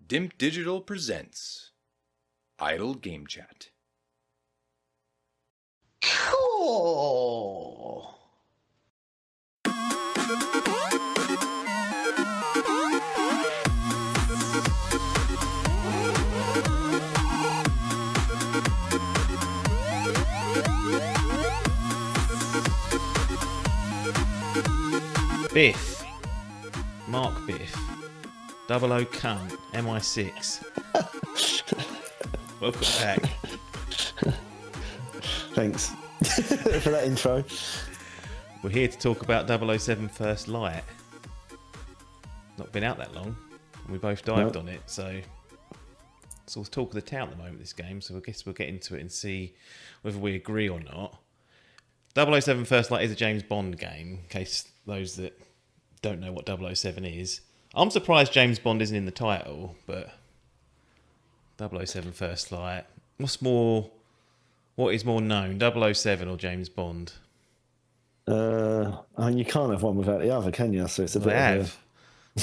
Dimp Digital presents Idle Game Chat. Cool. Biff, Mark Biff, Double O Cunt, MI6. Welcome back. Thanks for that intro. We're here to talk about 007 First Light. Not been out that long. We both dived on it, so it's all talk of the town at the moment, this game, so I guess we'll get into it and see whether we agree or not. 007 First Light is a James Bond game, in case those that don't know what 007 is. I'm surprised James Bond isn't in the title, but 007 First Light. What is more known, 007 or James Bond? I mean, you can't have one without the other, can you? So it's a bit of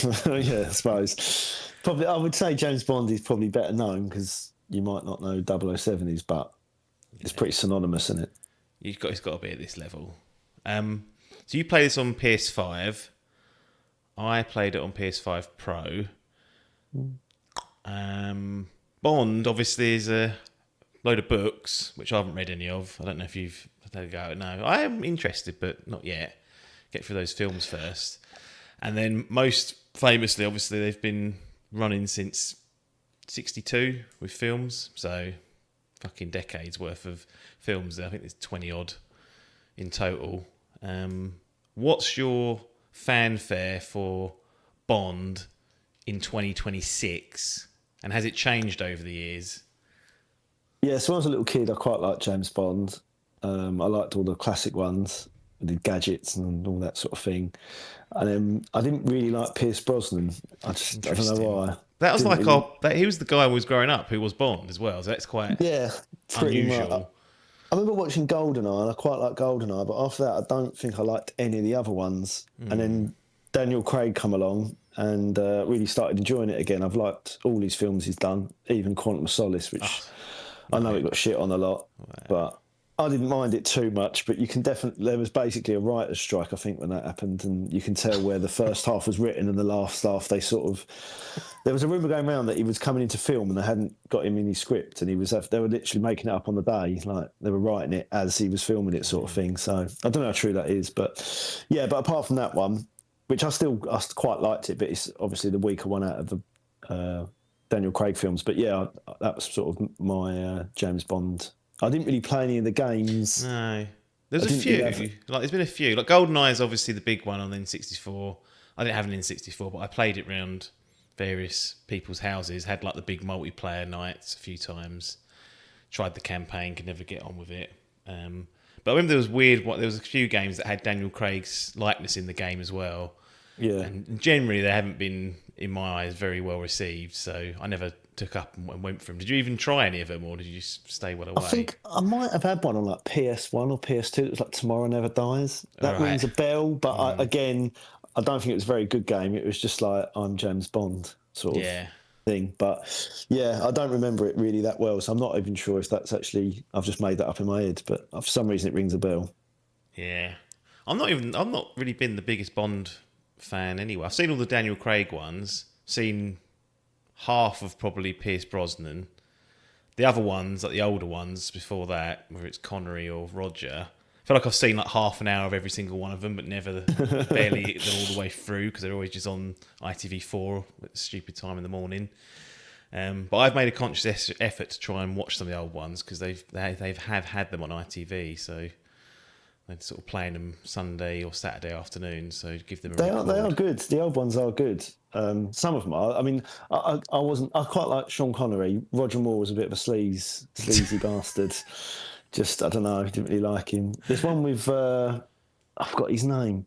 a... yeah, I suppose. Probably, I would say James Bond is probably better known because you might not know 007 is, but it's pretty synonymous, isn't it? It's got to be at this level. So you play this on PS5. I played it on PS5 Pro. Bond, obviously, is a load of books, which I haven't read any of. I don't know if you've had a go. No, I am interested, but not yet. Get through those films first. And then most famously, obviously, they've been running since 62 with films. So fucking decades worth of films. I think there's 20 odd in total. What's your fanfare for Bond in 2026? And has it changed over the years? Yeah, so when I was a little kid, I quite liked James Bond. I liked all the classic ones, the gadgets and all that sort of thing. And then I didn't really like Pierce Brosnan. I don't know why. That was Didn't like really... he was the guy who was growing up who was Bond as well. So that's quite pretty unusual. much. I remember watching GoldenEye, and I quite like GoldenEye, but after that, I don't think I liked any of the other ones. And then Daniel Craig come along and really started enjoying it again. I've liked all his films he's done, even Quantum of Solace, which I know it got shit on a lot, but I didn't mind it too much. But you can definitely, there was basically a writer's strike, I think, when that happened, and you can tell where the first half was written and the last half, they sort of... There was a rumour going around that he was coming into film and they hadn't got him in his script, and they were literally making it up on the day, like they were writing it as he was filming it, sort of thing. So I don't know how true that is, but yeah. But apart from that one, which I quite liked it, but it's obviously the weaker one out of the Daniel Craig films. But yeah, that was sort of my James Bond. I didn't really play any of the games. No, there's a few. There's been a few. Like GoldenEye is obviously the big one on N64. I didn't have an N64, but I played it round various people's houses, had like the big multiplayer nights a few times, tried the campaign, could never get on with it. But I remember there was a few games that had Daniel Craig's likeness in the game as well. Yeah. And generally they haven't been, in my eyes, very well received, so I never took up and went for them. Did you even try any of them, or did you just stay well away? I think I might have had one on like PS1 or PS2. It was like Tomorrow Never Dies. That rings a bell, but I don't think it was a very good game. It was just like, I'm James Bond sort of thing. But yeah, I don't remember it really that well, so I'm not even sure if that's actually... I've just made that up in my head, but for some reason it rings a bell. Yeah. I've not really been the biggest Bond fan anyway. I've seen all the Daniel Craig ones, seen half of probably Pierce Brosnan. The other ones, like the older ones before that, whether it's Connery or Roger, I feel like I've seen like half an hour of every single one of them, but barely hit them all the way through because they're always just on ITV4 at a stupid time in the morning. But I've made a conscious effort to try and watch some of the old ones because they've had them on ITV, so they're sort of playing them Sunday or Saturday afternoon. So give them a They are good. The old ones are good. Some of them are. I mean, I quite like Sean Connery. Roger Moore was a bit of a sleazy bastard. Just, I don't know, I didn't really like him. There's one with, I forgot his name,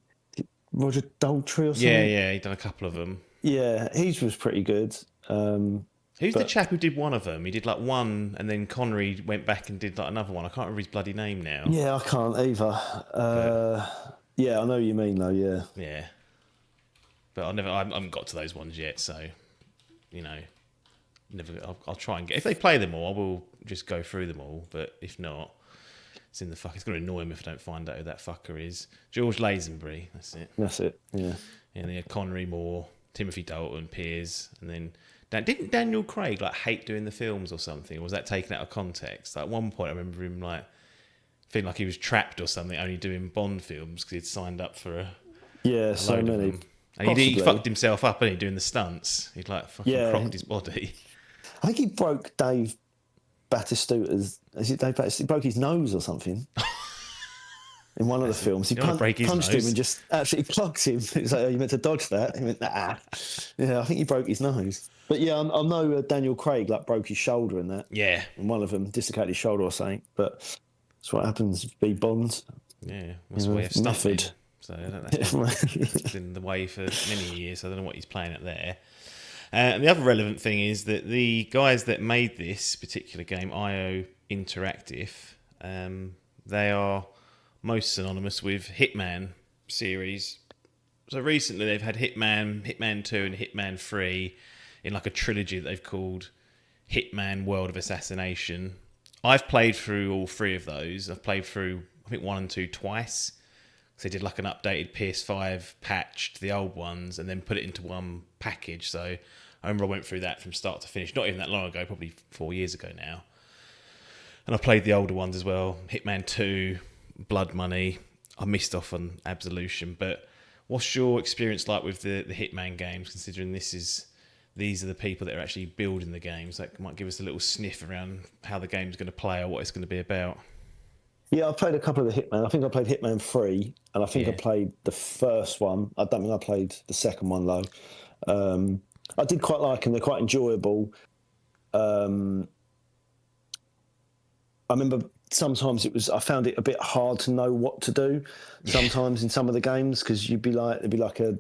Roger Daltrey or something? Yeah, he'd done a couple of them. Yeah, his was pretty good. Who's the chap who did one of them? He did like one, and then Connery went back and did like another one. I can't remember his bloody name now. Yeah, I can't either. Yeah, I know what you mean though, yeah. Yeah. But I haven't got to those ones yet, so, you know. I'll try and get. If they play them all, I will just go through them all. But if not, it's in the fuck. It's going to annoy him if I don't find out who that fucker is. George Lazenby. That's it. That's it. Yeah. And they had Connery Moore, Timothy Dalton, Piers, and then didn't Daniel Craig like hate doing the films or something? Or was that taken out of context? Like, at one point, I remember him like feeling like he was trapped or something, only doing Bond films because he'd signed up for a So load many. of them. And he fucked himself up, and he doing the stunts. He'd like fucking crocked his body. I think he broke Dave Batistuta's. Is it Dave Batista? He broke his nose or something. In one of the films, he punched him and just absolutely clocked him. He was like, "Oh, you meant to dodge that?" He went, "Nah." Yeah, I think he broke his nose. But yeah, I know Daniel Craig like broke his shoulder in that. Yeah, and one of them dislocated his shoulder or something. But that's what happens. Be Bond. Yeah, that's why you have stuntmen. Method. So I don't know. It's been the way for many years. So I don't know what he's playing at there. And the other relevant thing is that the guys that made this particular game, IO Interactive, they are most synonymous with Hitman series. So recently they've had Hitman, Hitman 2 and Hitman 3 in like a trilogy that they've called Hitman World of Assassination. I've played through all three of those. I've played through, I think, 1 and 2 twice. So they did like an updated PS5 patch to the old ones and then put it into one package. So I remember I went through that from start to finish, not even that long ago, probably 4 years ago now. And I played the older ones as well, Hitman 2, Blood Money. I missed off on Absolution. But what's your experience like with the Hitman games, considering these are the people that are actually building the games? That might give us a little sniff around how the game's going to play or what it's going to be about. Yeah, I played a couple of the Hitman. I think I played Hitman 3, and I think I played the first one. I don't think I played the second one, though. I did quite like them. They're quite enjoyable. I remember sometimes I found it a bit hard to know what to do sometimes in some of the games, because it'd be like a,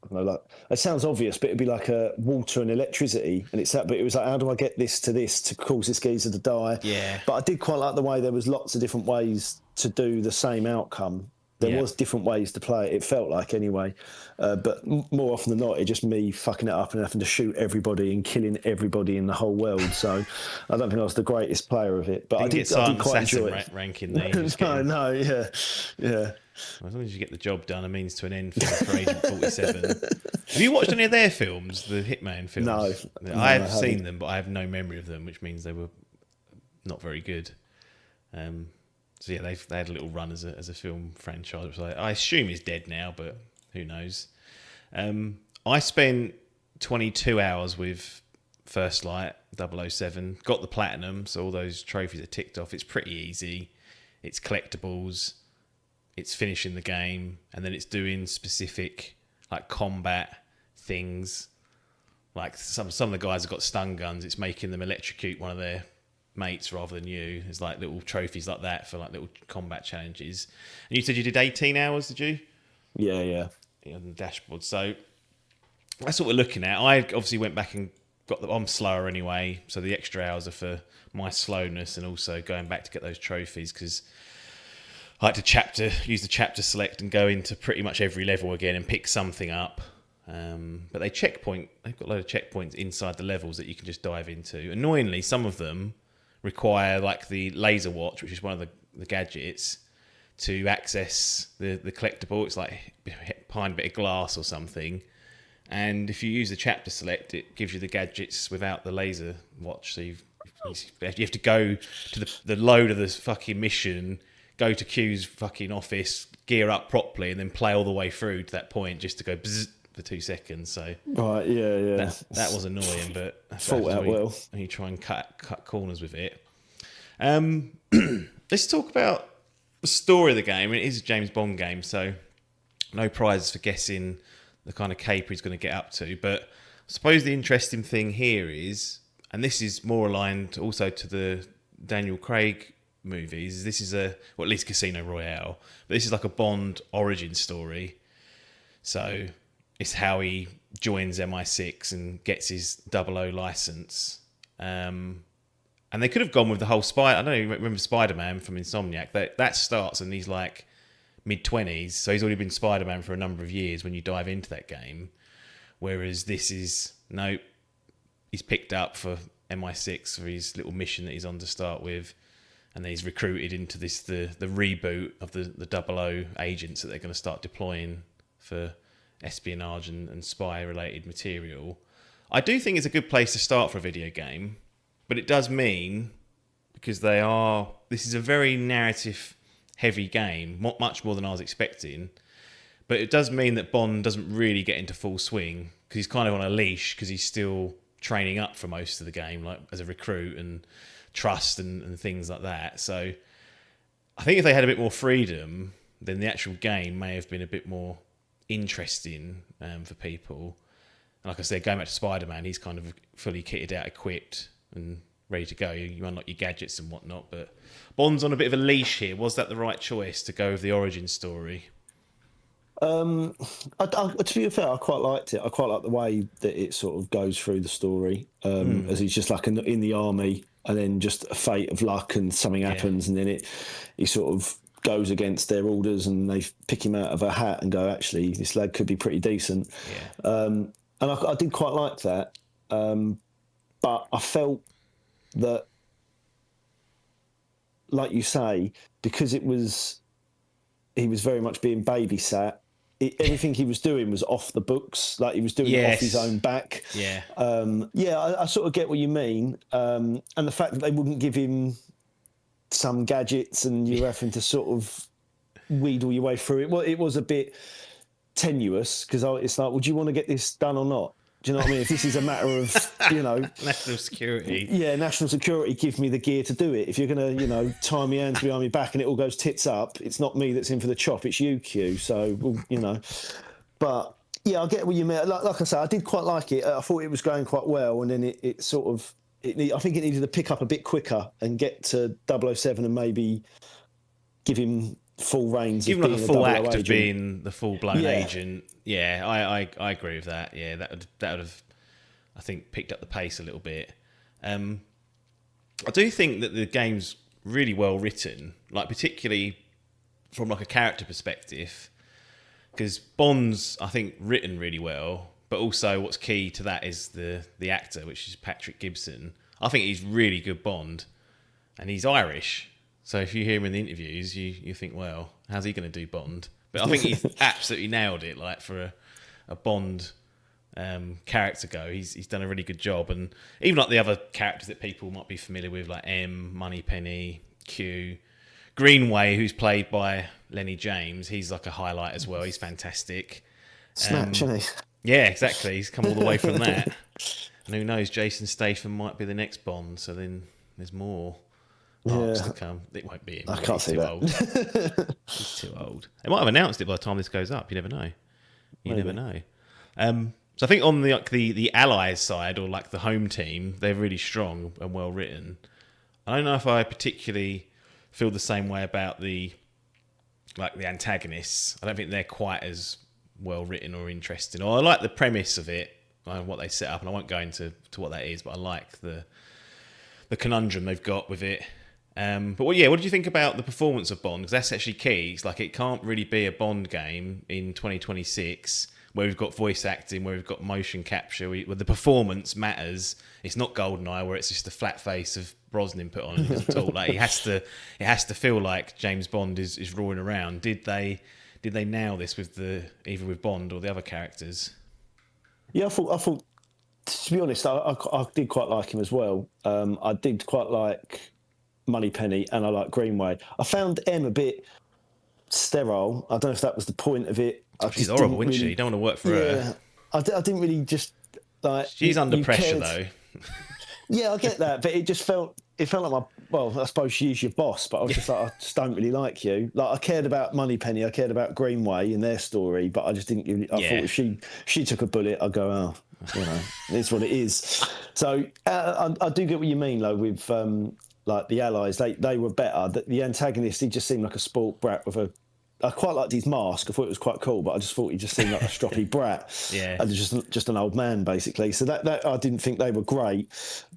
I don't know, like, it sounds obvious, but it'd be like a water and electricity, and but it was like, how do I get this to cause this geezer to die? Yeah. But I did quite like the way there was lots of different ways to do the same outcome. There was different ways to play it. It felt like anyway, but more often than not, it just me fucking it up and having to shoot everybody and killing everybody in the whole world. So I don't think I was the greatest player of it, but I did quite enjoy it. Ranking there. No, yeah. Well, as long as you get the job done, a means to an end for Agent 47. Have you watched any of their films, the Hitman films? No, I have seen them, but I have no memory of them, which means they were not very good. So yeah, they had a little run as a film franchise, which I assume is dead now, but who knows? I spent 22 hours with First Light 007, got the platinum, so all those trophies are ticked off. It's pretty easy. It's collectibles. It's finishing the game, and then it's doing specific like combat things. Like some of the guys have got stun guns. It's making them electrocute one of their mates rather than you. There's like little trophies like that for like little combat challenges. And you said you did 18 hours, did you? Yeah. On the dashboard. So that's what we're looking at. I obviously went back and I'm slower anyway, so the extra hours are for my slowness and also going back to get those trophies, because I like to use the chapter select and go into pretty much every level again and pick something up. But they've got a load of checkpoints inside the levels that you can just dive into. Annoyingly, some of them require like the laser watch, which is one of the gadgets, to access the collectible. It's like behind a bit of glass or something. And if you use the chapter select, it gives you the gadgets without the laser watch. So you have to go to the load of this fucking mission, go to Q's fucking office, gear up properly, and then play all the way through to that point just to go bzzz for 2 seconds. So right, yeah. That was annoying, but thought out well. And you try and cut corners with it. Let's talk about the story of the game. It is a James Bond game, so no prizes for guessing the kind of caper he's going to get up to. But I suppose the interesting thing here is, and this is more aligned also to the Daniel Craig movies, this is at least Casino Royale, but this is like a Bond origin story. So it's how he joins MI6 and gets his 00 license. And they could have gone with the whole I don't even remember Spider-Man from Insomniac. That starts and he's like mid-20s, so he's already been Spider-Man for a number of years when you dive into that game. Whereas this is, no, he's picked up for MI6 for his little mission that he's on to start with, and then he's recruited into this the reboot of the 00 agents that they're going to start deploying for espionage and spy related material. I do think it's a good place to start for a video game, but it does mean, because this is a very narrative heavy game, much more than I was expecting, but it does mean that Bond doesn't really get into full swing because he's kind of on a leash because he's still training up for most of the game, like as a recruit and trust and things like that. So I think if they had a bit more freedom, then the actual game may have been a bit more interesting for people. And like I said, going back to Spider-Man, he's kind of fully kitted out, equipped and ready to go. You unlock your gadgets and whatnot, but Bond's on a bit of a leash here. Was that the right choice to go with the origin story? To be fair, I quite liked it. I quite like the way that it sort of goes through the story, as he's just like in the army, and then just a fate of luck and something happens, and then he sort of goes against their orders, and they pick him out of a hat and go, actually, this lad could be pretty decent. And I did quite like that, but I felt that, like you say, because he was very much being babysat. Everything he was doing was off the books, like he was doing it off his own back. I sort of get what you mean, and the fact that they wouldn't give him some gadgets and you're having to sort of wheedle your way through it. Well, it was a bit tenuous because it's like, would you want to get this done or not? Do you know what I mean? If this is a matter of, national security. Yeah, national security, give me the gear to do it. If you're going to, tie my hands behind my back and it all goes tits up, it's not me that's in for the chop, it's you, Q. So, But, yeah, I get what you mean. Like I say, I did quite like it. I thought it was going quite well, and then it sort of... I think it needed to pick up a bit quicker and get to 007 and maybe give him full reins give of him being like a full a 00 act agent. of being the full-blown agent. Yeah, I agree with that. Yeah, that would have, I think, picked up the pace a little bit. I do think that the game's really well written, like particularly from like a character perspective, because Bond's, I think, written really well, but also what's key to that is the actor, which is Patrick Gibson. I think he's really good Bond, and he's Irish. So if you hear him in the interviews, you think, well, how's he going to do Bond? But I think he's absolutely nailed it. Like for a Bond character go, he's done a really good job. And even like the other characters that people might be familiar with, like M, Moneypenny, Q, Greenway, who's played by Lenny James, he's like a highlight as well. He's fantastic. Snatch, isn't he? Yeah, exactly. He's come all the way from that. And who knows, Jason Statham might be the next Bond. So then there's more arcs to come. It won't be him. I can't see that. Old. He's too old. They might have announced it by the time this goes up. You never know. Never know. So I think on the Allies side, or like the home team, they're really strong and well written. I don't know if I particularly feel the same way about the antagonists. I don't think they're quite as well written or interesting. Or I like the premise of it and what they set up, and I won't go into what that is, but I like the conundrum they've got with it. But what did you think about the performance of Bond? Because that's actually key. It's like it can't really be a Bond game in 2026 where we've got voice acting, where we've got motion capture, where the performance matters. It's not GoldenEye where it's just the flat face of Brosnan put on and he doesn't talk. Like it has to feel like James Bond is roaring around. Did they nail this with either with Bond or the other characters? Yeah, I thought. To be honest, I did quite like him as well. I did quite like Moneypenny, and I like Greenway. I found M a bit sterile. I don't know if that was the point of it. She's horrible, isn't she? You don't want to work for her. I didn't really just like. She's under pressure though. Yeah, I get that, but it just felt. It felt like I suppose she's your boss, but I was just like, I just don't really like you. Like, I cared about Moneypenny, I cared about Greenway and their story, but I just didn't really. I thought if she took a bullet, I'd go, oh, it's what it is. So I do get what you mean, though, with like the Allies. They were better. The antagonist, he just seemed like a sport brat with a. I quite liked his mask. I thought it was quite cool, but I just thought he just seemed like a stroppy brat. Yeah, and just an old man basically. So that I didn't think they were great,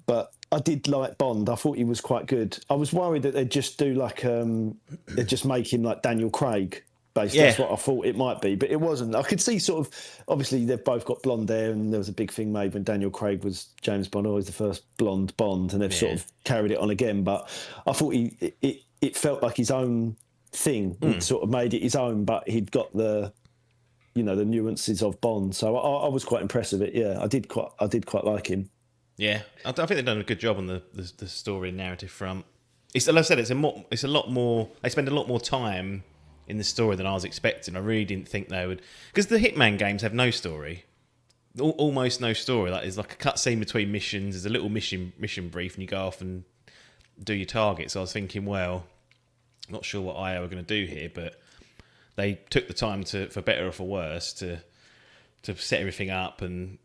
but I did like Bond. I thought he was quite good. I was worried that they'd just do like they'd just make him like Daniel Craig, Basically, that's what I thought it might be, but it wasn't. I could see sort of, obviously they've both got blonde hair, and there was a big thing made when Daniel Craig was James Bond, always the first blonde Bond, and they've sort of carried it on again. But I thought it felt like his own thing. He'd sort of made it his own, but he'd got the nuances of Bond. So I was quite impressed with it. Yeah, I did quite like him. Yeah, I think they've done a good job on the story and narrative front. It's, like I said, it's a lot more. They spend a lot more time in the story than I was expecting. I really didn't think they would, because the Hitman games have no story, almost no story. Like there's like a cutscene between missions. There's a little mission brief, and you go off and do your target. So I was thinking, well, not sure what IO are going to do here, but they took the time for better or for worse, to set everything up, and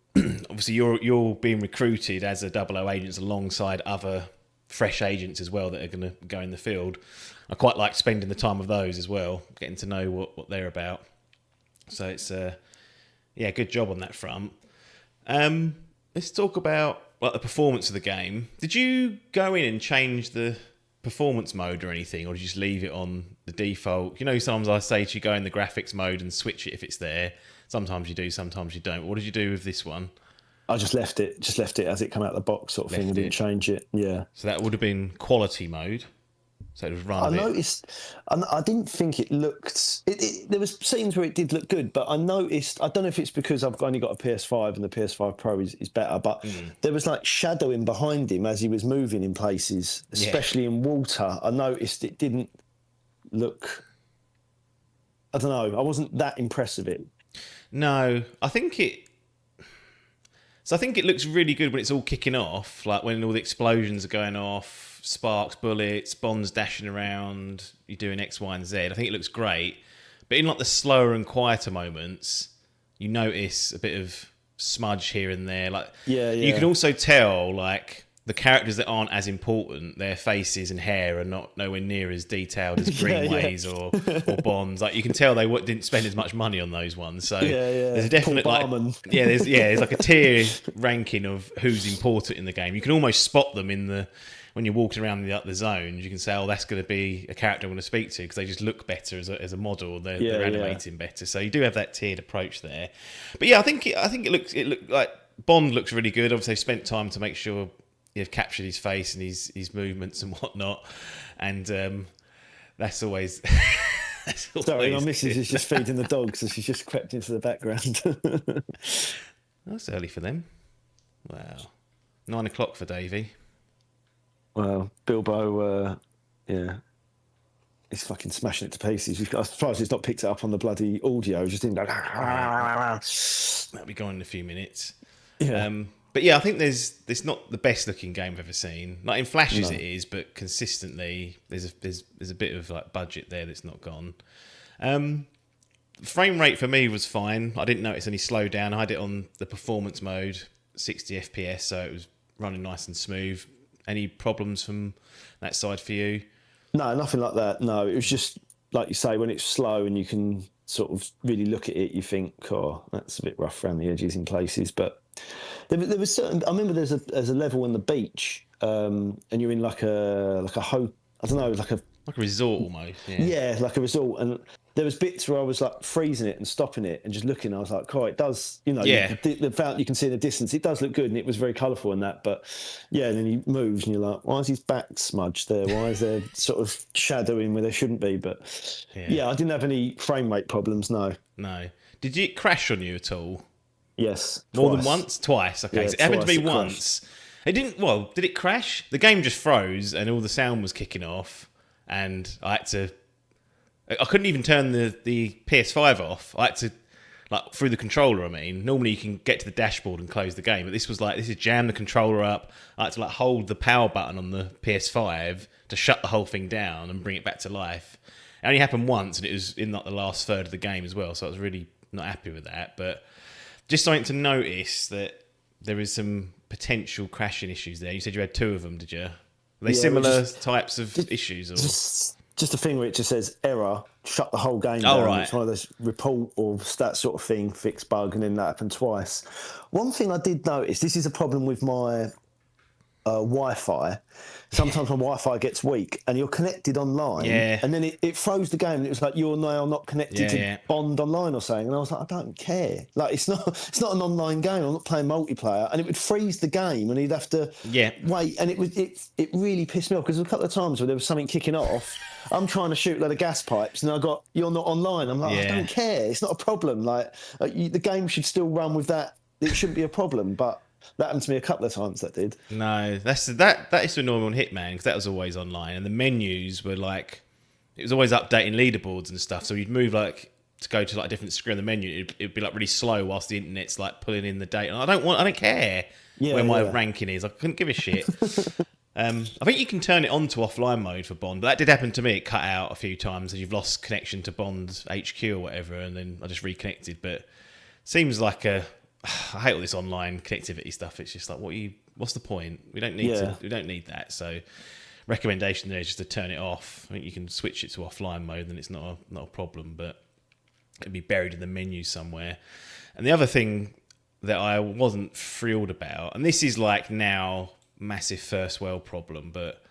obviously you're being recruited as a 00 agents alongside other fresh agents as well that are going to go in the field. I quite like spending the time with those as well, getting to know what they're about. So it's good job on that front. Let's talk about the performance of the game. Did you go in and change the performance mode or anything, or did you just leave it on the default? You know, sometimes I say to you, go in the graphics mode and switch it if it's there. Sometimes you do, sometimes you don't. What did you do with this one? I just left it as it came out of the box, sort of thing. I didn't change it. Yeah. So that would have been quality mode. So it was run. I noticed. I didn't think it looked. There was scenes where it did look good, but I noticed. I don't know if it's because I've only got a PS5 and the PS5 Pro is better, but there was like shadowing behind him as he was moving in places, especially in water. I noticed it didn't look. I don't know. I wasn't that impressed with it. No, I think it looks really good when it's all kicking off, like when all the explosions are going off, sparks, bullets, Bond's dashing around, you're doing X, Y, and Z. I think it looks great. But in like the slower and quieter moments, you notice a bit of smudge here and there. Like, you can also tell, like, the characters that aren't as important, their faces and hair are nowhere near as detailed as Greenways or Bonds. Like, you can tell they didn't spend as much money on those ones. So there's a definite there's like a tier ranking of who's important in the game. You can almost spot them when you're walking around the zones. You can say, oh, that's going to be a character I'm going to speak to, because they just look better as a model. They're animating better. So you do have that tiered approach there. But yeah, I think it looks like Bond looks really good. Obviously, they've spent time to make sure you've captured his face and his movements and whatnot, and that's always. Sorry, my missus is just feeding the dogs, so she's just crept into the background. That's early for them. Wow, 9 o'clock for Davey. Well, Bilbo, he's fucking smashing it to pieces. I'm surprised he's not picked it up on the bloody audio. Just didn't go. That'll be gone in a few minutes. Yeah. But yeah, I think there's not the best looking game I've ever seen. Like in flashes it is, but consistently there's a bit of like budget there that's not gone. Frame rate for me was fine. I didn't notice any slowdown. I had it on the performance mode, 60 FPS, so it was running nice and smooth. Any problems from that side for you? No, nothing like that. No, it was just like you say, when it's slow and you can sort of really look at it, you think, oh, that's a bit rough around the edges in places. But there was certain. I remember there's a level on the beach, and you're in like a I don't know, like a resort almost. Yeah, like a resort, and there was bits where I was like freezing it and stopping it and just looking. I was like, "Oh, it does." You know, the fountain you can see in the distance. It does look good, and it was very colourful in that. But yeah, and then he moves, and you're like, "Why is his back smudged there? Why is there sort of shadowing where there shouldn't be?" But yeah, I didn't have any frame rate problems. No. Did it crash on you at all? Yes. More than once? Twice. Okay, so it happened to me once. It didn't. Well, did it crash? The game just froze, and all the sound was kicking off, and I couldn't even turn the PS5 off. I had to, like, through the controller, I mean. Normally you can get to the dashboard and close the game, but this is jam the controller up. I had to, like, hold the power button on the PS5 to shut the whole thing down and bring it back to life. It only happened once, and it was in, like, the last third of the game as well, so I was really not happy with that. But just something to notice that there is some potential crashing issues there. You said you had 2 of them, did you? Are they similar types of issues? Or? Just a thing where it just says error, shut the whole game down. Right. It's one of those report or that sort of thing, fix bug, and then that happened twice. One thing I did notice, this is a problem with my Wi-Fi. Sometimes my Wi-Fi gets weak, and you're connected online, Yeah. and then it froze the game, and it was like you're now not connected to Bond online or something. And I was like, I don't care. Like it's not an online game. I'm not playing multiplayer, and it would freeze the game, and he'd have to wait. And it really pissed me off because a couple of times where there was something kicking off, I'm trying to shoot a load of gas pipes, and I got you're not online. I'm like, I don't care. It's not a problem. Like the game should still run with that. It shouldn't be a problem, but. That happened to me a couple of times. That did. No, that is the normal on Hitman because that was always online, and the menus were like it was always updating leaderboards and stuff. So you'd move like to go to like a different screen on the menu. It'd be like really slow whilst the internet's like pulling in the data. And I don't care where my ranking is. I couldn't give a shit. I think you can turn it on to offline mode for Bond, but that did happen to me. It cut out a few times as you've lost connection to Bond HQ or whatever, and then I just reconnected. But seems like I hate all this online connectivity stuff. It's just like, what's the point? We don't need that. So, recommendation there is just to turn it off. I think you can switch it to offline mode, then it's not a problem. But it'd be buried in the menu somewhere. And the other thing that I wasn't thrilled about, and this is like now massive first world problem, but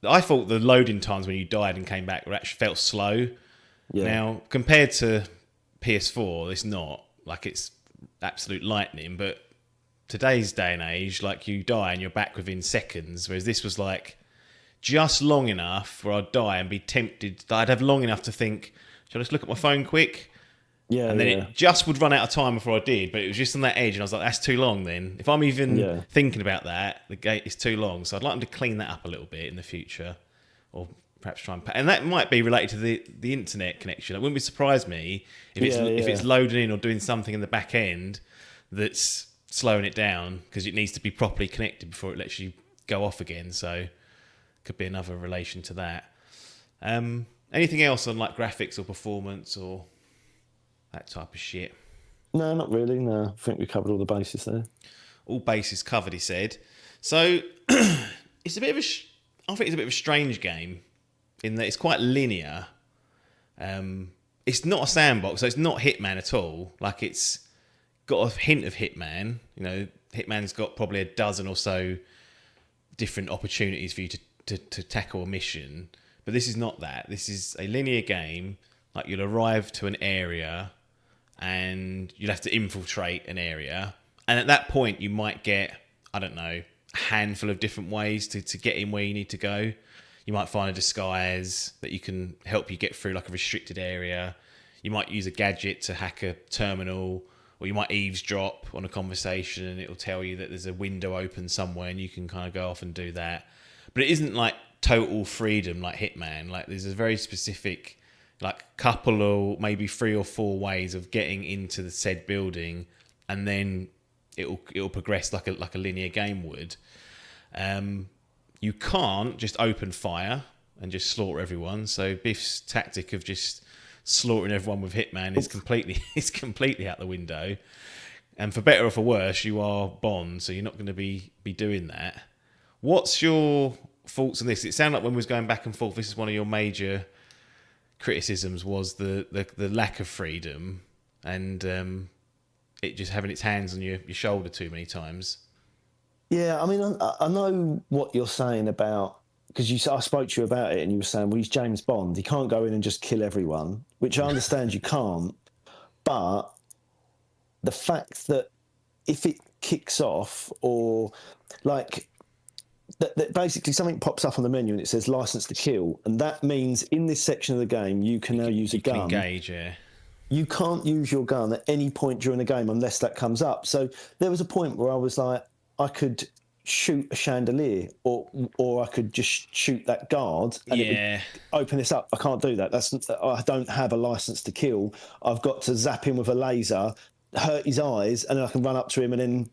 I thought the loading times when you died and came back were actually felt slow. Yeah. Now compared to PS4, it's not like it's absolute lightning, but today's day and age, like you die and you're back within seconds, whereas this was like just long enough where I'd die and be tempted. I'd have long enough to think, shall I just look at my phone quick? Yeah, and then it just would run out of time before I did, but it was just on that edge, and I was like, that's too long then. If I'm even thinking about that, the gate is too long. So I'd like them to clean that up a little bit in the future, or perhaps try and that might be related to the internet connection. It wouldn't be surprise me if it's loading in or doing something in the back end that's slowing it down because it needs to be properly connected before it lets you go off again. So could be another relation to that. Anything else on like graphics or performance or that type of shit? No, not really. No, I think we covered all the bases there. All bases covered, he said. So it's a bit of I think it's a bit of a strange game in that it's quite linear. It's not a sandbox, so it's not Hitman at all. Like it's got a hint of Hitman. You know, Hitman's got probably a dozen or so different opportunities for you to tackle a mission. But this is not that. This is a linear game. Like you'll arrive to an area and you'll have to infiltrate an area. And at that point you might get, I don't know, a handful of different ways to get in where you need to go. You might find a disguise that you can help you get through like a restricted area. You might use a gadget to hack a terminal, or you might eavesdrop on a conversation and it'll tell you that there's a window open somewhere and you can kind of go off and do that. But it isn't like total freedom like Hitman. Like there's a very specific like couple or maybe 3 or 4 ways of getting into the said building, and then it'll progress like a linear game would. You can't just open fire and just slaughter everyone. So Biff's tactic of just slaughtering everyone with Hitman is completely out the window. And for better or for worse, you are Bond, so you're not going to be doing that. What's your thoughts on this? It sounded like when we was going back and forth, this is one of your major criticisms was the lack of freedom and it just having its hands on your shoulder too many times. Yeah, I mean, I know what you're saying about, because I spoke to you about it and you were saying, well, he's James Bond. He can't go in and just kill everyone, which I understand you can't. But the fact that if it kicks off or like that basically something pops up on the menu and it says license to kill. And that means in this section of the game, you can now use a gun. Engage, yeah. You can't use your gun at any point during the game unless that comes up. So there was a point where I was like, I could shoot a chandelier or I could just shoot that guard and it would open this up. I can't do that. I don't have a license to kill. I've got to zap him with a laser, hurt his eyes, and then I can run up to him and then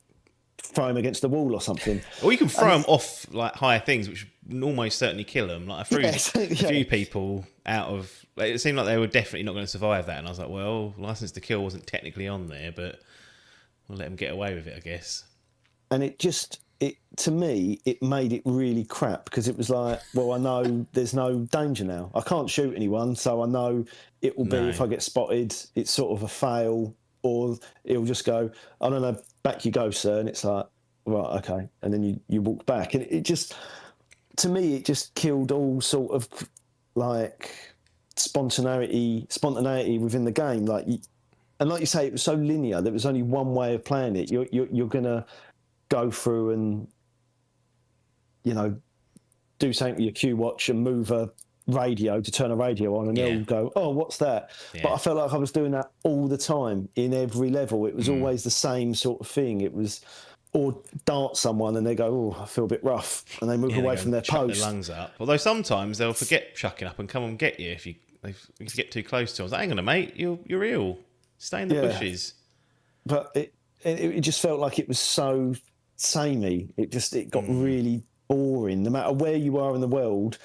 throw him against the wall or something. Or you can throw him off like higher things, which almost certainly kill them. Like I threw a few people out of... Like, it seemed like they were definitely not going to survive that. And I was like, well, license to kill wasn't technically on there, but we'll let them get away with it, I guess. And to me, it made it really crap because it was like, well, I know there's no danger now. I can't shoot anyone, so I know it will be, if I get spotted, it's sort of a fail, or it'll just go, I don't know, back you go, sir. And it's like, right, okay, and then you walk back, and it just, to me, it just killed all sort of like spontaneity within the game. And like you say, it was so linear. There was only one way of playing it. You're gonna go through and do something with your Q watch and move a radio to turn a radio on, and they'll go, "Oh, what's that?" Yeah. But I felt like I was doing that all the time in every level. It was always the same sort of thing. It was, or dart someone and they go, "Oh, I feel a bit rough," and they move away from their chuck post. their lungs up. Although sometimes they'll forget chucking up and come and get you if you get too close to them. I was like, hang on, mate, you're ill. Stay in the bushes. But it just felt like it was so samey. It got really boring. No matter where you are in the world,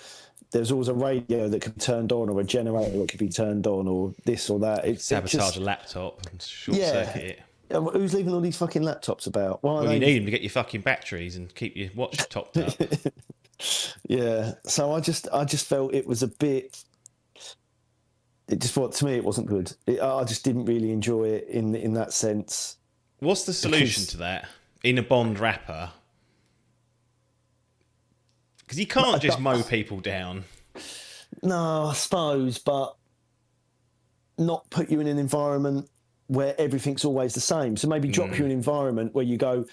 there's always a radio that can be turned on, or a generator that could be turned on, or this or that. Sabotage a laptop and short circuit it. Who's leaving all these fucking laptops about? Why Well, you need them to get your fucking batteries and keep your watch topped up. Yeah. So I just felt it was a bit. It just to me it wasn't good. I just didn't really enjoy it in that sense. What's the solution to that in a Bond wrapper? Because you can't just mow people down. No, I suppose, but not put you in an environment where everything's always the same. So maybe drop you in an environment where you go,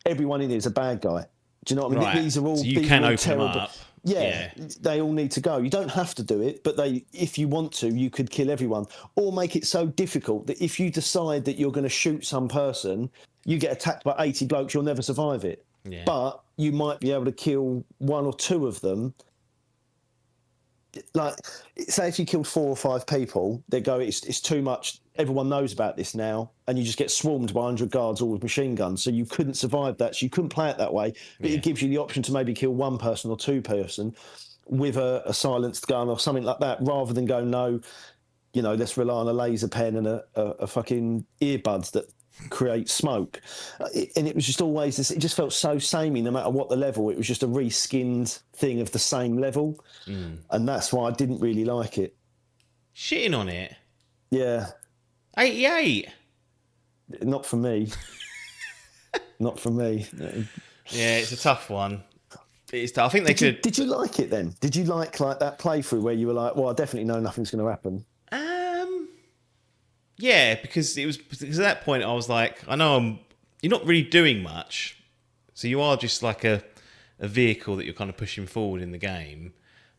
everyone in here is a bad guy. Do you know what I mean? Right. These are all, so you can open them up. Yeah, they all need to go. You don't have to do it, but if you want to, you could kill everyone, or make it so difficult that if you decide that you're going to shoot some person, you get attacked by 80 blokes, you'll never survive it. Yeah. But you might be able to kill one or two of them. Like, say if you killed 4 or 5 people, they go, it's too much. Everyone knows about this now, and you just get swarmed by 100 guards all with machine guns. So you couldn't survive that. So you couldn't play it that way. But it gives you the option to maybe kill one person or two person with a silenced gun or something like that, rather than go, no, let's rely on a laser pen and a fucking earbuds that create smoke. And it was just always this, it just felt so samey no matter what the level. It was just a reskinned thing of the same level. And that's why I didn't really like it. Shitting on it? Yeah. 88? Not for me. Not for me. Yeah, it's a tough one. It's tough. I think they could... Did you like it then? Did you like that playthrough where you were like, well, I definitely know nothing's going to happen? Yeah, because at that point I was like, I know you're not really doing much, so you are just like a vehicle that you're kind of pushing forward in the game.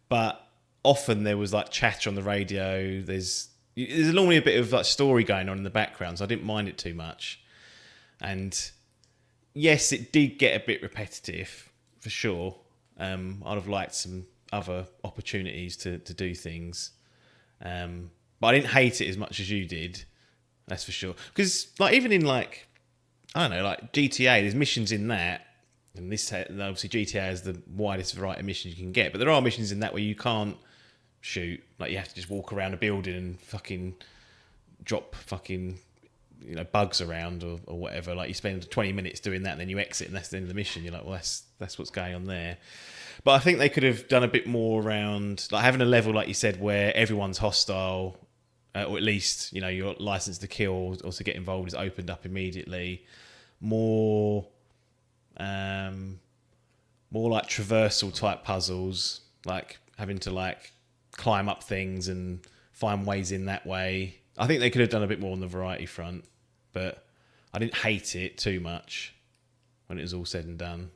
But often there was like chatter on the radio. There's normally a bit of like story going on in the background, so I didn't mind it too much. And yes, it did get a bit repetitive for sure. I'd have liked some other opportunities to do things. But I didn't hate it as much as you did. That's for sure. Because like even in like, I don't know, like GTA, there's missions in that. And this obviously GTA has the widest variety of missions you can get. But there are missions in that where you can't shoot. Like you have to just walk around a building and fucking drop fucking bugs around or whatever. Like you spend 20 minutes doing that and then you exit and that's the end of the mission. You're like, well, that's what's going on there. But I think they could have done a bit more around like having a level, like you said, where everyone's hostile, or at least your license to kill or to get involved is opened up immediately. More like traversal type puzzles, like having to like climb up things and find ways in that way. I think they could have done a bit more on the variety front, but I didn't hate it too much when it was all said and done.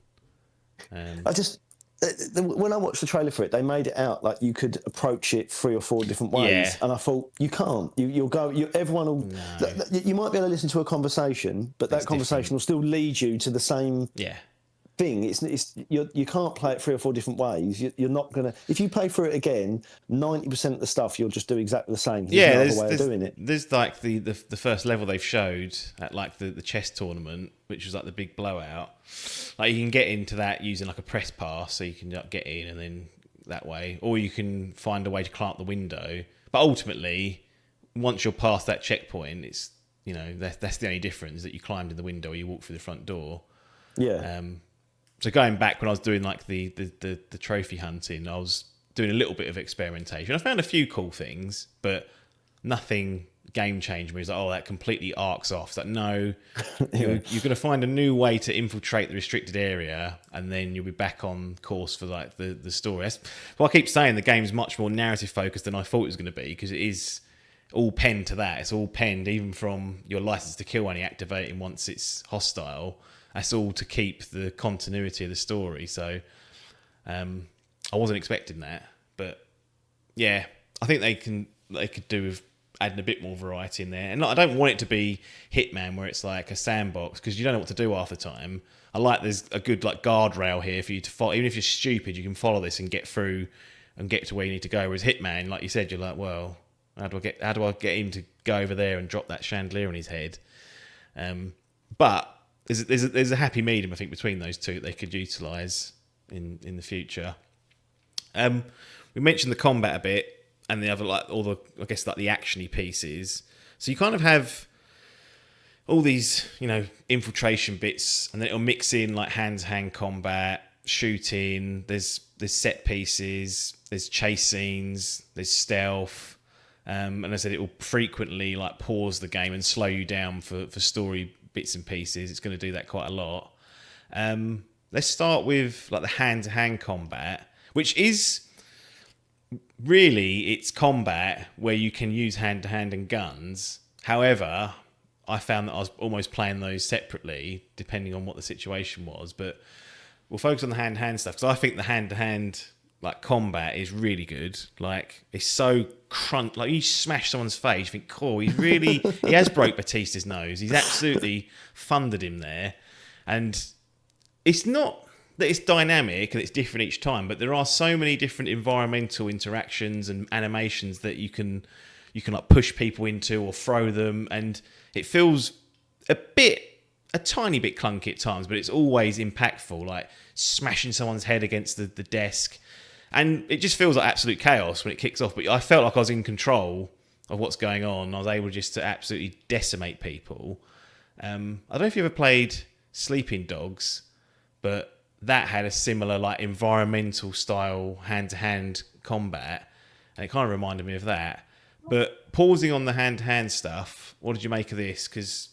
When I watched the trailer for it, they made it out like you could approach it 3 or 4 different ways, and I thought you can't. You'll go. Everyone will. No. You might be able to listen to a conversation, but that conversation will still lead you to the same thing. You can't play it 3 or 4 different ways. You're not gonna. If you play through it again, 90% of the stuff you'll just do exactly the same. There's no other way of doing it. There's like the first level they've showed at like the chess tournament, which was like the big blowout. Like you can get into that using like a press pass, so you can get in and then that way, or you can find a way to climb up the window. But ultimately, once you're past that checkpoint, it's that's the only difference, that you climbed in the window or you walked through the front door. Yeah. So going back when I was doing like the trophy hunting, I was doing a little bit of experimentation. I found a few cool things, but nothing game changer. Where it's like, oh, that completely arcs off. It's like, no, you're going to find a new way to infiltrate the restricted area, and then you'll be back on course for like the story. Well, I keep saying the game's much more narrative focused than I thought it was going to be, because it is all penned to that. It's all penned, even from your license to kill only activating once it's hostile. That's all to keep the continuity of the story. So I wasn't expecting that, but yeah, I think they could do with adding a bit more variety in there. And I don't want it to be Hitman where it's like a sandbox, because you don't know what to do half the time. I like there's a good like guardrail here for you to follow. Even if you're stupid, you can follow this and get through and get to where you need to go. Whereas Hitman, like you said, you're like, well, how do I get him to go over there and drop that chandelier on his head? But there's a happy medium, I think, between those two that they could utilise in the future. We mentioned the combat a bit, and the other, like all the, I guess, like the actiony pieces. So you kind of have all these, infiltration bits, and then it'll mix in like hand-to-hand combat, shooting. There's set pieces, there's chase scenes, there's stealth, and I said it will frequently like pause the game and slow you down for story bits and pieces. It's going to do that quite a lot. Let's start with like the hand-to-hand combat, which is really, it's combat where you can use hand-to-hand and guns. However, I found that I was almost playing those separately depending on what the situation was. But we'll focus on the hand-to-hand stuff, because I think the hand-to-hand like combat is really good. Like, it's so crunch. Like, you smash someone's face, you think, cool, he has broke Batista's nose. He's absolutely funded him there. And it's not that it's dynamic and it's different each time, but there are so many different environmental interactions and animations that you can like push people into or throw them, and it feels a tiny bit clunky at times, but it's always impactful, like smashing someone's head against the desk, and it just feels like absolute chaos when it kicks off. But I felt like I was in control of what's going on. I was able just to absolutely decimate people. I don't know if you ever played Sleeping Dogs, but that had a similar like environmental style hand-to-hand combat, and it kind of reminded me of that. But pausing on the hand-to-hand stuff, what did you make of this? Because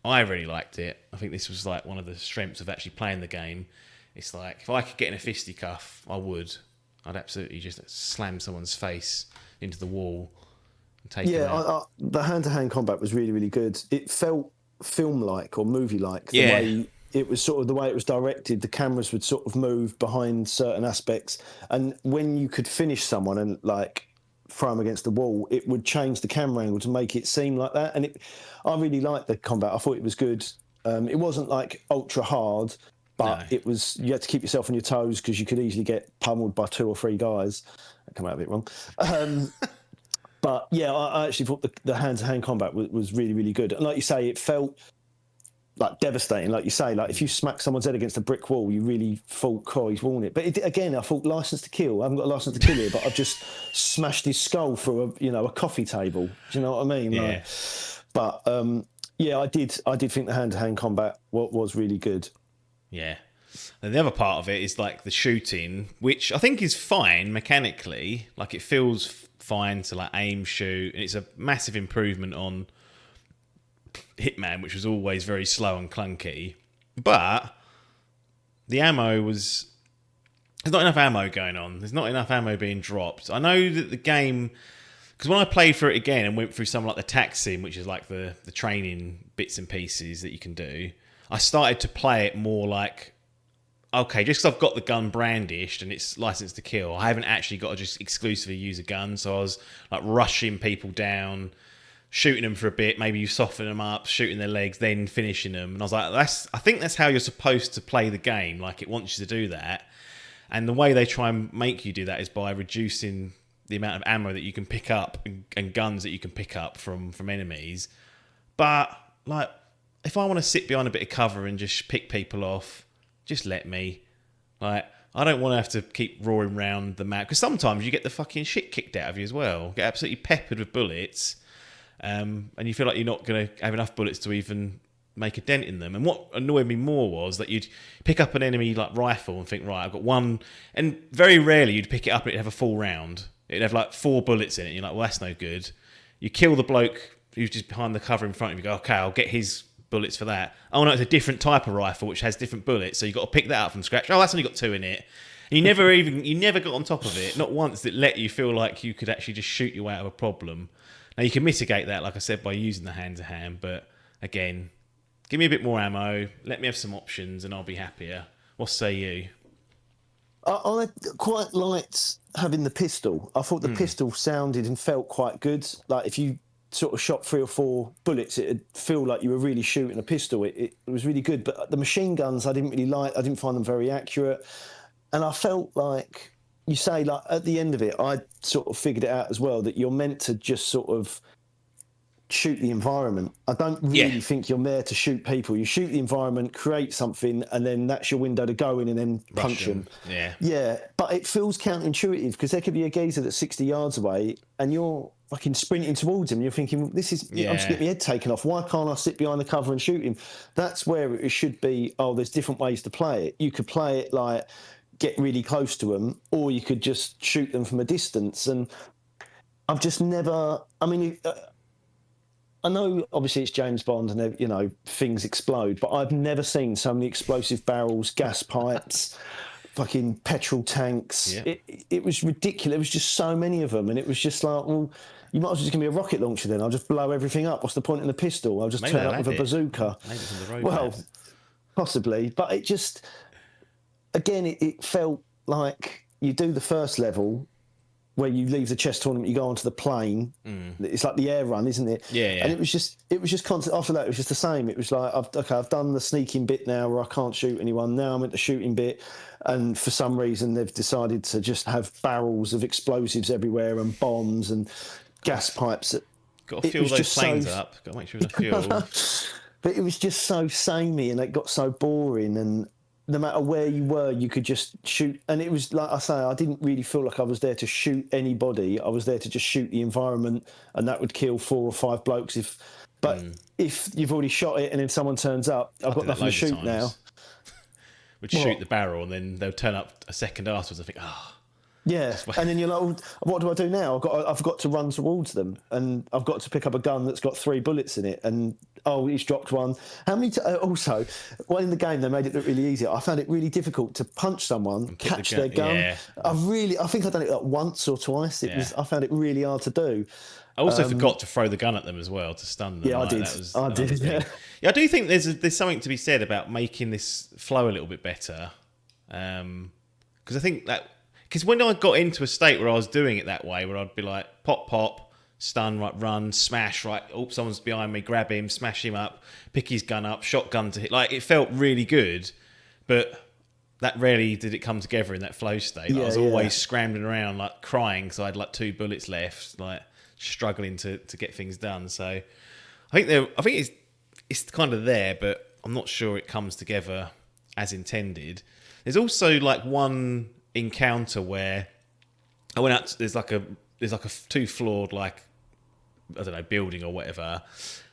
I really liked it. I think this was like one of the strengths of actually playing the game. It's like, if I could get in a fisticuff, I would. I'd absolutely just slam someone's face into the wall and take it out. The hand-to-hand combat was really, really good. It felt film-like or movie-like. The way it was sort of the way it was directed, the cameras would sort of move behind certain aspects, and when you could finish someone and like throw them against the wall, it would change the camera angle to make it seem like that. And I really liked the combat. I thought it was good. It wasn't like ultra hard, but it was, you had to keep yourself on your toes because you could easily get pummeled by 2 or 3 guys. That came out a bit wrong. But yeah, I actually thought the hand-to-hand combat was really, really good. And like you say, it felt like devastating. Like you say, like if you smack someone's head against a brick wall, you really thought, "Oh, he's worn it." But again, I thought license to kill. I haven't got a license to kill here, but I've just smashed his skull through a coffee table. Do you know what I mean? Yeah. I did think the hand-to-hand combat was really good. Yeah. And the other part of it is like the shooting, which I think is fine mechanically. Like, it feels fine to like aim, shoot, and it's a massive improvement on Hitman, which was always very slow and clunky. But the ammo there's not enough ammo going on. There's not enough ammo being dropped. I know that the game, because when I played through it again and went through some like the tax sim, which is like the training bits and pieces that you can do, I started to play it more like, okay, just because I've got the gun brandished and it's licensed to kill, I haven't actually got to just exclusively use a gun. So I was like rushing people down, shooting them for a bit, maybe you soften them up, shooting their legs, then finishing them. And I was like, I think that's how you're supposed to play the game. Like, it wants you to do that. And the way they try and make you do that is by reducing the amount of ammo that you can pick up and guns that you can pick up from enemies. But like, if I want to sit behind a bit of cover and just pick people off, just let me. Like, I don't want to have to keep roaring round the map, because sometimes you get the fucking shit kicked out of you as well. Get absolutely peppered with bullets. And you feel like you're not going to have enough bullets to even make a dent in them. And what annoyed me more was that you'd pick up an enemy like rifle and think, right, I've got one, and very rarely you'd pick it up and it'd have a full round. It'd have like 4 bullets in it, and you're like, well, that's no good. You kill the bloke who's just behind the cover in front of you, go, okay, I'll get his bullets for that. Oh no, it's a different type of rifle which has different bullets, so you've got to pick that up from scratch. Oh, that's only got 2 in it. And you never got on top of it. Not once that let you feel like you could actually just shoot you out of a problem. Now you can mitigate that, like I said, by using the hand-to-hand, but again, give me a bit more ammo, let me have some options, and I'll be happier. What say you? I quite liked having the pistol. I thought the pistol sounded and felt quite good. Like if you sort of shot 3 or 4 bullets, it'd feel like you were really shooting a pistol. It was really good. But the machine guns I didn't really like. I didn't find them very accurate. And I felt like, you say, like at the end of it, I sort of figured it out as well, that you're meant to just sort of shoot the environment. I don't really think you're there to shoot people. You shoot the environment, create something, and then that's your window to go in and then punch them. Yeah, but it feels counterintuitive because there could be a geezer that's 60 yards away and you're fucking sprinting towards him. You're thinking, I'm just getting my head taken off. Why can't I sit behind the cover and shoot him? That's where it should be. Oh, there's different ways to play it. You could play it like get really close to them, or you could just shoot them from a distance. And I've just never, I mean, I know obviously it's James Bond and, you know, things explode, but I've never seen so many explosive barrels, gas pipes, fucking petrol tanks. Yeah. It was ridiculous. There was just so many of them. And it was just like, well, you might as well just give me a rocket launcher then. I'll just blow everything up. What's the point in the pistol? I'll just turn up with a bazooka. Maybe it's on the road. Well, possibly. But it just, again, it felt like you do the first level where you leave the chess tournament, you go onto the plane. It's like the air run, isn't it? Yeah. And it was just constant. After that, it was just the same. It was like, I've done the sneaking bit now where I can't shoot anyone. Now I'm at the shooting bit. And for some reason, they've decided to just have barrels of explosives everywhere and bombs and gas pipes. Got to fuel those planes up. Got to make sure there's fuel. But it was just so samey and it got so boring. And no matter where you were, you could just shoot. And it was, like I say, I didn't really feel like I was there to shoot anybody. I was there to just shoot the environment, and that would kill 4 or 5 blokes. If you've already shot it and then someone turns up, I've got nothing to shoot now. Would shoot the barrel and then they'll turn up a second afterwards. I think, yeah, and then you're like, well, what do I do now? I've got to run towards them, and I've got to pick up a gun that's got 3 bullets in it, and he's dropped one. How many? Also, in the game they made it look really easy. I found it really difficult to punch someone, catch their gun. Yeah. I think I've done it like once or twice. I found it really hard to do. I also forgot to throw the gun at them as well to stun them. Yeah, I did. I did. Yeah. I do think there's something to be said about making this flow a little bit better, because I think that. Because when I got into a state where I was doing it that way, where I'd be like, pop, stun, right, run, smash, right, someone's behind me, grab him, smash him up, pick his gun up, shotgun to hit. Like, it felt really good, but that rarely did it come together in that flow state. Like, I was always scrambling around, like, crying, because I had, like, 2 bullets left, like, struggling to get things done. So I think it's kind of there, but I'm not sure it comes together as intended. There's also, like, one encounter where I went out. There's like a 2-floored, like, I don't know, building or whatever.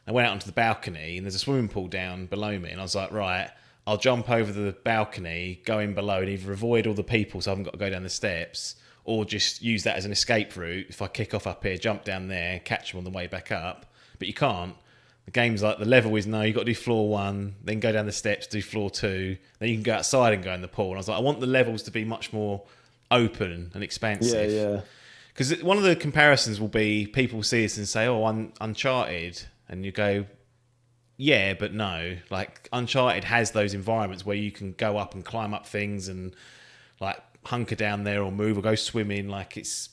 I went out onto the balcony and there's a swimming pool down below me, and I was like, right, I'll jump over the balcony, go in below, and either avoid all the people so I haven't got to go down the steps, or just use that as an escape route. If I kick off up here, jump down there, catch them on the way back up. But you can't. The game's like, the level is, no, you've got to do floor 1, then go down the steps, do floor 2, then you can go outside and go in the pool. And I was like, I want the levels to be much more open and expansive. Yeah. Because one of the comparisons will be, people see this and say, oh, Uncharted, and you go, yeah, but no. Like, Uncharted has those environments where you can go up and climb up things and, like, hunker down there or move or go swimming. Like, it's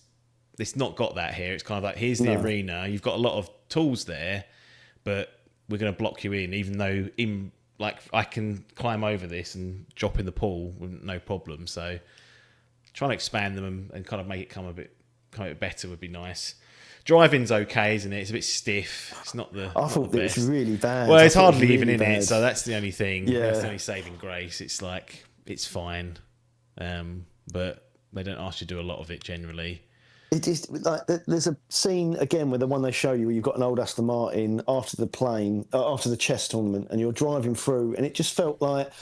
not got that here. It's kind of like, here's the arena. You've got a lot of tools there, but we're going to block you in, even though I can climb over this and drop in the pool with no problem. So trying to expand them and kind of make it come a bit better would be nice. Driving's okay, isn't it? It's a bit stiff. It's not the. I thought it was really bad. Well, it's hardly even in it, so that's the only thing. Yeah. That's the only saving grace. It's like, it's fine, but they don't ask you to do a lot of it generally. It is like there's a scene again with the one they show you where you've got an old Aston Martin after the chess tournament, and you're driving through, and it just felt like,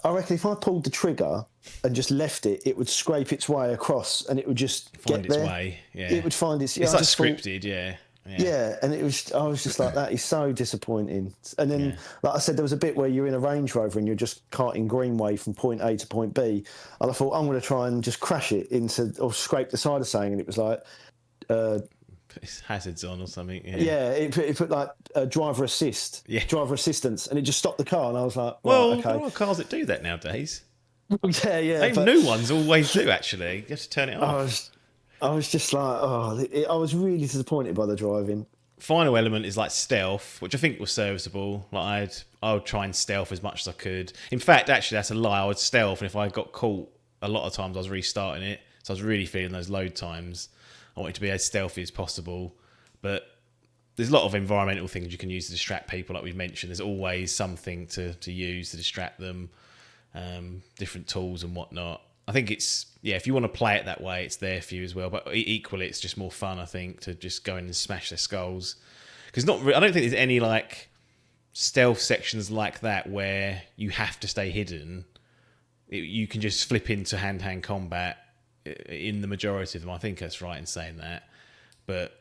I reckon if I pulled the trigger and just left it, it would scrape its way across, and it would just Find get its there. way. Yeah, it would find its. It's like scripted, yeah. Yeah, and I was just like, that is so disappointing. And then, Yeah. like I said, there was a bit where you're in a Range Rover and you're just carting Greenway from point A to point B. And I thought, I'm going to try and just crash it or scrape the side of something. And it was like, Put his hazards on or something. yeah, it put like driver assistance, and it just stopped the car. And I was like, right, Well, there okay. are cars that do that nowadays. Yeah, Even new ones always do, actually. You have to turn it off. I was just like, I was really disappointed by the driving. Final element is like stealth, which I think was serviceable. Like I would try and stealth as much as I could. In fact, actually, that's a lie. I would stealth, and if I got caught, a lot of times I was restarting it, so I was really feeling those load times. I wanted to be as stealthy as possible, but there's a lot of environmental things you can use to distract people, like we've mentioned. There's always something to use to distract them, different tools and whatnot. I think it's, if you want to play it that way, it's there for you as well. But equally, it's just more fun, I think, to just go in and smash their skulls. Because I don't think there's any like stealth sections like that where you have to stay hidden. You can just flip into hand-to-hand combat in the majority of them. I think that's right in saying that. But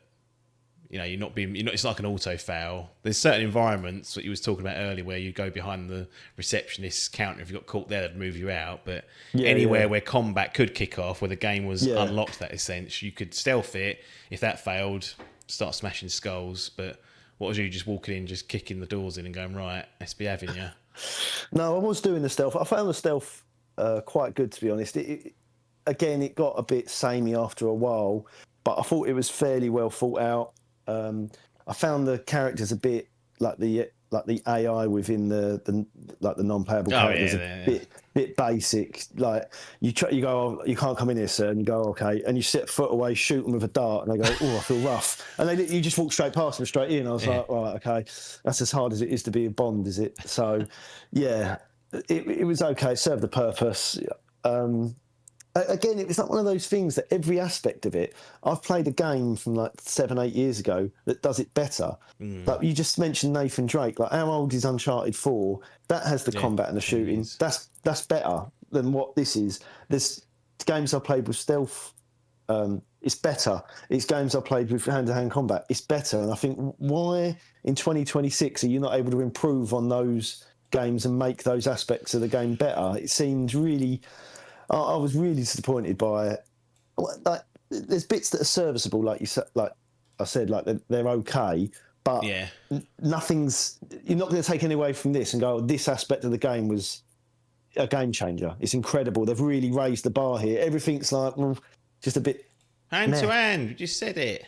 it's like an auto fail. There's certain environments that you was talking about earlier where you go behind the receptionist's counter. If you got caught there, they'd move you out. But anywhere where combat could kick off, where the game was unlocked, that sense, you could stealth it. If that failed, start smashing skulls. But what was you just walking in, just kicking the doors in and going, right, let's be having you? No, I was doing the stealth. I found the stealth quite good, to be honest. Again, it got a bit samey after a while, but I thought it was fairly well thought out. I found the characters a bit like the AI within the non-playable characters bit basic. Like you go, oh, you can't come in here, sir, and you go, okay, and you sit a foot away, shoot them with a dart, and they go, oh, I feel rough, and you just walk straight past them, straight in. I was like, right, okay, that's as hard as it is to be a Bond, is it? So, yeah, it was okay, it served the purpose. Again, it was like one of those things that every aspect of it, I've played a game from like 7-8 years ago that does it better. Like you just mentioned Nathan Drake, like how old is Uncharted 4? That has the combat and the shooting. Years. That's better than what this is. There's games I played with stealth, it's better. It's games I played with hand-to-hand combat, it's better. And I think, why in 2026 are you not able to improve on those games and make those aspects of the game better? It seems really... I was really disappointed by it. Like, there's bits that are serviceable, like I said, like they're okay, but nothing's. You're not going to take any away from this and go, this aspect of the game was a game changer. It's incredible. They've really raised the bar here. Everything's like just a bit hand to hand. You just said it.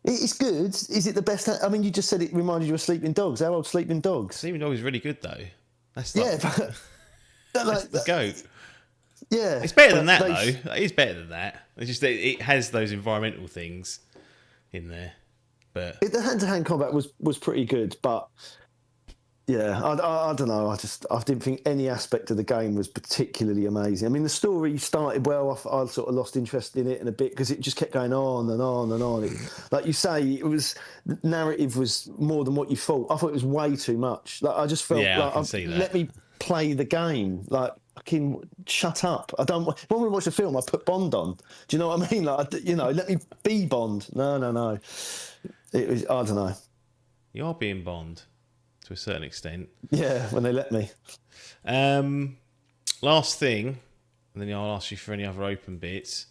It's good. Is it the best? I mean, you just said it reminded you of Sleeping Dogs. How old Sleeping Dogs? Sleeping Dogs is really good though. That's but that's the GOAT. Yeah, it's better than that though. It is better than that. It's just that it has those environmental things in there. But the hand-to-hand combat was pretty good, but yeah, I don't know. I didn't think any aspect of the game was particularly amazing. I mean, the story started well. I sort of lost interest in it in a bit because it just kept going on and on and on. Like you say, the narrative was more than what you thought. I thought it was way too much. Like I just felt I can see that. Let me play the game. Like, fucking shut up. I don't. When we watch a film, I put Bond on. Do you know what I mean? Like, let me be Bond. No. It was. I don't know. You are being Bond to a certain extent. Yeah, when they let me. Last thing, and then I'll ask you for any other open bits.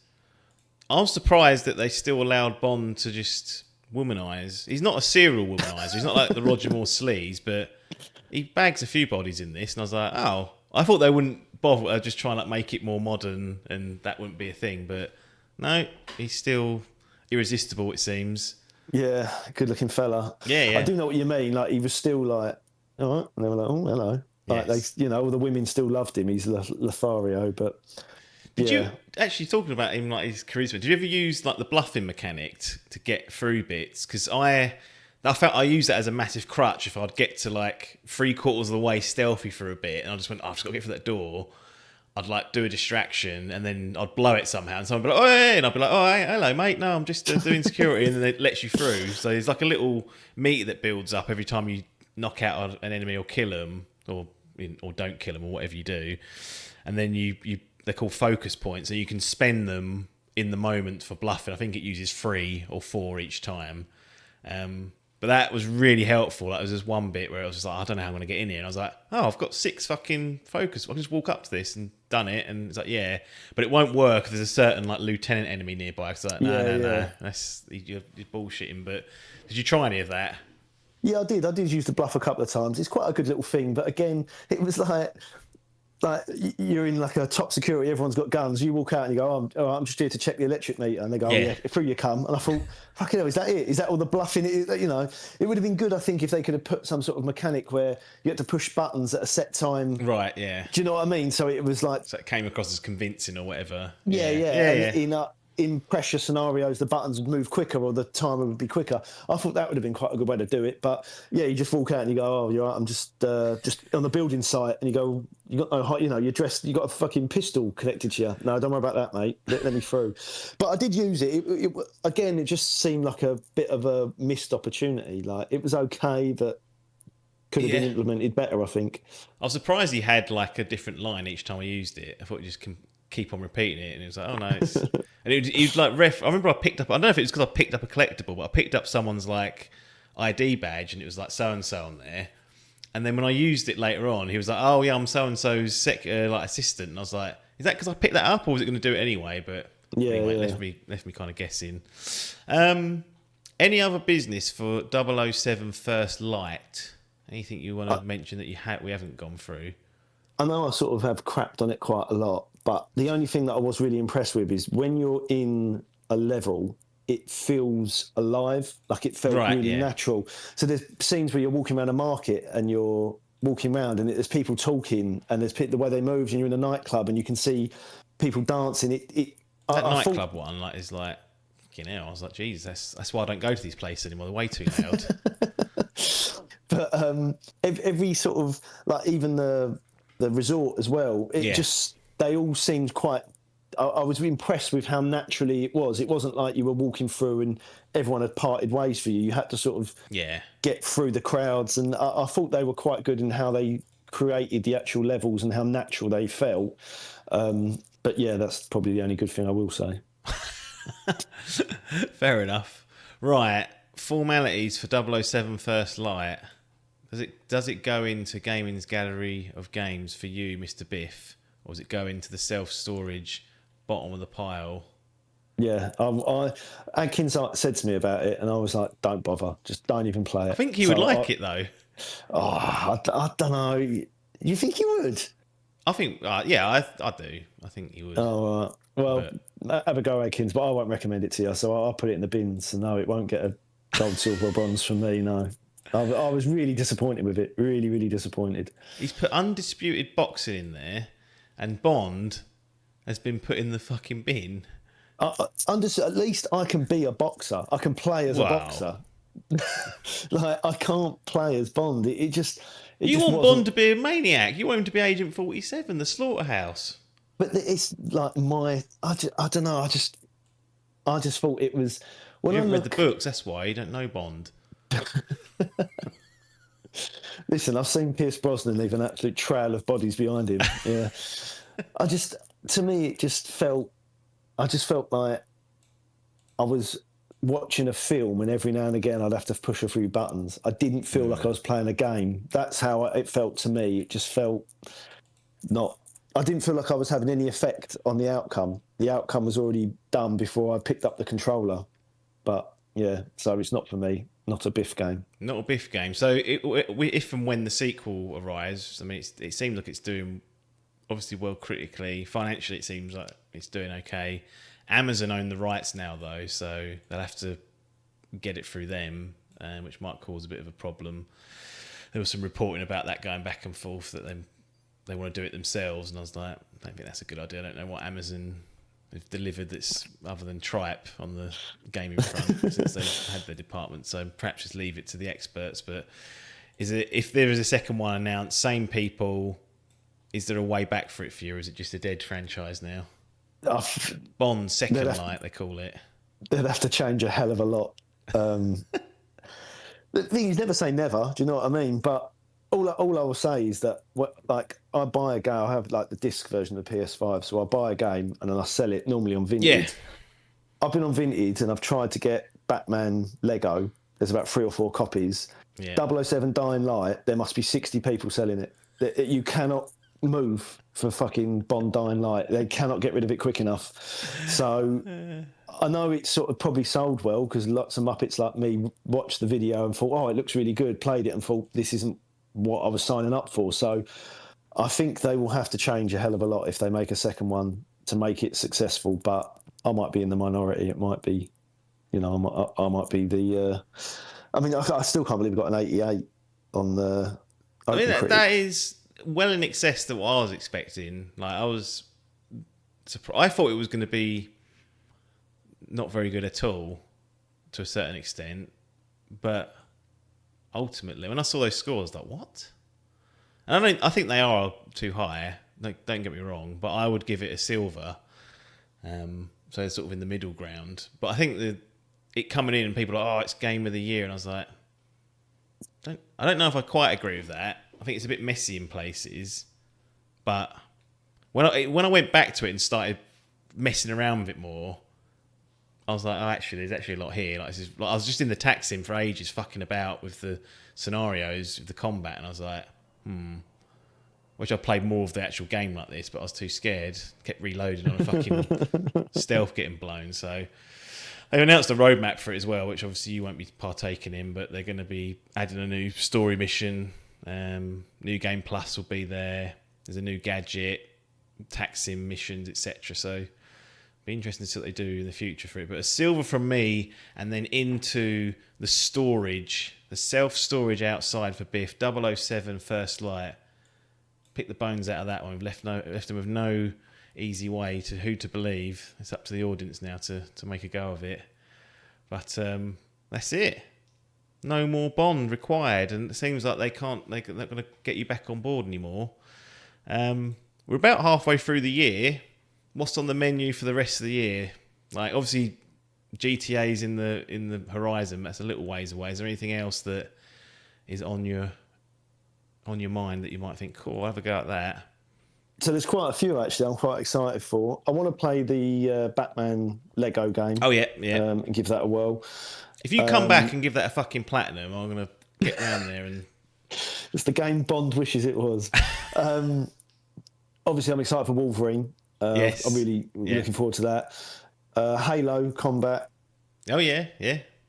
I'm surprised that they still allowed Bond to just womanize. He's not a serial womanizer. He's not like the Roger Moore sleaze, but he bags a few bodies in this, and I was like, oh. I thought they wouldn't bother, just try and like make it more modern and that wouldn't be a thing. But no, he's still irresistible, it seems. Yeah, good-looking fella. Yeah. I do know what you mean. Like, he was still like, all right. And they were like, oh, hello. Like, yes. all the women still loved him. He's Lothario, but... Did you, actually, talking about him, like his charisma, did you ever use like the bluffing mechanic to get through bits? Because I felt I used that as a massive crutch if I'd get to like 3/4 of the way stealthy for a bit and I just went, I've just got to get through that door. I'd like do a distraction and then I'd blow it somehow and someone would be like, oh, hey, and I'd be like, oh, hey, hello, mate. No, I'm just doing security. And then it lets you through. So there's like a little meter that builds up every time you knock out an enemy or kill them or don't kill them or whatever you do. And then they're called focus points. So you can spend them in the moment for bluffing. I think it uses 3 or 4 each time. But that was really helpful. That was just one bit where I was just like, I don't know how I'm going to get in here. And I was like, oh, I've got 6 fucking focus. I can just walk up to this and done it. And it's like, yeah. But it won't work if there's a certain like lieutenant enemy nearby. It's like, no. That's, you're bullshitting. But did you try any of that? Yeah, I did. I did use the bluff a couple of times. It's quite a good little thing. But again, it was like you're in like a top security, everyone's got guns. You walk out and you go, I'm just here to check the electric meter. And they go, yeah, through you come. And I thought, fucking hell, is that it? Is that all the bluffing? You know, it would have been good, I think, if they could have put some sort of mechanic where you had to push buttons at a set time. Right, yeah. Do you know what I mean? So it was like... So it came across as convincing or whatever. Yeah. In pressure scenarios, the buttons would move quicker or the timer would be quicker. I thought that would have been quite a good way to do it. But yeah, you just walk out and you go, oh, you're right, I'm just on the building site. And you go, you got no, you know, you're dressed, you got a fucking pistol connected to you. No, don't worry about that, mate. Let me through. But I did use it. Again, it just seemed like a bit of a missed opportunity. Like it was okay, but could have been implemented better, I think. I was surprised he had like a different line each time I used it. I thought you just keep on repeating it, and it was like, oh no, it's... and he'd like I remember I picked up, I don't know if it was because I picked up a collectible, but I picked up someone's like ID badge, and it was like so and so on there. And then when I used it later on, he was like, oh yeah, I'm so and so's like assistant, and I was like, is that because I picked that up, or was it going to do it anyway? But anyway, left me kind of guessing. Any other business for 007 First Light? Anything you want to mention that we haven't gone through? I know I sort of have crapped on it quite a lot, but the only thing that I was really impressed with is when you're in a level, it feels alive, like it felt really natural. So there's scenes where you're walking around a market and you're walking around and there's people talking and there's the way they move, and you're in a nightclub and you can see people dancing. That nightclub one is like, fucking hell. I was like, Jesus, that's why I don't go to these places anymore. They're way too loud. But every sort of, like even the resort as well, they all seemed quite... I was impressed with how naturally it was. It wasn't like you were walking through and everyone had parted ways for you. You had to sort of get through the crowds, and I thought they were quite good in how they created the actual levels and how natural they felt. But yeah, that's probably the only good thing I will say. Fair enough. Right, formalities for 007 First Light. Does it go into gaming's gallery of games for you, Mr. Biff, or does it go into the self-storage bottom of the pile? Yeah, Adkins said to me about it, and I was like, "Don't bother, just don't even play it." I think he would like it though. Oh, I don't know. You think he would? I think, I do. I think he would. Oh, well, have a go, Adkins, but I won't recommend it to you. So I'll put it in the bin. So no, it won't get a gold, silver, or bronze from me. No. I was really disappointed with it. Really, really disappointed. He's put Undisputed Boxing in there, and Bond has been put in the fucking bin. At least I can be a boxer. I can play as a boxer. Like, I can't play as Bond. You want Bond to be a maniac. You want him to be Agent 47, the slaughterhouse. But it's like I don't know. I just thought it was... You haven't read the books, that's why. You don't know Bond. Listen, I've seen Pierce Brosnan leave an absolute trail of bodies behind him. Yeah, to me, it just felt. I just felt like I was watching a film, and every now and again, I'd have to push a few buttons. I didn't feel like I was playing a game. That's how it felt to me. It just felt not. I didn't feel like I was having any effect on the outcome. The outcome was already done before I picked up the controller. But yeah, so it's not for me. Not a Biff game. Not a Biff game. So if and when the sequel arrives, I mean, it seems like it's doing obviously well critically. Financially, it seems like it's doing okay. Amazon own the rights now, though, so they'll have to get it through them, which might cause a bit of a problem. There was some reporting about that going back and forth, that they want to do it themselves, and I was like, I don't think that's a good idea. I don't know what Amazon have delivered that's other than tripe on the gaming front since they've had their department. So perhaps just leave it to the experts. But if there is a second one announced, same people, is there a way back for it for you, or is it just a dead franchise now? Bond Second Light, they call it. They'd have to change a hell of a lot. The thing is, never say never. Do you know what I mean? But all I will say is that, I buy a game. I have like the disc version of the PS5, so I buy a game and then I sell it normally on Vinted. Yeah. I've been on Vinted and I've tried to get Batman Lego, there's about 3 or 4 copies. Yeah. 007 Dying Light, there must be 60 people selling it. You cannot move for fucking Bond Dying Light. They cannot get rid of it quick enough. So I know it's sort of probably sold well because lots of Muppets like me watched the video and thought, oh, it looks really good, played it and thought, this isn't what I was signing up for. So I think they will have to change a hell of a lot if they make a second one to make it successful. But I might be in the minority. It might be, I might be the... I mean, I still can't believe we got an 88 on the Open that is well in excess to what I was expecting. Like, I was surprised. I thought it was going to be not very good at all to a certain extent. But ultimately, when I saw those scores, I was like, what? And I think they are too high. Like, don't get me wrong, but I would give it a silver. So it's sort of in the middle ground. But I think it coming in and people are like, oh, it's game of the year. And I was like, I don't know if I quite agree with that. I think it's a bit messy in places. But when I went back to it and started messing around with it more, I was like, oh, actually, there's actually a lot here. Like, I was just in the tax sim for ages, fucking about with the scenarios, with the combat, and I was like, Wish I played more of the actual game like this, but I was too scared. Kept reloading on a fucking stealth getting blown. So they've announced a roadmap for it as well, which obviously you won't be partaking in, but they're going to be adding a new story mission. New Game Plus will be there. There's a new gadget, tax sim missions, etc. So be interesting to see what they do in the future for it. But a silver from me, and then into the storage, the self-storage outside for Biff, 007 First Light. Pick the bones out of that one. We've left them with no easy way to who to believe. It's up to the audience now to make a go of it. But that's it. No more Bond required, and it seems like they're not going to get you back on board anymore. We're about halfway through the year. What's on the menu for the rest of the year? Like, obviously, GTA's in the horizon. That's a little ways away. Is there anything else that is on your mind that you might think, cool, I'll have a go at that? So there's quite a few, actually, I'm quite excited for. I want to play the Batman Lego game. Oh, yeah. And give that a whirl. If you come back and give that a fucking platinum, I'm going to get round there and... It's the game Bond wishes it was. Obviously, I'm excited for Wolverine. Yes. I'm really looking forward to that. Halo Combat. Oh, yeah.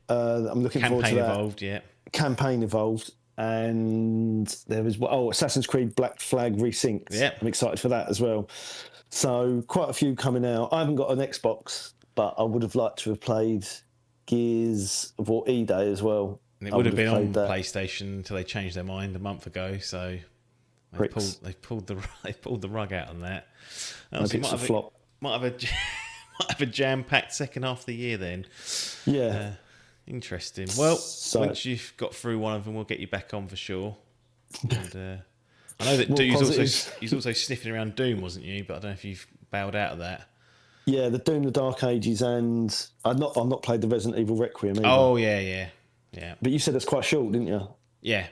I'm looking forward to that. Campaign Evolved, yeah. Campaign Evolved. And there was Assassin's Creed Black Flag Resynced. Yeah. I'm excited for that as well. So quite a few coming out. I haven't got an Xbox, but I would have liked to have played Gears of War E-Day as well. And it would have been on PlayStation until they changed their mind a month ago. So they pulled the rug out on that. Maybe it's a flop. Might have a jam-packed second half of the year then. Yeah. Interesting. Well, once you've got through one of them, we'll get you back on for sure. And I know that he's also sniffing around Doom, wasn't you? But I don't know if you've bailed out of that. Yeah, the Doom, the Dark Ages, and I've not played the Resident Evil Requiem either. Oh yeah. But you said it's quite short, didn't you? Yeah.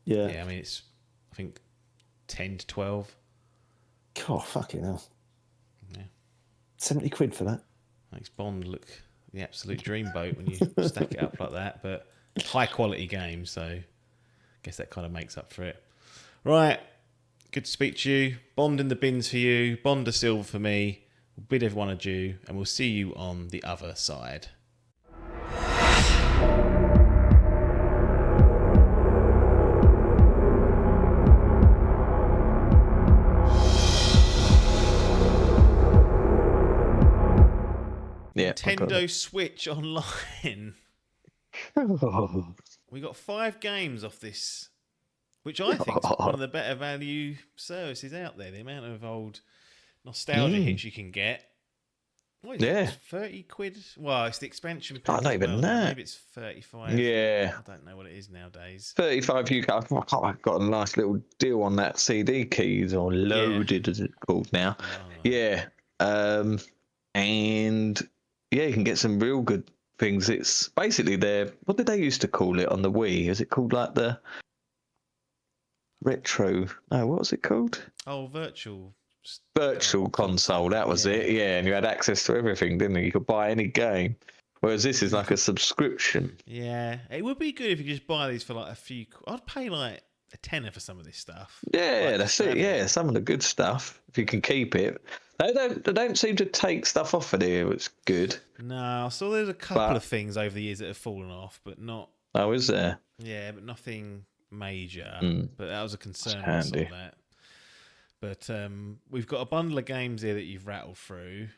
Yeah. I mean, it's I think 10 to 12. God, fucking hell. Yeah. 70 quid for that. Makes Bond look the absolute dreamboat when you stack it up like that, but high quality game, so I guess that kind of makes up for it. Right, good to speak to you. Bond in the bins for you, Bond a silver for me. We'll bid everyone adieu, and we'll see you on the other side. Yeah, Nintendo Switch Online. We got 5 games off this, which I think is one of the better value services out there. The amount of old nostalgia hits you can get. What is it? 30 quid? Well, it's the expansion pack. Not even that. Maybe it's 35. Yeah. I don't know what it is nowadays. 35 UK. I've got a nice little deal on that CD keys, or loaded as it's called now. Oh. Yeah. And yeah, you can get some real good things. It's basically what did they used to call it on the Wii? Is it called like the retro? No, what was it called? Oh, virtual console. That was it. Yeah, and you had access to everything, didn't you? You could buy any game. Whereas this is like a subscription. Yeah, it would be good if you could just buy these for like a few. I'd pay like a tenner for some of this stuff. Yeah, Like, that's just it. having Yeah, some of the good stuff if you can keep it. They don't seem to take stuff off of here. It's good. No, I saw there's a couple of things over the years that have fallen off, but not. Oh, is there? Yeah, but nothing major. Mm. But that was a concern That's when I saw handy. that. But we've got a bundle of games here that you've rattled through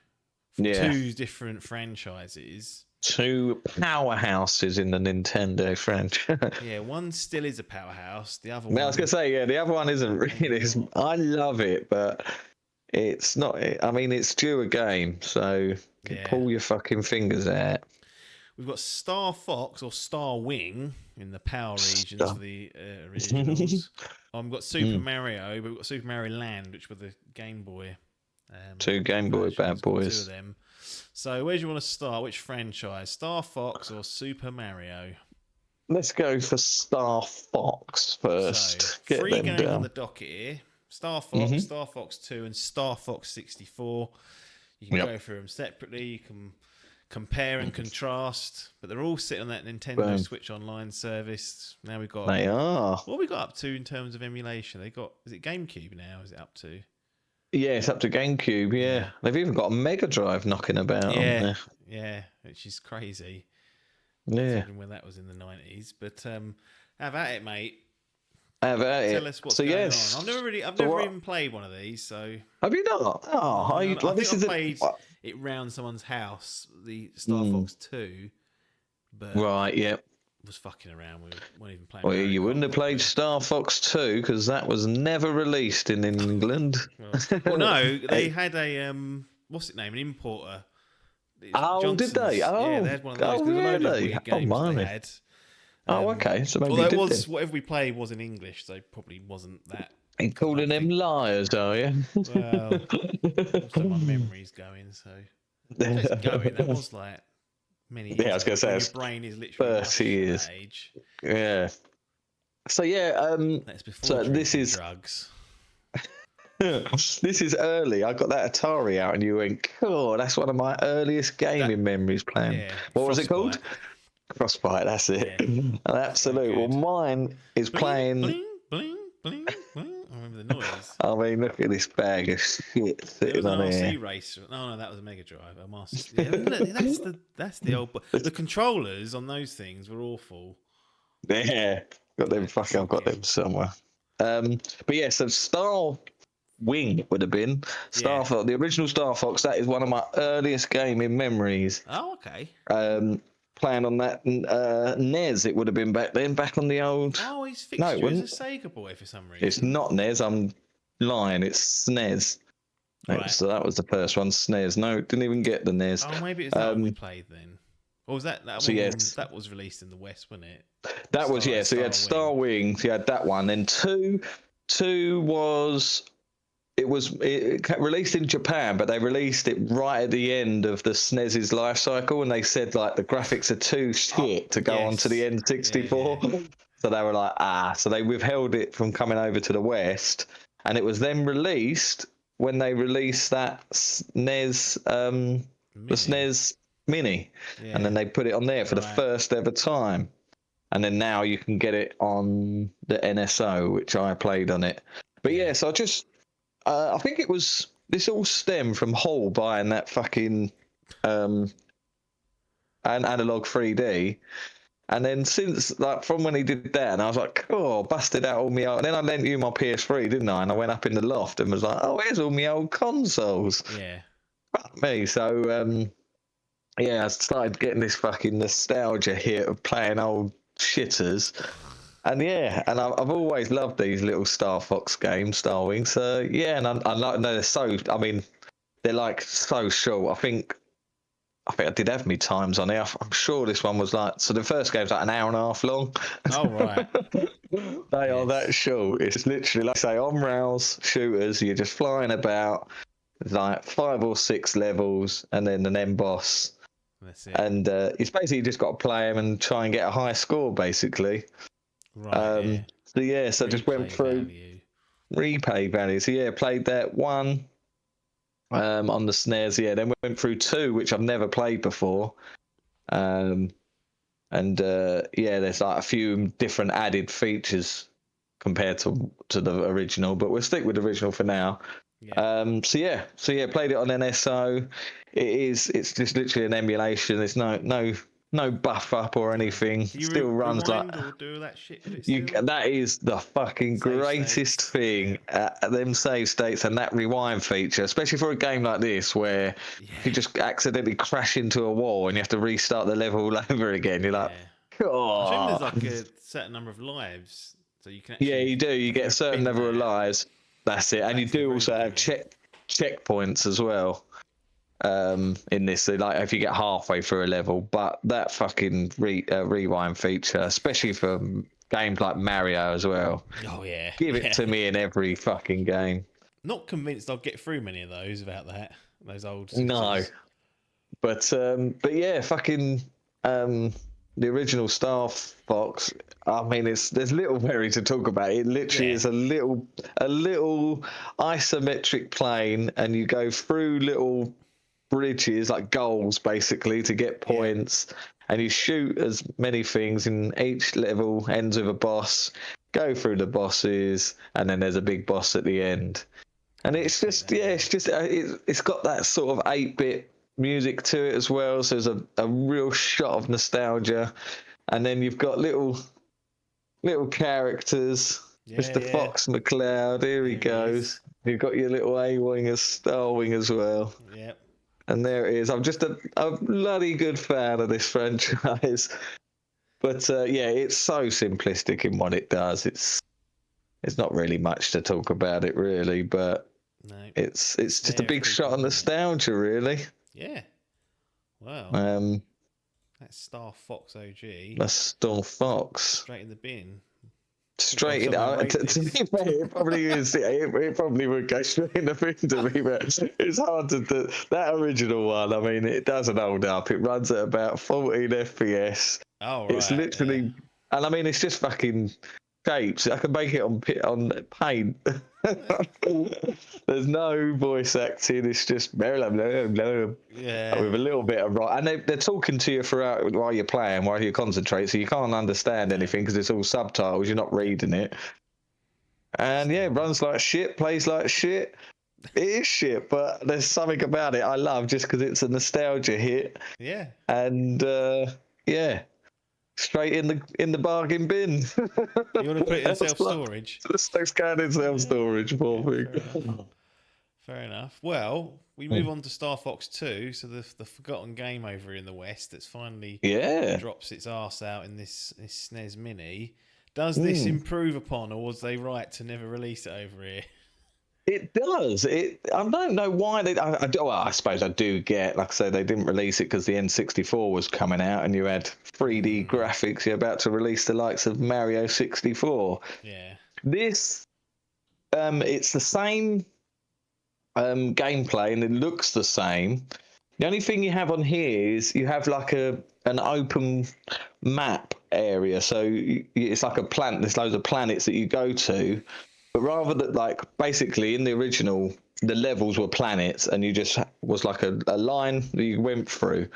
from Yeah. 2 different franchises. 2 powerhouses in the Nintendo franchise. Yeah, one still is a powerhouse. The other I one, was gonna say, yeah, the other one isn't really. I love it, but it's not. I mean, it's due a game, so Yeah. pull your fucking fingers out. we've got Star Fox or Star Wing in the power regions for the originals. We've got Super Mario, but we've got Super Mario Land, which were the Game Boy. 2 Game Boy versions. bad We've got 2 boys. of them. So where do you want to start? Which franchise? Star Fox or Super Mario? Let's go for Star Fox first. So, Get 3 them games on down. the docket here. Star Fox, Star Fox 2, and Star Fox 64. You can go through them separately. You can compare and contrast, but they're all sitting on that Nintendo Switch Online service. Now we've got... They are. What have we got up to in terms of emulation? They got... Is it GameCube now? Is it up to... Yeah, it's up to GameCube. Yeah, they've even got a Mega Drive knocking about. Yeah, On yeah, which is crazy. there. Yeah, When that was in the 90s. But have at it, mate. have at it. Tell us what's So going yes, on. I've never even played one of these, so... have you not? Oh, I think this I is played it round someone's house, the Star Fox 2, but right. Yeah. was fucking around. We weren't even playing. Well, Mario you Kart wouldn't have played properly. Star Fox 2 because that was never released in England. Well, no, they had a what's it name? An importer. It's Oh, did they? Johnson's. Oh, Yeah, they had one of those. oh, There's a load of really? weird Oh, games they blimey. had. Oh, okay. So maybe Although you it did was then. whatever we played was in English, so probably wasn't that. You calling them liars, are you? Well, also my memory's going. So it's going. That was like many years Yeah, I was going to ago, say when it's your brain is literally 30 years. that age. Yeah. So yeah, That's before so this drinking is drugs. this is early. I got that Atari out, and you went, "Cool, that's one of my earliest gaming memories." Playing. Yeah, What was it called? Frostbite. Frostbite. That's it. Yeah. An absolute. Well, good. mine is playing. Bling, bling, bling, bling. I remember the noise. I mean, look at this bag of shit There was sitting an on RC here. racer. No, that was a Mega Drive. A Master. Yeah, that's the old. The controllers on those things were awful. Yeah, got them. Fucking, I've got them somewhere. But yeah, so Star Wing would have been Star Fox, the original Star Fox. That is one of my earliest gaming memories. Oh, okay. Playing on that NES, it would have been back then, back on the old. Oh, he's fixed No, it you as a wouldn't. Sega boy for some reason. It's not NES. I'm lying. It's SNES. Right. So that was the first one, SNES. No, didn't even get the NES. Oh, maybe it's that one we played then. Or was that So one? yes. That was released in the West, wasn't it? That was, yeah. So you had Star Wing. So you had that one. Then two was. It released in Japan, but they released it right at the end of the SNES's life cycle, and they said like the graphics are too shit to go onto the N64. Yeah. So they were like, so they withheld it from coming over to the West, and it was then released when they released that SNES, the SNES Mini, and then they put it on there for the first ever time, and then now you can get it on the NSO, which I played on it. But yeah, so I think it was. This all stemmed from Hall buying that fucking an analog 3D, and then since like from when he did that, and I was like, cool, busted out all my old. And then I lent you my PS3, didn't I? And I went up in the loft and was like, oh, here's all my old consoles. Yeah. Fuck me. So yeah, I started getting this fucking nostalgia hit of playing old shitters. And yeah, and I've always loved these little Star Fox games, Star Wing. So yeah, and I know they're so. I mean, they're like so short. I think I did have me times on it. I'm sure this one was like. So the first game's like an hour and a half long. Oh right. They are that short. It's literally like say on rails shooters. You're just flying about, like 5 or 6 levels, and then an end boss. That's it. And it's basically just got to play them and try and get a high score, basically. Right. So yeah, so just went through replay value. So yeah, played that one on the SNES. Yeah, then went through 2, which I've never played before. Yeah, there's like a few different added features compared to the original, but we'll stick with the original for now. Yeah. So yeah, played it on NSO. It's just literally an emulation. There's no buff up or anything. Do you Still runs like rewind or do that shit with it you. still? That is the fucking Save greatest states. thing. Them save states and that rewind feature, especially for a game like this where you just accidentally crash into a wall and you have to restart the level all over again. You're like, I assume oh. there's like a certain number of lives, so you can Yeah, actually. you do. You if get a certain bin level of that, lives. That's it, go and back you to the do very also have beginning. checkpoints as well. In this, so like if you get halfway through a level, but that fucking rewind feature, especially for games like Mario as well, Oh yeah, give it yeah. to me in every fucking game. Not convinced I'll get through many of those without that. Those old No, switches. but yeah, fucking the original Star Fox. I mean, there's little very to talk about. It literally Yeah. is a little isometric plane, and you go through little bridges like goals basically to get points, and you shoot as many things. In each level ends with a boss. Go through the bosses, and then there's a big boss at the end. And it's just, yeah, it's just, it's got that sort of 8-bit music to it as well. So there's a real shot of nostalgia. And then you've got little characters. Mr. Yeah. Fox McCloud, here he There he is. goes. You've got your little A-Wing as Starwing as well. Yep. And there it is. I'm just a bloody good fan of this franchise. But yeah, it's so simplistic in what it does. It's not really much to talk about it, really, but No. it's just a there for big shot people, of isn't it? nostalgia, really. Yeah. Wow. That's Star Fox OG. That's Storm Fox. Straight in the bin. Straight in. somehow rate To this. be fair, it probably is. It probably would go straight in the bin to be fair. It's hard to do. That original one, I mean, it doesn't hold up. It runs at about 14 FPS. Oh It's right. Yeah. literally, and I mean, it's just fucking shapes. I can make it on paint. There's no voice acting. It's just blah, blah, blah, Yeah. with a little bit of right, and they're talking to you throughout while you're playing, while you concentrate, so you can't understand anything because it's all subtitles. You're not reading it, and yeah, it runs like shit, plays like shit. It is shit, but there's something about it I love just because it's a nostalgia hit, Yeah. and yeah, straight in the bargain bin. You want to put it in self storage? Let's go in self storage, poor thing. Fair enough. Well, we move on to Star Fox 2, so the forgotten game over in the West that's finally Yeah. drops its arse out in this SNES Mini. Does this improve upon, or was they right to never release it over here? It does. I don't know why they. Well, I suppose I do get. Like I said, they didn't release it because the N64 was coming out, and you had 3D graphics. You're about to release the likes of Mario 64. Yeah. This, it's the same gameplay, and it looks the same. The only thing you have on here is you have like an open map area. So it's like a planet. There's loads of planets that you go to. But rather than like basically in the original, the levels were planets, and you just was like a line that you went through.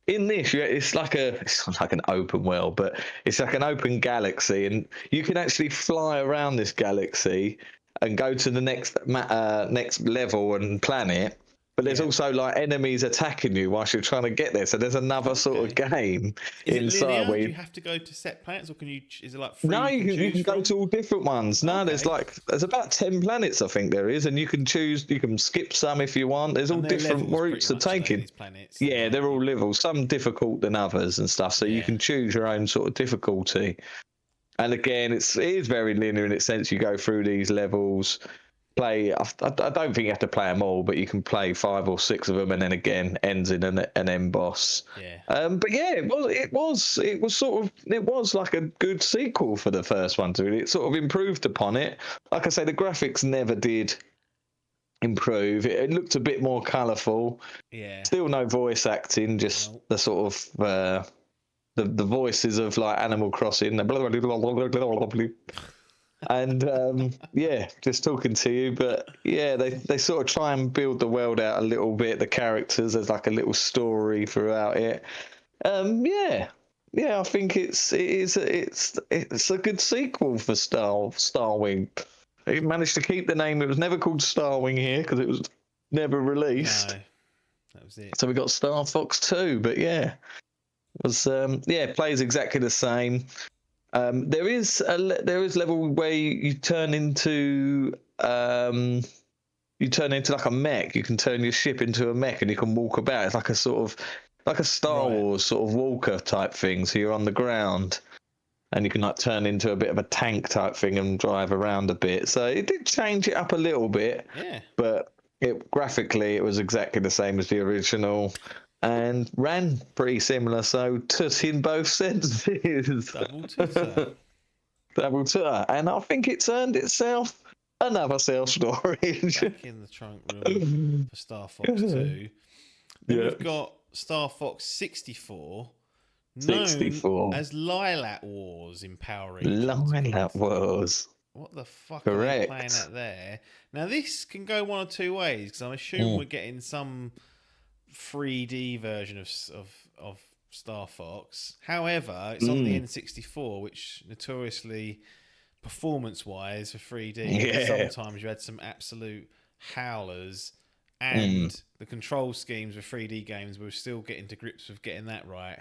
In this, it's like an open world, but it's like an open galaxy, and you can actually fly around this galaxy and go to the next level and planet. But there's also like enemies attacking you whilst you're trying to get there. So there's another sort of game Is it inside linear? where Do you you have to go to set planets, or can you? Is it like free? no, you you choose can go from? to all different ones. No, there's about 10 planets, I think there is, and you can choose. You can skip some if you want. There's all And they're different levels routes pretty to much, are they, taking. these planets? Yeah, they're all levels. Some difficult than others and stuff. So you can choose your own sort of difficulty. And again, it is very linear in its sense. You go through these levels. I don't think you have to play them all, but you can play 5 or 6 of them, and then again ends in an end boss. Yeah. But yeah, it was like a good sequel for the first one to it. It sort of improved upon it. Like I say, the graphics never did improve. It looked a bit more colourful. Yeah. Still no voice acting, just the sort of the voices of like Animal Crossing. And yeah, just talking to you. But yeah, they sort of try and build the world out a little bit. The characters, there's like a little story throughout it. Yeah, yeah. I think it's a good sequel for Starwing. It managed to keep the name. It was never called Starwing here because it was never released. No, that was it. So we got Star Fox 2, but yeah, plays exactly the same. There is level where you turn into like a mech. You can turn your ship into a mech and you can walk about. It's like a sort of like a Star Right. Wars sort of walker type thing. So you're on the ground and you can like turn into a bit of a tank type thing and drive around a bit. So it did change it up a little bit, Yeah. but graphically it was exactly the same as the original and ran pretty similar. So toot in both senses. Double tutor. Double toot. And I think it's earned itself another self-storage. Back in the trunk room for Star Fox 2. Then Yeah. we've got Star Fox 64, known 64. as Lilac Wars in Power Regions. Lilac Wars. What the fuck are Correct. they playing at there? Now, this can go one or two ways, because I'm assuming we're getting some 3D version of Star Fox. However, it's on the N64, which notoriously, performance-wise, for 3D, Yeah. sometimes you had some absolute howlers, and the control schemes with 3D games, we're still getting to grips with getting that right.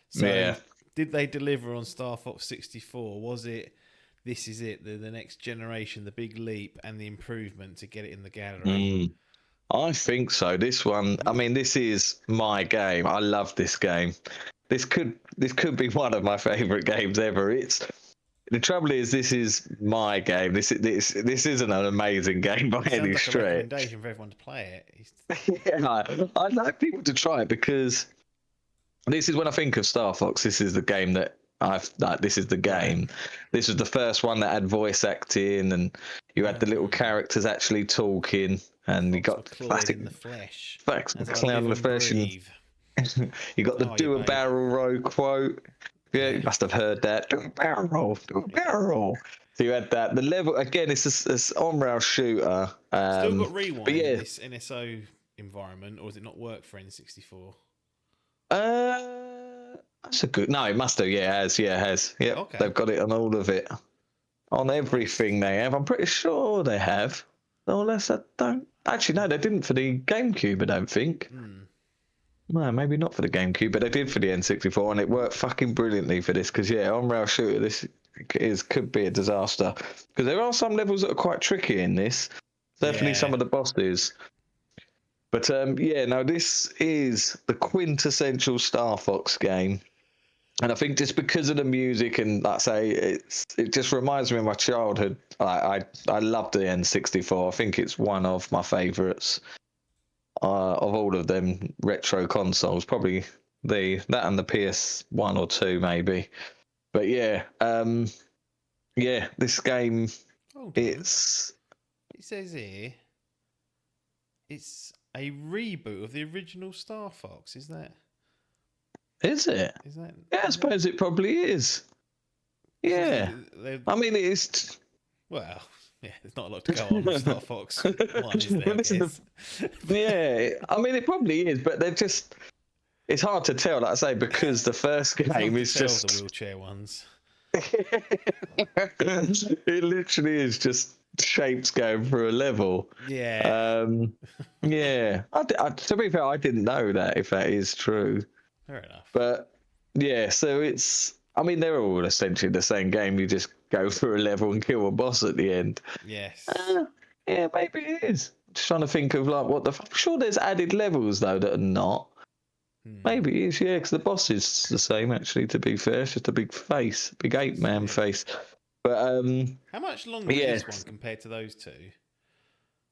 So, Yeah. did they deliver on Star Fox 64? Was it, this is it, the next generation, the big leap and the improvement to get it in the gallery? I think so. This one, I mean, this is my game. I love this game. This could be one of my favorite games ever. The trouble is, this is my game. This isn't an amazing game by It any sounds like a stretch. recommendation for everyone to play it. Yeah, I'd like people to try it because this is when I think of Star Fox. This is the game that this is the game. This was the first one that had voice acting, and you had the little characters actually talking, and you got Cloyd in the flesh. Facts As I clown in the live and flesh, and breathe. you got the Oh, do you a babe. barrel roll quote. Yeah, you must have heard that. Do a barrel roll, do a barrel roll. So you had that. The level again, it's on-rail shooter. Still got But rewind yeah, in this NSO environment, or does it not work for N64? that's a good. No, it must do. Yeah, it has. Yeah, it has. Yep, Okay. they've got it on all of it, on everything they have. I'm pretty sure they have. Unless I don't. Actually, no, they didn't for the GameCube. I don't think. No, maybe not for the GameCube, but they did for the N64, and it worked fucking brilliantly for this. Because yeah, on-rail shooter, this could be a disaster. Because there are some levels that are quite tricky in this. Definitely some of the bosses. But yeah, no, this is the quintessential Star Fox game. And I think just because of the music and, like I say, it just reminds me of my childhood. I loved the N64. I think it's one of my favourites of all of them retro consoles. Probably that and the PS1 or 2 maybe. But yeah, yeah, this game, Hold on. it's It says here it's a reboot of the original Star Fox. Is that? is it? Is that? Yeah, I suppose it probably is. Yeah, I mean it's. Well, yeah, there's not a lot to go on with Star Fox 1, is there, I guess? Yeah, I mean it probably is, but they're just. It's hard to tell, like I say, because the first game is Tell just. the wheelchair ones. It literally is just shapes going through a level. Yeah. Yeah. To be fair, I didn't know that if that is true. Fair enough. But yeah, so it's. I mean, they're all essentially the same game. You just go through a level and kill a boss at the end. Yes. Yeah, maybe it is. Just trying to think of like what the. I'm sure there's added levels though that are not. Maybe it is, yeah, because the boss is the same actually. To be fair, it's just a big face, big ape-man face. But How much longer is this one compared to those two?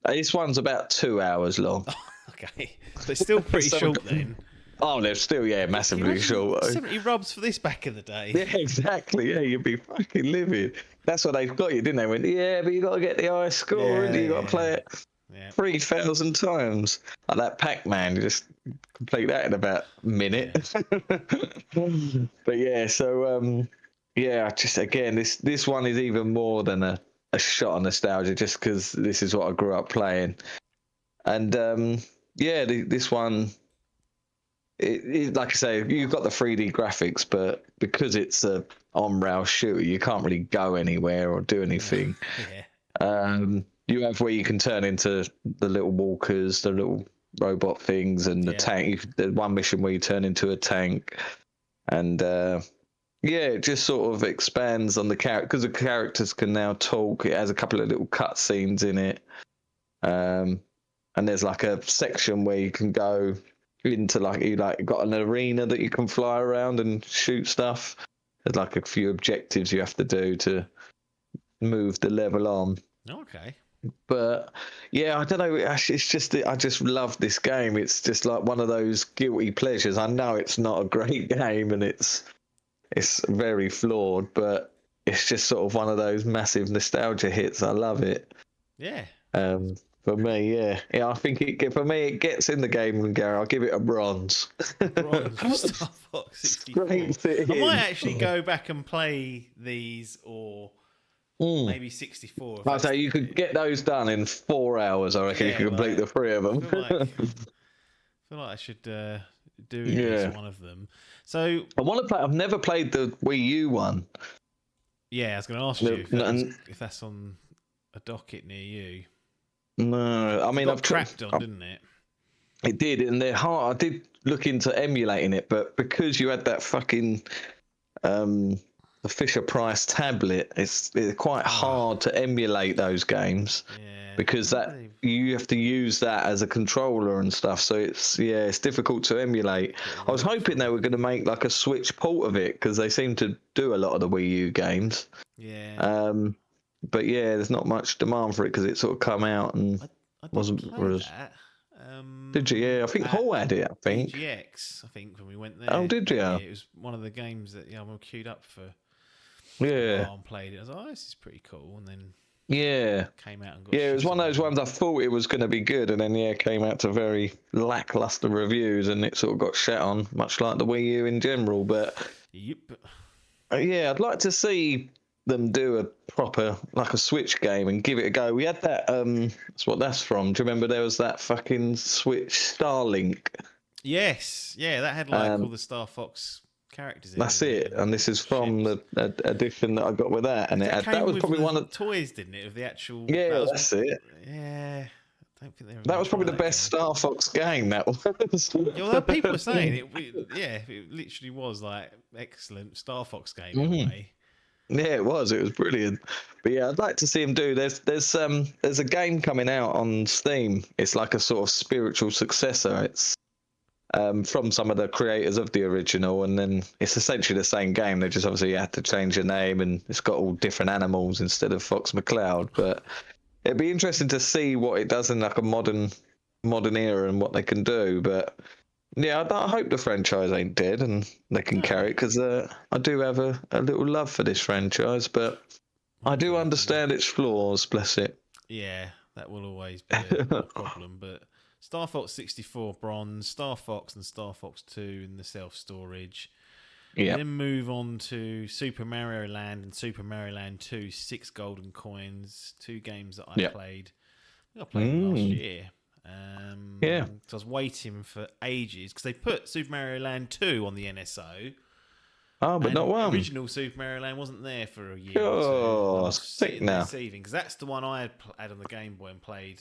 This one's about 2 hours long. Okay, so it's still pretty short then. Oh, they're still massively short. 70 rubs for this back in the day. Yeah, exactly. Yeah, you'd be fucking livid. That's what they've got you, didn't they? Went, yeah, but you got to get the high score, and you got to play it 3,000 times. Like that Pac-Man, you just complete that in about a minute. But yeah, so yeah, just again, this one is even more than a shot of nostalgia, just because this is what I grew up playing, and yeah, this one. like I say, you've got the 3D graphics, but because it's a on-rail shooter, you can't really go anywhere or do anything. Yeah. You have where you can turn into the little walkers, the little robot things, and the tank. There's one mission where you turn into a tank, and it just sort of expands on the character because the characters can now talk. It has a couple of little cut scenes in it, and there's like a section where you can go into you got an arena that you can fly around and shoot stuff. There's like a few objectives you have to do to move the level on. Okay. But yeah, I don't know. It's just that I just love this game. It's just like one of those guilty pleasures. I know it's not a great game and it's very flawed, but it's just sort of one of those massive nostalgia hits. I love it. Yeah. For me, yeah. I think for me it gets in the game, and Gary, I'll give it a bronze. Bronze for Star Fox 64. I might actually go back and play these, or maybe 64. I'd say you could get those done in 4 hours. I reckon you could complete the 3 of them. I feel like I should do at least one of them. So I want to play. I've never played the Wii U one. Yeah, I was going to ask you if that's on a docket near you. No, I mean, I've cracked on, didn't it? It did, and they're hard. I did look into emulating it, but because you had that fucking the Fisher Price tablet, it's quite hard to emulate those games because you have to use that as a controller and stuff. So it's difficult to emulate. I was hoping they were going to make like a Switch port of it because they seem to do a lot of the Wii U games. Yeah. But there's not much demand for it because it sort of come out and wasn't. That. Did you? Yeah, I think Hall had it. I think EGX. I think when we went there. Oh, did you? Yeah, it was one of the games that we were queued up for. Yeah. And played it. I was like, this is pretty cool, and then came out and got. Yeah, it was one of those ones I thought it was going to be good, and then came out to very lackluster reviews, and it sort of got shat on, much like the Wii U in general. But yep. I'd like to see them do a proper like a Switch game and give it a go. We had that. That's what that's from. Do you remember there was that fucking Switch Starlink? Yes. Yeah, that had like all the Star Fox characters in That's it, and this is from the edition that I got with that, and that was probably one of the toys, didn't it? Of the actual. Yeah, that's it. Yeah. I don't think that was probably the best Star Fox game. That was. Although people were saying it literally was like excellent Star Fox game in a way. Yeah, it was brilliant. But I'd like to see him do. There's a game coming out on Steam. It's like a sort of spiritual successor. It's from some of the creators of the original, and then it's essentially the same game. They just obviously had to change the name, and it's got all different animals instead of Fox McCloud. But it'd be interesting to see what it does in like a modern era and what they can do. But I hope the franchise ain't dead and they can carry it, because I do have a little love for this franchise, but I do understand its flaws, bless it. Yeah, that will always be a problem. But Star Fox 64 bronze, Star Fox and Star Fox 2 in the self-storage. Yeah. Then move on to Super Mario Land and Super Mario Land 2, 6 golden coins, 2 games that I played. I played them last year. So I was waiting for ages because they put Super Mario Land 2 on the NSO. Oh, but not one. The original Super Mario Land wasn't there for a year. Oh, sick now. Because that's the one I had on the Game Boy and played.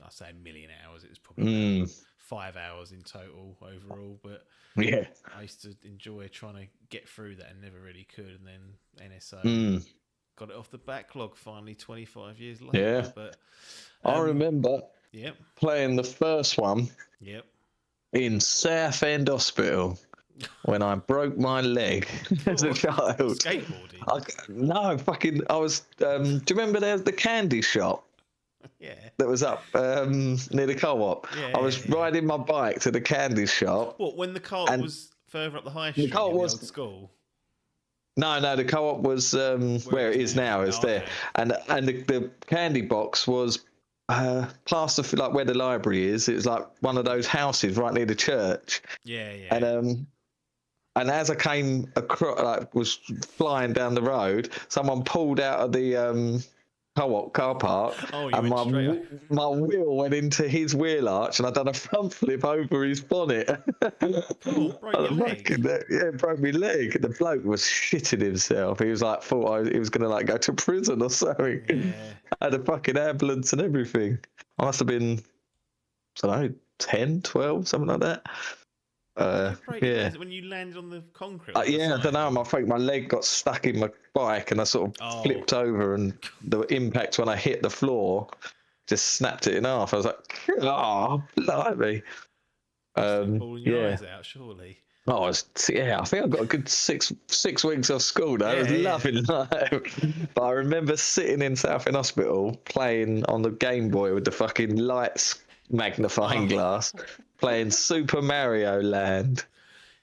I say a million hours. It was probably 5 hours in total overall. But I used to enjoy trying to get through that and never really could. And then NSO got it off the backlog finally 25 years later. Yeah, but I remember. Yep. Playing the first one. Yep. In Southend Hospital when I broke my leg as a child. Skateboarding? No, fucking. I was. Do you remember there's the candy shop? Yeah. That was up near the co-op. Yeah, I was riding my bike to the candy shop. What, when the co-op was further up the high street? The co-op was old school. No, the co-op was where it is now. It's there, and the candy box was. Plaster, like where the library is, it was like one of those houses right near the church. Yeah. And as I came across, was flying down the road, someone pulled out of the co-op car park, Oh, you and went straight up. my wheel went into his wheel arch, and I done a front flip over his bonnet. Oh, broke your leg. Yeah, broke my leg. The bloke was shitting himself. He was like, he was gonna like go to prison or something. Yeah. I had a fucking ambulance and everything. I must have been, I don't know, 10, 12, something like that. Did you break your Yeah. leg when you landed on the concrete? On the Yeah, I side, don't know. or- I think my leg got stuck in my bike, and I sort of Oh. flipped over, and the impact when I hit the floor just snapped it in half. I was like, "Oh, blimey!" Must have been bawling your Yeah. eyes out, surely. Oh, I think I got a good six weeks off school. Though. I was Yeah. loving life. But I remember sitting in Southend Hospital playing on the Game Boy with the fucking lights magnifying glass, playing Super Mario Land.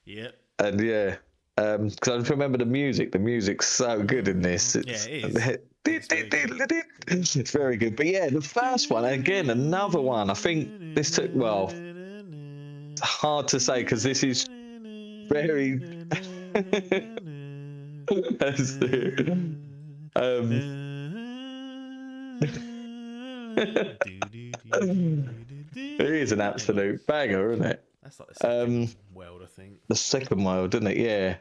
Yep. And yeah, because I just remember the music. The music's so good in this. Yeah, it is. It's very good. It's very good. But yeah, the first one, again, another one. I think this took, well, it's hard to say because this is very. It is an absolute banger, isn't it? That's like the second world, I think. The second world, didn't it? Yeah.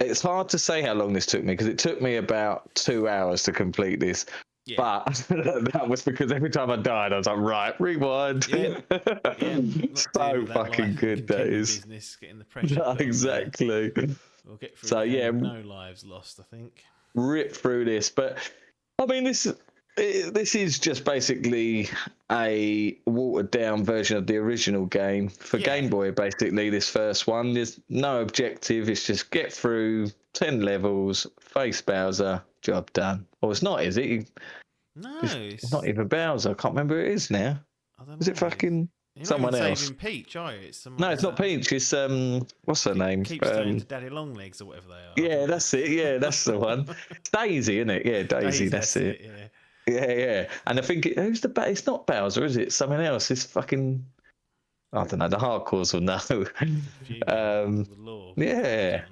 It's hard to say how long this took me because it took me about 2 hours to complete this. Yeah. But that was because every time I died, I was like, right, rewind. Yeah. Yeah. Not dealing So with that fucking life good and that continuing is. business, getting the pressure. Put on there. Exactly. We'll get through So, the game yeah. with no lives lost, I think. Rip through this, but I mean, this is just basically a watered down version of the original game for Yeah. Game Boy. Basically, this first one, there's no objective. It's just get through 10 levels, face Bowser, job done. Or it's not, is it? No, It's not even Bowser. I can't remember who it is now. I don't know. Is it fucking You're not someone even else? saving Peach, are you? It's someone No, it's not Peach. It's what's her name? Keeps turning to Daddy Longlegs or whatever they are. Yeah, that's it. Yeah, that's the one. Daisy, isn't it? Yeah, Daisy. That's it. Yeah. Yeah, yeah. And I think who's the it's not Bowser, is it? Someone else. It's fucking. I don't know. The hardcores will know. The law. Yeah.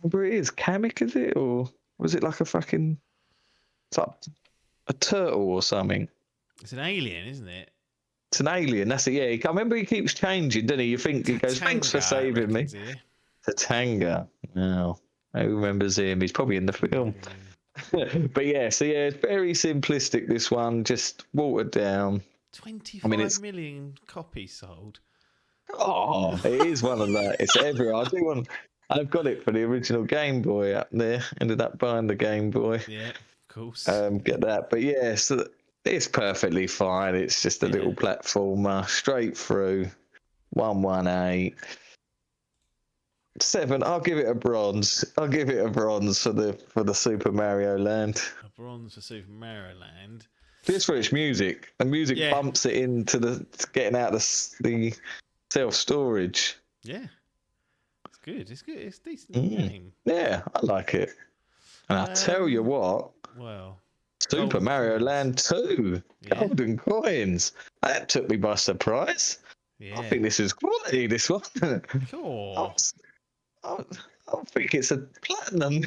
Remember it is Kamek, is it, or was it like a fucking? It's like a turtle or something. It's an alien, isn't it? It's an alien. That's it. Yeah. I remember he keeps changing, doesn't he? You think he goes, "Thanks for saving me." Tatanga. No, who remembers him? He's probably in the film. But yeah, so yeah, it's very simplistic. This one, just watered down. 25 million copies sold. Oh, it is one of that. It's everywhere. I've got it for the original Game Boy up there. Ended up buying the Game Boy. Yeah, of course. Get that. But yeah, so it's perfectly fine. It's just a little platformer, straight through. 118. 7. I'll give it a bronze. I'll give it a bronze for the Super Mario Land. A bronze for Super Mario Land. Just for its music. The music bumps it into getting out the self-storage. Yeah. It's good. It's good. It's a decent game. Yeah, I like it. And I'll tell you what. Well. Super Mario Land 2. Golden coins. That took me by surprise. Yeah. I think this is quality, this one. Sure. I think it's a platinum.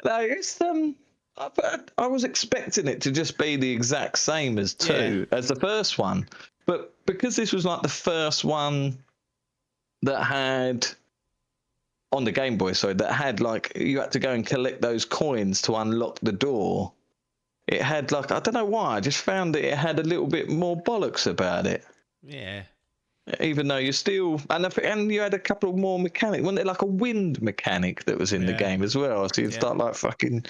No, it's I was expecting it to just be the exact same as 2 as the first one, but because this was like the first one that had on the Game Boy, that had like you had to go and collect those coins to unlock the door. It had like I don't know why, I just found that it had a little bit more bollocks about it. Yeah. Even though you're still, and you had a couple of more mechanics, wasn't there like a wind mechanic that was in the game as well? So you'd start like fucking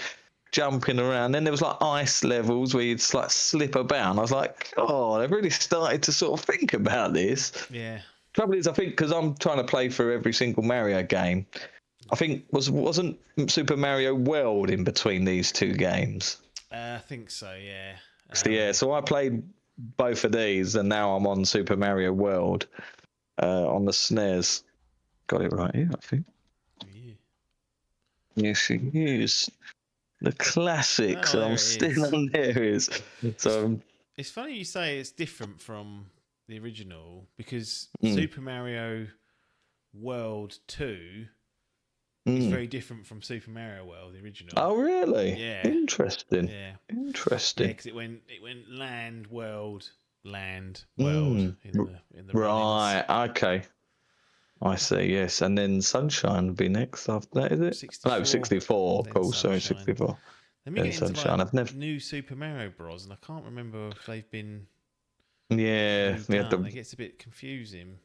jumping around. Then there was like ice levels where you'd like slip about. And I was like, oh, they've really started to sort of think about this. Yeah. Trouble is, I think because I'm trying to play through every single Mario game, I think wasn't Super Mario World in between these two games? I think so. Yeah. So I played both of these, and now I'm on Super Mario World on the SNES. Got it right here, I think. Yeah. Yes, it is. The classics. I'm still on there. So it's funny you say it's different from the original because Super Mario World 2 It's very different from Super Mario World, the original. Oh, really? Yeah. Interesting. Yeah. Interesting. Yeah, because it went land, world, in the run-ins. Right. Okay. I see. Yes, and then Sunshine would be next after that, is it? 64. No, 64. Of Then course. Sorry, Sunshine. 64. Then we Then get into Sunshine. like I've never. new Super Mario Bros, and I can't remember if they've been Yeah, we had redone. It gets a bit confusing.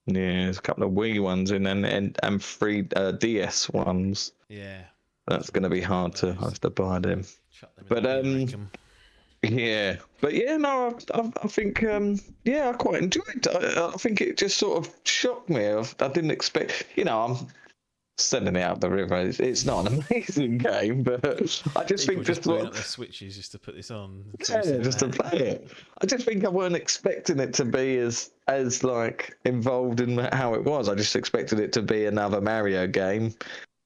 yeah. There's a couple of Wii ones and three DS ones. Yeah. That's going to be hard to have to buy them. Chuck them in But the bin, I reckon. yeah, but yeah, no, I think yeah, I quite enjoyed it. I think it just sort of shocked me. I didn't expect, I'm sending it out the river. It's not an amazing game, but I just People think just just putting up their switches just to put this on. yeah, just to play it. I just think I weren't expecting it to be as like involved in how it was. I just expected it to be another Mario game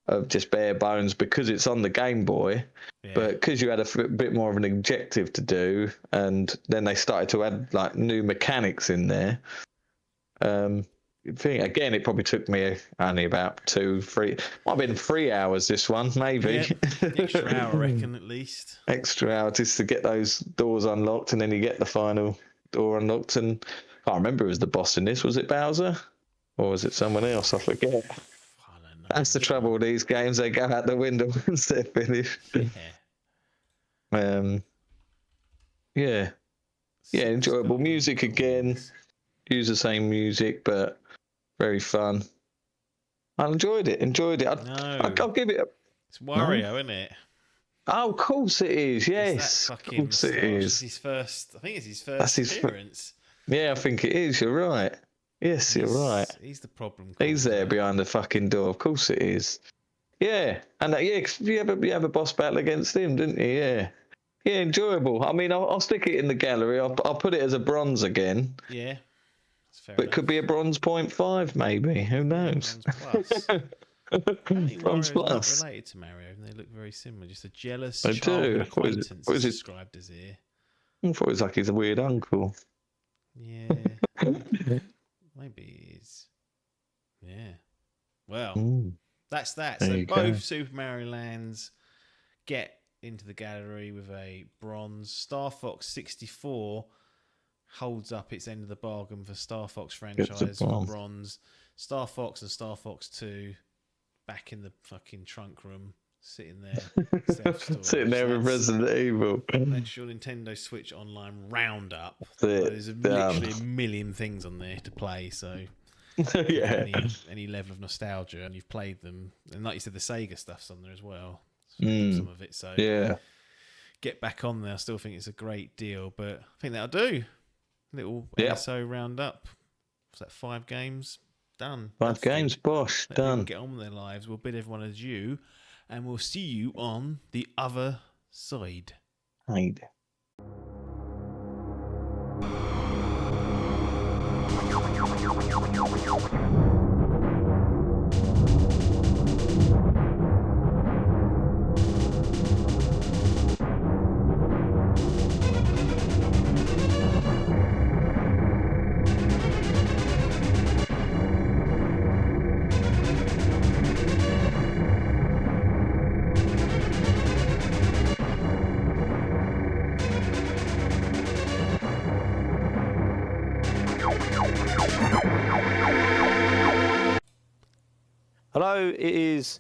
of just bare bones because it's on the Game Boy. Yeah. But because you had a bit more of an objective to do, and then they started to add like new mechanics in there. I think again, it probably took me only about 2-3, might have been 3 hours. This one, maybe. Yeah, extra hour, I reckon, at least. Extra hour just to get those doors unlocked, and then you get the final door unlocked. And I can't remember who was the boss in this. Was it Bowser, or was it someone else? I forget. I don't know. That's the trouble with these games; they go out the window once they're finished. Yeah. Yeah, enjoyable music again. Use the same music, but very fun. I enjoyed it. I'll give it. It's Wario, isn't it? Oh, of course it is. Yes, of course it is. His first. I think it's his first appearance. Yeah, I think it is. You're right. Yes, you're right. He's the problem. He's there behind the fucking door. Of course it is. Yeah, and yeah, 'cause you have a boss battle against him, didn't you? Yeah. Yeah, enjoyable. I mean, I'll stick it in the gallery. I'll put it as a bronze again. Yeah, that's fair But enough. it could be a bronze 0.5, maybe. Who knows? Bronze plus. I think Bronze Wario's plus. not related to Mario, and they look very similar. Just a jealous They childhood do. acquaintance What is it? described as here. I thought it was like he's a weird uncle. Yeah, maybe he is. Yeah. Well, that's that. There So you both go. Super Mario Lands get into the gallery with a bronze. Star Fox 64 holds up its end of the bargain for Star Fox franchise for bronze. Star Fox and Star Fox 2 back in the fucking trunk room, sitting there. Sitting there with Resident Evil. That's your Nintendo Switch Online roundup. That's it. There's literally a million things on there to play, so Yeah. any level of nostalgia, and you've played them. And like you said, the Sega stuff's on there as well. Some of it, so Yeah. get back on there. I still think it's a great deal, but I think that'll do. Little Yeah. ASO roundup. Was that 5 games? Done. 5 games, bosh, Let people done. get on with their lives. We'll bid everyone adieu, and we'll see you on the other side. Right. Hello, it is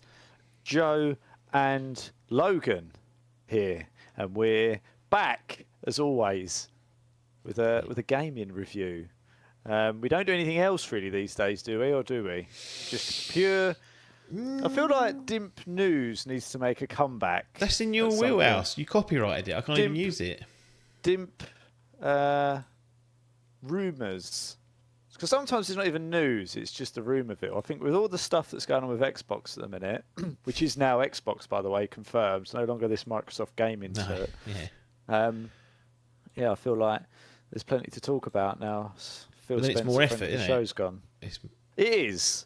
Joe and Logan here, and we're back as always with a gaming review. We don't do anything else really these days, do we? Or do we? Just pure. I feel like Dimp News needs to make a comeback. That's in your at some wheelhouse. point. You copyrighted it. I can't even use it. Dimp rumours. Because sometimes it's not even news, it's just a rumour of it. I think with all the stuff that's going on with Xbox at the minute, which is now Xbox, by the way, confirmed, it's no longer this Microsoft game insert. Yeah, I feel like there's plenty to talk about now. Phil Then it's Spencer more friend effort, of the isn't it? show's gone. It's... It is.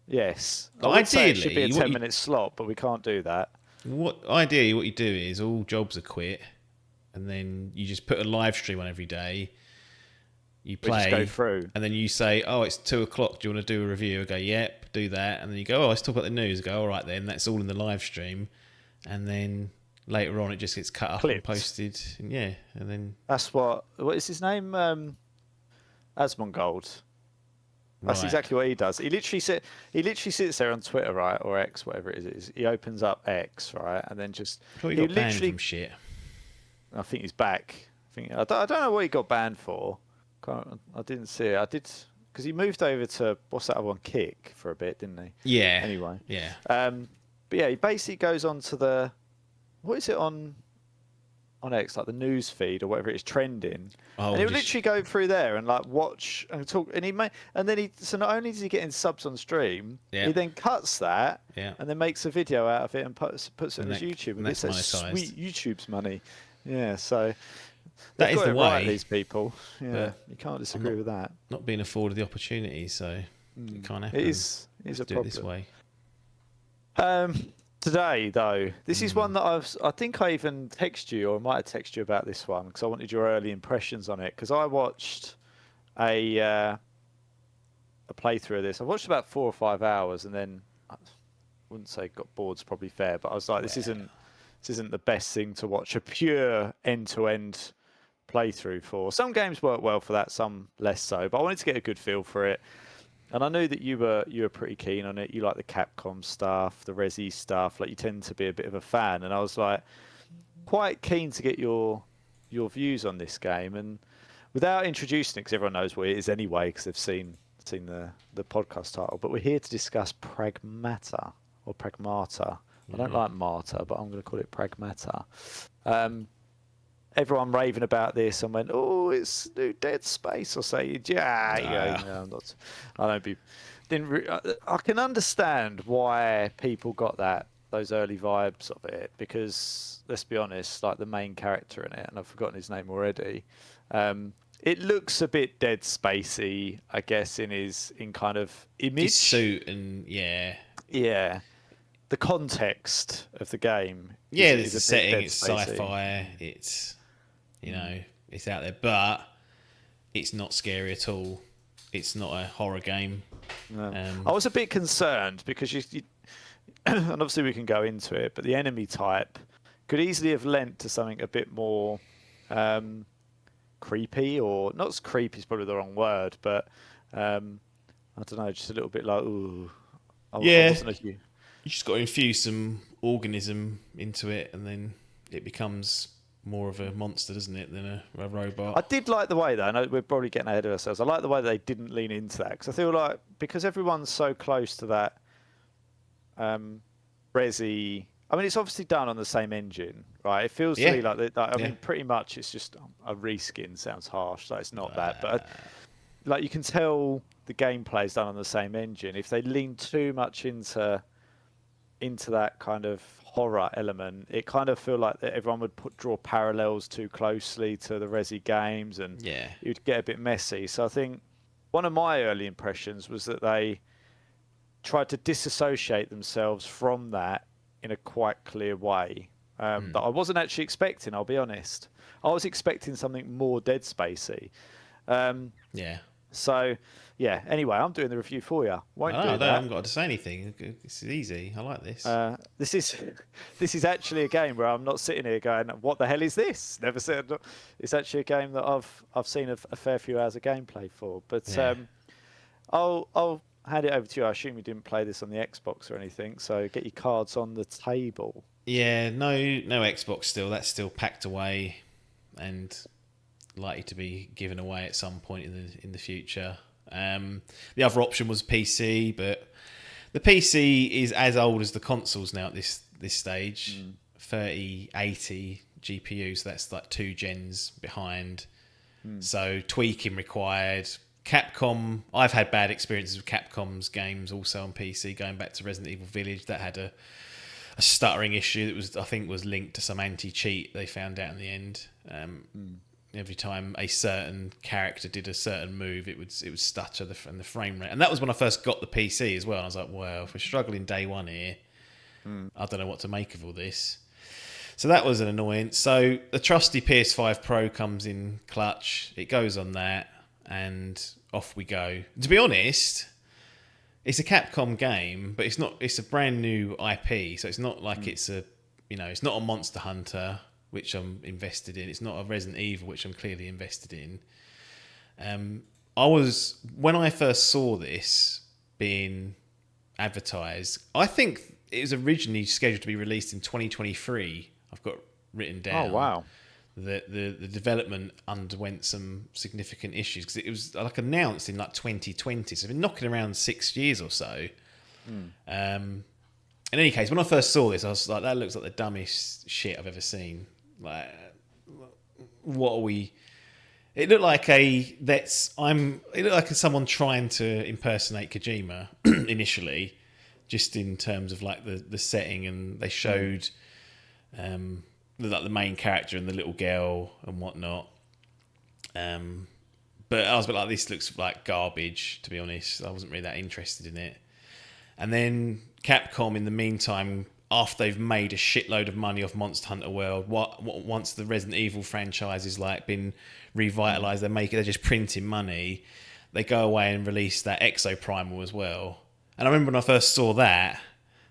Yes. But I would say it should be a ideally, 10-minute slot, but we can't do that. Ideally, what you do is all jobs are quit, and then you just put a live stream on every day. You play, just go through. and then you say, "Oh, it's 2:00. Do you want to do a review?" I go, "Yep, do that, and then you go, oh, let's talk about the news. Go, all right, then that's all in the live stream, and then later on it just gets cut up and Clipped. posted, and then That's what is his name? Asmongold. That's right. exactly what he does. He literally sits there on Twitter, right, or X, whatever it is. He opens up X, right, and then just Probably got banned from shit. I think he's back. I don't know what he got banned for. I didn't see it. I did because he moved over to what's that other one, Kick, for a bit, didn't he? Yeah. Anyway. Yeah. But yeah, he basically goes on to the what is it on X, like the news feed or whatever it is trending, Oh, and he'll literally go through there and like watch and talk, and then so not only does he get in subs on stream, he then cuts that and then makes a video out of it and puts it on his YouTube, and it's that sweet YouTube's money. Yeah, so that is the way. Right, these people, yeah, you can't disagree with that. Not being afforded the opportunity, so it can't happen. It is a do problem. it this way. Today, though, this is one that I think I even texted you, or I might have texted you about this one because I wanted your early impressions on it. Because I watched a playthrough of this. I watched about 4 or 5 hours, and then I wouldn't say got bored's probably fair, but I was like, this isn't the best thing to watch a pure end-to-end playthrough for. Some games work well for that, some less so. But I wanted to get a good feel for it. And I knew that you were pretty keen on it. You like the Capcom stuff, the Resi stuff. Like you tend to be a bit of a fan. And I was like quite keen to get your views on this game. And without introducing it, because everyone knows what it is anyway, because they've seen the podcast title. But we're here to discuss Pragmata or Pragmata. I don't like Marta, but I'm going to call it Pragmata. Everyone raving about this and went, "Oh, it's new Dead Space." Or say, "Yeah, I'm not." I don't I can understand why people got those early vibes of it because let's be honest, like the main character in it, and I've forgotten his name already. It looks a bit Dead Spacey, I guess, in kind of image, His suit and yeah. The context of the game. It's a setting. It's sci-fi. It's it's out there, but it's not scary at all. It's not a horror game. No. I was a bit concerned because you and obviously we can go into it, but the enemy type could easily have lent to something a bit more creepy, or not creepy is probably the wrong word, but I don't know, just a little bit like ooh. You just got to infuse some organism into it, and then it becomes more of a monster, doesn't it, than a robot. I did like the way, though. I know we're probably getting ahead of ourselves. I like the way that they didn't lean into that because I feel like because everyone's so close to that Resi. I mean, it's obviously done on the same engine, right? It feels to me like I mean, pretty much it's just a reskin. Sounds harsh, like it's not that, but like you can tell the gameplay is done on the same engine. If they lean too much into that kind of horror element, it kind of feel like that everyone would draw parallels too closely to the Resi games, and you'd get a bit messy. So I think one of my early impressions was that they tried to disassociate themselves from that in a quite clear way that I wasn't actually expecting. I'll be honest. I was expecting something more Dead Spacey. So, yeah. Anyway, I'm doing the review for you. I haven't got to say anything. This is easy. I like this. This is actually a game where I'm not sitting here going, "What the hell is this?" Never said. It's actually a game that I've seen a fair few hours of gameplay for. But I'll hand it over to you. I assume you didn't play this on the Xbox or anything, so get your cards on the table. Yeah, no Xbox still. That's still packed away and likely to be given away at some point in the future. The other option was PC, but the PC is as old as the consoles now at this stage. 3080 GPUs, so that's like 2 gens behind. So tweaking required. Capcom, I've had bad experiences with Capcom's games also on PC, going back to Resident Evil Village. That had a stuttering issue that I think was linked to some anti-cheat they found out in the end. Every time a certain character did a certain move, it would stutter and the frame rate. And that was when I first got the PC as well. And I was like, well, if we're struggling day one here, I don't know what to make of all this. So that was an annoyance. So the trusty PS5 Pro comes in clutch. It goes on that, and off we go. To be honest, it's a Capcom game, but it's not. It's a brand new IP, so it's not like it's a, it's not a Monster Hunter, which I'm invested in. It's not a Resident Evil, which I'm clearly invested in. When I first saw this being advertised, I think it was originally scheduled to be released in 2023. I've got written down. Oh, wow. That the development underwent some significant issues because it was like announced in like 2020, so it's been knocking around 6 years or so. In any case, when I first saw this, I was like, that looks like the dumbest shit I've ever seen. Like, what are we? It looked like someone trying to impersonate Kojima initially, just in terms of like the setting, and they showed like the main character and the little girl and whatnot. But I was a bit like, this looks like garbage, to be honest. I wasn't really that interested in it. And then Capcom, in the meantime, after they've made a shitload of money off Monster Hunter World, once the Resident Evil franchise has like been revitalized, they're just printing money. They go away and release that Exo Primal as well. And I remember when I first saw that,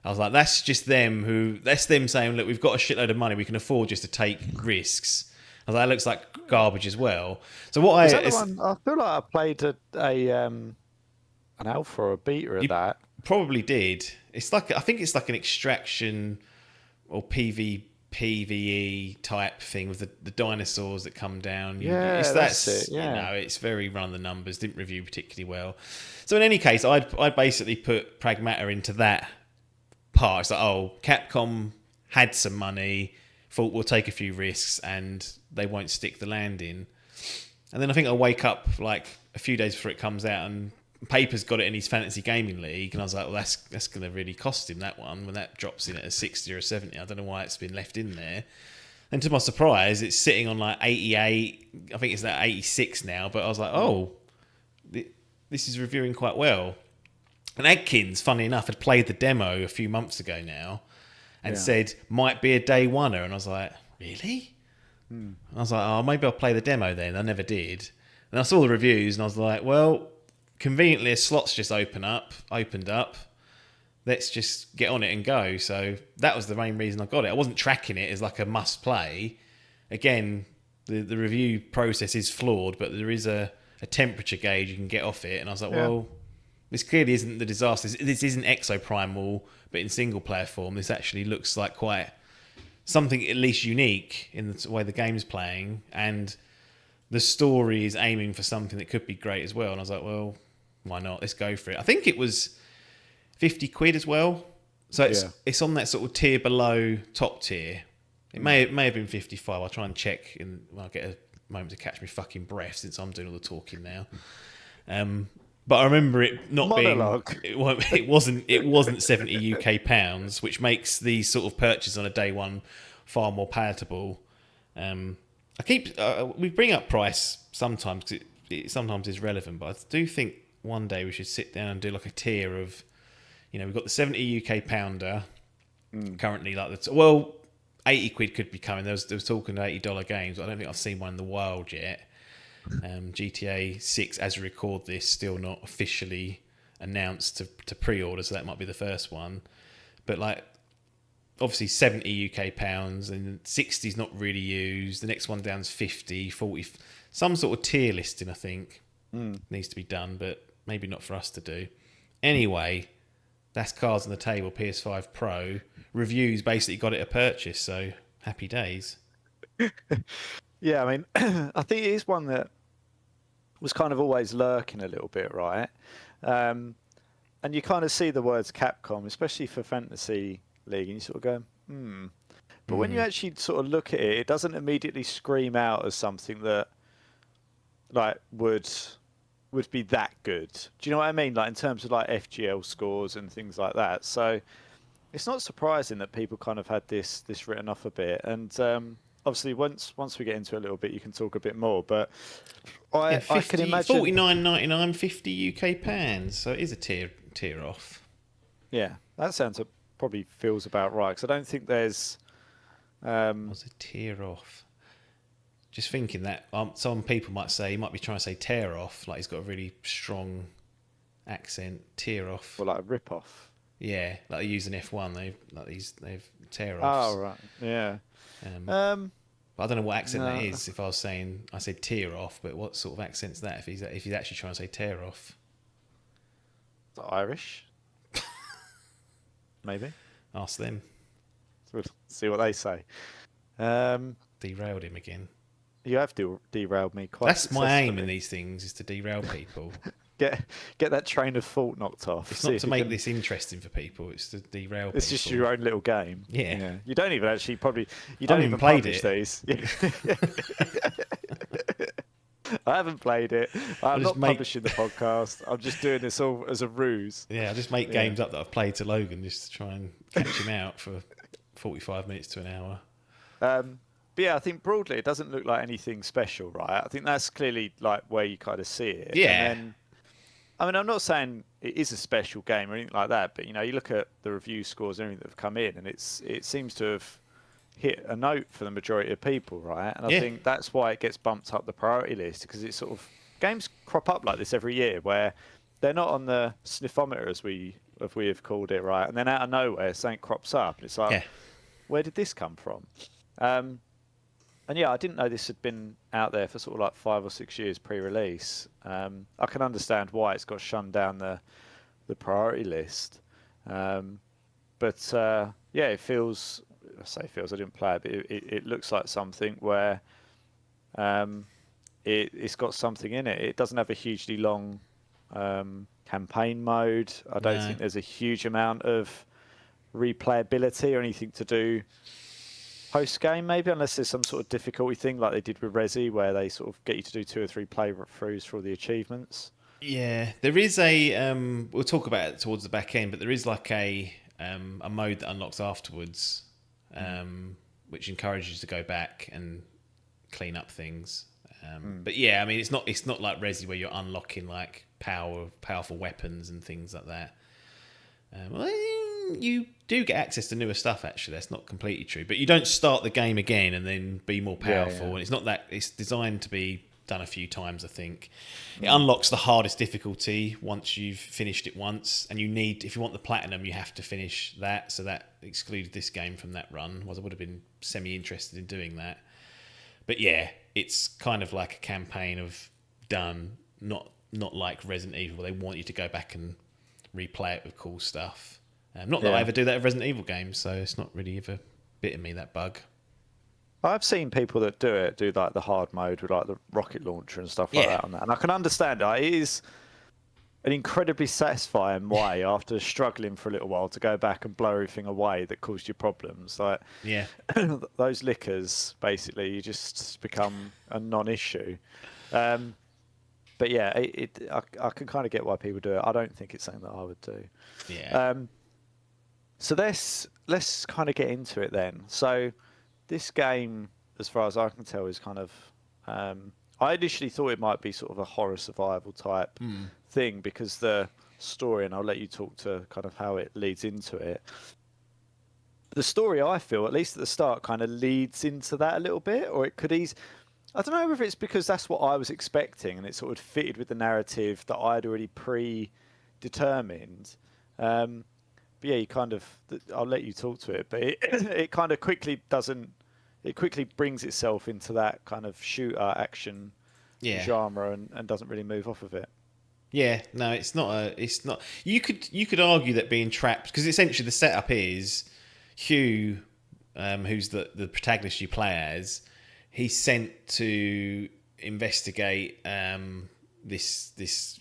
I was like, that's them saying, look, we've got a shitload of money, we can afford just to take risks. I was like, that looks like garbage as well. So what Is that the one? I feel like I played an alpha or a beta of that. Probably did. It's like, I think it's like an extraction or PvE type thing with the dinosaurs that come down. That's it. Yeah. It's very run the numbers. Didn't review particularly well. So in any case, I basically put Pragmata into that part. It's like, Capcom had some money, thought we'll take a few risks, and they won't stick the landing. And then I think I wake up like a few days before it comes out, and Paper's got it in his fantasy gaming league, and I was like, well, that's going to really cost him, that one, when that drops in at a 60 or a 70. I don't know why it's been left in there. And to my surprise, it's sitting on like 88. I think it's at 86 now, but I was like, this is reviewing quite well. And Adkins, funny enough, had played the demo a few months ago now and said, might be a day oneer. And I was like, really? I was like, maybe I'll play the demo then. I never did. And I saw the reviews and I was like, well, conveniently a slot's just opened up. Let's just get on it and go. So that was the main reason I got it. I wasn't tracking it as like a must play. Again, the review process is flawed, but there is a temperature gauge you can get off it. And I was like, well, this clearly isn't the disaster. This isn't Exo Primal, but in single player form. This actually looks like quite something at least unique in the way the game's playing. And the story is aiming for something that could be great as well. And I was like, well, why not? Let's go for it. I think it was 50 quid as well. So it's on that sort of tier below top tier. It may have been 55. I'll try and check when I get a moment to catch my fucking breath, since I'm doing all the talking now. But I remember it not Monologue. being. It wasn't 70 UK pounds, which makes these sort of purchases on a day one far more palatable. We bring up price sometimes because it sometimes is relevant, but I do think one day we should sit down and do like a tier of, we've got the 70 UK pounder currently, like 80 quid could be coming. There was talking of $80 games, but I don't think I've seen one in the wild yet. GTA 6, as we record this, still not officially announced to pre-order, so that might be the first one. But like, obviously 70 UK pounds, and 60 is not really used. The next one down's 50, 40, some sort of tier listing, I think, needs to be done, but maybe not for us to do. Anyway, that's cards on the table. PS5 Pro reviews basically got it a purchase, so happy days. Yeah, I mean, I think it is one that was kind of always lurking a little bit, right? And you kind of see the words Capcom, especially for Fantasy League, and you sort of go, But when you actually sort of look at it, it doesn't immediately scream out as something that like would be that good. Do you know what I mean? Like in terms of like FGL scores and things like that. So it's not surprising that people kind of had this written off a bit. And obviously, once we get into it a little bit, you can talk a bit more. But I can imagine $49.99, 50 UK pounds. So it is a tier off. Yeah, that probably feels about right, because I don't think there's. What's a tier off? Just thinking that some people might be trying to say tear off, like he's got a really strong accent, tear off. Well, like a rip-off. Yeah, like they use an F1. They've tear offs. Oh, right. Yeah. But I don't know what accent that No. is. If I said tear off, but what sort of accent's that? If he's actually trying to say tear off, Is that Irish? Maybe. ask them. We'll see what they say. Derailed him again. You have derailed me quite That's my aim in successfully. these things, is to derail people. Get that train of thought knocked off. It's See not if to you make can- this interesting for people. It's to derail It's people. just your own little game. Yeah. You don't even actually probably. You I don't haven't even played publish it. these. I haven't played it. I'm just not publishing the podcast. I'm just doing this all as a ruse. Yeah, I just make games up that I've played to Logan just to try and catch him out for 45 minutes to an hour. But yeah, I think broadly it doesn't look like anything special, right? I think that's clearly like where you kind of see it. Yeah. And then, I mean, I'm not saying it is a special game or anything like that, but you know, you look at the review scores and everything that have come in, and it seems to have hit a note for the majority of people, right? And I think that's why it gets bumped up the priority list, because it's sort of games crop up like this every year where they're not on the sniffometer as we have called it, right? And then out of nowhere something crops up. It's like, where did this come from? And yeah, I didn't know this had been out there for sort of like 5 or 6 years pre-release. I can understand why it's got shunned down the priority list. But yeah, it feels. I didn't play it, but it looks like something where it's got something in it. It doesn't have a hugely long campaign mode. I don't think there's a huge amount of replayability or anything to do post game, maybe, unless there's some sort of difficulty thing like they did with Resi, where they sort of get you to do 2 or 3 playthroughs for all the achievements. Yeah, there is a. We'll talk about it towards the back end, but there is like a mode that unlocks afterwards, which encourages you to go back and clean up things. But yeah, I mean, it's not like Resi where you're unlocking like powerful weapons and things like that. Well, you do get access to newer stuff, actually. That's not completely true. But you don't start the game again and then be more powerful. And it's not that. It's designed to be done a few times, I think. It unlocks the hardest difficulty once you've finished it once. And you need, if you want the platinum, you have to finish that. So that excluded this game from that run. Otherwise, I would have been semi-interested in doing that. But yeah, it's kind of like a campaign of done, not like Resident Evil. They want you to go back and replay it with cool stuff. Not that I ever do that with Resident Evil games, so it's not really ever bitten me, that bug. I've seen people that do like the hard mode with like the rocket launcher and stuff like that on that, and I can understand it. It is an incredibly satisfying way after struggling for a little while to go back and blow everything away that caused you problems. Like those lickers, basically, you just become a non-issue. But yeah, I can kind of get why people do it. I don't think it's something that I would do. Yeah. So let's kind of get into it then. So this game, as far as I can tell, is kind of. I initially thought it might be sort of a horror survival type thing because the story, and I'll let you talk to kind of how it leads into it. The story, I feel, at least at the start, kind of leads into that a little bit, or it could ease. I don't know whether it's because that's what I was expecting and it sort of fitted with the narrative that I'd already predetermined. But yeah, you kind of, I'll let you talk to it, but it kind of quickly brings itself into that kind of shooter action genre and doesn't really move off of it. Yeah, no, it's not. You could argue that being trapped, because essentially the setup is Hugh, who's the protagonist you play as. He's sent to investigate this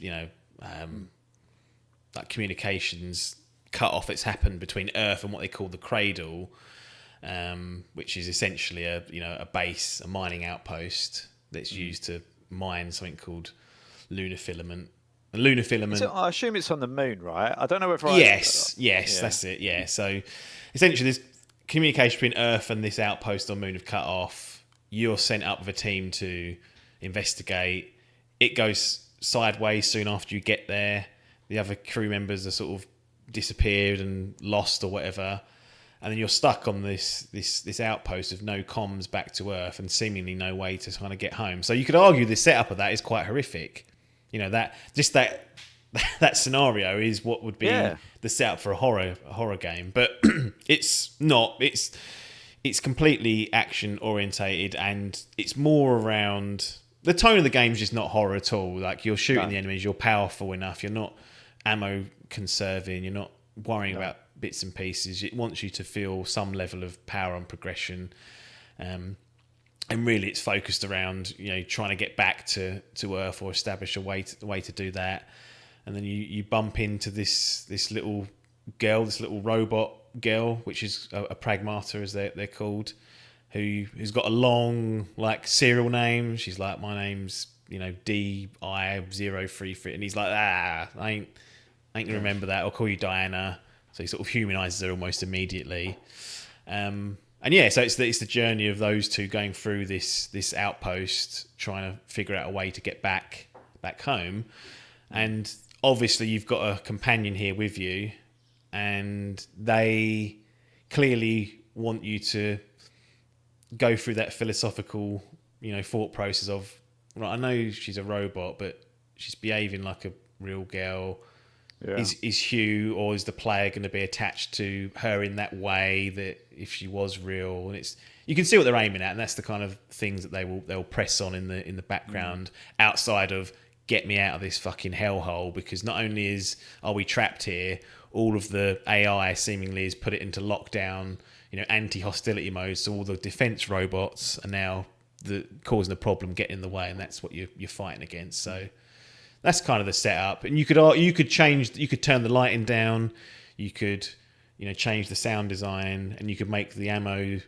like communications cut off that's happened between Earth and what they call the Cradle, which is essentially a base, a mining outpost that's used to mine something called lunar filament. And lunar filament. So I assume it's on the moon, right? I don't know whether. Yes, that's it. Yeah, so essentially, this communication between Earth and this outpost on the moon have cut off. You're sent up with a team to investigate. It goes sideways soon after you get there. The other crew members are sort of disappeared and lost or whatever, and then you're stuck on this outpost with no comms back to Earth and seemingly no way to kind of get home. So you could argue the setup of that is quite horrific. You know, that that scenario is what would be Yeah. the setup for a horror game. But it's not. It's completely action orientated, and it's more around the tone of the game is just not horror at all. Like you're shooting the enemies, you're powerful enough, you're not ammo conserving, you're not worrying about bits and pieces. It wants you to feel some level of power and progression. And really, it's focused around trying to get back to Earth or establish a way to do that. And then you bump into this little girl, this little robot girl, which is a Pragmata as they're called, who's got a long serial name. She's like, my name's DI033, and he's like, I ain't gonna remember that. I'll call you Diana. So he sort of humanises her almost immediately. And yeah, so it's the journey of those two going through this outpost, trying to figure out a way to get back home. And obviously you've got a companion here with you, and they clearly want you to go through that philosophical, thought process of, right, I know she's a robot, but she's behaving like a real girl. Yeah. Is Hugh or is the player going to be attached to her in that way that if she was real? And you can see what they're aiming at, and that's the kind of things that they'll press on in the background outside of get me out of this fucking hellhole, because not only are we trapped here, all of the AI seemingly is put it into lockdown, anti-hostility mode, so all the defense robots are now causing the problem, get in the way, and that's what you're fighting against. So that's kind of the setup. And you could turn the lighting down, you could change the sound design, and you could make the ammo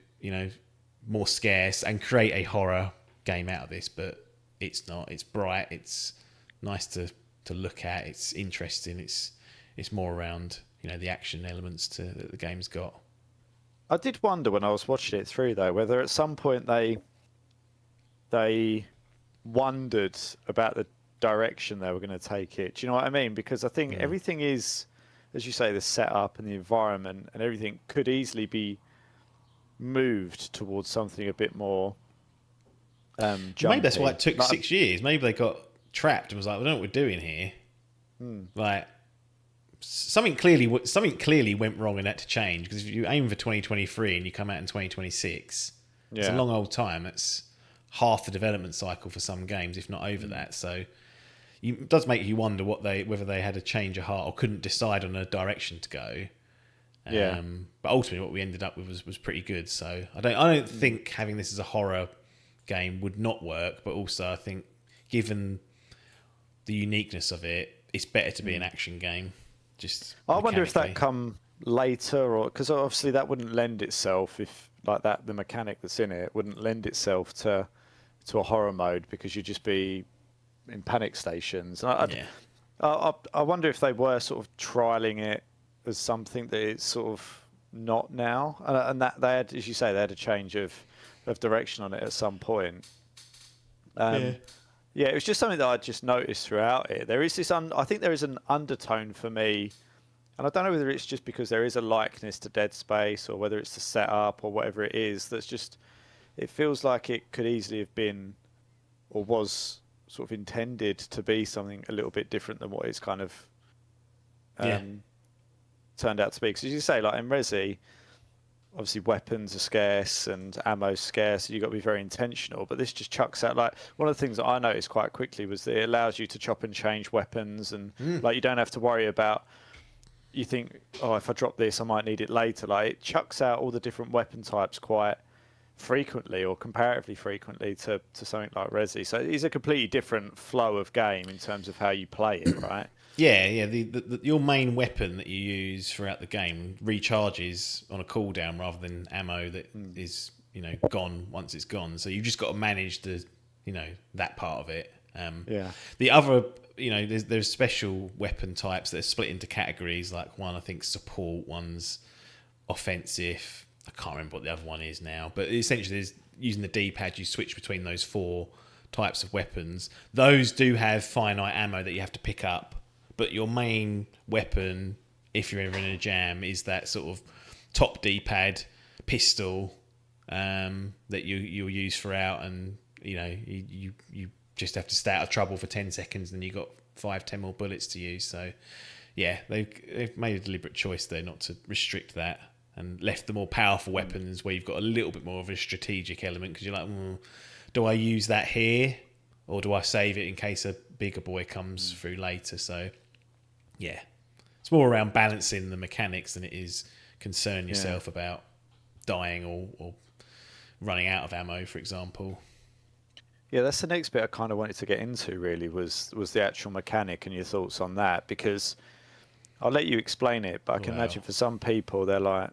more scarce and create a horror game out of this. But it's not. It's bright, it's nice to look at, it's interesting, it's more around the action elements that the game's got. I did wonder when I was watching it through, though, whether at some point they wondered about the direction they were going to take it. Do you know what I mean? Because I think everything is, as you say, the setup and the environment and everything could easily be moved towards something a bit more jumpy. Maybe that's why it took 6 years. Maybe they got trapped and was like, we don't know what we're doing here. Like something clearly went wrong and had to change, because if you aim for 2023 and you come out in 2026, it's a long old time. It's half the development cycle for some games, if not over that. So it does make you wonder whether they had a change of heart or couldn't decide on a direction to go. But ultimately, what we ended up with was pretty good. So I don't think having this as a horror game would not work. But also, I think given the uniqueness of it, it's better to be an action game. I wonder if that come later, or because obviously that wouldn't lend itself, if like that the mechanic that's in it wouldn't lend itself to a horror mode, because you'd just be in panic stations. I wonder if they were sort of trialing it as something that it's sort of not now, and that they had, as you say, they had a change of direction on it at some point. Yeah, it was just something that I just noticed throughout it. There is this, I think there is an undertone for me, and I don't know whether it's just because there is a likeness to Dead Space, or whether it's the setup or whatever it is, that's just, it feels like it could easily have been, or was sort of intended to be something a little bit different than what it's kind of turned out to be. Because as you say, like in Resi, obviously weapons are scarce and ammo's scarce, so you've got to be very intentional. But this just chucks out, like, one of the things that I noticed quite quickly was that it allows you to chop and change weapons, and like you don't have to worry about, you think, oh, if I drop this I might need it later. Like, it chucks out all the different weapon types quite frequently, or comparatively frequently, to something like Resi. So it is a completely different flow of game in terms of how you play it, right? Yeah. Your main weapon that you use throughout the game recharges on a cooldown rather than ammo that is gone once it's gone. So you've just got to manage that part of it. The other, there's special weapon types that are split into categories. Like one, I think, support, one's offensive. I can't remember what the other one is now, but essentially, using the D-pad, you switch between those 4 types of weapons. Those do have finite ammo that you have to pick up, but your main weapon, if you're ever in a jam, is that sort of top D-pad pistol that you'll use throughout, and you just have to stay out of trouble for 10 seconds, and you got 5-10 more bullets to use. So yeah, they've made a deliberate choice there not to restrict that, and left the more powerful weapons where you've got a little bit more of a strategic element, because you're like, do I use that here, or do I save it in case a bigger boy comes through later? So yeah, it's more around balancing the mechanics than it is concern yourself about dying or running out of ammo, for example. Yeah, that's the next bit I kind of wanted to get into, really, was the actual mechanic and your thoughts on that, because I'll let you explain it, but I can imagine for some people they're like,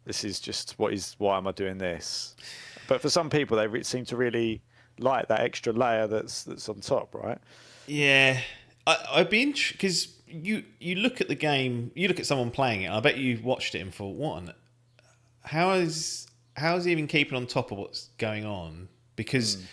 this is just why am I doing this? But for some people they seem to really like that extra layer that's on top, right? Yeah, I'd be interested, because you look at the game, you look at someone playing it, I bet you watched it and thought, how is he even keeping on top of what's going on? Because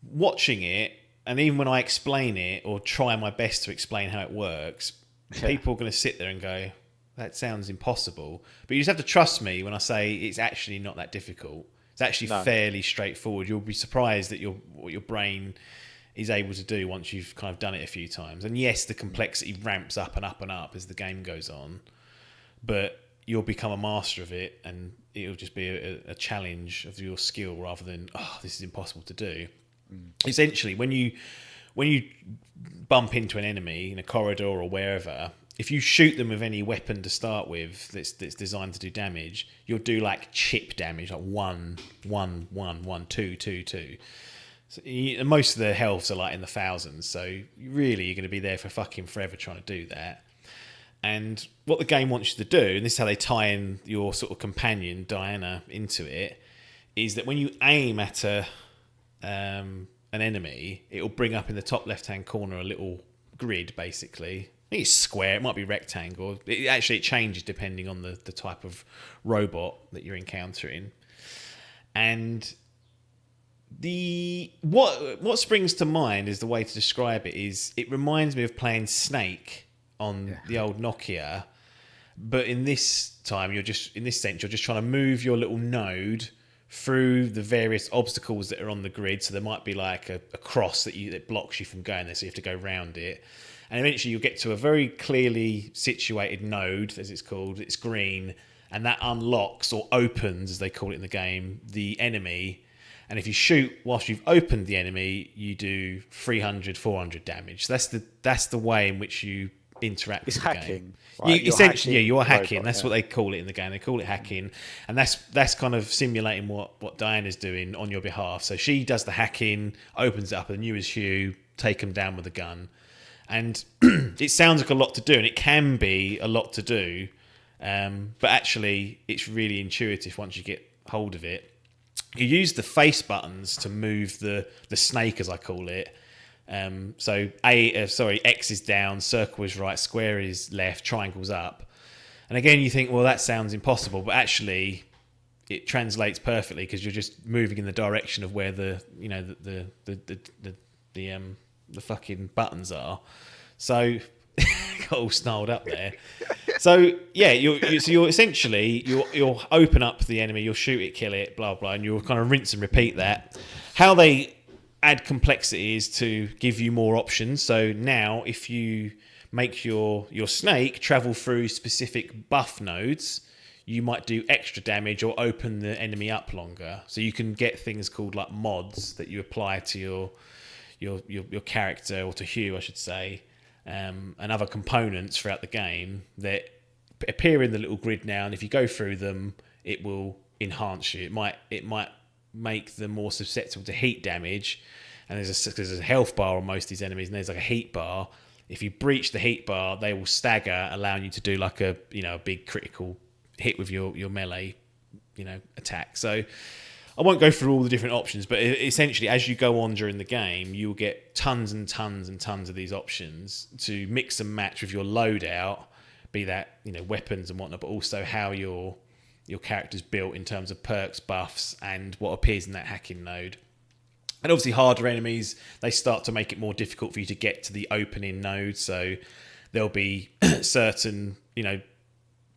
watching it, and even when I explain it or try my best to explain how it works, people are going to sit there and go, that sounds impossible. But you just have to trust me when I say it's actually not that difficult. It's actually fairly straightforward. You'll be surprised at what your brain is able to do once you've kind of done it a few times. And yes, the complexity ramps up and up and up as the game goes on, but you'll become a master of it, and it'll just be a challenge of your skill rather than, this is impossible to do. Essentially, when you bump into an enemy in a corridor or wherever, if you shoot them with any weapon to start with that's designed to do damage, you'll do like chip damage, like 1, 1, 1, 1, 2, 2, 2. So most of the healths are like in the thousands, so really you're going to be there for fucking forever trying to do that. And what the game wants you to do, and this is how they tie in your sort of companion Diana into it, is that when you aim at an enemy, it'll bring up in the top left-hand corner a little grid, basically. I think it's square, it might be rectangle. It changes depending on the type of robot that you're encountering. And what springs to mind is the way to describe it is, it reminds me of playing Snake on the old Nokia, but in this time you're just trying to move your little node through the various obstacles that are on the grid. So there might be like a cross that blocks you from going there, so you have to go round it, and eventually you'll get to a very clearly situated node, as it's called. It's green, and that unlocks, or opens as they call it in the game, the enemy. And if you shoot whilst you've opened the enemy, you do 300, 400 damage. So that's the way in which you interact with the hacking, game. right? You're hacking. That's what they call it in the game. They call it hacking, and that's kind of simulating what Diana's doing on your behalf. So she does the hacking, opens it up, and you as Hugh take them down with a gun. And it sounds like a lot to do, and it can be a lot to do, but actually it's really intuitive once you get hold of it. You use the face buttons to move the snake, as I call it. So X is down, circle is right, square is left, triangle's up. And again, you think, well, that sounds impossible, but actually it translates perfectly, because you're just moving in the direction of where the fucking buttons are. So got all snarled up there. So yeah, you're essentially you'll open up the enemy, you'll shoot it, kill it, blah blah, and you'll kind of rinse and repeat that. How they add complexity is to give you more options. So now, if you make your snake travel through specific buff nodes, you might do extra damage or open the enemy up longer. So you can get things called like mods that you apply to your character, or to Hugh, I should say, and other components throughout the game that appear in the little grid now. And if you go through them, it will enhance you. It might make them more susceptible to heat damage. And there's a health bar on most of these enemies, and there's like a heat bar. If you breach the heat bar, they will stagger, allowing you to do like a big critical hit with your melee attack. So I won't go through all the different options, but essentially, as you go on during the game, you'll get tons and tons and tons of these options to mix and match with your loadout, be that weapons and whatnot, but also how your character's built in terms of perks, buffs, and what appears in that hacking node. And obviously, harder enemies, they start to make it more difficult for you to get to the opening node. So there'll be certain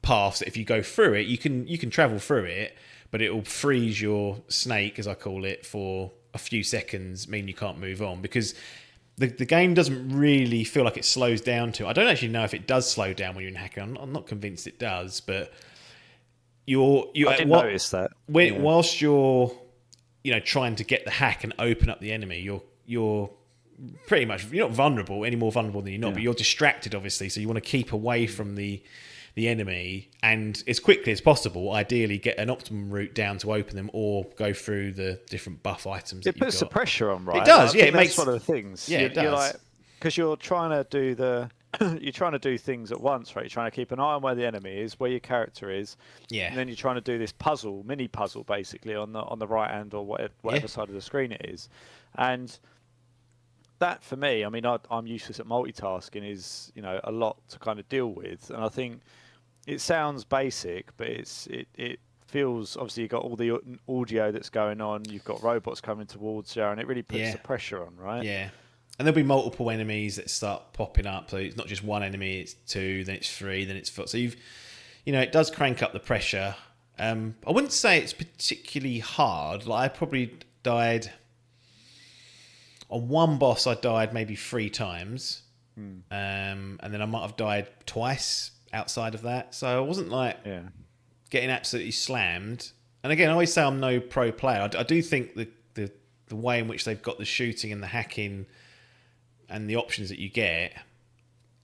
paths that if you go through it, you can travel through it, but it will freeze your snake, as I call it, for a few seconds, mean you can't move on. Because the game doesn't really feel like it slows down I don't actually know if it does slow down when you're in hacking. I'm not convinced it does, but I didn't notice that. Whilst you're trying to get the hack and open up the enemy, you're pretty much, you're not vulnerable, any more vulnerable than you're not, but you're distracted, obviously, so you want to keep away from the enemy and as quickly as possible, ideally get an optimum route down to open them or go through the different buff items that It puts the pressure on, right? It does, I think it makes... that's one of the things. Yeah, it does. You're like, because you're trying to do you're trying to do things at once, right? You're trying to keep an eye on where the enemy is, where your character is, and then you're trying to do this mini puzzle, basically on the right hand or whatever side of the screen it is, and that for me, I mean, I'm useless at multitasking, is a lot to kind of deal with, and I think it sounds basic, but it feels, obviously you've got all the audio that's going on, you've got robots coming towards you, and it really puts the pressure on, right? Yeah. And there'll be multiple enemies that start popping up. So it's not just one enemy, it's two, then it's three, then it's four. So it does crank up the pressure. I wouldn't say it's particularly hard. Like I probably died on one boss. I died maybe 3 times, and then I might have died twice outside of that. So I wasn't like getting absolutely slammed. And again, I always say I'm no pro player. I do think the way in which they've got the shooting and the hacking and the options that you get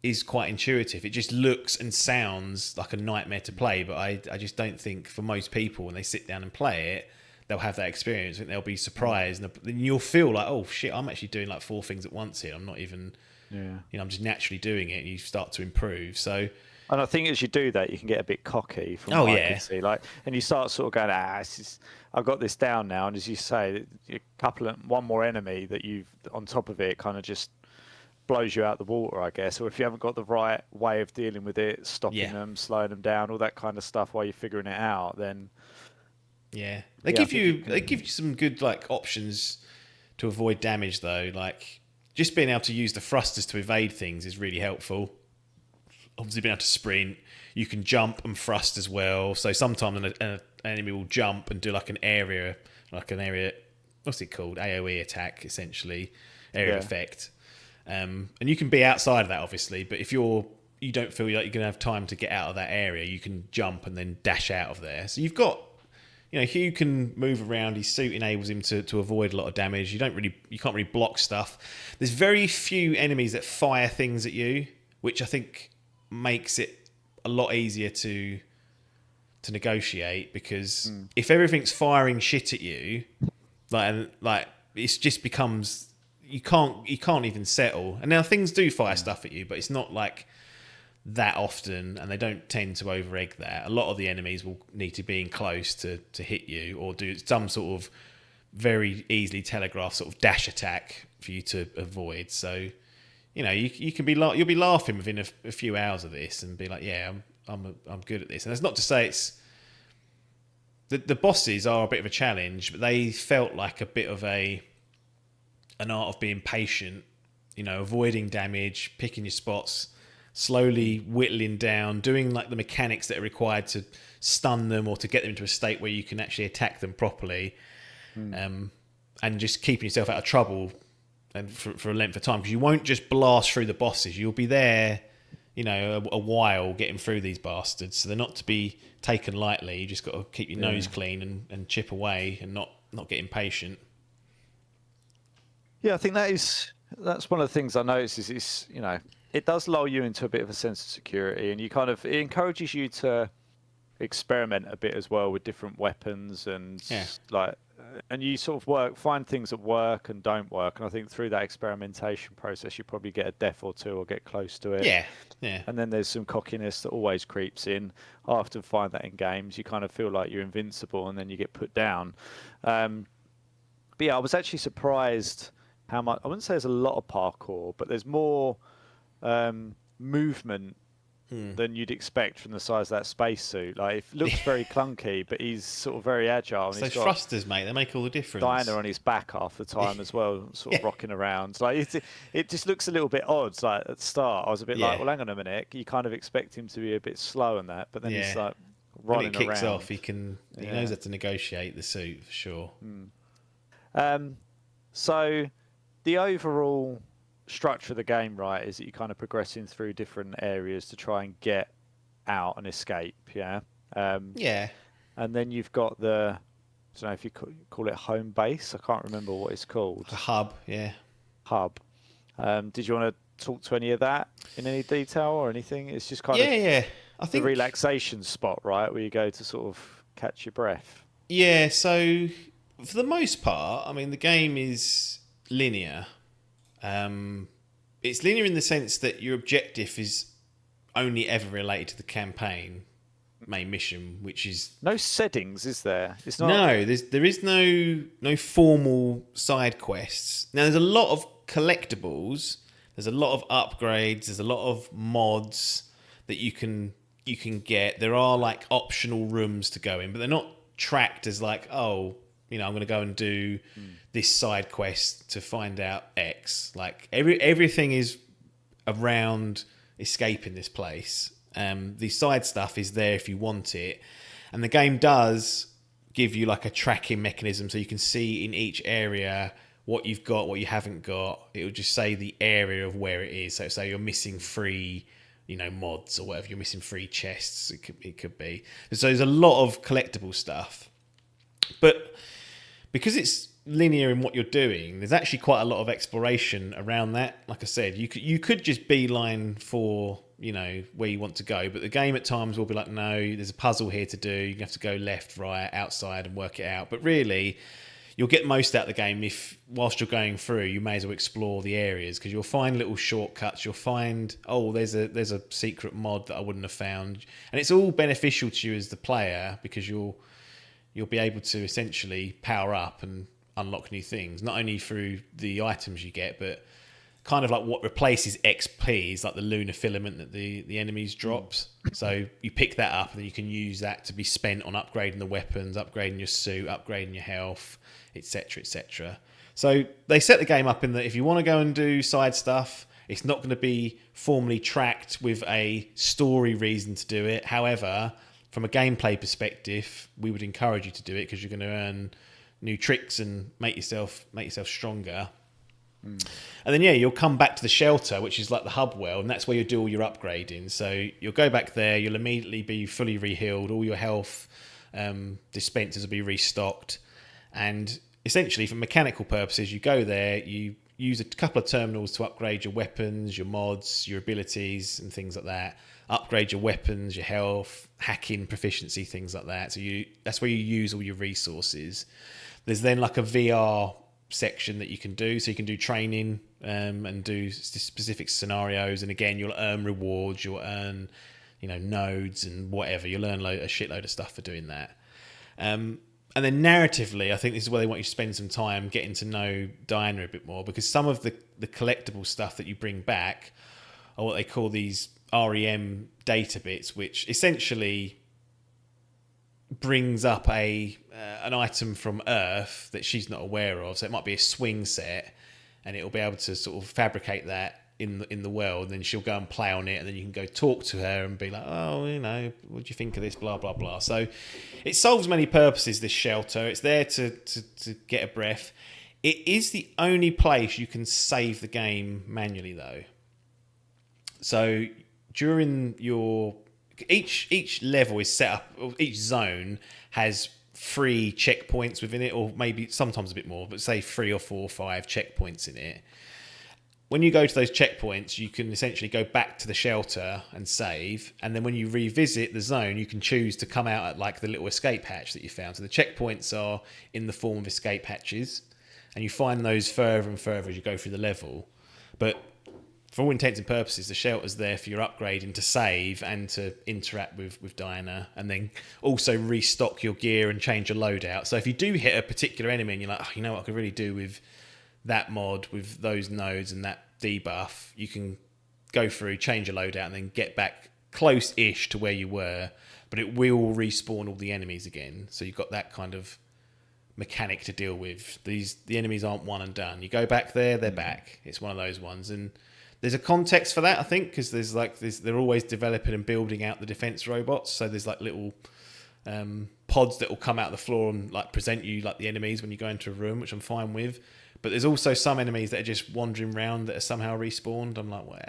is quite intuitive. It just looks and sounds like a nightmare to play, but I just don't think for most people when they sit down and play it, they'll have that experience. I think they'll be surprised, and then you'll feel like, oh shit, I'm actually doing like 4 things at once here. I'm not even, I'm just naturally doing it, and you start to improve. So, and I think as you do that, you can get a bit cocky from what I can see. Like, and you start sort of going, I've got this down now, and as you say, one more enemy that you've on top of it kind of just blows you out the water, I guess. Or if you haven't got the right way of dealing with it, stopping them, slowing them down, all that kind of stuff while you're figuring it out, then they give you some good like options to avoid damage though. Like just being able to use the thrusters to evade things is really helpful. Obviously being able to sprint, you can jump and thrust as well. So sometimes an enemy will jump and do like an area, what's it called? AoE attack, essentially, area effect. And you can be outside of that, obviously, but if you don't feel like you're going to have time to get out of that area, you can jump and then dash out of there. So you've got, Hugh can move around. His suit enables him to avoid a lot of damage. You can't really block stuff. There's very few enemies that fire things at you, which I think makes it a lot easier to negotiate, because if everything's firing shit at you, like it just becomes you can't even settle. And now things do fire stuff at you, but it's not like that often, and they don't tend to over egg that. A lot of the enemies will need to be in close to hit you, or do some sort of very easily telegraphed sort of dash attack for you to avoid. So you can be you'll be laughing within a few hours of this and be like, I'm good at this. And that's not to say it's the bosses are a bit of a challenge, but they felt like a bit of an art of being patient, avoiding damage, picking your spots, slowly whittling down, doing like the mechanics that are required to stun them or to get them into a state where you can actually attack them properly, and just keeping yourself out of trouble and for a length of time, because you won't just blast through the bosses. You'll be there, a while getting through these bastards. So they're not to be taken lightly. You just got to keep your nose clean and chip away and not get impatient. Yeah, I think that's one of the things I notice is it does lull you into a bit of a sense of security, and it encourages you to experiment a bit as well with different weapons and and you sort of find things that work and don't work, and I think through that experimentation process you probably get a death or two or get close to it. And then there's some cockiness that always creeps in. I often find that in games you kind of feel like you're invincible and then you get put down. But yeah, I was actually surprised how much, I wouldn't say there's a lot of parkour, but there's more movement than you'd expect from the size of that spacesuit. Like, it looks very clunky, but he's sort of very agile. And those thrusters, mate, they make all the difference. Diana on his back half the time as well, sort of rocking around. Like, it just looks a little bit odd. Like, at the start, I was a bit like, well, hang on a minute. You kind of expect him to be a bit slow in that, but then he's like running around. When it kicks off, he knows how to negotiate the suit for sure. So the overall structure of the game right is that you're kind of progressing through different areas to try and get out and escape. Yeah. Yeah. And then you've got the, I don't know if you call it home base. I can't remember what it's called. A hub, yeah. Hub. Did you want to talk to any of that in any detail or anything? It's just kind Yeah. I of think the relaxation spot, right, where you go to sort of catch your breath. Yeah, so for the most part, I mean, the game is linear. It's linear in the sense that your objective is only ever related to the campaign main mission, which is No settings, is there? It's not. no. There is no formal side quests. Now, there's a lot of collectibles. There's a lot of upgrades. There's a lot of mods that you can get. There are like optional rooms to go in, but they're not tracked as like, oh, I'm going to go and do this side quest to find out X. Like everything is around escaping this place. The side stuff is there if you want it, and the game does give you like a tracking mechanism so you can see in each area what you've got, what you haven't got. It will just say the area of where it is. So say you're missing 3 mods or whatever, you're missing 3 chests, it could be. So there's a lot of collectible stuff, but because it's linear in what you're doing, there's actually quite a lot of exploration around that. Like I said, you could just beeline for where you want to go, but the game at times will be like, no, there's a puzzle here to do, you have to go left, right, outside and work it out. But really, you'll get most out of the game if, whilst you're going through, you may as well explore the areas, because you'll find little shortcuts. You'll find, there's a secret mod that I wouldn't have found, and it's all beneficial to you as the player, because you'll be able to essentially power up and unlock new things, not only through the items you get, but kind of like what replaces XP is like the lunar filament that the enemies drops. So you pick that up and then you can use that to be spent on upgrading the weapons, upgrading your suit, upgrading your health, etc., etc. So they set the game up in that if you want to go and do side stuff, it's not going to be formally tracked with a story reason to do it. However, from a gameplay perspective, we would encourage you to do it because you're going to earn new tricks and make yourself stronger. And then you'll come back to the shelter, which is like the hub world, and that's where you do all your upgrading. So you'll go back there, you'll immediately be fully rehealed, all your health dispensers will be restocked, and essentially for mechanical purposes, you go there, you use a couple of terminals to upgrade your weapons, your mods, your abilities and things like that, upgrade your weapons, your health, hacking proficiency, things like that. So that's where you use all your resources. There's then like a VR section that you can do, so you can do training and do specific scenarios, and again you'll earn rewards, you'll earn nodes and whatever, you'll earn a shitload of stuff for doing that. And then narratively, I think this is where they want you to spend some time getting to know Diana a bit more, because some of the collectible stuff that you bring back are what they call these REM data bits, which essentially brings up an item from Earth that she's not aware of. So it might be a swing set, and it'll be able to sort of fabricate that in the world. And then she'll go and play on it, and then you can go talk to her and be like, oh, what do you think of this? Blah blah blah. So it solves many purposes. This shelter, it's there to get a breath. It is the only place you can save the game manually, though. So during your each level is set up, each zone has 3 checkpoints within it, or maybe sometimes a bit more, but say 3 or 4 or 5 checkpoints in it. When you go to those checkpoints, you can essentially go back to the shelter and save, and then when you revisit the zone, you can choose to come out at like the little escape hatch that you found. So the checkpoints are in the form of escape hatches, and you find those further and further as you go through the level. But for all intents and purposes, the shelter's there for your upgrading, to save and to interact with Diana, and then also restock your gear and change your loadout. So if you do hit a particular enemy and you're like, oh, you know what I could really do with that mod, with those nodes and that debuff, you can go through, change your loadout, and then get back close-ish to where you were, but it will respawn all the enemies again. So you've got that kind of mechanic to deal with. The enemies aren't one and done. You go back there, they're back. It's one of those ones. And there's a context for that, I think, because they're always developing and building out the defense robots. So there's like little pods that will come out of the floor and like present you like the enemies when you go into a room, which I'm fine with. But there's also some enemies that are just wandering around that are somehow respawned. I'm like, well,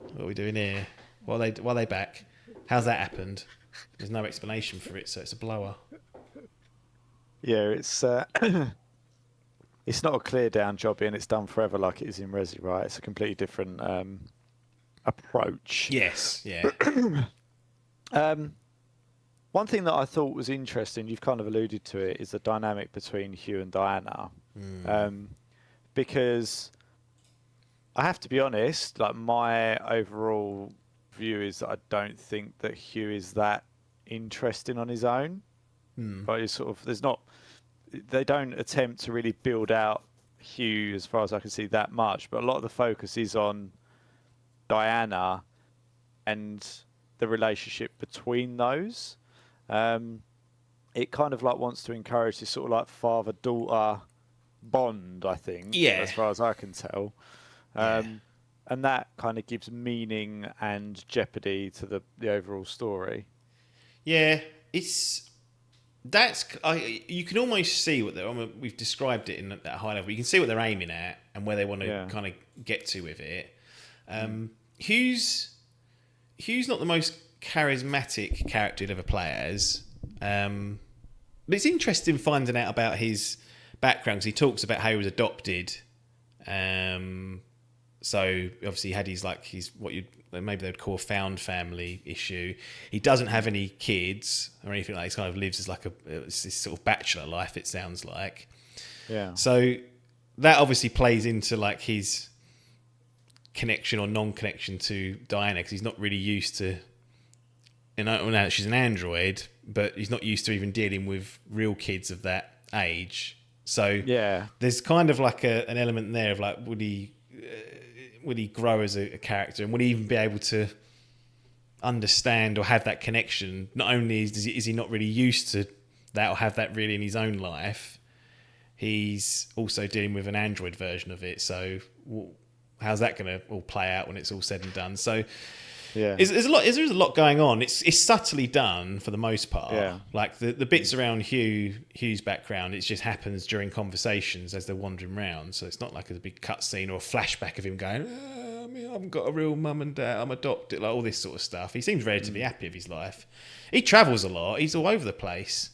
what are we doing here? Why are they back? How's that happened? There's no explanation for it, so it's a blower. Yeah, it's it's not a clear down job and it's done forever like it is in Resi, right? It's a completely different approach. Yes, yeah. One thing that I thought was interesting, you've kind of alluded to it, is the dynamic between Hugh and Diana. Because I have to be honest, like my overall view is that I don't think that Hugh is that interesting on his own. But it's sort of, they don't attempt to really build out Hugh as far as I can see that much, but a lot of the focus is on Diana and the relationship between those. It kind of like wants to encourage this sort of like father-daughter bond, I think, as far as I can tell. And that kind of gives meaning and jeopardy to the overall story. Yeah, you can almost see what we've described it in that high level. You can see what they're aiming at and where they want to kind of get to with it. Hugh's not the most charismatic character you'd ever play as, but it's interesting finding out about his background because he talks about how he was adopted. So obviously he had his what maybe they'd call a found family issue. He doesn't have any kids or anything like that. He kind of lives as it's this sort of bachelor life, it sounds like. Yeah. So that obviously plays into like his connection or non-connection to Diana because he's not really used to, now she's an android, but he's not used to even dealing with real kids of that age. So there's kind of like an element there of like, would he grow as a character, and would he even be able to understand or have that connection? Not only is he not really used to that or have that really in his own life, he's also dealing with an android version of it. So how's that going to all play out when it's all said and done? So there's a lot going on. It's subtly done for the most part. Yeah. Like the bits around Hugh's background, it just happens during conversations as they're wandering around. So it's not like a big cutscene or a flashback of him going, I haven't got a real mum and dad, I'm adopted, like all this sort of stuff. He seems relatively happy with his life. He travels a lot. He's all over the place.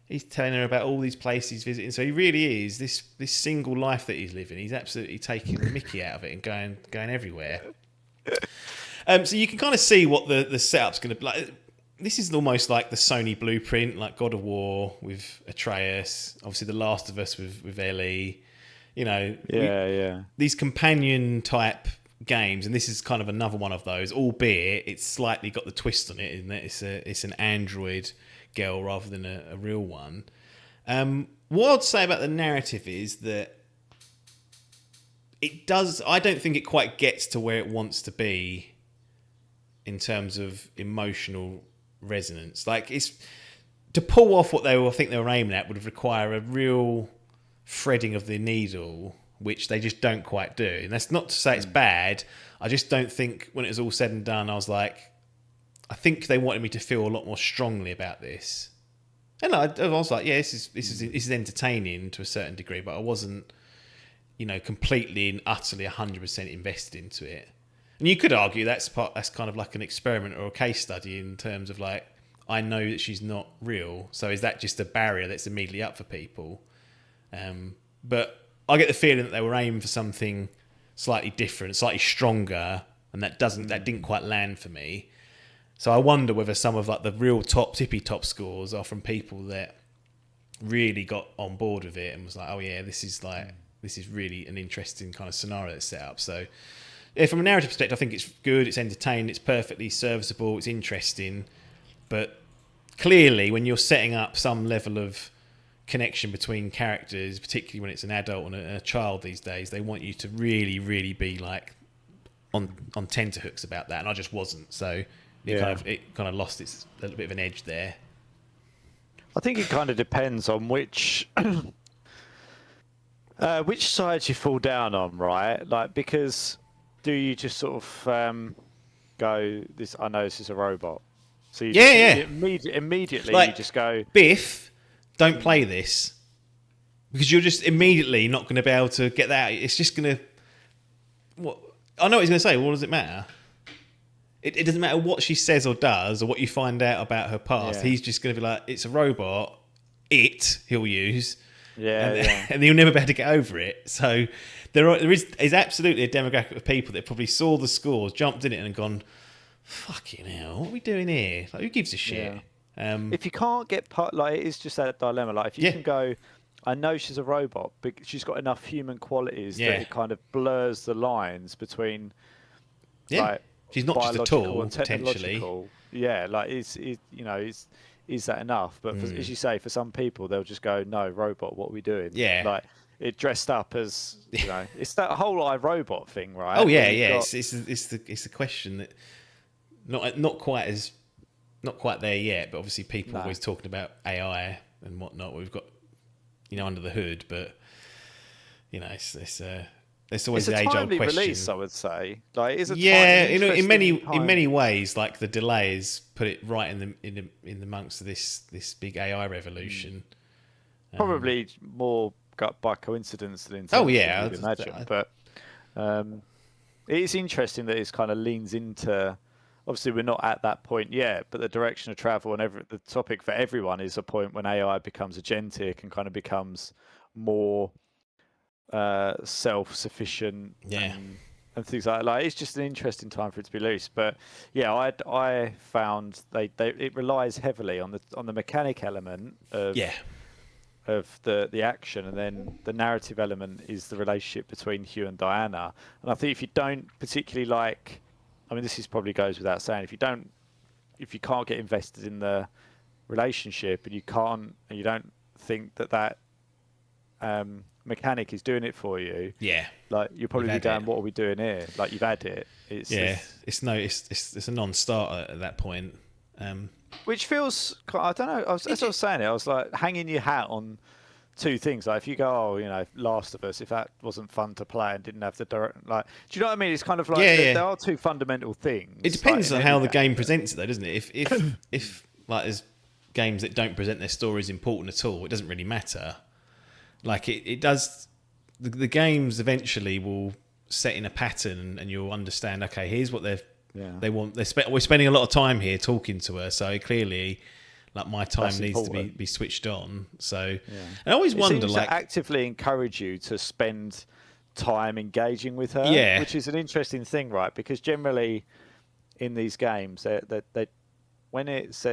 He's telling her about all these places he's visiting. So he really is this single life that he's living. He's absolutely taking the mickey out of it and going everywhere. So you can kind of see what the setup's going to be like. This is almost like the Sony blueprint, like God of War with Atreus, obviously The Last of Us with Ellie. These companion type games, and this is kind of another one of those, albeit it's slightly got the twist on it, isn't it? It's an android girl rather than a real one. What I'd say about the narrative is that I don't think it quite gets to where it wants to be in terms of emotional resonance. Like, it's to pull off what I think they were aiming at would require a real threading of the needle, which they just don't quite do. And that's not to say it's bad. I just don't think when it was all said and done, I was like, I think they wanted me to feel a lot more strongly about this. And I was like, yeah, this is entertaining to a certain degree, but I wasn't, completely and utterly 100% invested into it. And you could argue that's kind of like an experiment or a case study in terms of like, I know that she's not real, so is that just a barrier that's immediately up for people? But I get the feeling that they were aiming for something slightly different, slightly stronger, and that didn't quite land for me. So I wonder whether some of like the real tippy top scores are from people that really got on board with it and was like, oh yeah, this is really an interesting kind of scenario that's set up. So yeah, from a narrative perspective, I think it's good, it's entertaining, it's perfectly serviceable, it's interesting. But clearly, when you're setting up some level of connection between characters, particularly when it's an adult and a child these days, they want you to really, really be like on tenterhooks about that, and I just wasn't. So it kind of lost its a little bit of an edge there. I think it kind of depends on which side you fall down on, right? Like, because do you just sort of go, "This, I know this is a robot," so you immediately like, you just go, Biff, don't play this. because you're just immediately not going to be able to get that. It's just going to. What I know what he's going to say. What does it matter? It doesn't matter what she says or does or what you find out about her past. Yeah. He's just going to be like, it's a robot. He'll use. Yeah, And he'll never be able to get over it. So there is absolutely a demographic of people that probably saw the scores, jumped in it, and gone, "Fucking hell, what are we doing here? Like, who gives a shit?" If you can't get like, it's just that dilemma. Like, if you can go, I know she's a robot, but she's got enough human qualities that it kind of blurs the lines between. Like, she's not just a tool, potentially. Yeah, like is that enough? But as you say, for some people, they'll just go, "No, robot, what are we doing?" Yeah, like it dressed up as it's that whole iRobot thing, right? Oh yeah, yeah. It's the question that not quite there yet, but obviously people are always talking about AI and whatnot. We've got under the hood, but it's always the age-old question. Release, I would say. Like, is it? In many ways, like the delays put it right in the amongst of this big AI revolution. Probably more by coincidence than intention. Oh yeah, I'd imagine. But it's interesting that it kind of leans into. Obviously, we're not at that point yet, but the direction of travel and the topic for everyone is a point when AI becomes agentic and kind of becomes more self-sufficient and things like that. Like, it's just an interesting time for it to be loose. But yeah, I found it relies heavily on the mechanic element of the action, and then the narrative element is the relationship between Hugh and Diana. And I think if you don't particularly like, I mean, this probably goes without saying, if you can't get invested in the relationship and you don't think that mechanic is doing it for you, like, you'll probably be going, what are we doing here? Like, you've had it. It's a non-starter at that point. Which feels, I don't know, as I was saying it, I was like hanging your hat on two things. Like, if you go, Last of Us, if that wasn't fun to play and didn't have the direct, like, do you know what I mean? It's kind of like there are two fundamental things. It depends on how the game presents it, though, doesn't it? If like, there's games that don't present their stories important at all, it doesn't really matter. Like, it does. The games eventually will set in a pattern, and you'll understand. Okay, here's what they want. We're spending a lot of time here talking to her, so clearly, like, my time needs to be switched on. So, and I always wonder, seems like, to actively encourage you to spend time engaging with her, which is an interesting thing, right? Because generally, in these games, they when it's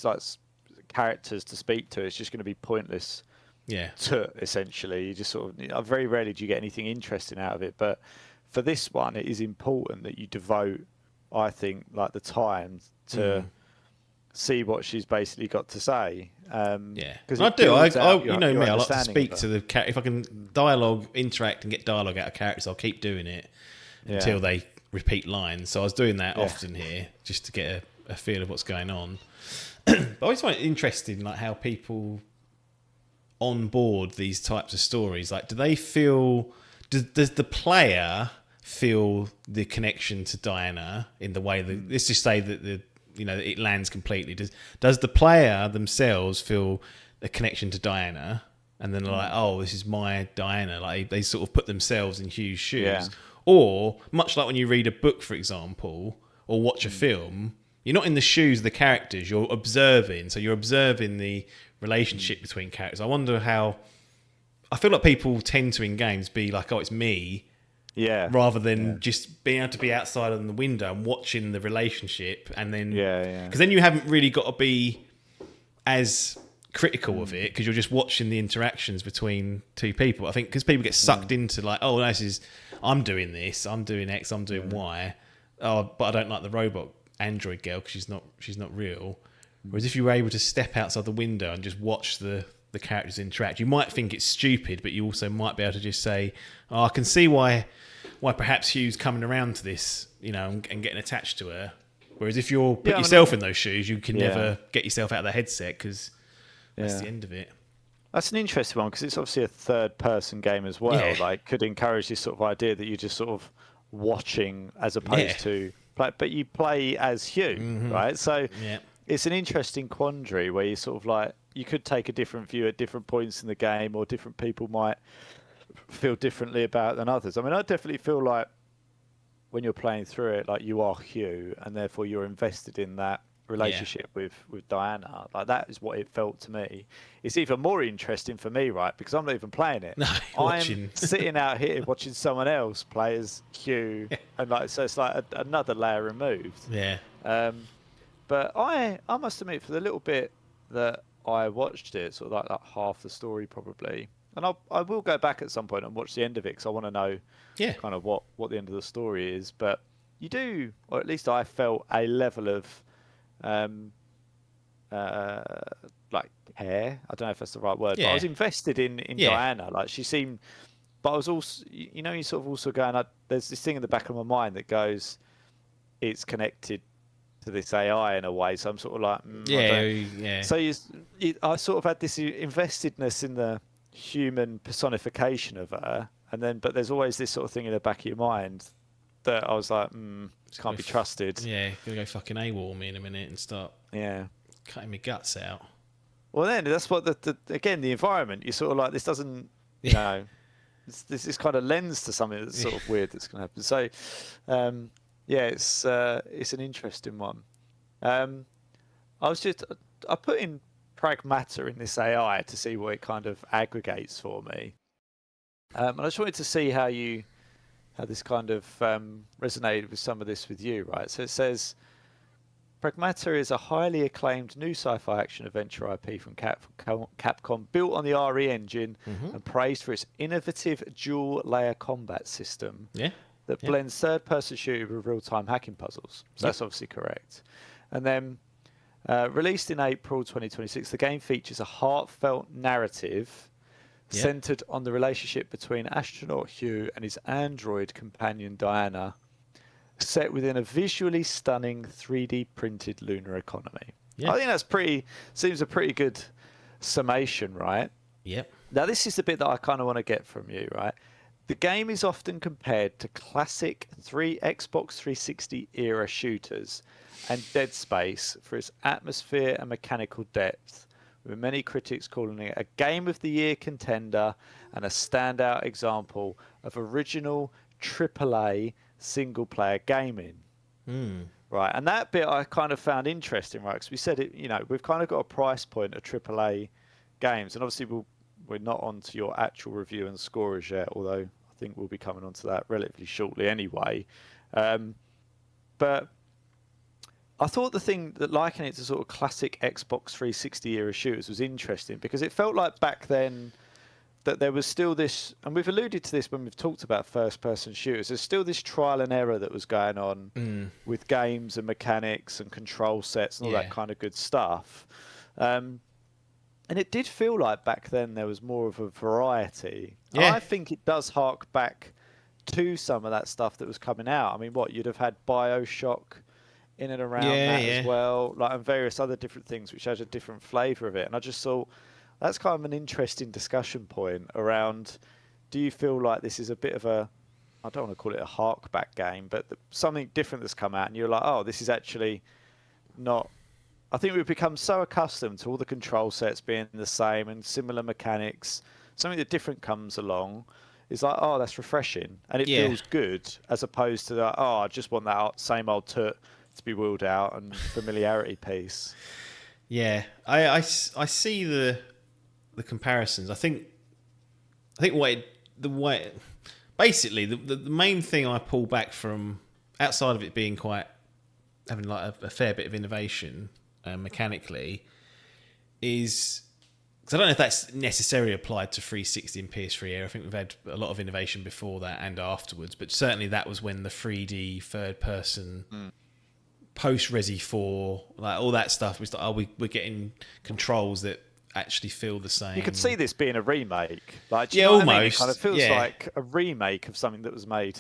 like characters to speak to, it's just going to be pointless. Essentially, you just sort of, very rarely do you get anything interesting out of it. But for this one, it is important that you devote, I think, like, the time to see what she's basically got to say. Because I do. You know me, I like to speak to the character. If I can interact and get dialogue out of characters, I'll keep doing it until they repeat lines. So I was doing that often here, just to get a feel of what's going on. But I always find it interesting, like, how people on board these types of stories. Like, do they feel? Does the player feel the connection to Diana in the way that, let's just say that it lands completely? Does the player themselves feel a connection to Diana, and then they're like, oh, this is my Diana? Like, they sort of put themselves in Hugh's shoes, or much like when you read a book, for example, or watch a film, you're not in the shoes of the characters. You're observing. So you're observing the relationship between characters. I wonder how. I feel like people tend to in games be like, oh, it's me. Rather than just being able to be outside on the window and watching the relationship, and then because then you haven't really got to be as critical of it, because you're just watching the interactions between two people. I think because people get sucked into, like, oh, this is, I'm doing this, I'm doing X, I'm doing Y. Oh, but I don't like the robot android girl because she's not real. Whereas if you were able to step outside the window and just watch the characters interact, you might think it's stupid, but you also might be able to just say, oh, I can see why perhaps Hugh's coming around to this, and getting attached to her. Whereas if you're put yourself in those shoes, you can never get yourself out of the headset, because that's the end of it. That's an interesting one, because it's obviously a third-person game as well. Like, could encourage this sort of idea that you're just sort of watching as opposed to play, but you play as Hugh, right? So it's an interesting quandary where you sort of like, you could take a different view at different points in the game, or different people might feel differently about it than others. I mean, I definitely feel like when you're playing through it, like you are Hugh, and therefore you're invested in that relationship with Diana. Like that is what it felt to me. It's even more interesting for me, right? Because I'm not even playing it. No, I'm sitting out here watching someone else play as Hugh, and like so it's like another layer removed. Yeah. But I must admit, for the little bit that I watched it, sort of like half the story probably, and I will go back at some point and watch the end of it because I want to know kind of what the end of the story is. But you do, or at least I felt a level of like care. I don't know if that's the right word, but I was invested in Diana. Like she seemed, but I was also, you know, you sort of also going, there's this thing in the back of my mind that goes, it's connected to this AI in a way. So I'm sort of like, So I sort of had this investedness in the human personification of her, and then, but there's always this sort of thing in the back of your mind that I was like, can't be trusted. Yeah, gonna go fucking AWOL me in a minute and start cutting my guts out. Well, then that's what again, the environment. You're sort of like, this doesn't, you know, this kind of lends to something that's sort of weird that's going to happen. So, it's an interesting one. I put in Pragmata in this AI to see what it kind of aggregates for me, and I just wanted to see how this kind of resonated with some of this with you, right? So it says, Pragmata is a highly acclaimed new sci-fi action adventure IP from Capcom, built on the RE engine and praised for its innovative dual-layer combat system that blends third-person shooting with real-time hacking puzzles. So that's obviously correct. And then, released in April 2026, the game features a heartfelt narrative centered on the relationship between astronaut Hugh and his android companion Diana, set within a visually stunning 3D printed lunar economy. I think that's seems a pretty good summation, right? Yep. Now, this is the bit that I kind of want to get from you, right? The game is often compared to classic Xbox 360 era shooters and Dead Space for its atmosphere and mechanical depth, with many critics calling it a Game of the Year contender and a standout example of original AAA single-player gaming. Right, and that bit I kind of found interesting, right? Because we said it, you know, we've kind of got a price point of AAA games, and obviously we're not on to your actual review and scorers yet, although I think we'll be coming on to that relatively shortly anyway. But I thought the thing that likening it to sort of classic Xbox 360 era shooters was interesting, because it felt like back then that there was still this, and we've alluded to this when we've talked about first-person shooters, there's still this trial and error that was going on with games and mechanics and control sets and all that kind of good stuff. And it did feel like back then there was more of a variety. Yeah. I think it does hark back to some of that stuff that was coming out. I mean, you'd have had BioShock in and around that as well, like, and various other different things which had a different flavour of it. And I just thought that's kind of an interesting discussion point around, do you feel like this is a bit of a, I don't want to call it a hark back game, but something different that's come out and you're like, oh, this is actually not, I think we've become so accustomed to all the control sets being the same and similar mechanics. Something that different comes along is like, oh, that's refreshing. And it feels good, as opposed to that, oh, I just want that same old toot to be wheeled out and familiarity piece. Yeah, I see the comparisons. I think basically the main thing I pull back from, outside of it being quite having like a fair bit of innovation mechanically, is because I don't know if that's necessarily applied to 360 and PS3 era. I think we've had a lot of innovation before that and afterwards, but certainly that was when the 3D third person post Resi 4, like all that stuff, was like, we're getting controls that actually feel the same. You could see this being a remake. Like, do you know almost. What I mean? It kind of feels like a remake of something that was made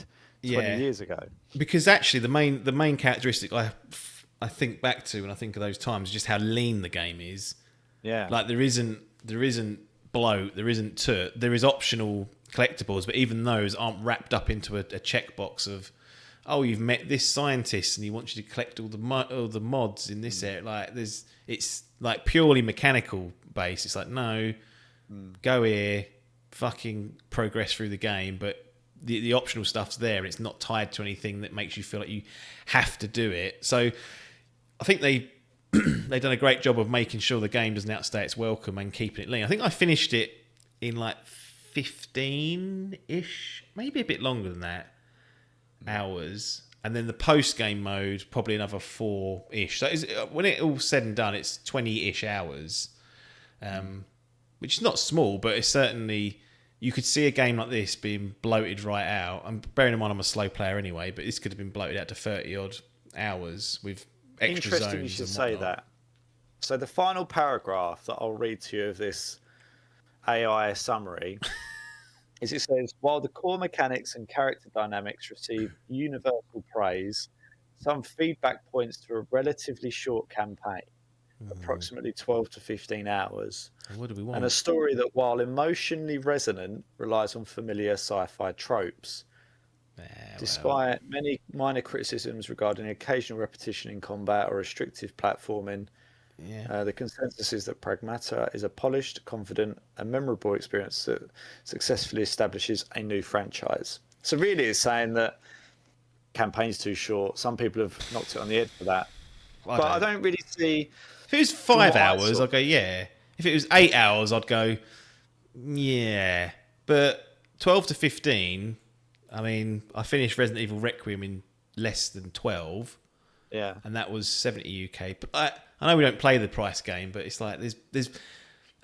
20 years ago. Because actually the main characteristic I think back to when I think of those times is just how lean the game is. Yeah. Like there isn't bloat, there isn't toot, there is optional collectibles, but even those aren't wrapped up into a checkbox of, oh, you've met this scientist and he wants you to collect all the mods in this area. Like it's like purely mechanical based. It's like, no, go here, fucking progress through the game, but the optional stuff's there. It's not tied to anything that makes you feel like you have to do it. So I think they've done a great job of making sure the game doesn't outstay its welcome and keeping it lean. I think I finished it in like 15-ish, maybe a bit longer than that, hours. And then the post-game mode, probably another 4-ish. So when it all said and done, it's 20-ish hours, which is not small, but it's certainly... You could see a game like this being bloated right out. And bearing in mind I'm a slow player anyway, but this could have been bloated out to 30-odd hours with extra zones. Interesting you should and say whatnot. that. So the final paragraph that I'll read to you of this AI summary is it says, while the core mechanics and character dynamics receive universal praise, some feedback points to a relatively short campaign, approximately 12 to 15 hours, What do we want? and a story that, while emotionally resonant, relies on familiar sci-fi tropes. Despite many minor criticisms regarding occasional repetition in combat or restrictive platforming, the consensus is that Pragmata is a polished, confident, and memorable experience that successfully establishes a new franchise. So really it's saying that campaign's too short. Some people have knocked it on the head for that. But I don't really see... If it was 5 hours, I'd go, yeah. If it was 8 hours, I'd go, yeah. But 12 to 15, I mean, I finished Resident Evil Requiem in less than 12. Yeah. And that was 70 UK. But I know we don't play the price game, but it's like there's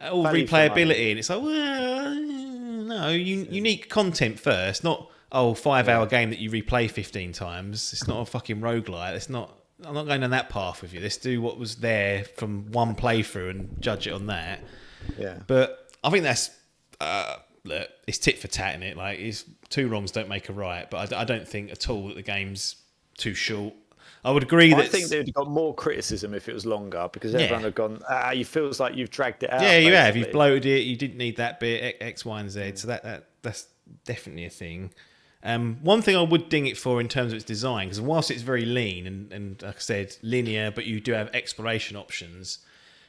all Value for money. replayability, and it's like, well, no, unique content first, not 5-hour game that you replay 15 times. It's not a fucking roguelite. It's not. I'm not going down that path with you. Let's do what was there from one playthrough and judge it on that. Yeah. But I think that's look, it's tit for tat in it. Like, it's two wrongs don't make a right. But I don't think at all that the game's too short. I would agree that I think they'd got more criticism if it was longer, because everyone had gone, you feels like you've dragged it out. Yeah, you have. basically. You've bloated it. You didn't need that bit, X, Y, and Z. So that's definitely a thing. One thing I would ding it for in terms of its design, because whilst it's very lean and like I said, linear, but you do have exploration options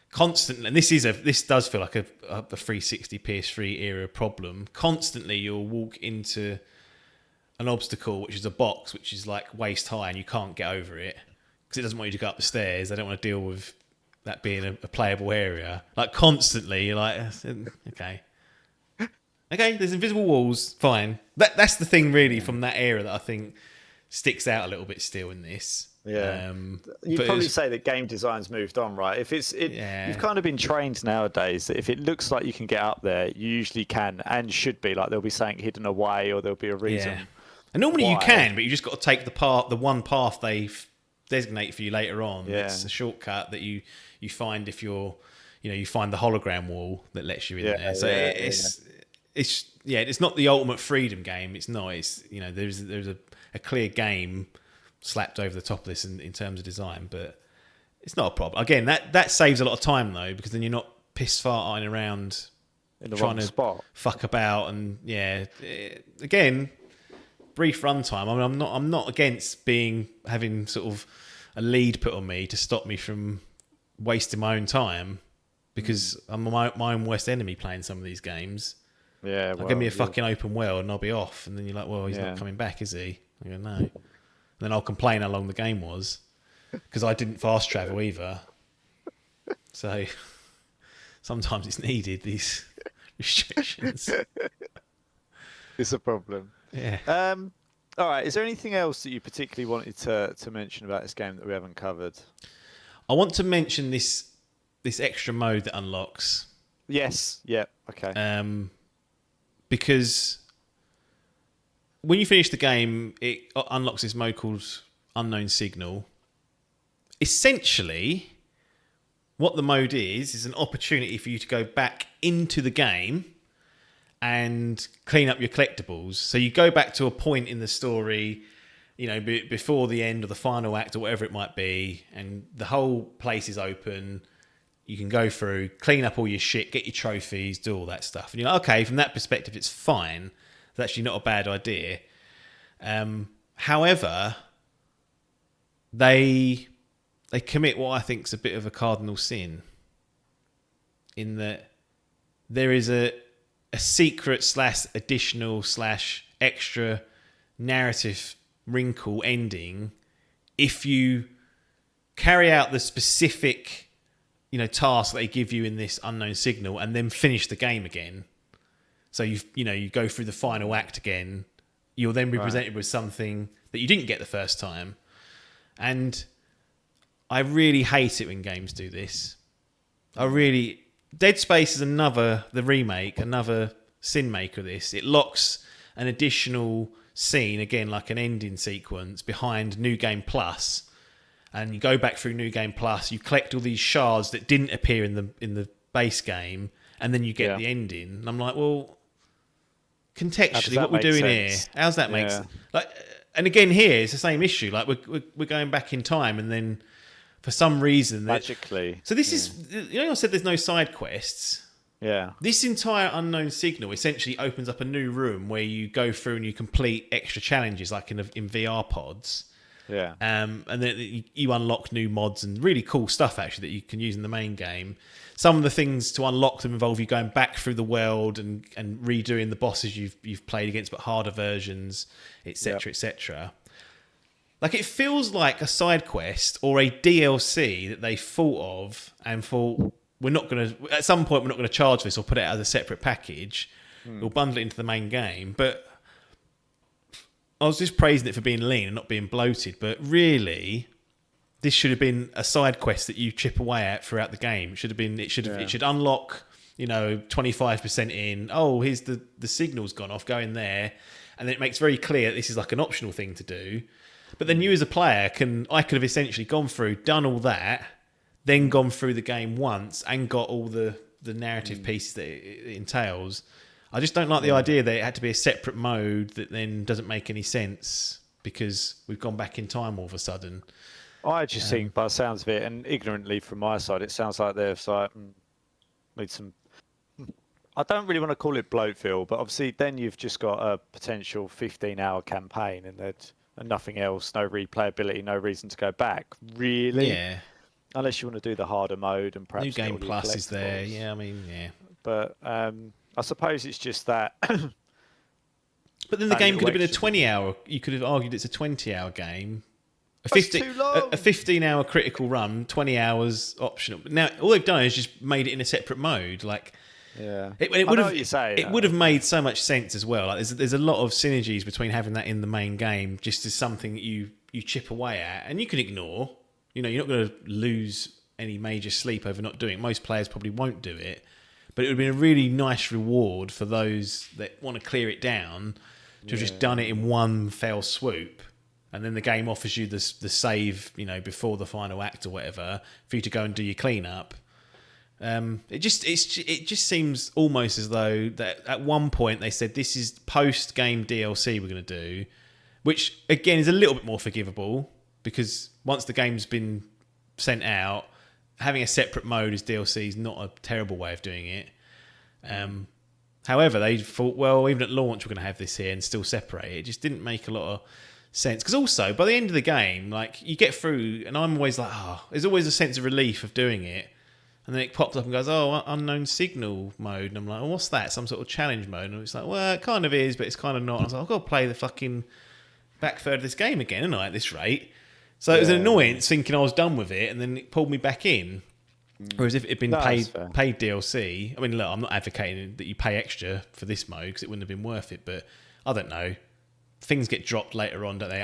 constantly, and this does feel like a 360 PS3 era problem. Constantly, you'll walk into an obstacle, which is a box, which is like waist high, and you can't get over it because it doesn't want you to go up the stairs. They don't want to deal with that being a playable area. Like constantly, you're like, okay, there's invisible walls, fine. That's the thing really from that era that I think sticks out a little bit still in this. Yeah, you'd but probably say that game design's moved on, right? If you've kind of been trained nowadays that if it looks like you can get up there, you usually can and should be. Like there'll be something hidden away, or there'll be a reason. Yeah. And normally you why. can, but you just got to take the one path they designate for you later on. Yeah. It's a shortcut that you find if you find the hologram wall that lets you in there. So it's not the ultimate freedom game. It's not. It's there's a clear game slapped over the top of this in terms of design, but it's not a problem. Again, that saves a lot of time though, because then you're not piss farting around In the trying wrong to spot. fuck about and again, brief runtime. I mean, I'm not against having sort of a lead put on me to stop me from wasting my own time, because I'm my own worst enemy playing some of these games. Yeah, Give me a fucking open world and I'll be off. And then you're like, well, he's Yeah. not coming back, is he? I go, no. And then I'll complain how long the game was, because I didn't fast travel either. So sometimes it's needed, these restrictions. It's a problem. Yeah. All right. Is there anything else that you particularly wanted to mention about this game that we haven't covered? I want to mention this extra mode that unlocks. Yes. Yeah. Okay. Because when you finish the game, it unlocks this mode called Unknown Signal. Essentially, what the mode is an opportunity for you to go back into the game and clean up your collectibles. So you go back to a point in the story, before the end or the final act or whatever it might be, and the whole place is open. You can go through, clean up all your shit, get your trophies, do all that stuff. And you're like, okay, from that perspective, it's fine. It's actually not a bad idea. However, they commit what I think is a bit of a cardinal sin, in that there is a secret / additional / extra narrative wrinkle ending if you carry out the specific, task they give you in this unknown signal and then finish the game again. So you go through the final act again. You'll then be presented with something that you didn't get the first time. And I really hate it when games do this. Dead Space is the remake, another sin maker of this. It locks an additional scene, again, like an ending sequence, behind New Game Plus. And you go back through New Game Plus, you collect all these shards that didn't appear in the base game, and then you get the ending. And I'm like, well, contextually, what we're doing sense? Here, how's that make sense? Like, and again, here it's the same issue. Like we're going back in time, and then for some reason, magically. So this is, I said there's no side quests. Yeah. This entire unknown signal essentially opens up a new room where you go through and you complete extra challenges, like in VR pods. Yeah. And then you unlock new mods and really cool stuff actually that you can use in the main game. Some of the things to unlock them involve you going back through the world and redoing the bosses you've played against, but harder versions, etc., etc. Like, it feels like a side quest or a DLC that they thought of and thought, at some point we're not going to charge this or put it as a separate package. We'll bundle it into the main game. But I was just praising it for being lean and not being bloated. But really, this should have been a side quest that you chip away at throughout the game. It should unlock, 25% in. Oh, here's the signal's gone off. Go in there, and then it makes very clear that this is like an optional thing to do. But then you as a player I could have essentially gone through, done all that, then gone through the game once and got all the narrative pieces that it entails. I just don't like the idea that it had to be a separate mode that then doesn't make any sense because we've gone back in time all of a sudden. I just think, by the sounds of it, and ignorantly from my side, it sounds like they've made some... I don't really want to call it bloat feel, but obviously then you've just got a potential 15-hour campaign and nothing else, no replayability, no reason to go back, really. Yeah. Unless you want to do the harder mode and perhaps... New Game Plus is there, yeah, I mean, yeah. But I suppose it's just that... But then the game could have been a 20-hour... You could have argued it's a 20-hour game. A 15-hour critical run, 20 hours optional. Now, all they've done is just made it in a separate mode. Like, yeah, it would have made so much sense as well. Like, there's a lot of synergies between having that in the main game, just as something that you chip away at, and you can ignore. You're not going to lose any major sleep over not doing it. Most players probably won't do it, but it would have been a really nice reward for those that want to clear it down to have just done it in one fell swoop. And then the game offers you the save, before the final act or whatever, for you to go and do your cleanup. It just seems almost as though that at one point they said this is post-game DLC we're going to do, which again is a little bit more forgivable because once the game's been sent out, having a separate mode as DLC is not a terrible way of doing it. However, they thought, well, even at launch we're going to have this here and still separate it. It just didn't make a lot of sense because also by the end of the game, like, you get through and I'm always like, there's always a sense of relief of doing it, and then it pops up and goes, unknown signal mode, and I'm like, what's that, some sort of challenge mode? And it's like, well, it kind of is, but it's kind of not. And I was like, I've got to play the fucking back third of this game again, haven't I, at this rate? So it was an annoyance thinking I was done with it, and then it pulled me back in. Whereas if it had been paid DLC, I mean, look, I'm not advocating that you pay extra for this mode because it wouldn't have been worth it, but I don't know. Things get dropped later on, don't they?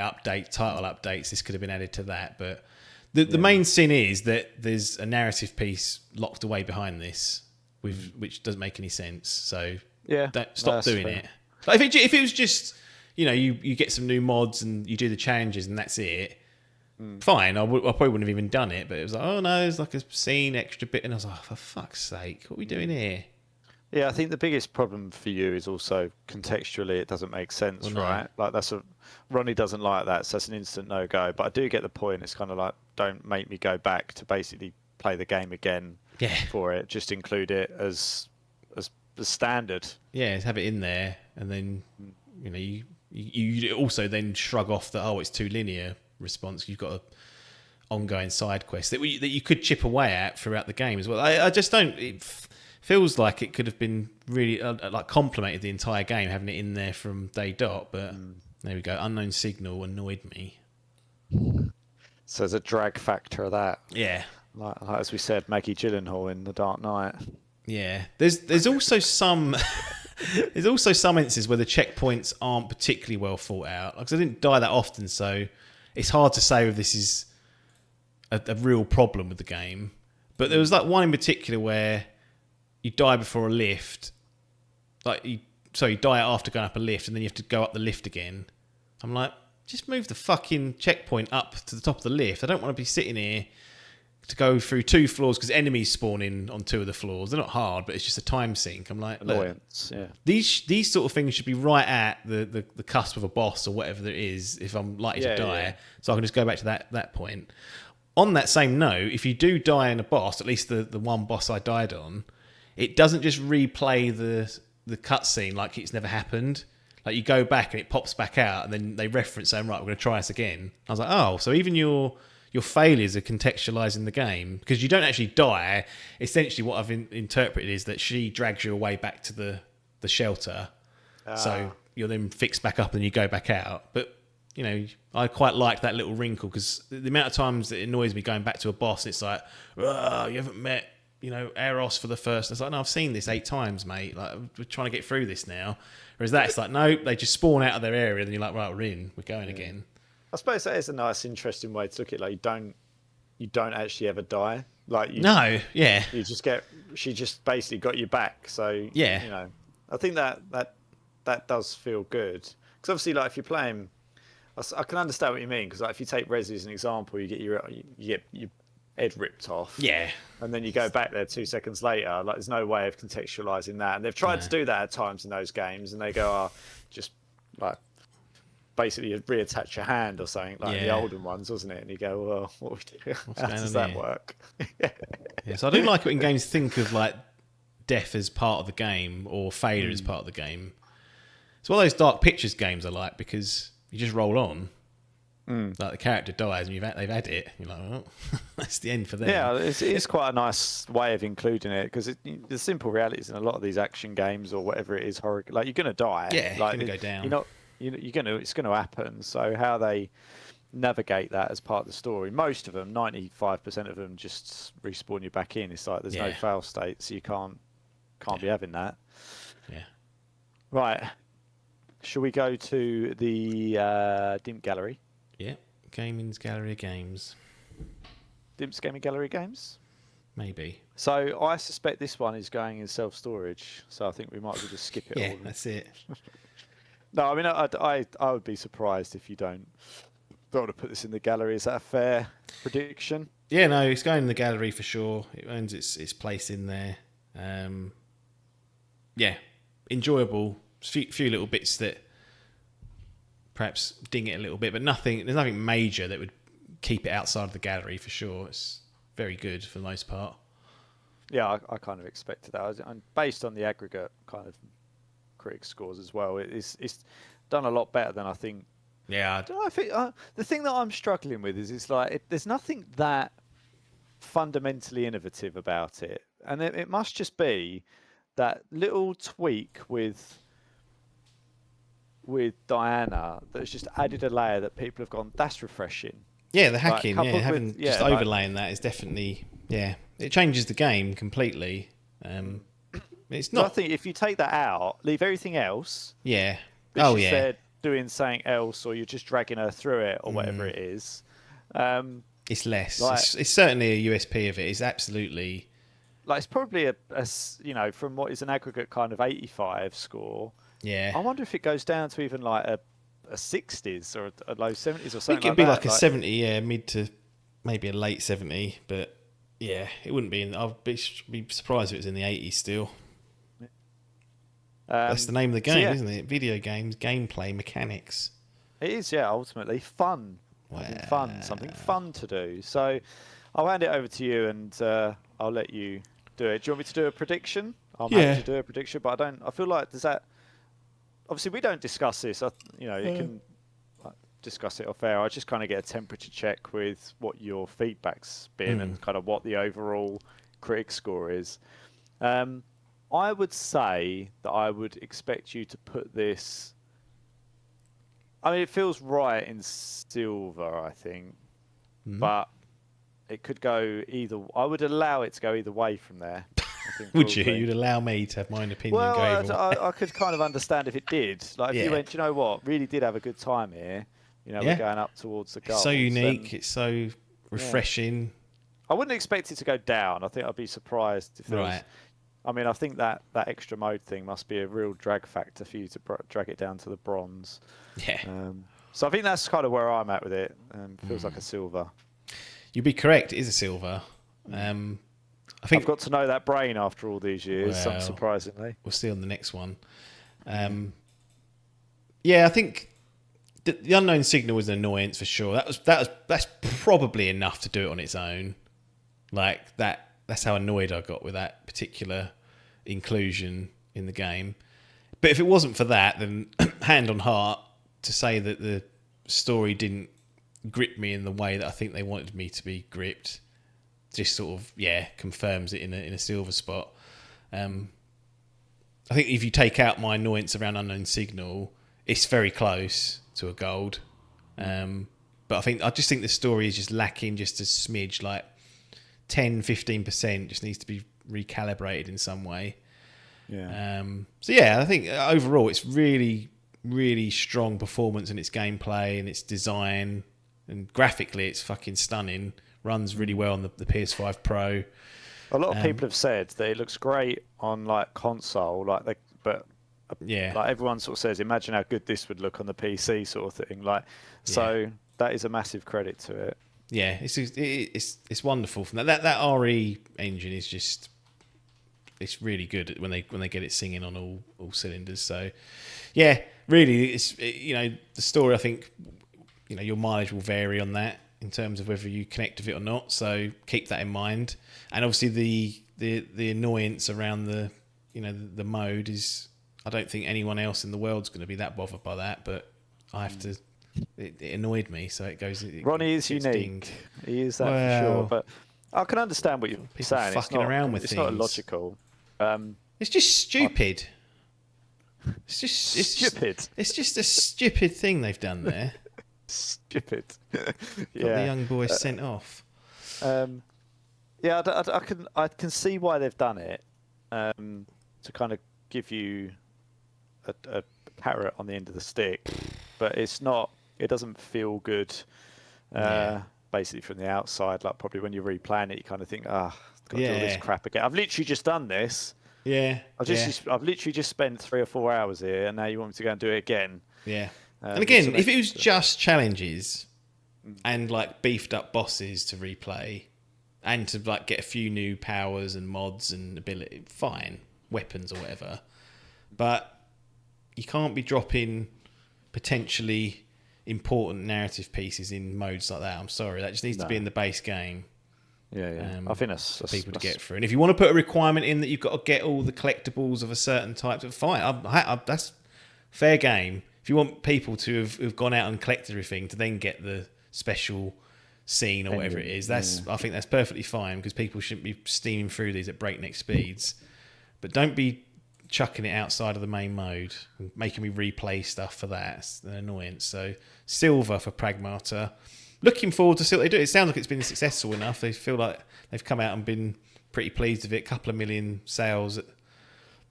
Title updates, this could have been added to that. But the main sin is that there's a narrative piece locked away behind this, which doesn't make any sense. So stop doing it. Like if it was just, you get some new mods and you do the challenges and that's it, fine. I probably wouldn't have even done it. But it was like, oh no, there's like a scene extra bit. And I was like, for fuck's sake, what are we doing here? Yeah, I think the biggest problem for you is also contextually it doesn't make sense, right? Like Ronnie doesn't like that, so that's an instant no-go. But I do get the point. It's kind of like, don't make me go back to basically play the game again for it. Just include it as standard. Yeah, have it in there, and then you you also then shrug off that, it's too linear response. You've got a ongoing side quest that you could chip away at throughout the game as well. I just don't. It feels like it could have been really like complemented the entire game having it in there from day dot. But there we go. Unknown Signal annoyed me. So there's a drag factor of that. Yeah. Like as we said, Maggie Gyllenhaal in The Dark Knight. Yeah. There's also some. There's also some instances where the checkpoints aren't particularly well thought out. Like, 'cause I didn't die that often, so it's hard to say if this is a real problem with the game. But there was like one in particular where you die before a lift. You die after going up a lift, and then you have to go up the lift again. I'm like, just move the fucking checkpoint up to the top of the lift. I don't want to be sitting here to go through 2 floors because enemies spawn in on 2 of the floors. They're not hard, but it's just a time sink. I'm like, Annoyance, yeah. These sort of things should be right at the cusp of a boss or whatever it is if I'm likely to die. So I can just go back to that point. On that same note, if you do die in a boss, at least the one boss I died on, it doesn't just replay the cutscene like it's never happened. Like, you go back and it pops back out, and then they reference saying, right, we're going to try this again. I was like, so even your failures are contextualising the game, because you don't actually die. Essentially what I've interpreted is that she drags you away back to the shelter. So you're then fixed back up and you go back out. But, I quite like that little wrinkle, because the amount of times it annoys me going back to a boss, it's like, you haven't met, Eros for the first. It's like, no, I've seen this 8 times, mate. Like, we're trying to get through this now. Whereas it's like, no, they just spawn out of their area, and you're like, right, we're in. We're going again. I suppose that is a nice, interesting way to look at it. Like, you don't actually ever die. Like, no, yeah. You just she just basically got you back. So yeah, I think that does feel good. Because obviously, like, if you're playing, I can understand what you mean. Because, like, if you take Resi as an example, you get your head ripped off. Yeah. And then you go back there 2 seconds later. Like, there's no way of contextualizing that. And they've tried to do that at times in those games, and they go, just like basically reattach your hand or something, like the olden ones, wasn't it? And you go, well, what we do? How does that work? Yeah, so I do like it when games think of like death as part of the game or failure as part of the game. It's one of those Dark Pictures games I like, because you just roll on. Like, the character dies and they've had it. You're like, well, that's the end for them. Yeah, it's quite a nice way of including it, because the simple reality is in a lot of these action games or whatever it is, horror, like, you're going to die. Yeah, like, you're going to go down. It's going to happen. So how they navigate that as part of the story, most of them, 95% of them, just respawn you back in. It's like there's no fail state, so you can't be having that. Yeah. Right. Shall we go to the Dimp Gallery? Yeah, Gaming's Gallery of Games. Dimp's Gaming Gallery of Games? Maybe. So I suspect this one is going in self-storage, so I think we might as well just skip it all. Yeah, that's it. No, I mean, I would be surprised if you don't want to put this in the gallery. Is that a fair prediction? Yeah, no, it's going in the gallery for sure. It earns its place in there. Yeah, enjoyable. Few little bits that perhaps ding it a little bit, but there's nothing major that would keep it outside of the gallery for sure. It's very good for the most part. Yeah, I kind of expected that. And based on the aggregate kind of critic scores as well, it's done a lot better than I think. Yeah, I think the thing that I'm struggling with is it's like there's nothing that fundamentally innovative about it, and it must just be that little tweak with Diana that's just added a layer that people have gone, that's refreshing. Yeah, the hacking, having just overlaying that is definitely, it changes the game completely. It's not. So I think if you take that out, leave everything else. Yeah. They're doing something else, or you're just dragging her through it, or whatever it is. It's less. It's certainly a USP of it. It's absolutely. Like, it's probably a from what is an aggregate kind of 85 score. Yeah. I wonder if it goes down to even like a 60s or a low 70s or something. I think it'd be like a 70, mid to maybe a late 70, but yeah, it wouldn't be. I'd be surprised if it was in the 80s still. That's the name of the game, isn't it? Video games, gameplay, mechanics. It is, ultimately fun. Wow. Something fun to do. So I'll hand it over to you, and I'll let you do it. Do you want me to do a prediction? I'm happy to do a prediction, but I feel like obviously we don't discuss this. You can discuss it off air. I just kind of get a temperature check with what your feedback's been and kind of what the overall critic score is. I would say that I would expect you to put this. I mean, it feels right in silver, I think, but it could go either. I would allow it to go either way from there. I think Would you? probably. You'd allow me to have my opinion Well, go either way. I could kind of understand if it did. Like if you went, you know what, really did have a good time here. We're going up towards the goals. It's so unique. It's so refreshing. I wouldn't expect it to go down. I think I'd be surprised if there was. I mean, I think that extra mode thing must be a real drag factor for you to drag it down to the bronze. Yeah. So I think that's kind of where I'm at with it. Feels like a silver. You'd be correct. It is a silver. I think I've got to know that brain after all these years, unsurprisingly. We'll see on the next one. I think the unknown signal was an annoyance for sure. That's probably enough to do it on its own. Like that. That's how annoyed I got with that particular inclusion in the game. But if it wasn't for that, then hand on heart, to say that the story didn't grip me in the way that I think they wanted me to be gripped, just sort of confirms it in a silver spot. I think if you take out my annoyance around unknown signal, it's very close to a gold. But I just think the story is just lacking just a smidge, like 10-15% just needs to be recalibrated in some way. I think overall it's really, really strong performance in its gameplay and its design, and graphically it's fucking stunning. Runs really well on the PS5 Pro. A lot of people have said that it looks great on like console, like everyone sort of says, imagine how good this would look on the PC sort of thing. So that is a massive credit to it. Yeah, it's wonderful from that RE engine is just, it's really good when they get it singing on all cylinders. So really the story, I think your mileage will vary on that in terms of whether you connect with it or not. So keep that in mind. And obviously the annoyance around the mode is, I don't think anyone else in the world's going to be that bothered by that, but I have to. It annoyed me, so it goes. Ronnie is unique. Dinged. He is that for sure. But I can understand what you're saying. Fucking around with it's things. Not illogical. It's just stupid. It's stupid. It's just a stupid thing they've done there. Stupid. Got the young boys sent off. I can see why they've done it. To kind of give you a carrot on the end of the stick, but it's not. It doesn't feel good. Basically from the outside, like probably when you're replaying it, you kind of think, got to do all this crap again. I've literally just done this. I've literally just spent 3 or 4 hours here, and now you want me to go and do it again. And again, if it was just challenges and like beefed up bosses to replay, and to like get a few new powers and mods and ability, fine, weapons or whatever, but you can't be dropping potentially important narrative pieces in modes like that. I'm sorry, that just needs to be in the base game. I think that's for people to get through. And if you want to put a requirement in that you've got to get all the collectibles of a certain type, fine. That's fair game. If you want people to have gone out and collected everything to then get the special scene or whatever it is, I think that's perfectly fine, because people shouldn't be steaming through these at breakneck speeds. But don't be chucking it outside of the main mode and making me replay stuff for that. It's an annoyance. So silver for Pragmata. Looking forward to see what they do. It sounds like it's been successful enough. They feel like they've come out and been pretty pleased with it. A couple of million sales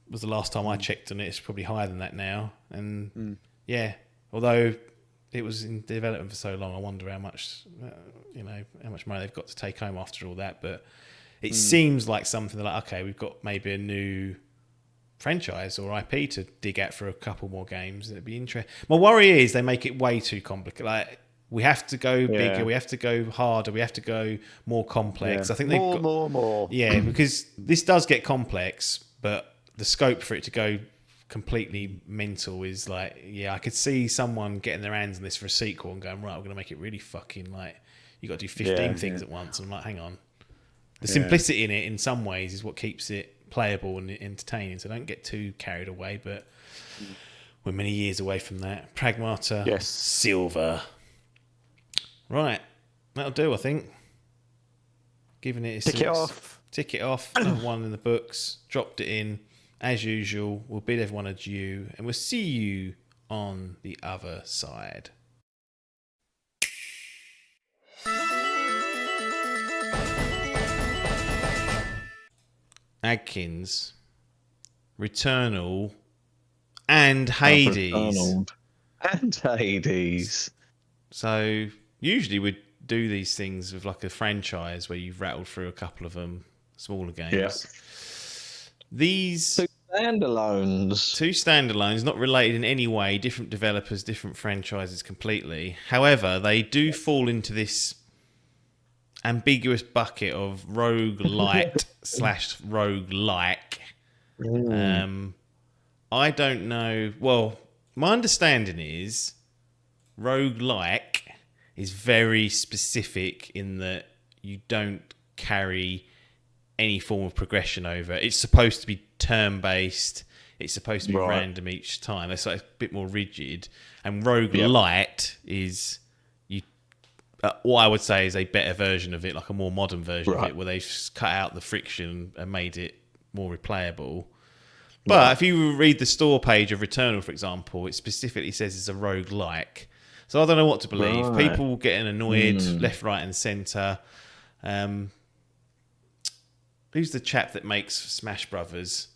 was the last time I checked on it. It's probably higher than that now. And although it was in development for so long, I wonder how much how much money they've got to take home after all that. But it seems like something that, like, okay, we've got maybe a new franchise or IP to dig at for a couple more games. It'd be interesting. My worry is they make it way too complicated. Like, we have to go bigger, we have to go harder, we have to go more complex. I think they've got more. Yeah, because this does get complex, but the scope for it to go completely mental is like, I could see someone getting their hands on this for a sequel and going, right, we're going to make it really fucking like, you got to do 15 things at once. And I'm like, hang on. The simplicity in it, in some ways, is what keeps it playable and entertaining. So don't get too carried away. But We're many years away from that. Pragmata Yes. Silver. Right. That'll do, I think. Giving it a Tick it off. Tick it off. Number 1 in the books. Dropped it in. As usual, we'll bid everyone adieu. And we'll see you on the other side. Adkins, Returnal, and Hades. Arnold. And Hades. So usually we'd do these things with like a franchise where you've rattled through a couple of them, smaller games. Yeah. These Two standalones. two standalones, not related in any way, different developers, different franchises completely. However, they do fall into this ambiguous bucket of Rogue-Lite / Rogue-Like. I don't know. Well, my understanding is Rogue-Like is very specific in that you don't carry any form of progression over. It's supposed to be turn-based. It's supposed to be random each time. It's like a bit more rigid. And Rogue-Lite is what I would say is a better version of it, like a more modern version of it, where they've cut out the friction and made it more replayable. But if you read the store page of Returnal, for example, it specifically says it's a roguelike. So I don't know what to believe. People getting annoyed left, right, and centre. Who's the chap that makes Smash Brothers?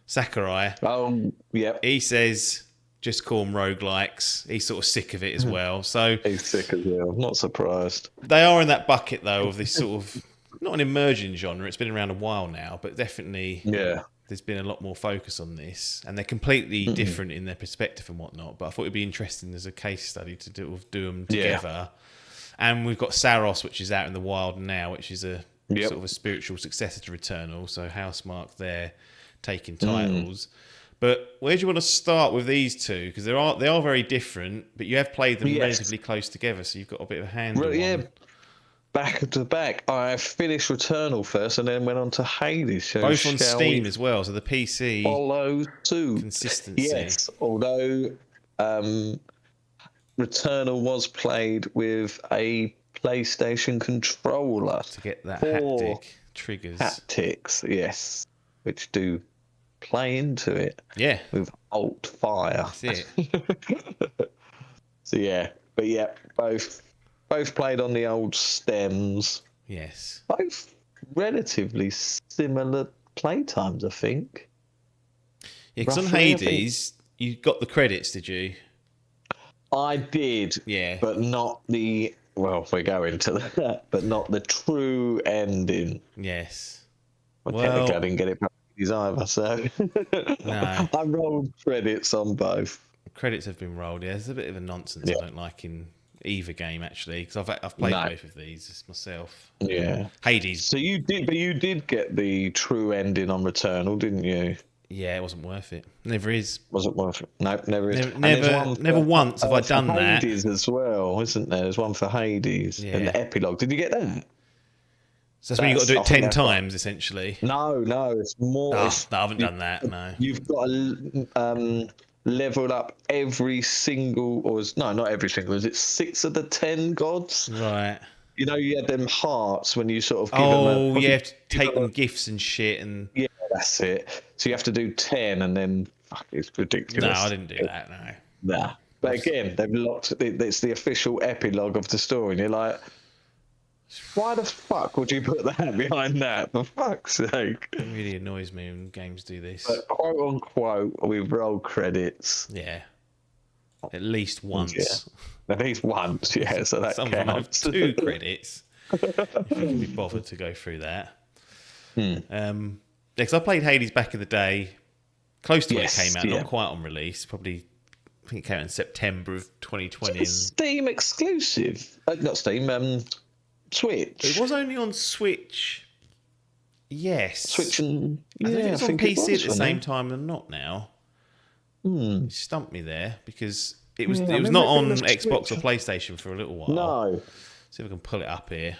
Sakurai. Oh, yeah. He says, just call them roguelikes. He's sort of sick of it as well. So He's sick as well. I'm not surprised. they are in that bucket, though, of this sort of, not an emerging genre. It's been around a while now, but definitely there's been a lot more focus on this. And they're completely different in their perspective and whatnot. But I thought it'd be interesting as a case study to do them together. And we've got Saros, which is out in the wild now, which is a sort of a spiritual successor to Returnal. So Housemarque there taking titles. But where do you want to start with these two? Because they are very different, but you have played them relatively close together, so you've got a bit of a handle on. Back to back. I finished Returnal first and then went on to Hades. So both on Steam as well, so the PC follow suit. Consistency. Yes, although Returnal was played with a PlayStation controller. To get that haptic triggers. Haptics, yes, which do play into it. Yeah. With Alt Fire. That's it. So both played on the old stems. Yes. Both relatively similar playtimes, I think. Yeah, because on Hades, you got the credits, did you? I did. Yeah. But not the... Well, we're going to that. But not the true ending. Yes. Technically, I didn't get it either, so... No. I rolled credits on both. Credits have been rolled, yeah. There's a bit of a nonsense I don't like in either game, actually, because I've played both of these myself. Yeah. Hades. So you did get the true ending on Returnal, didn't you? Yeah, it wasn't worth it. Never is. Wasn't worth it. No, never is. Never once have I done that. Hades as well, isn't there? There's one for Hades and the epilogue. Did you get that? So that's when you've got to do it 10 times, essentially. No, it's more. No, I haven't done that, no. You've got to level up every single, not every single, is it 6 of the 10 gods? Right. You know, you had them hearts when you sort of give them you have to take them gifts and shit. And yeah, that's it. So you have to do 10 and then, fuck, it's ridiculous. No, I didn't do that, no. Nah. But again, they've locked it. It's the official epilogue of the story. And you're like, why the fuck would you put that behind that? For fuck's sake. It really annoys me when games do this. But quote unquote, we've rolled credits. Yeah. At least once. Yeah. At least once, yeah. So that Some of them have counts. 2 credits. If you can be bothered to go through that. Because I played Hades back in the day, close to when it came out, not quite on release. Probably, I think it came out in September of 2020. Steam exclusive. Not Steam, Switch. It was only on Switch. Yes. Switch and... I think it was on PC at the same time. time and not now. You stumped me there because it was not on Xbox or PlayStation for a little while. No. See if I can pull it up here.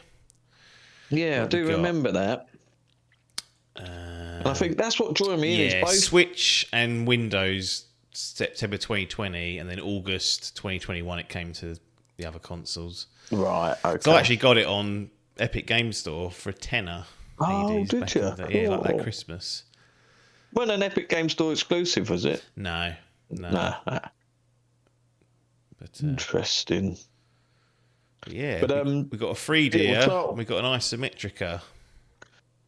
Yeah, I do remember that. And I think that's what drew me in. Yeah, Switch and Windows September 2020, and then August 2021 it came to the other consoles. Right. Okay. So I actually got it on Epic Game Store for a tenner. Oh, ages did back you? in the- Yeah, like that Cool. Christmas. Wasn't an Epic Game Store exclusive, was it? No. Nah. But Interesting. yeah, But we got a 3D and we got an isometrica.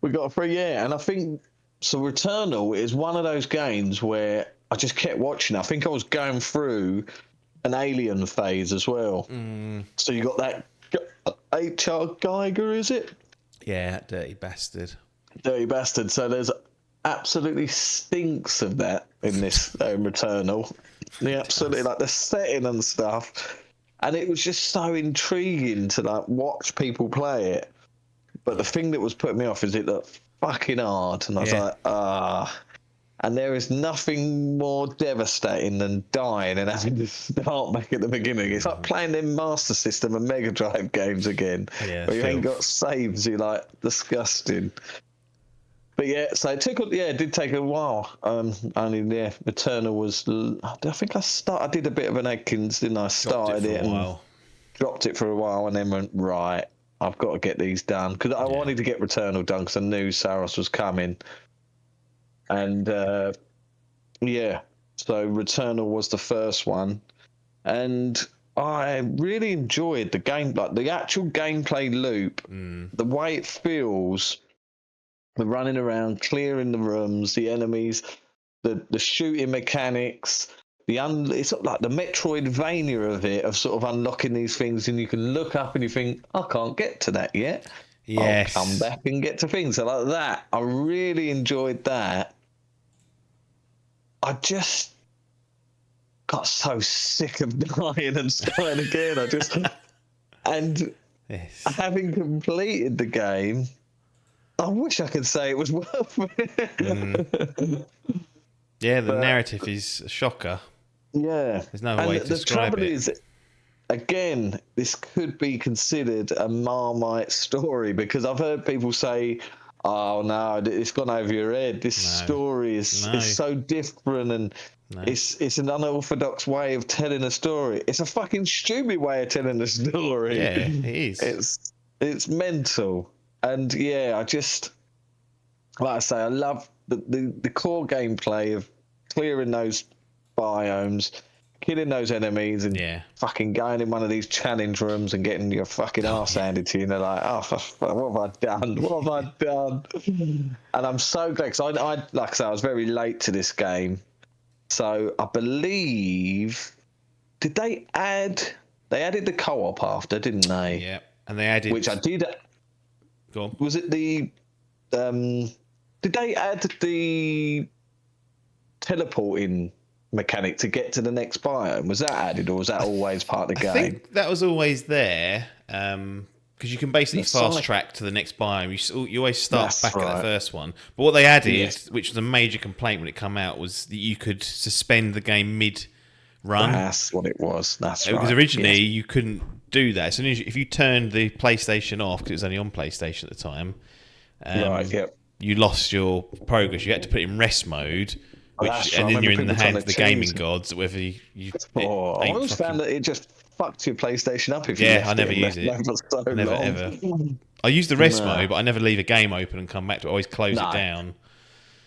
We got a free, yeah, and I think so. Returnal is one of those games where I just kept watching. I think I was going through an Alien phase as well. So you got that H.R. Geiger, is it? Yeah, that dirty bastard. Dirty bastard. So there's absolutely stinks of that in this Returnal. The absolutely like the setting and stuff, and it was just so intriguing to like watch people play it. But the thing that was putting me off is it looked fucking hard, and I was like, ah. And there is nothing more devastating than dying and having to start back at the beginning. It's like playing them Master System and Mega Drive games again, where you ain't got saves. You're like disgusting. But yeah, so it did take a while. Returnal was. I think I did a bit of an Adkins, didn't I? Started it and dropped it for a while, and then went right. I've got to get these done because I wanted to get Returnal done because I knew Saros was coming. And so Returnal was the first one, and I really enjoyed the game, like the actual gameplay loop, the way it feels, the running around, clearing the rooms, the enemies, the shooting mechanics. It's sort of like the Metroidvania of it, of sort of unlocking these things, and you can look up and you think, I can't get to that yet. Yes. I'll come back and get to things. So like that, I really enjoyed that. I just got so sick of dying and starting again. And having completed the game, I wish I could say it was worth it. Yeah, the narrative is a shocker. Yeah. There's no way to describe it. The trouble is, again, this could be considered a Marmite story because I've heard people say, oh, no, it's gone over your head. This story is so different and it's an unorthodox way of telling a story. It's a fucking stupid way of telling a story. Yeah, it is. It's mental. And, yeah, I just, like I say, I love the core gameplay of clearing those biomes, killing those enemies, and fucking going in one of these challenge rooms and getting your fucking arse handed to you. And they're like, oh, what have I done? What have I done? And I'm so glad, because I, like I say, I was very late to this game. So I believe, did they added the co-op after, didn't they? Yeah, and they added... Which I did... Go on. Was it the... did they add the teleporting mechanic to get to the next biome? Was that added, or was that always part of the game? I think that was always there, because you can basically fast track to the next biome. You always start back at the first one. But what they added, which was a major complaint when it came out, was that you could suspend the game mid-run. That's what it was. That's right. Because originally you couldn't do that. So if you turned the PlayStation off, because it was only on PlayStation at the time, you lost your progress. You had to put it in rest mode. And then you're in the hands of the gaming gods. Whether I always found that it just fucked your PlayStation up if you I never use it. Never ever. I use the rest mode, but I never leave a game open and come back to it. I always close it down.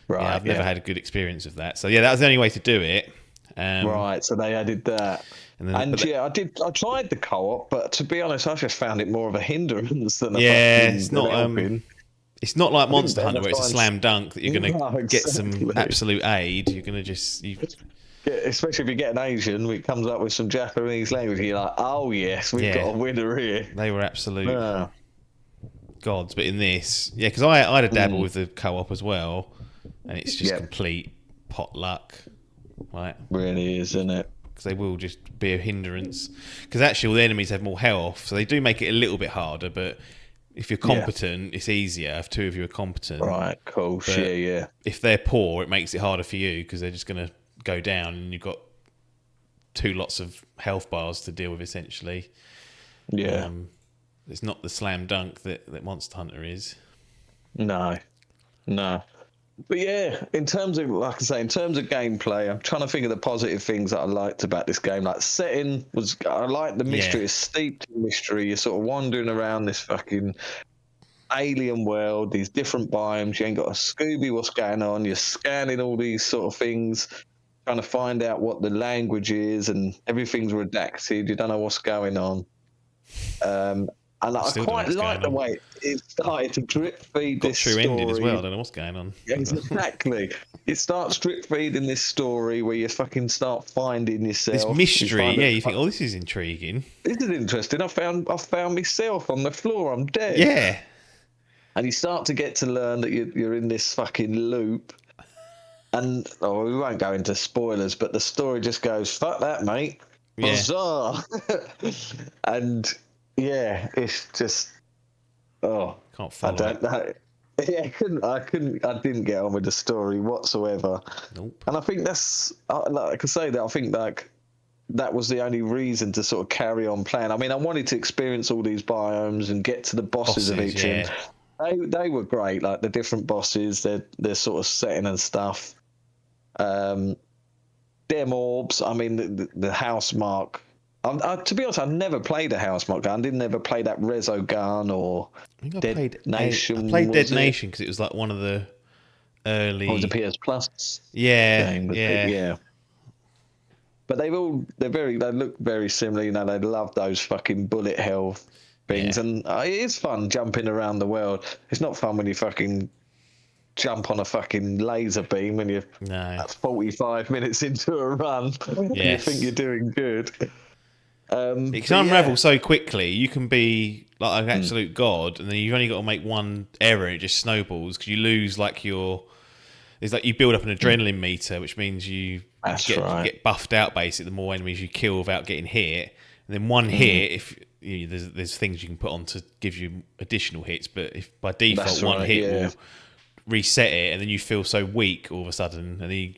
Right. Yeah, I've never had a good experience of that. So yeah, that was the only way to do it. Right. So they added that. I tried the co-op, but to be honest, I just found it more of a hindrance than it's not. It's not like Monster Hunter where it's a slam dunk that you're going to get some absolute aid. You're going to just... especially if you get an Asian, it comes up with some Japanese language. You're like, oh yes, we've got a winner here. They were absolute gods. But in this... Yeah, because I had a dabble with the co-op as well. And it's just complete potluck. Right? Really is, isn't it? Because they will just be a hindrance. Because actually all the enemies have more health. So they do make it a little bit harder, but... If you're competent, it's easier. If two of you are competent. Right, cool. Yeah. If they're poor, it makes it harder for you because they're just going to go down and you've got two lots of health bars to deal with, essentially. Yeah. It's not the slam dunk that Monster Hunter is. No. But yeah, in terms of, like I say, in terms of gameplay, I'm trying to think of the positive things that I liked about this game. Like setting was, I like the mystery. Yeah. It's steeped in mystery. You're sort of wandering around this fucking alien world, these different biomes. You ain't got a Scooby, what's going on? You're scanning all these sort of things, trying to find out what the language is, and everything's redacted. You don't know what's going on. And I Still don't know quite what's like going the on. way it started to drip feed Got this true story. ending as well. I don't know what's going on. Yeah, exactly. It starts drip feeding this story where you fucking start finding yourself. This You mystery, find yeah. that, You think, oh, this is intriguing. this is interesting. I found myself on the floor. I'm dead. Yeah. And you start to get to learn that you're in this fucking loop. And we won't go into spoilers, but the story just goes, fuck that, mate. Yeah. Huzzah. And yeah, it's just, oh, Can't I follow don't it. know. Yeah, I didn't get on with the story whatsoever. Nope. And I think that's, like I can say that, I think like that was the only reason to sort of carry on playing. I mean, I wanted to experience all these biomes and get to the bosses of each Yeah. They were great, like the different bosses, their sort of setting and stuff. Them orbs, I mean, the Housemarque. To be honest, I've never played a Housemarque gun. I didn't ever play that Rezo gun or I think I Dead played Nation. I played Dead was it? Nation because it was like one of the Or was it early. PS Plus Yeah. game? Yeah. Yeah. But they look very similar. You know, they love those fucking bullet hell things, Yeah. and it is fun jumping around the world. It's not fun when you fucking jump on a fucking laser beam when you're No. 45 minutes into a run and you Yes. think you're doing good. It can But unravel yeah, so quickly. You can be like an absolute god, and then you've only got to make one error, and it just snowballs because you lose like your. It's like you build up an adrenaline meter, which means you that's right. get buffed out basically. The more enemies you kill without getting hit, and then one hit, if there's things you can put on to give you additional hits, but if by default That's one right, hit yeah. will reset it, and then you feel so weak all of a sudden, and you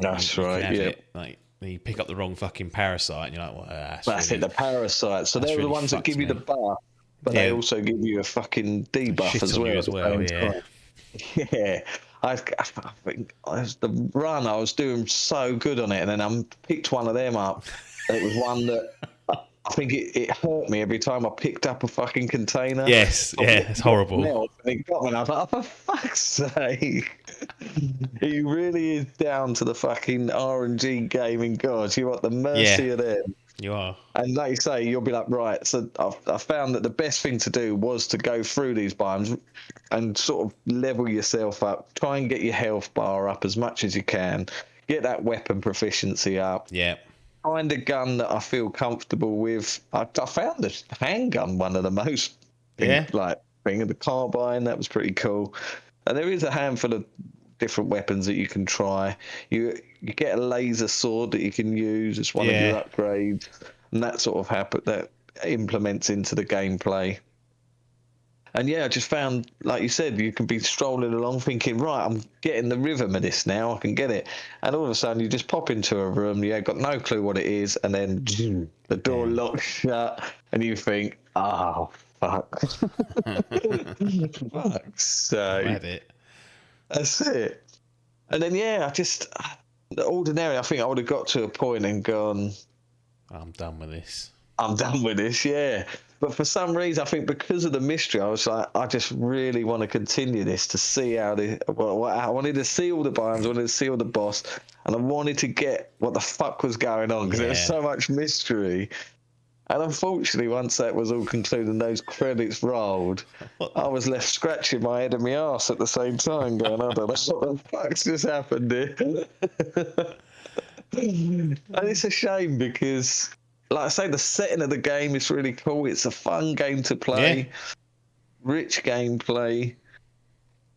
That's can right, have yeah. it. Like you pick up the wrong fucking parasite, and you're like, well, That's it, the parasites. So that's they're the really ones that fucked give you the me. buff, but Yeah. they also give you a fucking debuff Shit as on well you at as the well, same yeah. time. Yeah, I think the run I was doing so good on it, and then I picked one of them up, and it was one that I think it hurt me every time I picked up a fucking container. Yes, I yeah, went it's to get horrible. milk, and it got me, and I was like, oh, for fuck's sake. He really is down to the fucking RNG gaming gods. You're at the mercy Yeah. of them. You are. And like you say, you'll be like, right. So I found that the best thing to do was to go through these biomes and sort of level yourself up. Try and get your health bar up as much as you can. Get that weapon proficiency up. Yeah. Find a gun that I feel comfortable with. I found the handgun one of the most Yeah. the carbine. That was pretty cool. And there is a handful of different weapons that you can try. You get a laser sword that you can use as one of your Yeah. upgrades, and that sort of that implements into the gameplay. And yeah, I just found, like you said, you can be strolling along thinking, right, I'm getting the rhythm of this now, I can get it. And all of a sudden you just pop into a room, you ain't got no clue what it is, and then the door locks shut, and you think, oh, fuck. Fuck's sake. Had it. That's it. And then, yeah, ordinarily, I think I would have got to a point and gone, I'm done with this. I'm done with this, yeah. But for some reason, I think because of the mystery, I was like, I just really want to continue this to see how I wanted to see all the biomes, I wanted to see all the boss, and I wanted to get what the fuck was going on because there was Yeah. so much mystery. And unfortunately, once that was all concluded and those credits rolled, I was left scratching my head and my arse at the same time, going, I don't know what the fuck's just happened here. And it's a shame because, like I say, the setting of the game is really cool. It's a fun game to play, rich gameplay.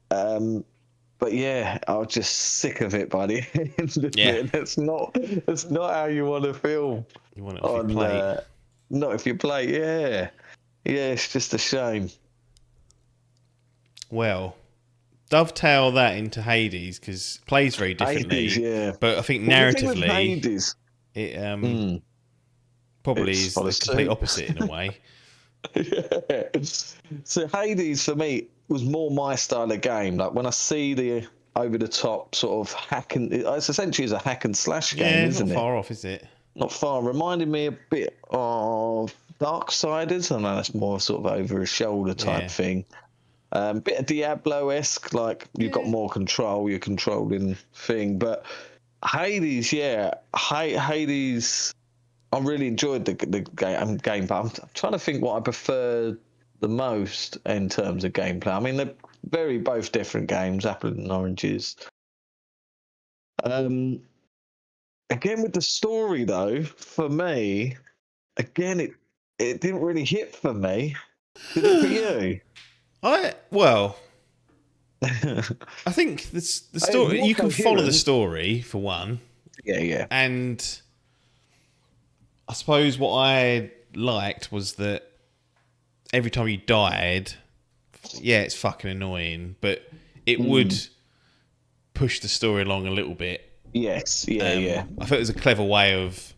But yeah, I was just sick of it by the end of Yeah. it. That's not how you want to feel. You want it off your plate. Not if you play, yeah. Yeah, it's just a shame. Well, dovetail that into Hades because it plays very differently. Hades, yeah. But I think Well, the thing with narratively, Hades, it probably It's is full the of complete soup. opposite in a way. yeah. So Hades for me was more my style of game. Like when I see the over the top sort of hack and it's essentially a hack and slash game, Yeah, isn't not it? far off, is it? Not far. Reminded me a bit of Darksiders. I know that's more sort of over a shoulder type Yeah. thing. Bit of Diablo-esque, like you've got more control, you're controlling thing. But Hades, yeah, Hades. I really enjoyed the game, but I'm trying to think what I prefer the most in terms of gameplay. I mean, they're very both different games, apple and oranges. Again, with the story though, for me, again, it didn't really hit for me. Did it for you? Well, I think the It's story, more you can follow the coherent. story for one, Yeah. and I suppose what I liked was that every time you died, yeah, it's fucking annoying, but it would push the story along a little bit. Yes. Yeah. I thought it was a clever way of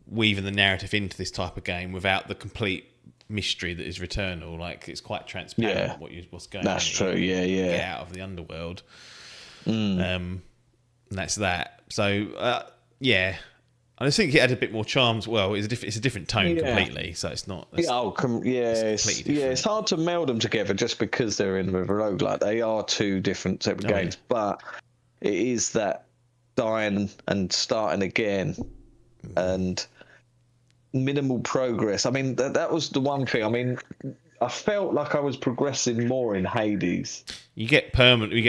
weaving the narrative into this type of game without the complete mystery that is Returnal. Like, it's quite transparent what's going on. That's true. Yeah. Get out of the underworld. And that's that. So, yeah. I just think it had a bit more charms. Well, it's a different tone completely, so it's not. It's completely different. It's hard to meld them together just because they're in with a roguelike. They are two different separate games, but it is that dying and starting again and minimal progress. I mean, that was the one thing. I mean, I felt like I was progressing more in Hades. You get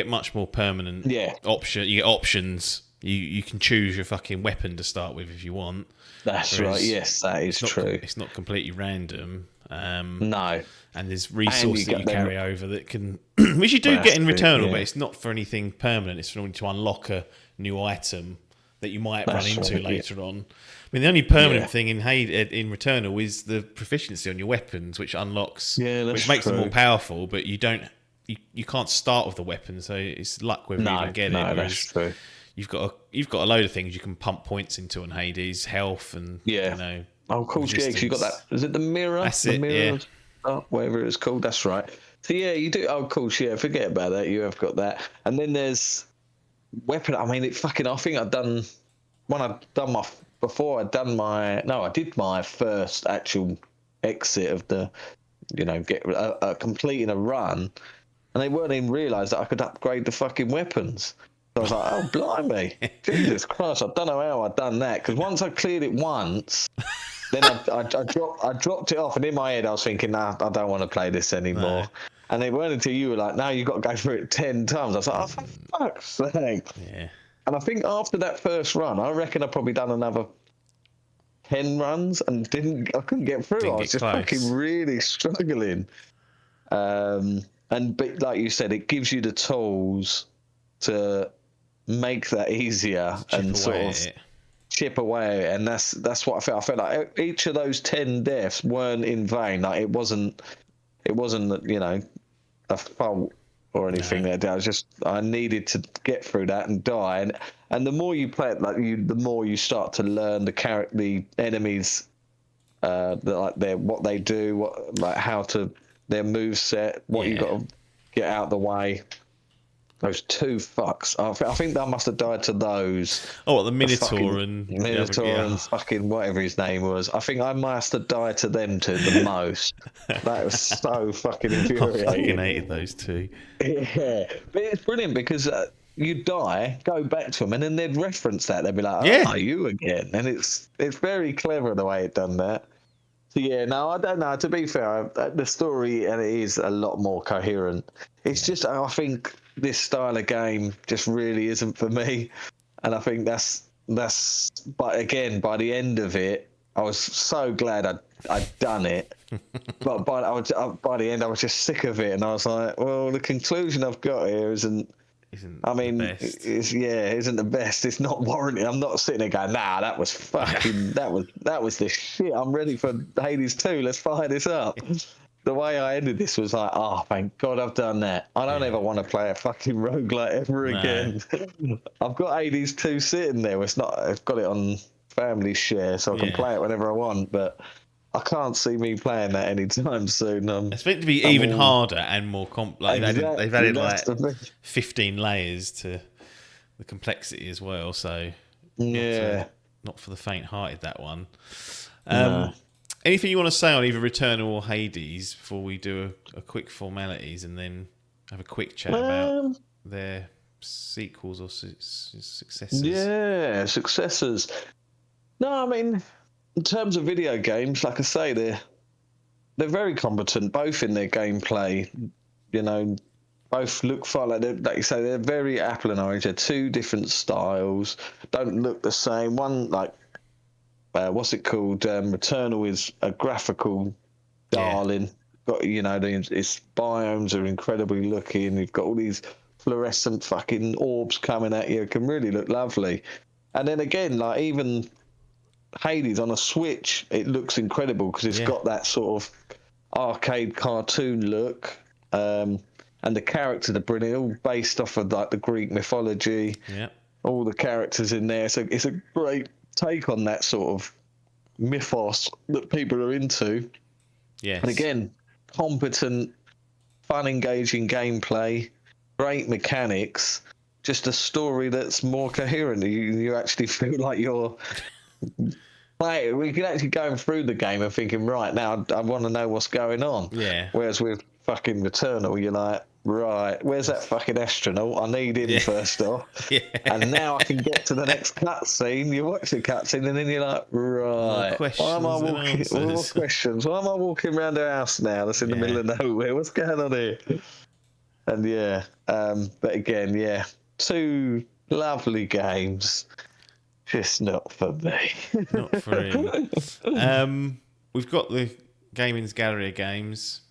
much more permanent option. You get options. You can choose your fucking weapon to start with if you want. That's right. Yes, that is true. It's not completely random. No. And there's resources that you carry over that can, which you do get in Returnal, but it's not for anything permanent. It's for only to unlock a new item that you might run into later on. I mean, the only permanent thing in Returnal is the proficiency on your weapons, which unlocks, which makes them more powerful. But you can't start with the weapon, so it's luck whether you even get it. That's true. You've got a load of things you can pump points into on Hades, health and Oh, of course, yeah. Because you got that. Is it the mirror? That's the it. Mirror, whatever it's called. That's right. So yeah, you do. Oh, of course, yeah. Forget about that. You have got that. And then there's weapon. I mean, I think I've done when I've done my before. I did my first actual exit of the, completing a run, and they weren't even realise that I could upgrade the fucking weapons. I was like, oh, blimey. Jesus Christ, I don't know how I'd done that. Because once I cleared it once, then I dropped it off. And in my head, I was thinking, nah, I don't want to play this anymore. No. And it weren't until you were like, no, you've got to go through it 10 times. I was like, oh, for fuck's sake. Yeah. And I think after that first run, I reckon I've probably done another 10 runs and I couldn't get through. I was just fucking really struggling. But like you said, it gives you the tools to make that easier and sort of chip away, and that's what I felt. I felt like each of those 10 deaths weren't in vain. Like it wasn't a fault or anything. I needed to get through that and die. And the more you play it, the more you start to learn the enemies, what they do, their move set, what you got to get out of the way. Those two fucks. I think I must have died to those. Oh, what, the Minotaur and fucking whatever his name was. I think I must have died to them two the most. That was so fucking infuriating. I fucking hated those two. Yeah, but it's brilliant because you die, go back to them, and then they'd reference that. They'd be like, "Oh, you again," and it's very clever the way it done that. So yeah, no, I don't know. To be fair, the story and it is a lot more coherent. It's just I think this style of game just really isn't for me, and I think that's. But again, by the end of it, I was so glad I'd done it. But by the end, I was just sick of it, and I was like, well, the conclusion I've got here isn't the best. It's not warranted. I'm not sitting there going, nah, that was fucking, that was the shit. I'm ready for Hades 2. Let's fire this up. The way I ended this was like, oh, thank God I've done that. I don't ever want to play a fucking roguelike ever again. I've got Hades 2 sitting there. I've got it on family share, so I can play it whenever I want. But I can't see me playing that anytime soon. It's meant to be even harder and more like they've added like 15 layers to the complexity as well. So not for the faint-hearted, that one. No. Anything you want to say on either Returnal or Hades before we do a quick formalities and then have a quick chat about their sequels or successors? Yeah, successors. No, I mean, in terms of video games, like I say, they're very competent, both in their gameplay. You know, both look fine. Like you say, they're very apple and orange. They're two different styles. Don't look the same. One, like, what's it called? Returnal is a graphical darling. Got, you know, its biomes are incredibly looking. You've got all these fluorescent fucking orbs coming at you. It can really look lovely. And then again, like even Hades on a Switch, it looks incredible because it's got that sort of arcade cartoon look. And the characters are brilliant, all based off of like the Greek mythology. Yeah. All the characters in there. So it's a great take on that sort of mythos that people are into. Yes. And again, competent, fun, engaging gameplay, great mechanics, just a story that's more coherent. You actually feel like you're we can actually going through the game and thinking, right, now I want to know what's going on. Yeah. Whereas with fucking Returnal, you're like, right, where's that fucking astronaut? I need him first off. Yeah. And now I can get to the next cutscene. You watch the cutscene and then you're like, right, why am I walking? More questions. Why am I walking around the house now? That's in the middle of nowhere. What's going on here? And but again, two lovely games. Just not for me. Not for him. We've got the Gaming's Gallery of Games.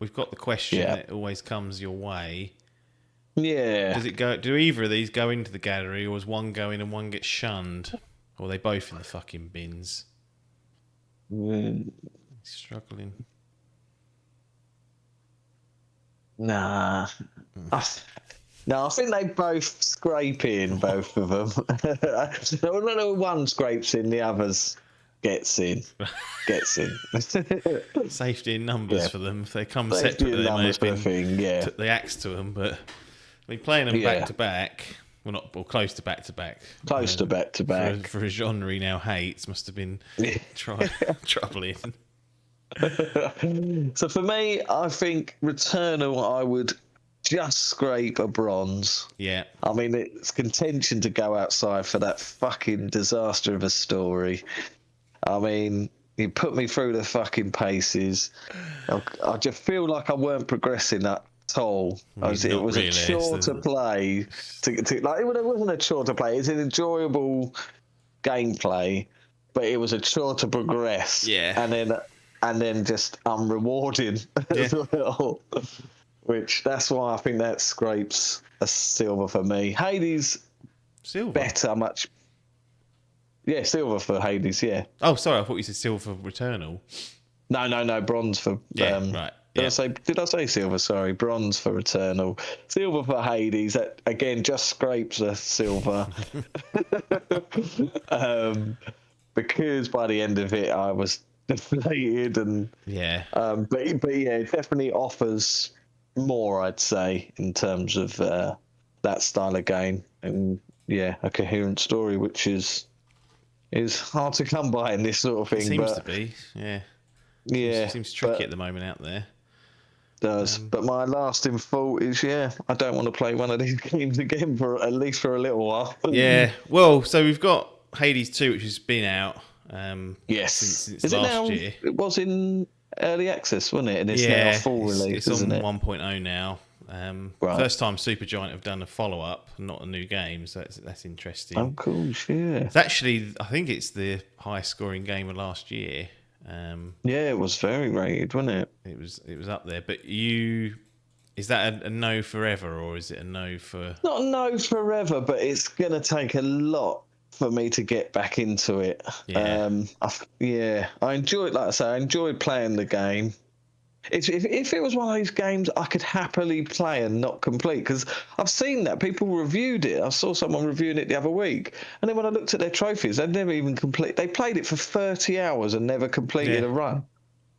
We've got the question that always comes your way. Yeah. Does it go? Do either of these go into the gallery, or does one go in and one gets shunned, or are they both in the fucking bins? Struggling. Nah. No, I think they both scrape in, both of them. No, one scrapes in, the others gets in. Safety in numbers for them. If they come Safety separately, in they may numbers have been for a thing, took the axe to them. But I mean, playing them back to back, well, not or close to back to back. Close to back to back. For a genre he now hates, must have been troubling. So for me, I think Returnal, I would just scrape a bronze. Yeah. I mean, it's contention to go outside for that fucking disaster of a story. I mean, you put me through the fucking paces. I just feel like I weren't progressing at all. It was a chore to play. Like, it wasn't a chore to play. It's an enjoyable gameplay, but it was a chore to progress. Yeah. And then just unrewarding as well. Which, that's why I think that scrapes a silver for me. Hades, better, much. Yeah, silver for Hades, yeah. Oh, sorry, I thought you said silver for Returnal. No, bronze for... right. Did I say silver? Sorry, bronze for Returnal. Silver for Hades, that, again, just scrapes a silver. Because by the end of it, I was deflated. And but yeah, it definitely offers more, I'd say, in terms of that style of game, and a coherent story, which is hard to come by in this sort of thing. It seems to be, seems tricky at the moment out there. Does, but my lasting thought is, I don't want to play one of these games again for at least for a little while. Well, so we've got Hades 2, which has been out. Since last year. It was in early access, wasn't it? And it's now full release. It's on it? 1.0 now. First time Supergiant have done a follow-up, not a new game, so that's interesting. Oh, cool, yeah. It's actually, I think it's the highest scoring game of last year. It was very rated, wasn't it? It was up there. But is that a no forever, or is it a no for... Not a no forever, but it's going to take a lot for me to get back into it. I enjoyed, like I say, I enjoyed playing the game. If it was one of those games I could happily play and not complete, because I've seen that people reviewed it. I saw someone reviewing it the other week, and then when I looked at their trophies, they'd never even complete. They played it for 30 hours and never completed Yeah. a run.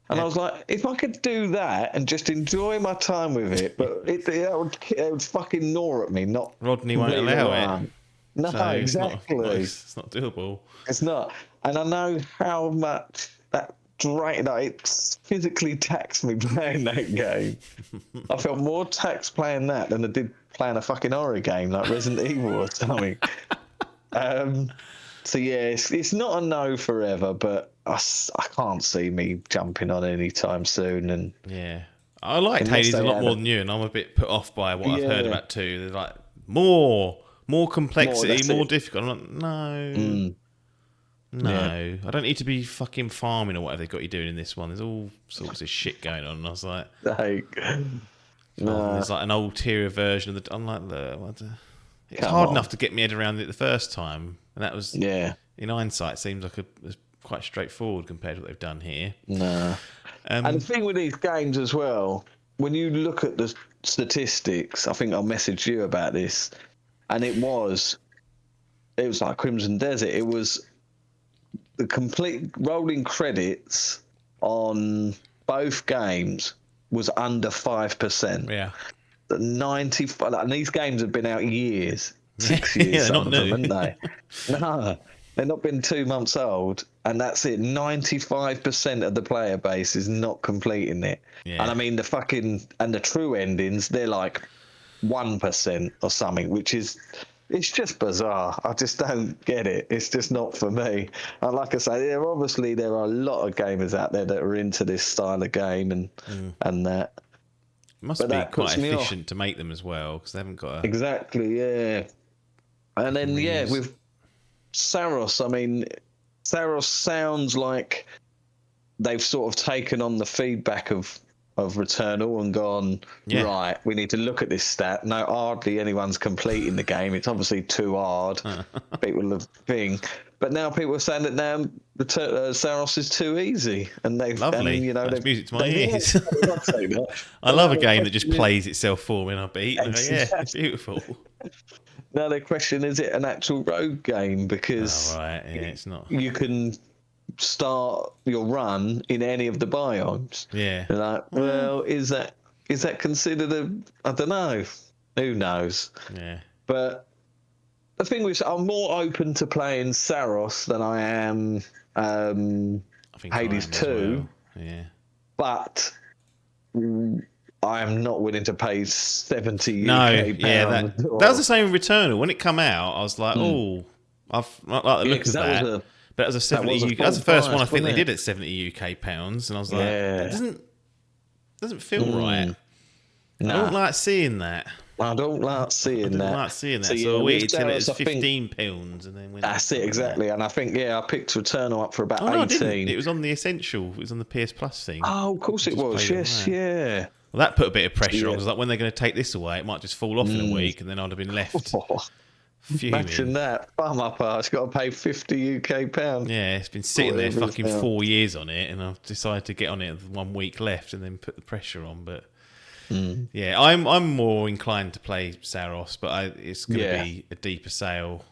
And I was like, if I could do that and just enjoy my time with it, but it would fucking gnaw at me, not Rodney won't complete the allow run. it. No, So exactly. it's not doable. It's not. And I know how much that it physically taxed me playing that game. I felt more taxed playing that than I did playing a fucking horror game like Resident Evil or something. So yeah, it's not a no forever, but I can't see me jumping on anytime soon. And Yeah. I liked Unless Hades a they lot had more a- than you, and I'm a bit put off by what I've heard Yeah. about 2. They're like, more complexity, that's more it. difficult. I'm like, no. No. I don't need to be fucking farming or whatever they've got you doing in this one. There's all sorts of shit going on. And I was like, Like, there's like an ulterior version of the. I'm like, it's Come hard on. enough to get my head around it the first time. And that was, yeah, in hindsight, seems like it was quite straightforward compared to what they've done here. no. And the thing with these games as well, when you look at the statistics, I think I messaged you about this, and it was like Crimson Desert. It was the complete rolling credits on both games was under 5%. Yeah. The 90, and these games have been out years, 6 years, Yeah, some not of them, new. haven't they? No, they've not been 2 months old, and that's it. 95% of the player base is not completing it. Yeah. And I mean, the true endings, they're like 1% or something, which is, it's just bizarre. I just don't get it. It's just not for me. And like I say, there are a lot of gamers out there that are into this style of game and that. It must But be that quite puts me off. efficient to make them as well, because they haven't got a. Exactly, yeah. And then, yeah, reuse. with Saros, I mean, Saros sounds like they've sort of taken on the feedback of Returnal and gone, Yeah. right, we need to look at this stat. No, hardly anyone's completing the game. It's obviously too hard. People have thing. But now people are saying that now Saros is too easy. And they've, Lovely. and, you know, That's music to my they've- ears. yeah, I'd say that. I love a Now game the that just question is- plays itself for me and I beat. And I go, yeah, Exactly. beautiful. Now the question is it an actual rogue game? Because Oh, right. Yeah, it's not. you can start your run in any of the biomes. Yeah. You're like, well, is that considered I don't know. Who knows? Yeah. But the thing is, I'm more open to playing Saros than I am I think Hades I am as 2. well. Yeah. But I am not willing to pay 70 No, UK yeah, pounds. that was the same with Returnal. When it come out, I was like, oh, I've not like the look 'cause of that that. was but as a 70 was a UK, that's the full first one I price, think they wasn't did at 70 UK pounds, and I was like, Yeah. that doesn't feel right. I Nah. don't like seeing that. I don't like seeing I didn't that. like seeing that. So, So, yeah, I with waited till it was Saros, I think- £15 and then went. That's it, exactly. And I think, I picked Returnal up for about Oh no, I 18. didn't. It was on the Essential. It was on the PS Plus thing. Oh, of course it Just was. played on Yes, that. yeah. Well, that put a bit of pressure on Yeah. because like when they're going to take this away, it might just fall off in a week, and then I'd have been left fuming. Imagine that. Bum up arse. Got to pay 50 UK pounds. Yeah, it's been sitting there Whatever it's fucking now. 4 years on it, and I've decided to get on it with 1 week left and then put the pressure on. But yeah, I'm more inclined to play Saros, but it's going to Yeah. be a deeper sale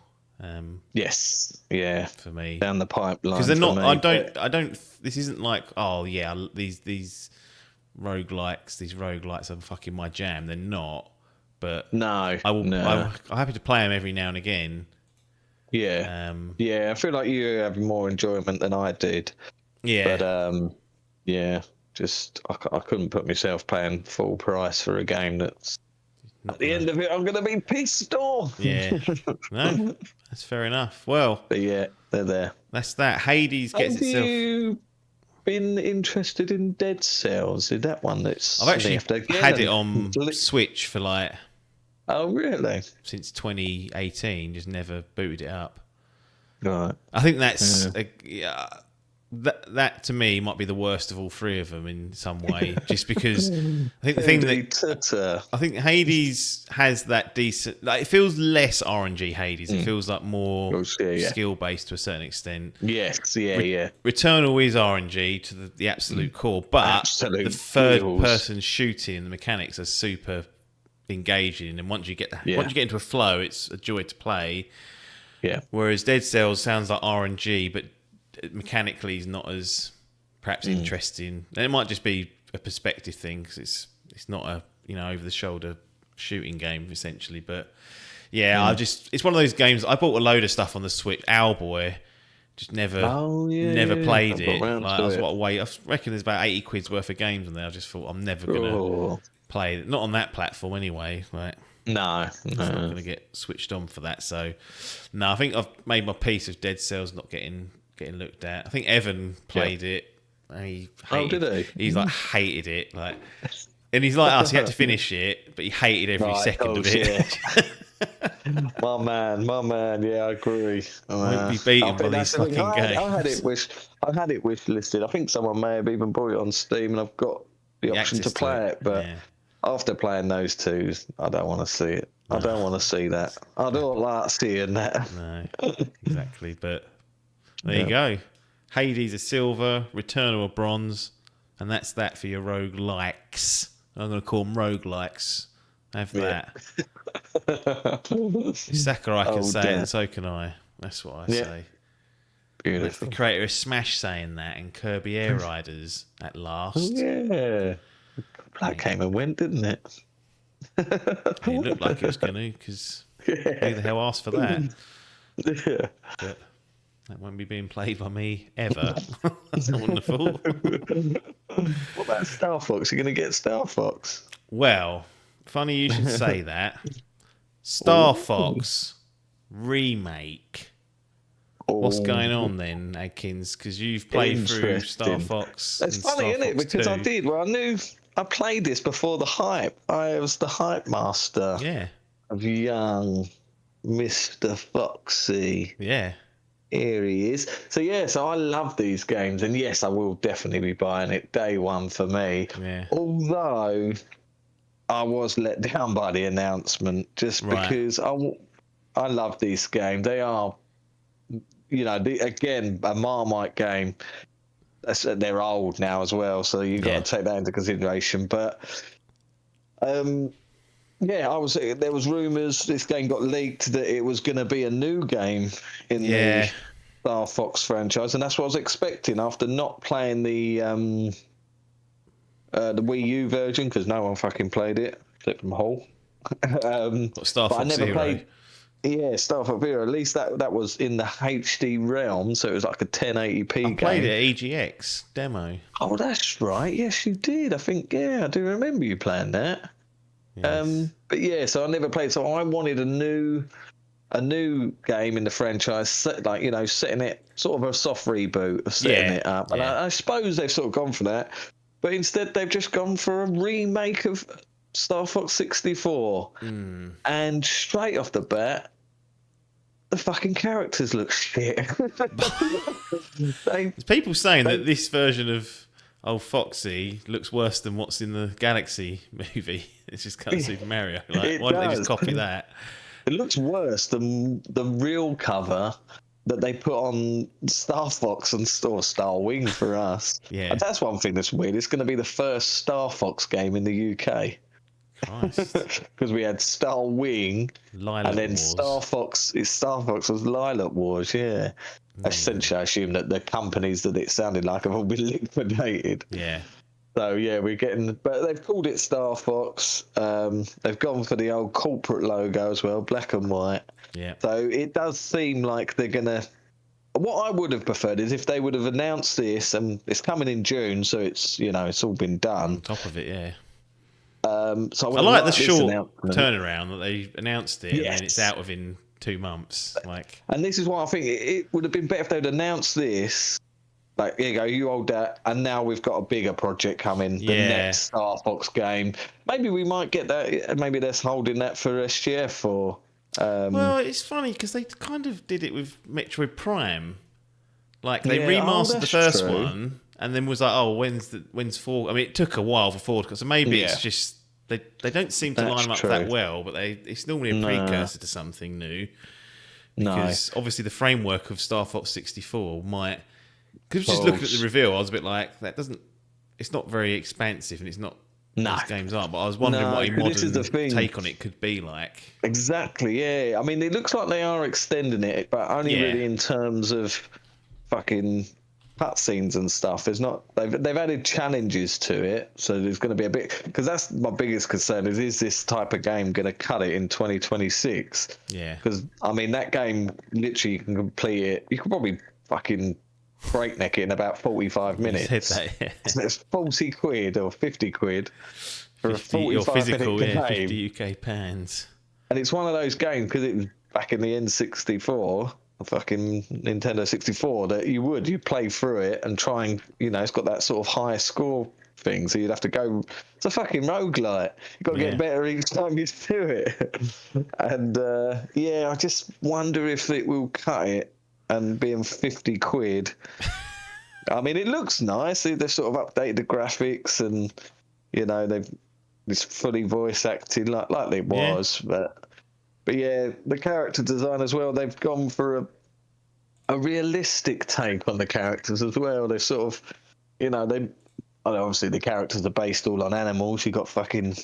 Yes, yeah. for me Down the pipeline. because they're for not. me, I don't. This isn't like these roguelikes, these roguelites are fucking my jam. They're not. But No, I will. no. I'm happy to play them every now and again. Yeah. Yeah, I feel like you have more enjoyment than I did. Yeah. But, yeah, just I couldn't put myself paying full price for a game that's at the end of it, I'm going to be pissed off. Yeah. No, that's fair enough. Well, But yeah, they're there. that's that. Hades gets Have itself. you been interested in Dead Cells? Is that one that's I've actually sniffed again? had it on Switch for like Oh, really? since 2018. Just never booted it up. Right. I think that's that to me might be the worst of all three of them in some way, just because I think the thing that I think Hades has that decent, like, it feels less RNG Hades. It feels like more skill based to a certain extent. Yes, yeah. Returnal is RNG to the absolute core, but the third person shooting, the mechanics are super engaging, and once you get into a flow, it's a joy to play. Yeah. Whereas Dead Cells sounds like RNG, but mechanically is not as perhaps interesting. And it might just be a perspective thing, because it's not a over the shoulder shooting game essentially. But yeah, it's one of those games. I bought a load of stuff on the Switch. Owlboy, just never played it. Like, I was I reckon there's about 80 quid's worth of games on there. I just thought I'm never gonna play it. Not on that platform anyway. Like, no, it's not going to get switched on for that. So, no, I think I've made my peace of Dead Cells not getting looked at. I think Evan played it. And he hated, did he? He's like hated it, like, and he's like us. He had to finish it, but he hated every second of it. my man. Yeah, I agree. Won't be beaten by these fucking games. I had it wish listed. I think someone may have even bought it on Steam, and I've got the option to play it. But after playing those two, I don't want to see it. No. I don't want to see that. I don't like seeing that. No, exactly. But there you go. Hades a silver, Returnal a bronze, and that's that for your rogue-likes. I'm going to call them rogue-likes. Have that. If Sakurai can say it, and so can I. That's what I say. Beautiful. The creator of Smash saying that, and Kirby Air Riders at last. Yeah. That came and went, didn't it? It looked like it was going to, because who the hell asked for that? Yeah. But that won't be being played by me ever. That's wonderful. What about Star Fox? You're going to get Star Fox? Well, funny you should say that. Star Fox remake. What's going on then, Adkins? Because you've played through Star Fox. It's funny, isn't it? Because I did. Well, I knew I played this before the hype. I was the hype master. Yeah. Of young Mr. Foxy. Yeah. Here he is. So I love these games, and yes, I will definitely be buying it day one for me. Yeah. Although I was let down by the announcement, just because I love these games. They are, again, a Marmite game. They're old now as well, so you've got to take that into consideration. But there was rumours this game got leaked that it was going to be a new game in the Star Fox franchise, and that's what I was expecting after not playing the Wii U version, because no one fucking played it except from Hull. Star Fox Zero. Star Fox Zero. At least that was in the HD realm, so it was like a 1080p game. I played it at EGX demo. Oh, that's right. Yes, you did. I think, I do remember you playing that. Yes. So I never played. So I wanted a new game in the franchise, setting it sort of a soft reboot of setting it up. And I suppose they've sort of gone for that, but instead they've just gone for a remake of Star Fox 64. And straight off the bat, the fucking characters look shit. There's people saying that this version of old Foxy looks worse than what's in the Galaxy movie. It's just kind of Super Mario. Like, why don't they just copy that? It looks worse than the real cover that they put on Star Fox and Star Wing for us. Yeah. And that's one thing that's weird. It's going to be the first Star Fox game in the UK. Because we had Star Wing, Lilac and then Wars. Star Fox was Lilac Wars, Essentially, I assume that the companies that it sounded like have all been liquidated. Yeah. So, we're getting... But they've called it Star Fox. They've gone for the old corporate logo as well, black and white. Yeah. So it does seem like they're going to... What I would have preferred is if they would have announced this, and it's coming in June, so it's, it's all been done. On top of it, yeah. So I like the short turnaround that they announced it, and then it's out within 2 months. And this is why I think it would have been better if they'd announced this. Like, here you go, you hold that, and now we've got a bigger project coming, the next Star Fox game. Maybe we might get that. Maybe they're holding that for SGF or. Well, it's funny because they kind of did it with Metroid Prime. Like they Yeah, remastered the that's first true. one, and then was like, "Oh, when's 4?" I mean, it took a while for 4 to come, so maybe it's just they don't seem to That's line them up true. that well. But it's normally a No. precursor to something new, because obviously the framework of Star Fox 64 might. Because just looking at the reveal, I was a bit like, that doesn't. It's not very expansive, and it's not. No. Those games aren't. But I was wondering what a 'cause this is the modern thing. take on it could be like. Exactly, yeah. I mean, it looks like they are extending it, but only Yeah. really in terms of fucking cutscenes and stuff. There's not. They've added challenges to it, so there's going to be a bit. Because that's my biggest concern: is this type of game going to cut it in 2026? Yeah. Because I mean, that game literally you can complete it. You could probably fucking breakneck it in about 45 minutes. You said that, yeah. It's 40 quid or 50 quid for 50, a or 45 physical, minute yeah, game. 50 UK pounds. And it's one of those games, because it was back in the N64, the fucking Nintendo 64, that you'd play through it and try and, it's got that sort of high score thing, so you'd have to go, it's a fucking roguelite. You've got to get better each time you do it. And, I just wonder if it will cut it and being 50 quid. I mean, it looks nice. They've sort of updated the graphics and, it's fully voice acted like it was. But yeah, the character design as well, they've gone for a realistic take on the characters as well. They're sort of, obviously the characters are based all on animals. You've got fucking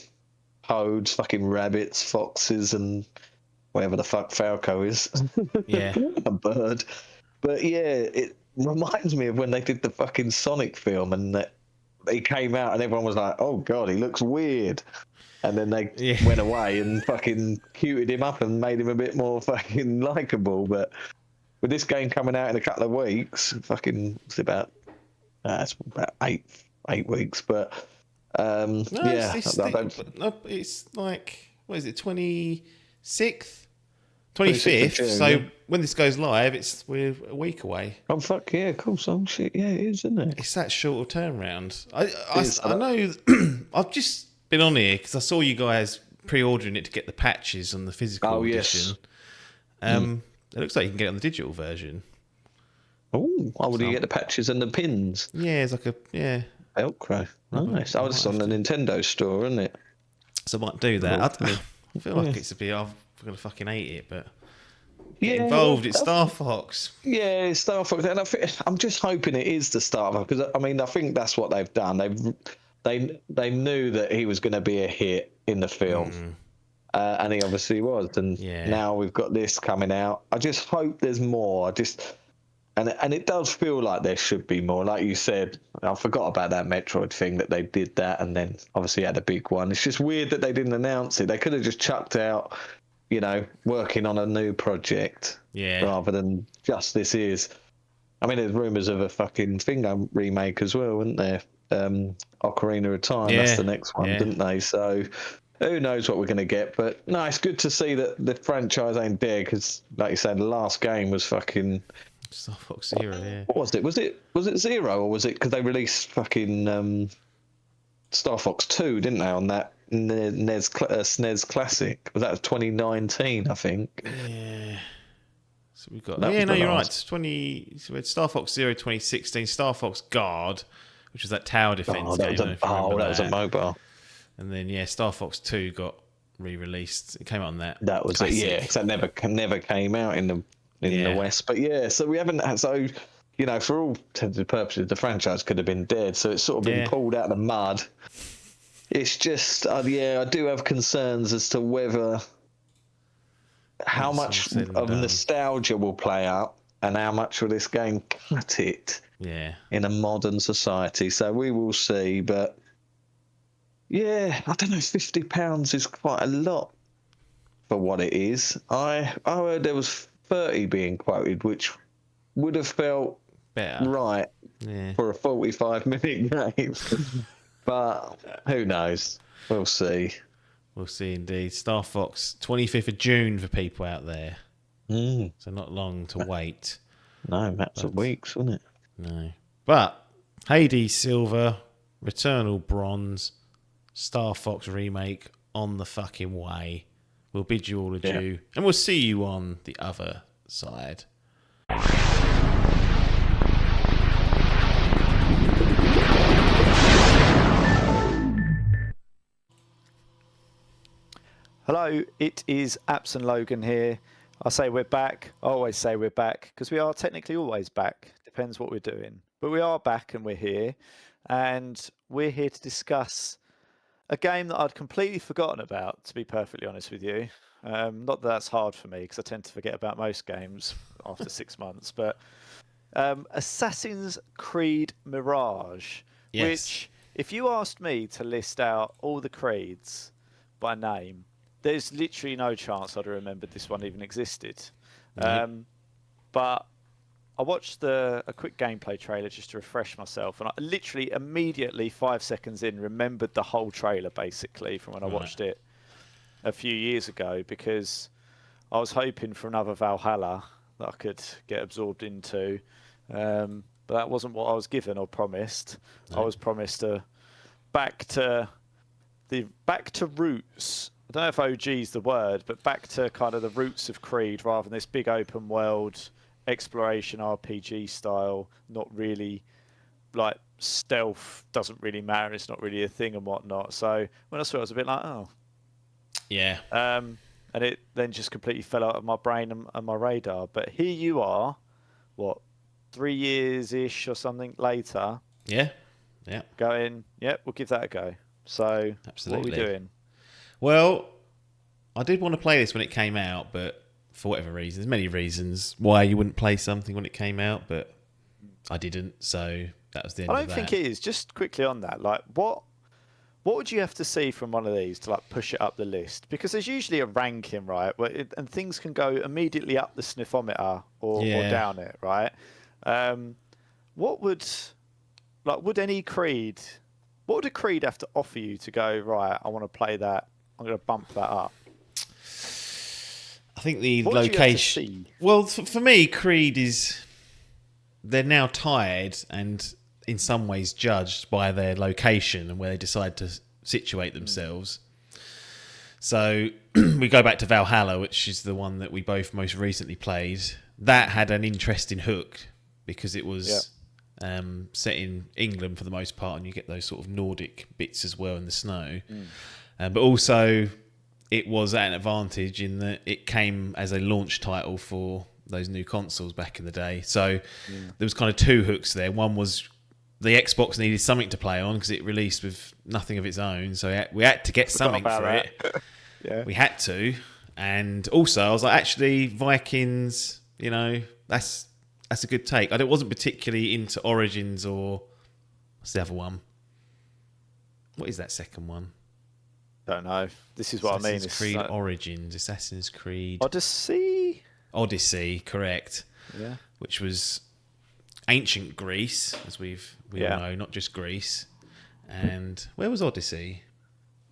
toads, fucking rabbits, foxes, and whatever the fuck Falco is. Yeah. A bird. But yeah, it reminds me of when they did the fucking Sonic film, and that he came out and everyone was like, oh god, he looks weird. And then they went away and fucking cuted him up and made him a bit more fucking likable. But with this game coming out in a couple of weeks, it's about 8 weeks. But it's like, what is it, 26th? 25th. So yeah. when this goes live, we're a week away. Oh fuck yeah, cool song shit. Yeah, it is, isn't it? It's that short of turnaround. I know. I've just been on here because I saw you guys pre-ordering it to get the patches on the physical edition. It looks like you can get it on the digital version. Oh, would you get the patches and the pins? Yeah, it's like Velcro. Nice. Oh, it's on the Nintendo store, isn't it? So I might do that. I feel like it's a bit. I'm gonna fucking hate it, but get involved. It's Star Fox. Yeah, it's Star Fox, and I'm just hoping it is the Star Fox, because I mean I think that's what they've done. They knew that he was going to be a hit in the film, and he obviously was. And now we've got this coming out. I just hope there's more. And it does feel like there should be more. Like you said, I forgot about that Metroid thing, that they did that and then obviously had a big one. It's just weird that they didn't announce it. They could have just chucked out, working on a new project rather than just this is. I mean, there's rumours of a fucking Fingo remake as well, isn't there? Ocarina of Time, that's the next one, didn't they? So who knows what we're going to get. But no, it's good to see that the franchise ain't dead, because like you said, the last game was fucking... Star Fox Zero, yeah. What was it? Was it Zero, or was it because they released fucking Star Fox 2, didn't they, on that SNES Classic? Was that 2019, I think? Yeah. So we've got... you're right. So we had Star Fox Zero 2016, Star Fox Guard, which was that tower defense game. That was a mobile. And then, Star Fox 2 got re-released. It came out on that. That was classic. it, yeah. Because that never came out in the West. But so we haven't had, so for all intents and purposes, the franchise could have been dead. So it's sort of been pulled out of the mud. It's just, I do have concerns as to whether how much of nostalgia will play out and how much will this game cut it in a modern society. So we will see. But I don't know, £50 is quite a lot for what it is. I heard there was 30 being quoted, which would have felt better right for a 45-minute game. But who knows? We'll see. We'll see indeed. Star Fox, 25th of June for people out there. So not long to wait. No, maps of weeks, wasn't it? No. But Hades Silver, Returnal Bronze, Star Fox remake on the fucking way. We'll bid you all adieu, and we'll see you on the other side. Hello, it is Apps and Logan here. I say we're back. I always say we're back because we are technically always back. Depends what we're doing. But we are back and we're here. And we're here to discuss a game that I'd completely forgotten about, to be perfectly honest with you. Not that that's hard for me because I tend to forget about most games after 6 months. But Assassin's Creed Mirage, Yes. which, if you asked me to list out all the Creeds by name, there's literally no chance I'd have remembered this one even existed. Nope. But I watched a quick gameplay trailer just to refresh myself, and I literally immediately 5 seconds in remembered the whole trailer basically from when I watched it a few years ago, because I was hoping for another Valhalla that I could get absorbed into, but that wasn't what I was given or promised. No. I was promised a back to roots. I don't know if OG is the word, but back to kind of the roots of Creed rather than this big open world exploration RPG style. Not really, like, stealth doesn't really matter. It's not really a thing and whatnot. So when I saw it, I was a bit like, oh. Yeah. And it then just completely fell out of my brain and my radar. But here you are, what, 3 years-ish or something later, Yeah. Yeah. going, yep, we'll give that a go. So Absolutely. what are we doing? Well, I did want to play this when it came out, but for whatever reason, there's many reasons why you wouldn't play something when it came out, but I didn't, so that was the end of that. I don't think it is. Just quickly on that, like, what would you have to see from one of these to, like, push it up the list? Because there's usually a ranking, right, and things can go immediately up the sniffometer or down it, right? What would a Creed have to offer you to go, right, I want to play that, I'm going to bump that up? I think the What do you have to location. see? Well, for me, Creed they're now tied and in some ways judged by their location and where they decide to situate themselves. So we go back to Valhalla, which is the one that we both most recently played. That had an interesting hook because it was set in England for the most part, and you get those sort of Nordic bits as well in the snow. But also, it was at an advantage in that it came as a launch title for those new consoles back in the day. So there was kind of two hooks there. One was the Xbox needed something to play on because it released with nothing of its own. So we had to get something for it. Yeah. We had to. And also, I was like, actually, Vikings, that's a good take. I wasn't particularly into Origins or... What's the other one? What is that second one? Don't know. This is what I mean. Assassin's Creed Origins, Assassin's Creed... Odyssey, correct. Yeah. Which was ancient Greece, as we all know, not just Greece. And where was Odyssey?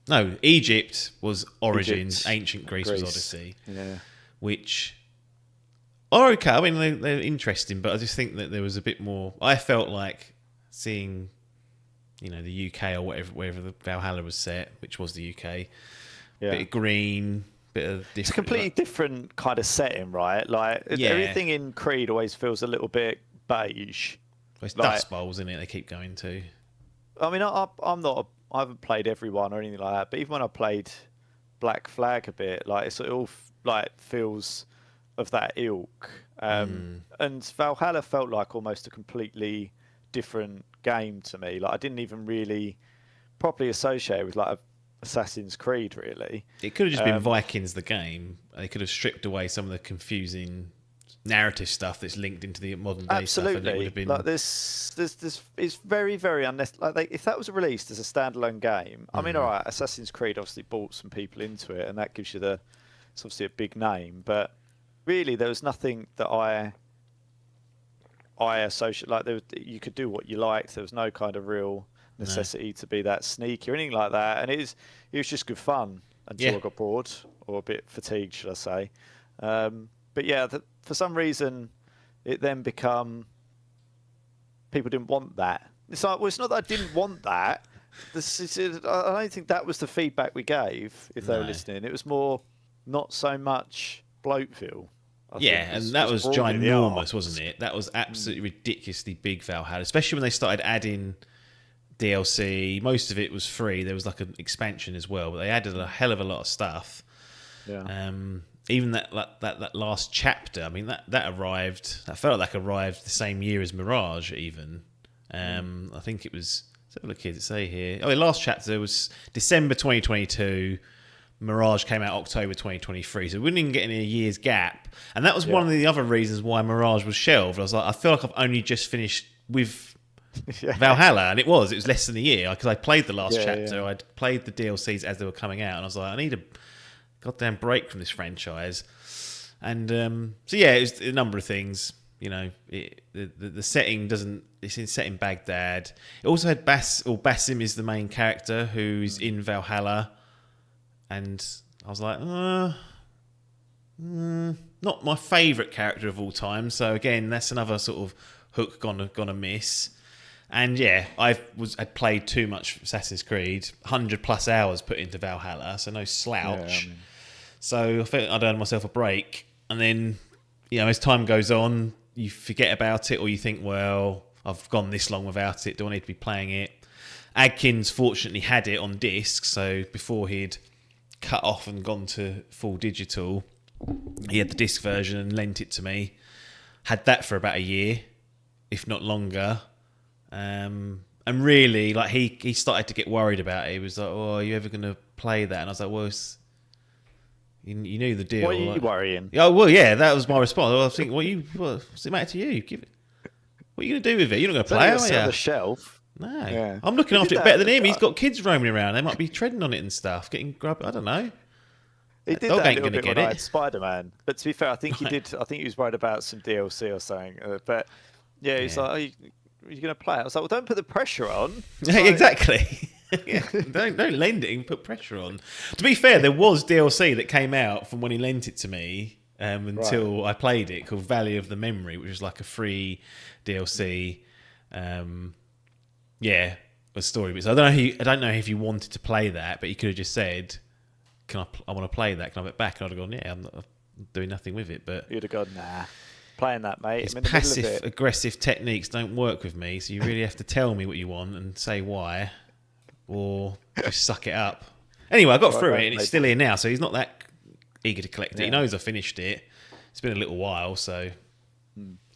No, Egypt was Origins. Ancient Greece was Odyssey. Yeah. Which are okay. I mean, they're interesting, but I just think that there was a bit more... I felt like seeing... the UK or wherever the Valhalla was set, which was the UK. Yeah. Bit of green, bit of different... It's a completely different kind of setting, right? Like, everything in Creed always feels a little bit beige. Well, it's Dust Bowls, isn't it? They keep going to. I mean, I haven't played every one or anything like that, but even when I played Black Flag a bit, like, it all like feels of that ilk. And Valhalla felt like almost a completely different game to me. Like, I didn't even really properly associate it with, like, Assassin's Creed, really. It could have just been Vikings the game. They could have stripped away some of the confusing narrative stuff that's linked into the modern day stuff. And it would have been... Like, this it's very, very unnecessary. Like, if that was released as a standalone game, I mean, all right, Assassin's Creed obviously brought some people into it, and that gives you it's obviously a big name, but really there was nothing that I associate, like, you could do what you liked. There was no kind of real necessity to be that sneaky or anything like that, and it was just good fun until I got bored or a bit fatigued, should I say. But yeah, for some reason it then become people didn't want that. It's like, well, it's not that I didn't want that. I don't think that was the feedback we gave, if they were listening. It was more not so much Bloatville. And that was ginormous, wasn't it? That was absolutely ridiculously big Valhalla, especially when they started adding DLC. Most of it was free. There was like an expansion as well, but they added a hell of a lot of stuff. Yeah. Even that last chapter, I mean, that arrived. That felt like arrived the same year as Mirage. Even I think it was. Let's have a look here to say here. Oh, the last chapter was December 2022. Mirage came out October 2023, so we didn't even get any year's gap. And that was one of the other reasons why Mirage was shelved. I was like, I feel like I've only just finished with Valhalla, and it was less than a year because I played the last chapter. Yeah. I'd played the DLCs as they were coming out, and I was like, I need a goddamn break from this franchise. And so yeah, it was a number of things. You know, the setting doesn't. It's set in Baghdad. It also had Basim is the main character who's in Valhalla, and I was like, not my favourite character of all time. So again, that's another sort of hook gonna miss. And yeah, I'd played too much Assassin's Creed, 100+ hours put into Valhalla, so no slouch. Yeah, so I felt I'd earned myself a break, and then as time goes on, you forget about it, or you think, well, I've gone this long without it. Do I need to be playing it? Adkins fortunately had it on disc, so before he'd cut off and gone to full digital, he had the disc version and lent it to me. Had that for about a year, if not longer. And really, like he started to get worried about it. He was like, "Oh, are you ever going to play that?" And I was like, "Well, you knew the deal." What are you worrying? Oh, well, yeah, that was my response. I was thinking, what's it matter to you? Give it. What are you going to do with it? You're not going to play it, are you? On the shelf. No, yeah. I'm looking after it better than him. He's got kids roaming around. They might be treading on it and stuff, getting grub. I don't know. He did that a little bit when I had Spider-Man. But to be fair, I think he did. I think he was worried about some DLC or something. But yeah, he's like, "Are you going to play it?" I was like, "Well, don't put the pressure on." Yeah, exactly. Don't lend it and put pressure on. To be fair, there was DLC that came out from when he lent it to me until I played it, called Valley of the Memory, which was like a free DLC. A story. So I don't know if you wanted to play that, but you could have just said, I want to play that. Can I have it back? And I'd have gone, yeah, I'm not doing nothing with it. But you'd have gone, nah, playing that, mate. His passive aggressive techniques don't work with me, so you really have to tell me what you want and say why, or just suck it up. Anyway, I got through it, and it's still here now, so he's not that eager to collect it. He knows I finished it. It's been a little while, so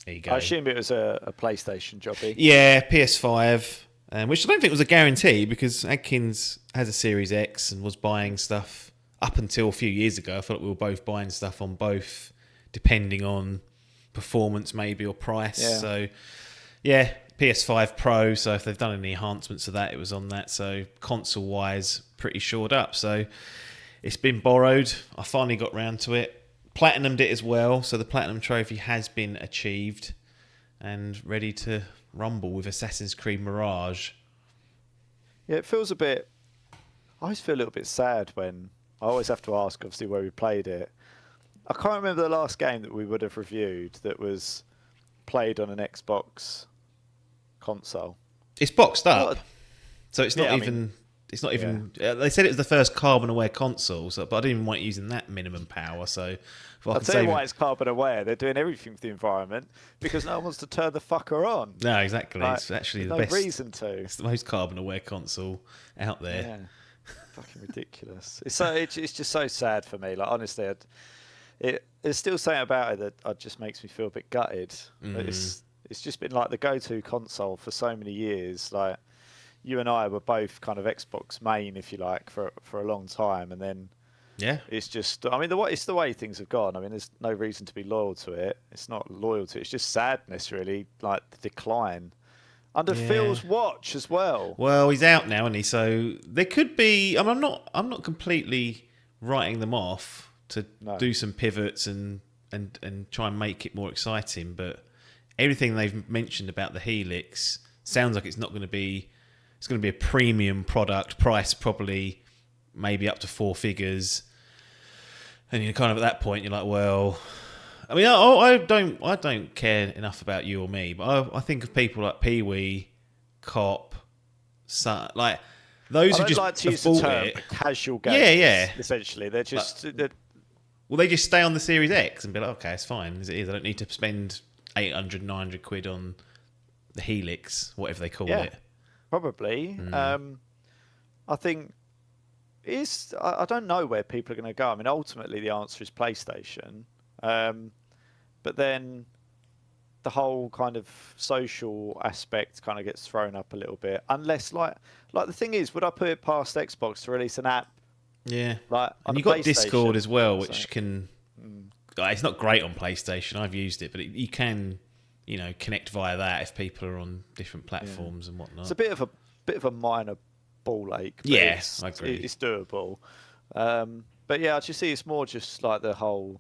there you go. I assume it was a PlayStation jobby. Yeah, PS5. Which I don't think was a guarantee, because Adkins has a Series X and was buying stuff up until a few years ago. I felt like we were both buying stuff on both, depending on performance maybe or price. Yeah. So, yeah, PS5 Pro. So if they've done any enhancements to that, it was on that. So console-wise, pretty shored up. So it's been borrowed. I finally got round to it. Platinumed it as well. So the Platinum Trophy has been achieved and ready to rumble with Assassin's Creed Mirage. Yeah, it feels a bit... I always feel a little bit sad when... I always have to ask, obviously, where we played it. I can't remember the last game that we would have reviewed that was played on an Xbox console. It's boxed up. So it's not even... It's not even... They said it was the first carbon-aware console, but I didn't even want it using that minimum power, so... I'll tell you why it's carbon-aware. They're doing everything for the environment because no one wants to turn the fucker on. No, exactly. It's actually the best... No reason to. It's the most carbon-aware console out there. Yeah. Fucking ridiculous. It's just so sad for me. Like, honestly, there's still something about it that just makes me feel a bit gutted. It's just been like the go-to console for so many years. Like, you and I were both kind of Xbox main, if you like, for a long time, and then it's just, I mean, it's the way things have gone. I mean, there's no reason to be loyal to it. It's not loyalty. It's just sadness, really, like the decline. Under Phil's watch as well. Well, he's out now, isn't he? So there could be. I'm not completely writing them off to do some pivots and try and make it more exciting. But everything they've mentioned about the Helix sounds like it's not going to be. It's going to be a premium product, priced probably maybe up to 4 figures. And you're kind of at that point, you're like, well, I mean, I don't care enough about you or me, but I think of people like Pee-wee, Cop, like those who just like to use the term casual games. Yeah. Essentially, they're just. Well, they just stay on the Series X and be like, okay, it's fine as it is. I don't need to spend 800, 900 quid on the Helix, whatever they call it. Probably. I think I don't know where people are going to go. I mean, ultimately the answer is PlayStation, but then the whole kind of social aspect kind of gets thrown up a little bit. Unless, like the thing is, would I put it past Xbox to release an app? Yeah, Like, and on you've a got Discord PlayStation, as well, so- which can. It's not great on PlayStation. I've used it, but you can, connect via that if people are on different platforms and whatnot. It's a bit of a minor ball ache. But Yeah, I agree. It's doable. But yeah, I just see it's more just like the whole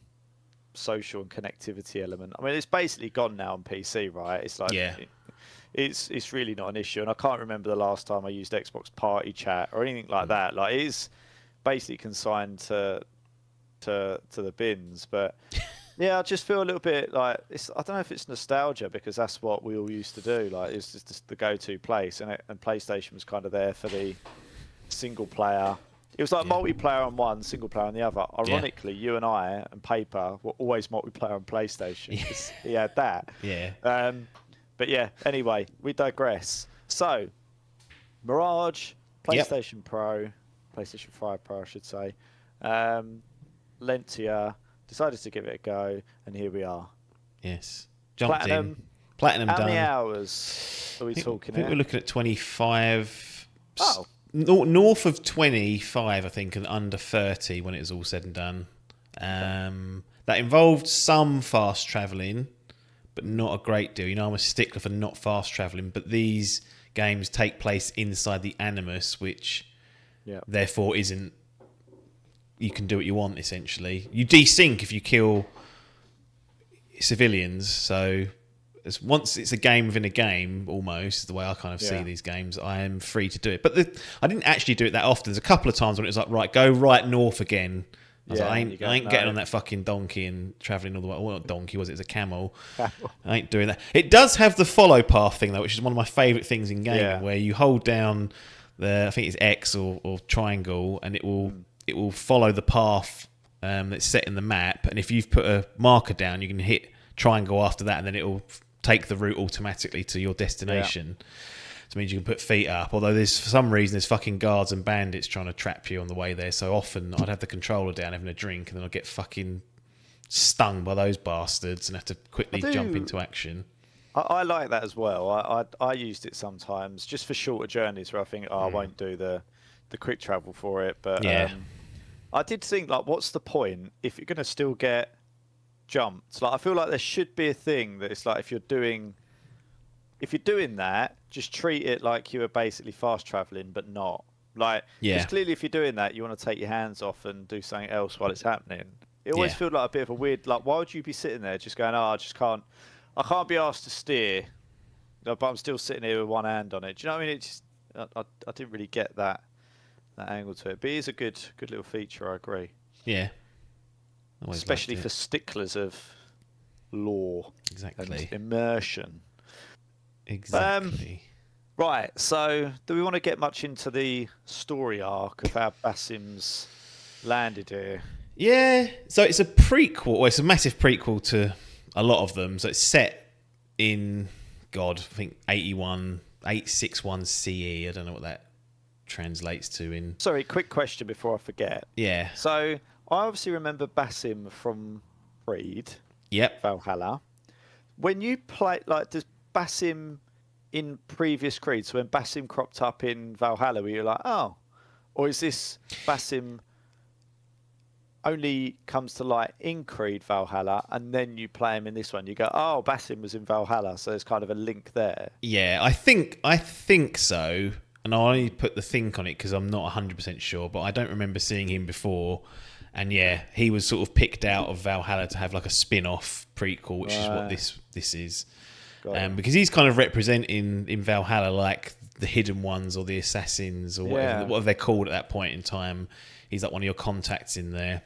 social and connectivity element. I mean, it's basically gone now on PC, right? It's like Yeah. it's really not an issue. And I can't remember the last time I used Xbox Party Chat or anything like that. Like, it is basically consigned to the bins. But yeah, I just feel a little bit like I don't know if it's nostalgia, because that's what we all used to do. Like, it's just the go-to place, and PlayStation was kind of there for the single player. It was like multiplayer on one, single player on the other. Ironically, you and I and Paper were always multiplayer on PlayStation. 'Cause he had that. Yeah. But yeah, anyway, we digress. So, Mirage, PlayStation Pro, PlayStation 5 Pro, I should say. Lentia, decided to give it a go, and here we are. Yes. Jumped Platinum. in. Platinum How done. many hours are we talking I think here? we're looking at 25. Oh. North of 25, I think, and under 30 when it was all said and done. That involved some fast travelling, but not a great deal. I'm a stickler for not fast travelling, but these games take place inside the Animus, which therefore isn't... You can do what you want, essentially. You desync if you kill civilians, so... Once it's a game within a game, almost, is the way I kind of see these games, I am free to do it. But I didn't actually do it that often. There's a couple of times when it was like, right, go right north again. I was like, I ain't getting on that fucking donkey and travelling all the way. Well, not donkey, was it? It was a camel. I ain't doing that. It does have the follow path thing, though, which is one of my favourite things in gaming, where you hold down I think it's X or triangle, and it will follow the path that's set in the map. And if you've put a marker down, you can hit triangle after that, and then it'll take the route automatically to your destination. So it means you can put feet up, although for some reason there's fucking guards and bandits trying to trap you on the way there. So often I'd have the controller down having a drink, and then I'd get fucking stung by those bastards and have to quickly jump into action. I like that as well. I used it sometimes just for shorter journeys where I think, I won't do the quick travel for it. But I did think, like, what's the point if you're going to still get jumped? Like, I feel like there should be a thing that it's like, if you're doing that, just treat it like you were basically fast traveling, but not. Like, because clearly if you're doing that, you want to take your hands off and do something else while it's happening. It always feels like a bit of a weird, like, why would you be sitting there just going, I can't be asked to steer, but I'm still sitting here with one hand on it. Do you know what I mean? It just, I didn't really get that angle to it, but it is a good little feature. I agree. Yeah. Especially for sticklers of lore and immersion. Exactly. Right, so do we want to get much into the story arc of how Basim's landed here? Yeah, so it's a prequel. Well, it's a massive prequel to a lot of them. So it's set in, I think 861 CE. I don't know what that translates to in... Sorry, quick question before I forget. Yeah. So I obviously remember Basim from Creed. Yep. Valhalla. When you play, like, does Basim in previous Creed, so when Basim cropped up in Valhalla, were you like, oh, or is this Basim only comes to light in Creed Valhalla, and then you play him in this one? You go, oh, Basim was in Valhalla, so there's kind of a link there. Yeah, I think so. And I only put the think on it because I'm not 100% sure, but I don't remember seeing him before. And yeah, he was sort of picked out of Valhalla to have like a spin-off prequel, which is what this is. Because he's kind of representing in Valhalla like the hidden ones or the assassins or whatever they're called at that point in time. He's like one of your contacts in there.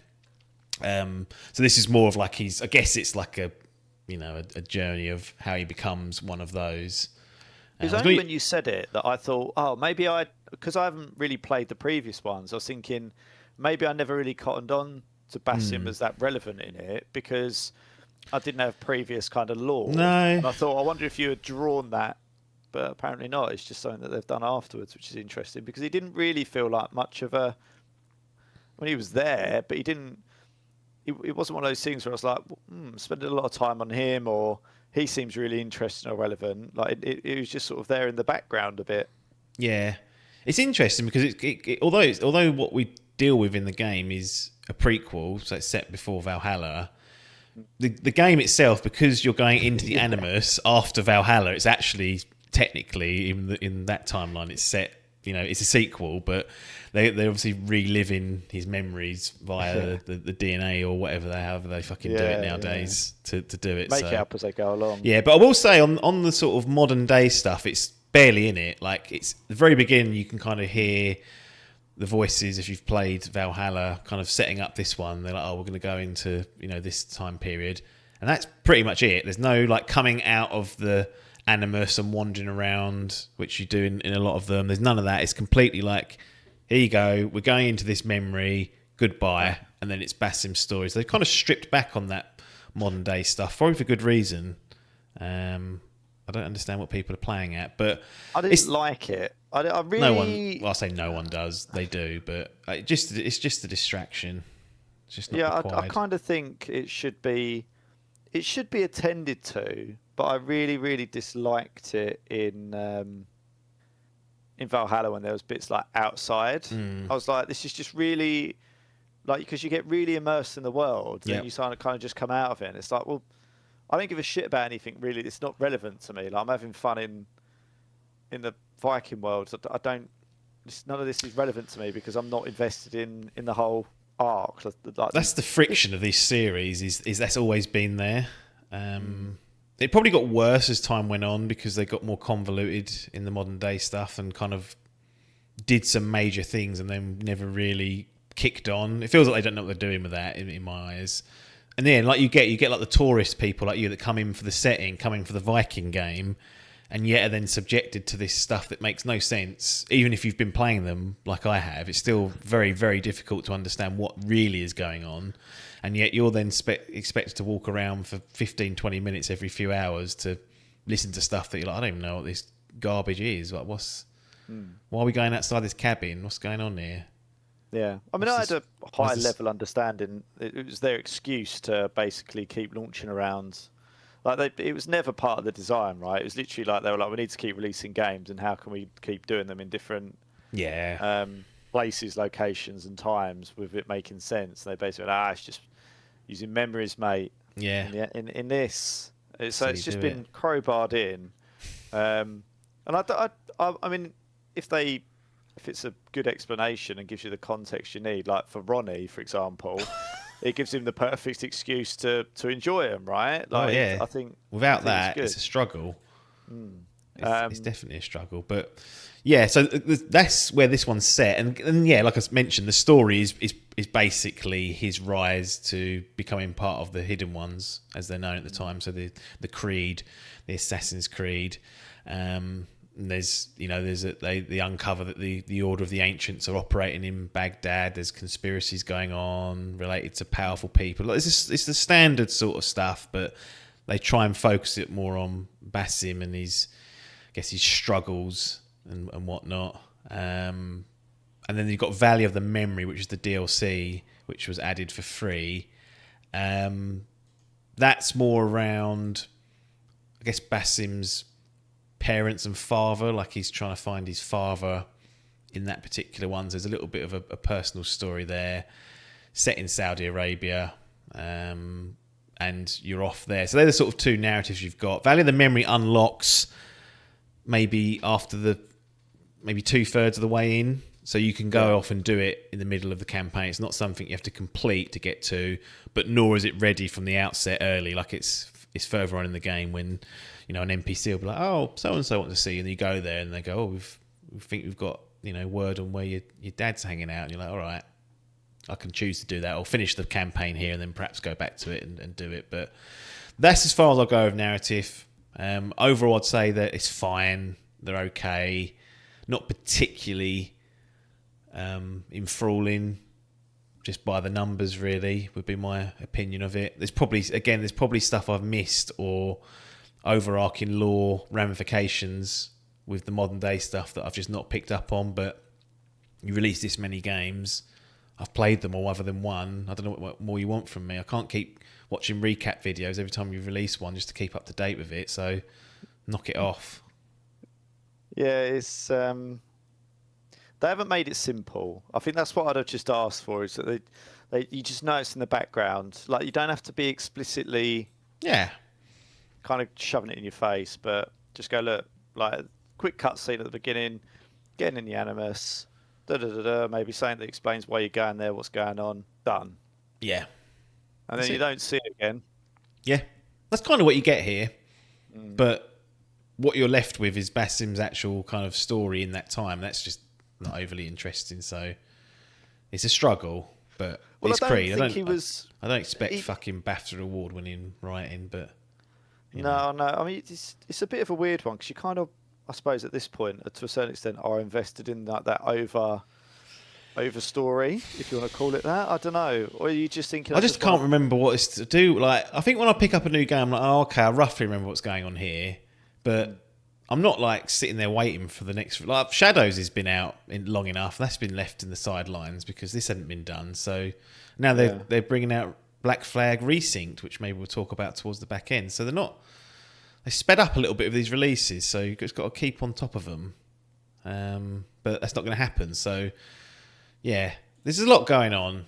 So this is more of like I guess it's like a journey of how he becomes one of those. It was only when you said it that I thought, oh, maybe because I haven't really played the previous ones, I was thinking maybe I never really cottoned on to Basim as that relevant in it because I didn't have previous kind of lore. No. And I thought, I wonder if you had drawn that, but apparently not. It's just something that they've done afterwards, which is interesting because he didn't really feel like much of a when he was there, but he didn't. It wasn't one of those things where I was like, spending a lot of time on him, or he seems really interesting or relevant. Like it was just sort of there in the background a bit. Yeah, it's interesting because although what we deal with in the game is a prequel, so it's set before Valhalla. The game itself, because you're going into the Animus after Valhalla, it's actually technically in that timeline it's set. It's a sequel, but they're obviously reliving his memories via the DNA or however they fucking do it nowadays to do it. Make it up as they go along. Yeah, but I will say on the sort of modern day stuff, it's barely in it. Like, it's the very beginning, you can kind of hear the voices, if you've played Valhalla, kind of setting up this one. They're like, oh, we're going to go into this time period, and that's pretty much it. There's no like coming out of the Animus and wandering around, which you do in a lot of them. There's none of that. It's completely like, here you go, we're going into this memory, goodbye, and then it's Basim's stories. They've kind of stripped back on that modern day stuff, probably for good reason. I don't understand what people are playing at, but I didn't like it. I really. No one. Well, I say no one does. They do, but it's just a distraction. It's just not required. I kind of think it should be attended to, but I really, really disliked it in Valhalla when there was bits like outside. I was like, this is just really like, because you get really immersed in the world, then you kind of just come out of it, and it's like, well, I don't give a shit about anything really. It's not relevant to me. Like, I'm having fun in the Viking world. So I don't. None of this is relevant to me because I'm not invested in the whole arc. Like, that's the friction of this series. Is that's always been there. It probably got worse as time went on because they got more convoluted in the modern day stuff and kind of did some major things and then never really kicked on. It feels like they don't know what they're doing with that in my eyes. And then, like, you get like the tourist people like you that come in for the setting, coming for the Viking game, and yet are then subjected to this stuff that makes no sense. Even if you've been playing them like I have, it's still very, very difficult to understand what really is going on. And yet you're then expected to walk around for 15, 20 minutes every few hours to listen to stuff that you're like, I don't even know what this garbage is. Like, why are we going outside this cabin? What's going on here? Yeah, I mean, I had a high level understanding. It was their excuse to basically keep launching around. Like, it was never part of the design, right? It was literally like they were like, we need to keep releasing games, and how can we keep doing them in different places, locations, and times with it making sense? And they basically went, it's just using memories, mate. Yeah. In this, so it's just been crowbarred in. And I mean, if it's a good explanation and gives you the context you need, like for Ronnie, for example, it gives him the perfect excuse to enjoy them, right? Like, I think without that, it's a struggle. It's definitely a struggle, but yeah. So that's where this one's set, and yeah, like I mentioned, the story is basically his rise to becoming part of the Hidden Ones, as they're known at the time. So the Creed, the Assassin's Creed. They uncover that the Order of the Ancients are operating in Baghdad. There's conspiracies going on related to powerful people. It's the standard sort of stuff, but they try and focus it more on Basim and his struggles and whatnot. And then you've got Valley of the Memory, which is the DLC, which was added for free. That's more around, I guess, Basim's parents and father. Like, he's trying to find his father in that particular one. So there's a little bit of a personal story there, set in Saudi Arabia, and you're off there. So they're the sort of two narratives you've got. Valley of the Memory unlocks maybe after maybe 2/3 of the way in, so you can go off and do it in the middle of the campaign. It's not something you have to complete to get to, but nor is it ready from the outset early. Like, it's further on in the game when an NPC will be like, oh, so and so wants to see you, and you go there and they go, oh, we think we've got word on where your dad's hanging out, and you're like, all right, I can choose to do that or finish the campaign here and then perhaps go back to it and do it. But that's as far as I'll go with narrative. Overall, I'd say that it's fine. They're okay. Not particularly enthralling, just by the numbers, really, would be my opinion of it. There's probably stuff I've missed or overarching lore ramifications with the modern day stuff that I've just not picked up on. But you release this many games, I've played them all other than one. I don't know what more you want from me. I can't keep watching recap videos every time you release one just to keep up to date with it. So knock it off. Yeah, it's they haven't made it simple. I think that's what I'd have just asked for, is that you just know it's in the background. Like, you don't have to be explicitly kind of shoving it in your face, but just go, look, like a quick cutscene at the beginning, getting in the Animus, maybe something that explains why you're going there, what's going on, done. Yeah. And then you don't see it again. Yeah. That's kind of what you get here. But what you're left with is Basim's actual kind of story in that time. That's just not overly interesting. So it's a struggle, but it's Creed. I don't expect fucking BAFTA award-winning writing, but you know. No. I mean, it's a bit of a weird one because you kind of, I suppose, at this point, to a certain extent, are invested in that over story, if you want to call it that. I don't know. Or are you just thinking? I just can't remember what it's to do. Like, I think when I pick up a new game, I'm like, oh, okay, I roughly remember what's going on here, but I'm not like sitting there waiting for the next. Like, Shadows has been out long enough. That's been left in the sidelines because this hadn't been done. So now they're bringing out Black Flag Resynced, which maybe we'll talk about towards the back end. So they sped up a little bit of these releases. So you've just got to keep on top of them. But that's not going to happen. So yeah, there's a lot going on.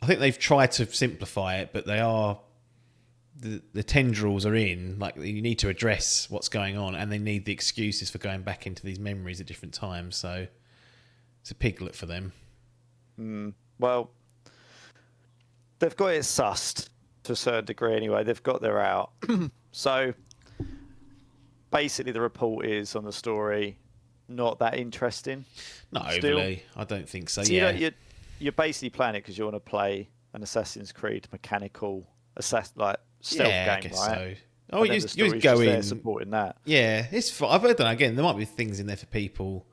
I think they've tried to simplify it, but the tendrils are in. Like, you need to address what's going on, and they need the excuses for going back into these memories at different times. So it's a piglet for them. Well, they've got it sussed to a certain degree anyway. They've got their out. So basically, the report is on the story not that interesting. Not still. Overly. I don't think so. You're basically playing it because you want to play an Assassin's Creed mechanical stealth game, I guess right? So. Oh, you go in supporting that. Yeah, it's fun. I've heard that again. There might be things in there for people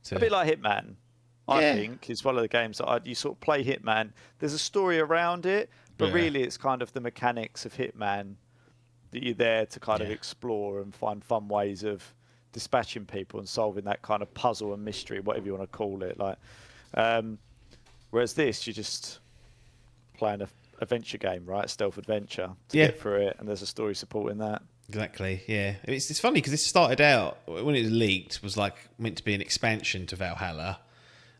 to. A bit like Hitman, I think, is one of the games that you sort of play Hitman. There's a story around it, but really it's kind of the mechanics of Hitman that you're there to kind of explore and find fun ways of dispatching people and solving that kind of puzzle and mystery, whatever you want to call it. Like, whereas this, you're just playing a adventure game, right? Stealth adventure to get through it, and there's a story supporting that. Exactly. Yeah, it's funny because this started out when it was leaked was like meant to be an expansion to Valhalla,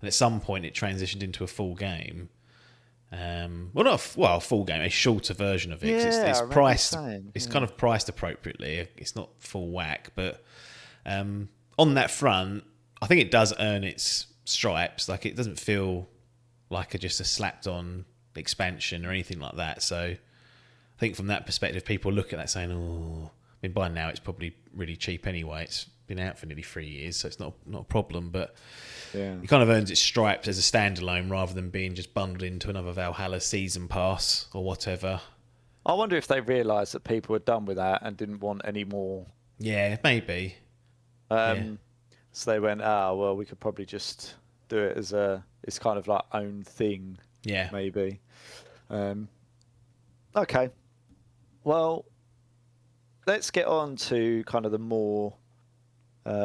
and at some point it transitioned into a full game. A full game, a shorter version of it. It's priced. It's kind of priced appropriately. It's not full whack, but on that front, I think it does earn its stripes. Like, it doesn't feel like just a slapped-on expansion or anything like that. So I think from that perspective, people look at that saying, "Oh, I mean, by now it's probably really cheap anyway. It's been out for nearly 3 years, so it's not a problem." But it kind of earns its stripes as a standalone rather than being just bundled into another Valhalla season pass or whatever. I wonder if they realised that people were done with that and didn't want any more. Yeah, maybe. So they went, well, we could probably just do it as it's kind of like own thing. Yeah. Maybe. Okay. Well, let's get on to kind of the more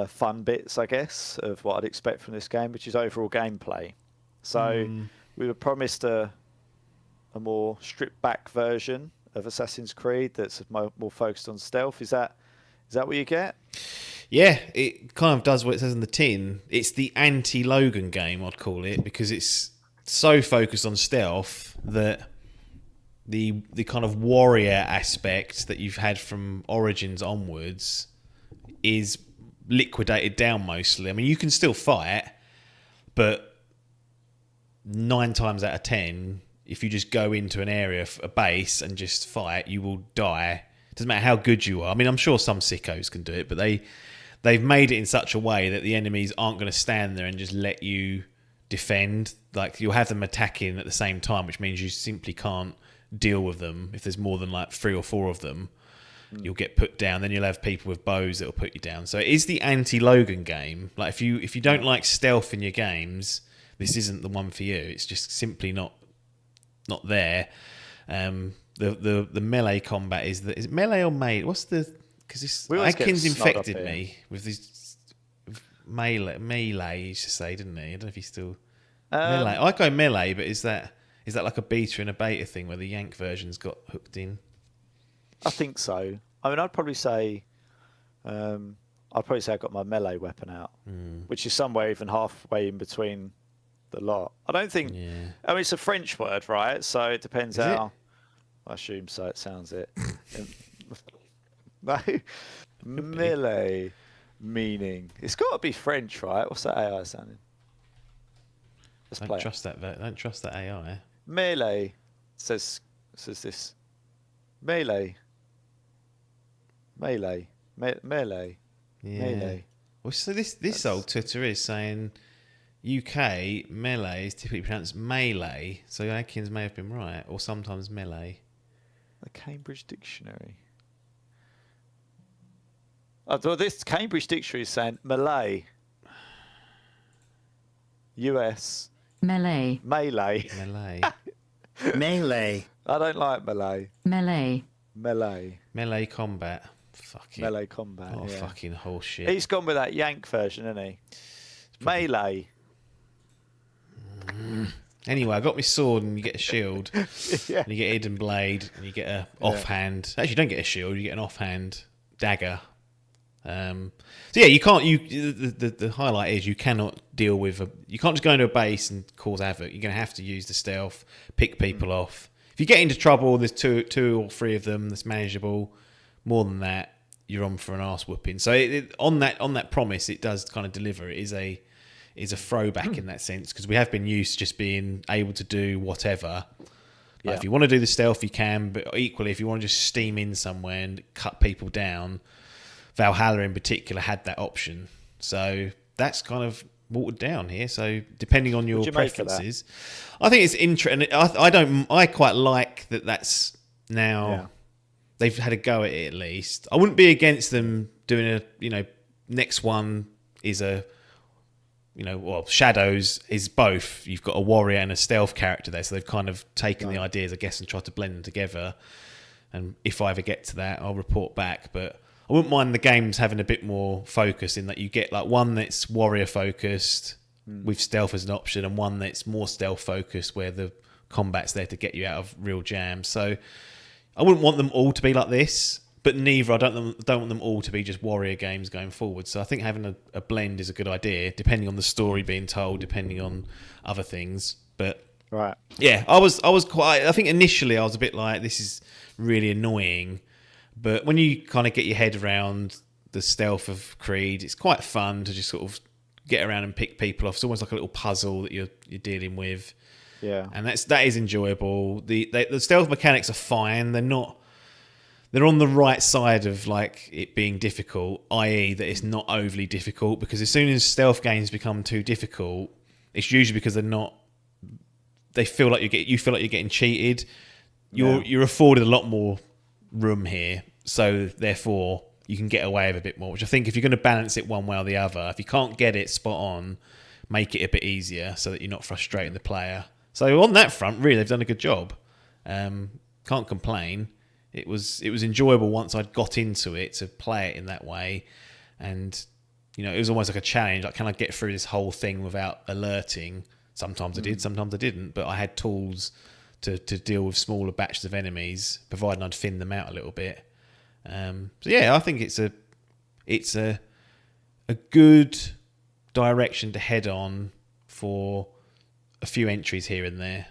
fun bits, I guess, of what I'd expect from this game, which is overall gameplay. So we were promised a more stripped back version of Assassin's Creed that's more focused on stealth. Is that what you get? Yeah, it kind of does what it says in the tin. It's the anti-Logan game, I'd call it, because it's so focused on stealth that the kind of warrior aspect that you've had from Origins onwards is liquidated down mostly. I mean, you can still fight, but 9 times out of 10, if you just go into an area, a base, and just fight, you will die. It doesn't matter how good you are. I mean, I'm sure some sickos can do it, but they've made it in such a way that the enemies aren't going to stand there and just let you defend. Like, you'll have them attacking at the same time, which means you simply can't deal with them. If there's more than like 3 or 4 of them, you'll get put down. Then you'll have people with bows that'll put you down. So it is the anti-Logan game. Like, if you don't like stealth in your games, this isn't the one for you. It's just simply not there. The melee combat is it melee or melee? What's the... Because Adkins infected me with this melee, he used to say, didn't he? I don't know if he still Melee. I go melee, but is that like a beta and a beta thing where the Yank version's got hooked in? I think so. I mean, I'd probably say I got my melee weapon out, which is somewhere even halfway in between the lot. I don't think. Yeah. I mean, it's a French word, right? So it depends Is it? how. I assume so. It sounds it. No, melee meaning. It's got to be French, right? What's that AI sounding? Let's play Don't it. trust that. Don't trust that AI. Melee says this. Melee. Melee. Melee. Yeah. Melee. Well, so this old Twitter is saying UK melee is typically pronounced melee, so Adkins may have been right, or sometimes melee. The Cambridge Dictionary. Well, this Cambridge Dictionary is saying Malay. US. Melee. Melee. Melee. Melee. I don't like Malay. Melee. Melee. Melee combat. Fuck it. Melee combat. What a yeah. fucking horseshit. He's gone with that Yank version, hasn't he? Melee. Anyway, I got my sword and you get a shield. Yeah. And you get hidden blade and you get a offhand. Actually, you don't get a shield, you get an offhand dagger. So yeah, you can't. The highlight is you cannot deal with. You can't just go into a base and cause havoc. You're going to have to use the stealth, pick people off. If you get into trouble, there's two or three of them. That's manageable. More than that, you're on for an arse whooping. So on that promise, it does kind of deliver. It is a throwback in that sense because we have been used to just being able to do whatever. Like if you want to do the stealth, you can. But equally, if you want to just steam in somewhere and cut people down. Valhalla in particular had that option, so that's kind of watered down here. So depending on your preferences, I think it's interesting. I quite like that. That's now they've had a go at it at least. I wouldn't be against them doing next one is Shadows is both. You've got a warrior and a stealth character there, so they've kind of taken the ideas, I guess, and tried to blend them together. And if I ever get to that, I'll report back, but. I wouldn't mind the games having a bit more focus in that you get like one that's warrior focused with stealth as an option and one that's more stealth focused where the combat's there to get you out of real jams. So I wouldn't want them all to be like this, but neither I don't want them all to be just warrior games going forward. So I think having a blend is a good idea, depending on the story being told, depending on other things. But right, yeah, I was quite. I think initially I was a bit like, this is really annoying. But when you kind of get your head around the stealth of Creed, it's quite fun to just sort of get around and pick people off. It's almost like a little puzzle that you're dealing with. Yeah, and that is enjoyable. The stealth mechanics are fine. They're on the right side of like it being difficult, i.e. that it's not overly difficult. Because as soon as stealth games become too difficult, it's usually because they're not. They feel like you feel like you're getting cheated. You're afforded a lot more room here, so therefore you can get away with a bit more, which I think if you're going to balance it one way or the other, if you can't get it spot on, make it a bit easier so that you're not frustrating the player. So on that front, really, they've done a good job. Can't complain. It was enjoyable once I'd got into it to play it in that way, and it was almost like a challenge. Like, can I get through this whole thing without alerting? Sometimes I did, sometimes I didn't, but I had tools to deal with smaller batches of enemies, providing I'd thin them out a little bit. So yeah, I think it's a good direction to head on for a few entries here and there.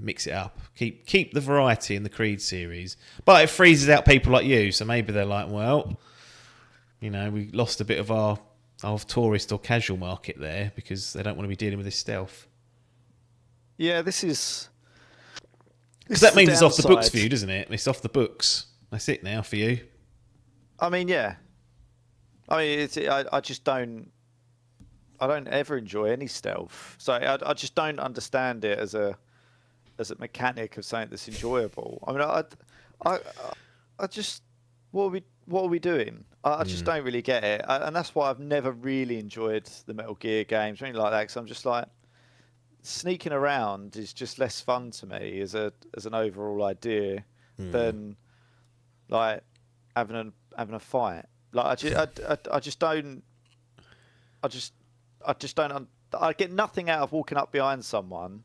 Mix it up, keep the variety in the Creed series, but it freezes out people like you. So maybe they're like, well, we lost a bit of our tourist or casual market there because they don't want to be dealing with this stealth. Yeah, this is. Because that means it's off the books for you, doesn't it? It's off the books. That's it now for you. I mean, yeah. I mean, I just don't. I don't ever enjoy any stealth, so I just don't understand it as a mechanic of something that's enjoyable. I mean, I just what are we doing? I just don't really get it, and that's why I've never really enjoyed the Metal Gear games or anything like that. Because I'm just like. Sneaking around is just less fun to me as an overall idea than like having a fight. Like I just don't I get nothing out of walking up behind someone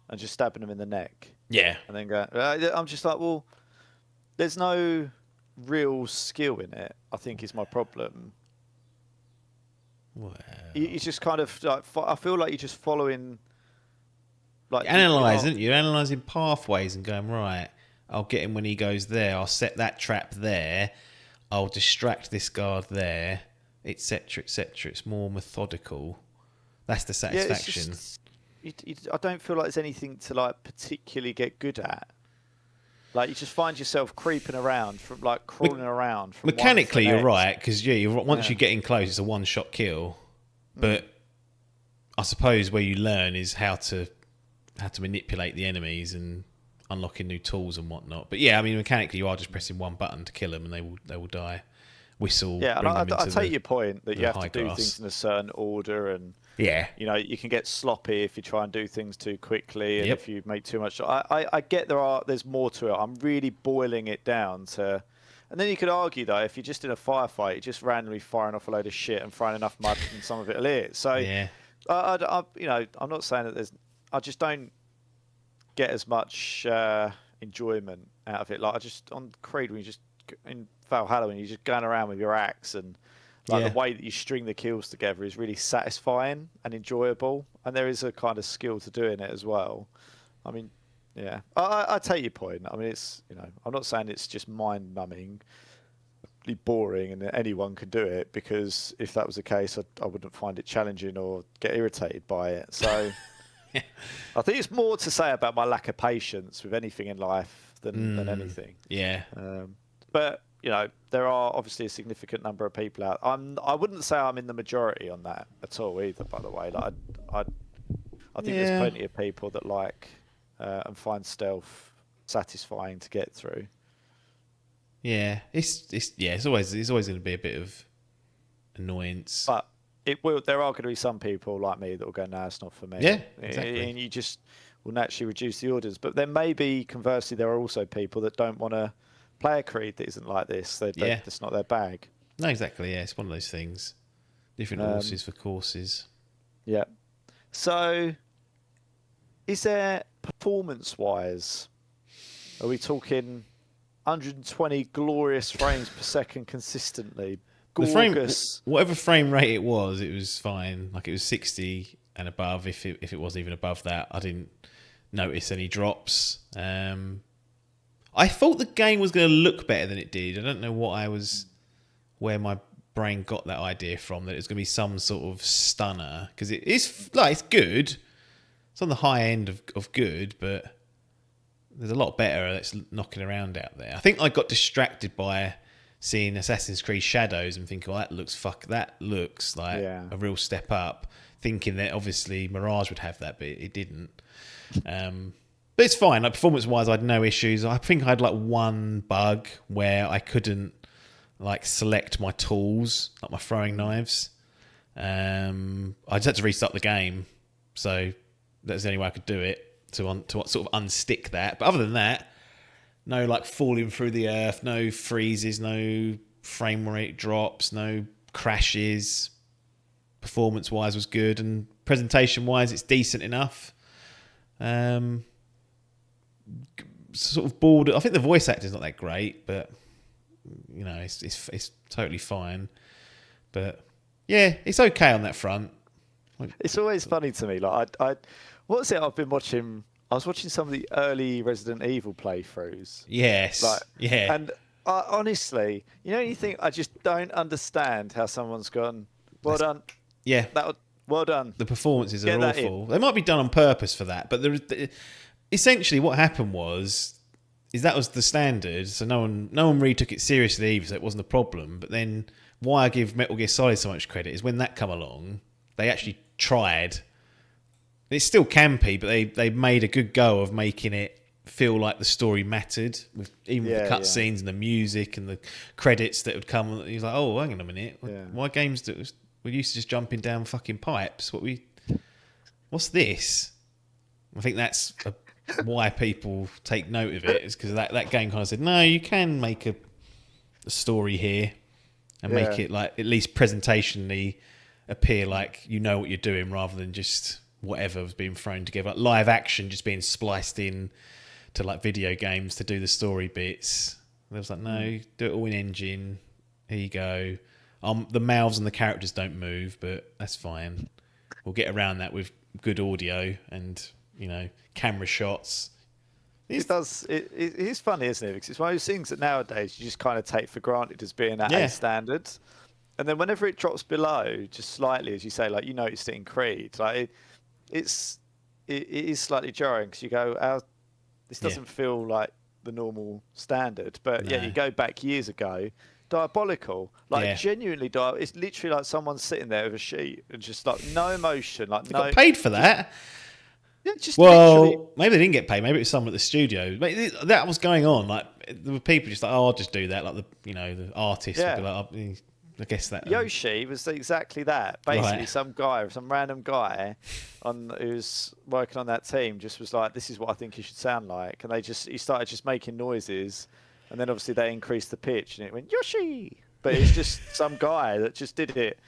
and just stabbing them in the neck. Yeah. And then going, I'm just like, well, there's no real skill in it, I think is my problem. Well, You just kind of like, I feel like you're just following. Like you're analysing pathways and going, right, I'll get him when he goes there, I'll set that trap there, I'll distract this guard there, etc., etc. It's more methodical. That's the satisfaction. I don't feel like there's anything to like particularly get good at. Like you just find yourself creeping around, from like crawling around. From mechanically, you're right, because once you get in close, it's a one-shot kill. But I suppose where you learn is how to manipulate the enemies and unlocking new tools and whatnot. But yeah, I mean, mechanically, you are just pressing one button to kill them, and they will die. Whistle. Yeah, and I take your point that you have to do grass. things in a certain order, and yeah, you know, you can get sloppy if you try and do things too quickly, and if you make too much. I get there's more to it. I'm really boiling it down to, and then you could argue though, if you're just in a firefight, you're just randomly firing off a load of shit and throwing enough mud, and some of it'll hit. So yeah, I'm not saying that I just don't get as much enjoyment out of it. Like I just on Creed, when you just in Valhalla, when you're just going around with your axe, and like the way that you string the kills together is really satisfying and enjoyable, and there is a kind of skill to doing it as well. I mean, yeah, I take your point. I mean, it's, you know, I'm not saying it's just mind-numbingly boring and that anyone could do it, because if that was the case, I wouldn't find it challenging or get irritated by it. So I think it's more to say about my lack of patience with anything in life than anything. Yeah. But you know, there are obviously a significant number of people out. I wouldn't say I'm in the majority on that at all either. By the way, like I think there's plenty of people that like and find stealth satisfying to get through. Yeah, it's always going to be a bit of annoyance. But there are going to be some people like me that will go, no, it's not for me. Yeah, exactly. And you just will naturally reduce the orders. But then maybe conversely, there are also people that don't want to play a Creed that isn't like this. It's not their bag. No, exactly. Yeah, it's one of those things. Different horses for courses. Yeah. So, is there performance-wise? Are we talking 120 glorious frames per second consistently? Gorgeous. Whatever frame rate it was fine. Like it was 60 and above. If it wasn't even above that, I didn't notice any drops. I thought the game was going to look better than it did. I don't know where my brain got that idea from, that it's going to be some sort of stunner, because it's good. It's on the high end of good, but there's a lot better that's knocking around out there. I think I got distracted by seeing Assassin's Creed Shadows and thinking, that looks like a real step up, thinking that obviously Mirage would have that, but it didn't. But it's fine. Like performance-wise, I had no issues. I think I had like one bug where I couldn't like select my tools, like my throwing knives. I just had to restart the game, so that's the only way I could do it to sort of unstick that. But other than that, no like falling through the earth, no freezes, no frame rate drops, no crashes. Performance-wise was good, and presentation-wise, it's decent enough. Sort of bored. I think the voice acting's not that great, but you know, it's totally fine. But yeah, it's okay on that front. It's always funny to me. Like what's it? I've been watching. I was watching some of the early Resident Evil playthroughs. Yes. And honestly, you think I just don't understand how someone's gone. Well done. Yeah. Well done. The performances are awful. They might be done on purpose for that, but essentially what happened is that was the standard, so no one really took it seriously either, so it wasn't a problem. But then why I give Metal Gear Solid so much credit is when that come along, they actually tried. It's still campy, but they made a good go of making it feel like the story mattered, with the cutscenes and the music and the credits that would come. He's like, oh, hang on a minute, why games that we're used to just jumping down fucking pipes? What's this? I think that's why people take note of it, is because that game kind of said, no, you can make a story here and make it like at least presentationally appear like you know what you're doing rather than just whatever was being thrown together. Like live action just being spliced in to like video games to do the story bits. There was like, no, do it all in engine. Here you go. The mouths and the characters don't move, but that's fine. We'll get around that with good audio and, you know, camera shots. It is funny, isn't it? Because it's one of those things that nowadays you just kind of take for granted as being at a standard. And then whenever it drops below, just slightly, as you say, like you noticed it in Creed, like it is slightly jarring because you go, this doesn't feel like the normal standard. But yeah, you go back years ago, diabolical, like genuinely diabolical. It's literally like someone sitting there with a sheet and just like no emotion, like got paid for that. Yeah, just well, maybe they didn't get paid. Maybe it was someone at the studio. That was going on. Like there were people just like, I'll just do that. Like the artist would be like, I guess that Yoshi was exactly that. Basically, some random guy who was working on that team just was like, "This is what I think he should sound like," and he started just making noises, and then obviously they increased the pitch, and it went Yoshi. But it's just some guy that just did it,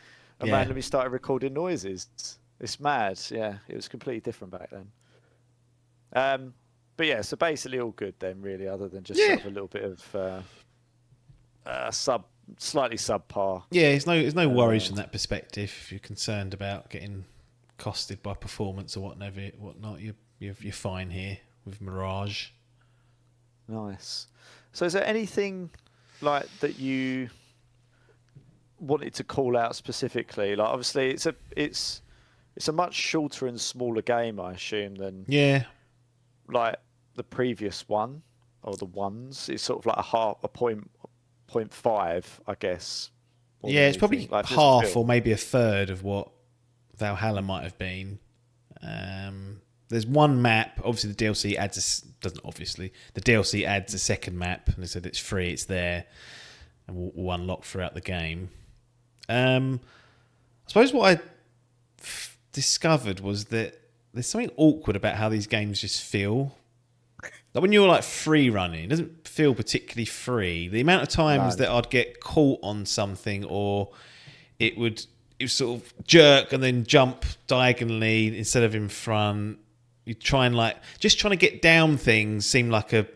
and randomly started recording noises. It's mad. Yeah, it was completely different back then. But yeah, so basically all good then, really, other than just sort of a little bit of slightly subpar. Yeah, there's no worries from that perspective. If you're concerned about getting costed by performance or whatnot, you're fine here with Mirage. Nice. So, is there anything like that you wanted to call out specifically? Like, obviously, it's a much shorter and smaller game, I assume, than like the previous one or the ones. It's sort of like a 0.5, I guess. Yeah, it's probably like half or maybe a third of what Valhalla might have been. There's one map. Obviously, the DLC adds the DLC adds a second map, and they said it's free. It's there, and will unlock throughout the game. I suppose what I discovered was that there's something awkward about how these games just feel. Like when you're like free running, it doesn't feel particularly free. The amount of times that I'd get caught on something, or it would sort of jerk and then jump diagonally instead of in front. You try and just trying to get down things seemed like it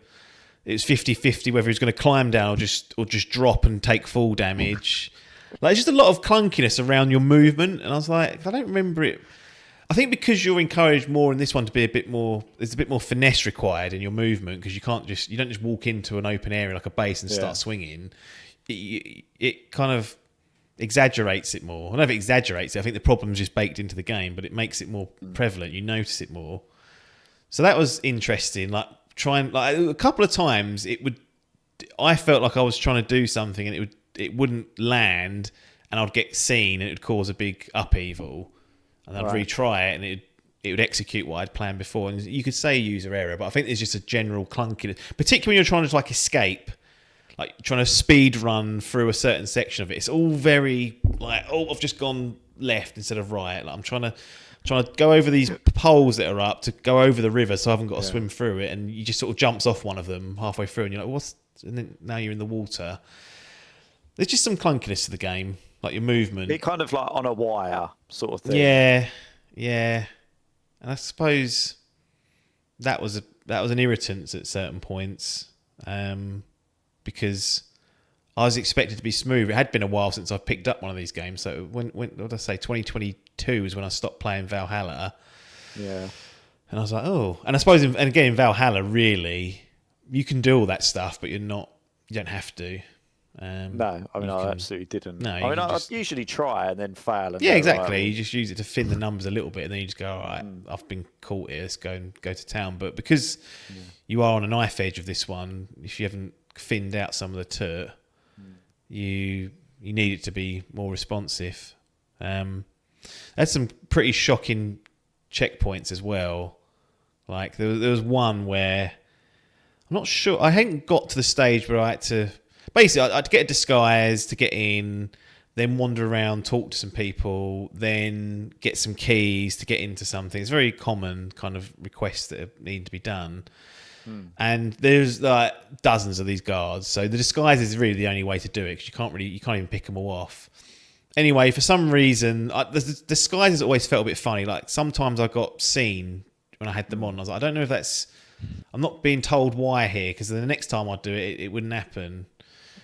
was 50-50 whether he was going to climb down or just drop and take full damage. Like just a lot of clunkiness around your movement, and I was like, I don't remember it. I think because you're encouraged more in this one to be there's a bit more finesse required in your movement because you don't just walk into an open area like a base and start swinging. It kind of exaggerates it more. I don't know if it exaggerates it. I think the problem's just baked into the game, but it makes it more prevalent. You notice it more. So that was interesting. A couple of times I felt like I was trying to do something and it wouldn't land, and I'd get seen and it would cause a big upheaval. And I'd retry it, and it would execute what I'd planned before. And you could say user error, but I think there's just a general clunkiness, particularly when you're trying to escape, like trying to speed run through a certain section of it. It's all very I've just gone left instead of right. Like I'm trying to go over these poles that are up to go over the river, so I haven't got to swim through it. And you just sort of jumps off one of them halfway through, and you're like, and then now you're in the water. There's just some clunkiness to the game. Like your movement. It kind of like on a wire sort of thing. Yeah. And I suppose that was an irritant at certain points because I was expected to be smooth. It had been a while since I've picked up one of these games. So when what did I say? 2022 is when I stopped playing Valhalla. Yeah. And I was like, oh. And I suppose, and again, in Valhalla, really, you can do all that stuff, but you don't have to. No, I mean, I absolutely didn't. No, I usually try and then fail. And exactly. You just use it to thin the numbers a little bit, and then you just go, all right, I've been caught here, let's go to town. But because you are on a knife edge of this one, if you haven't thinned out some of the turt, you need it to be more responsive. There's some pretty shocking checkpoints as well. Like there was one where I'm not sure. I hadn't got to the stage where I had to. Basically, I'd get a disguise to get in, then wander around, talk to some people, then get some keys to get into something. It's a very common kind of requests that need to be done. And there's dozens of these guards. So the disguise is really the only way to do it because you can't even pick them all off. Anyway, for some reason, the disguises always felt a bit funny. Like sometimes I got seen when I had them on. I was like, I don't know if that's. I'm not being told why here because the next time I do it, it wouldn't happen.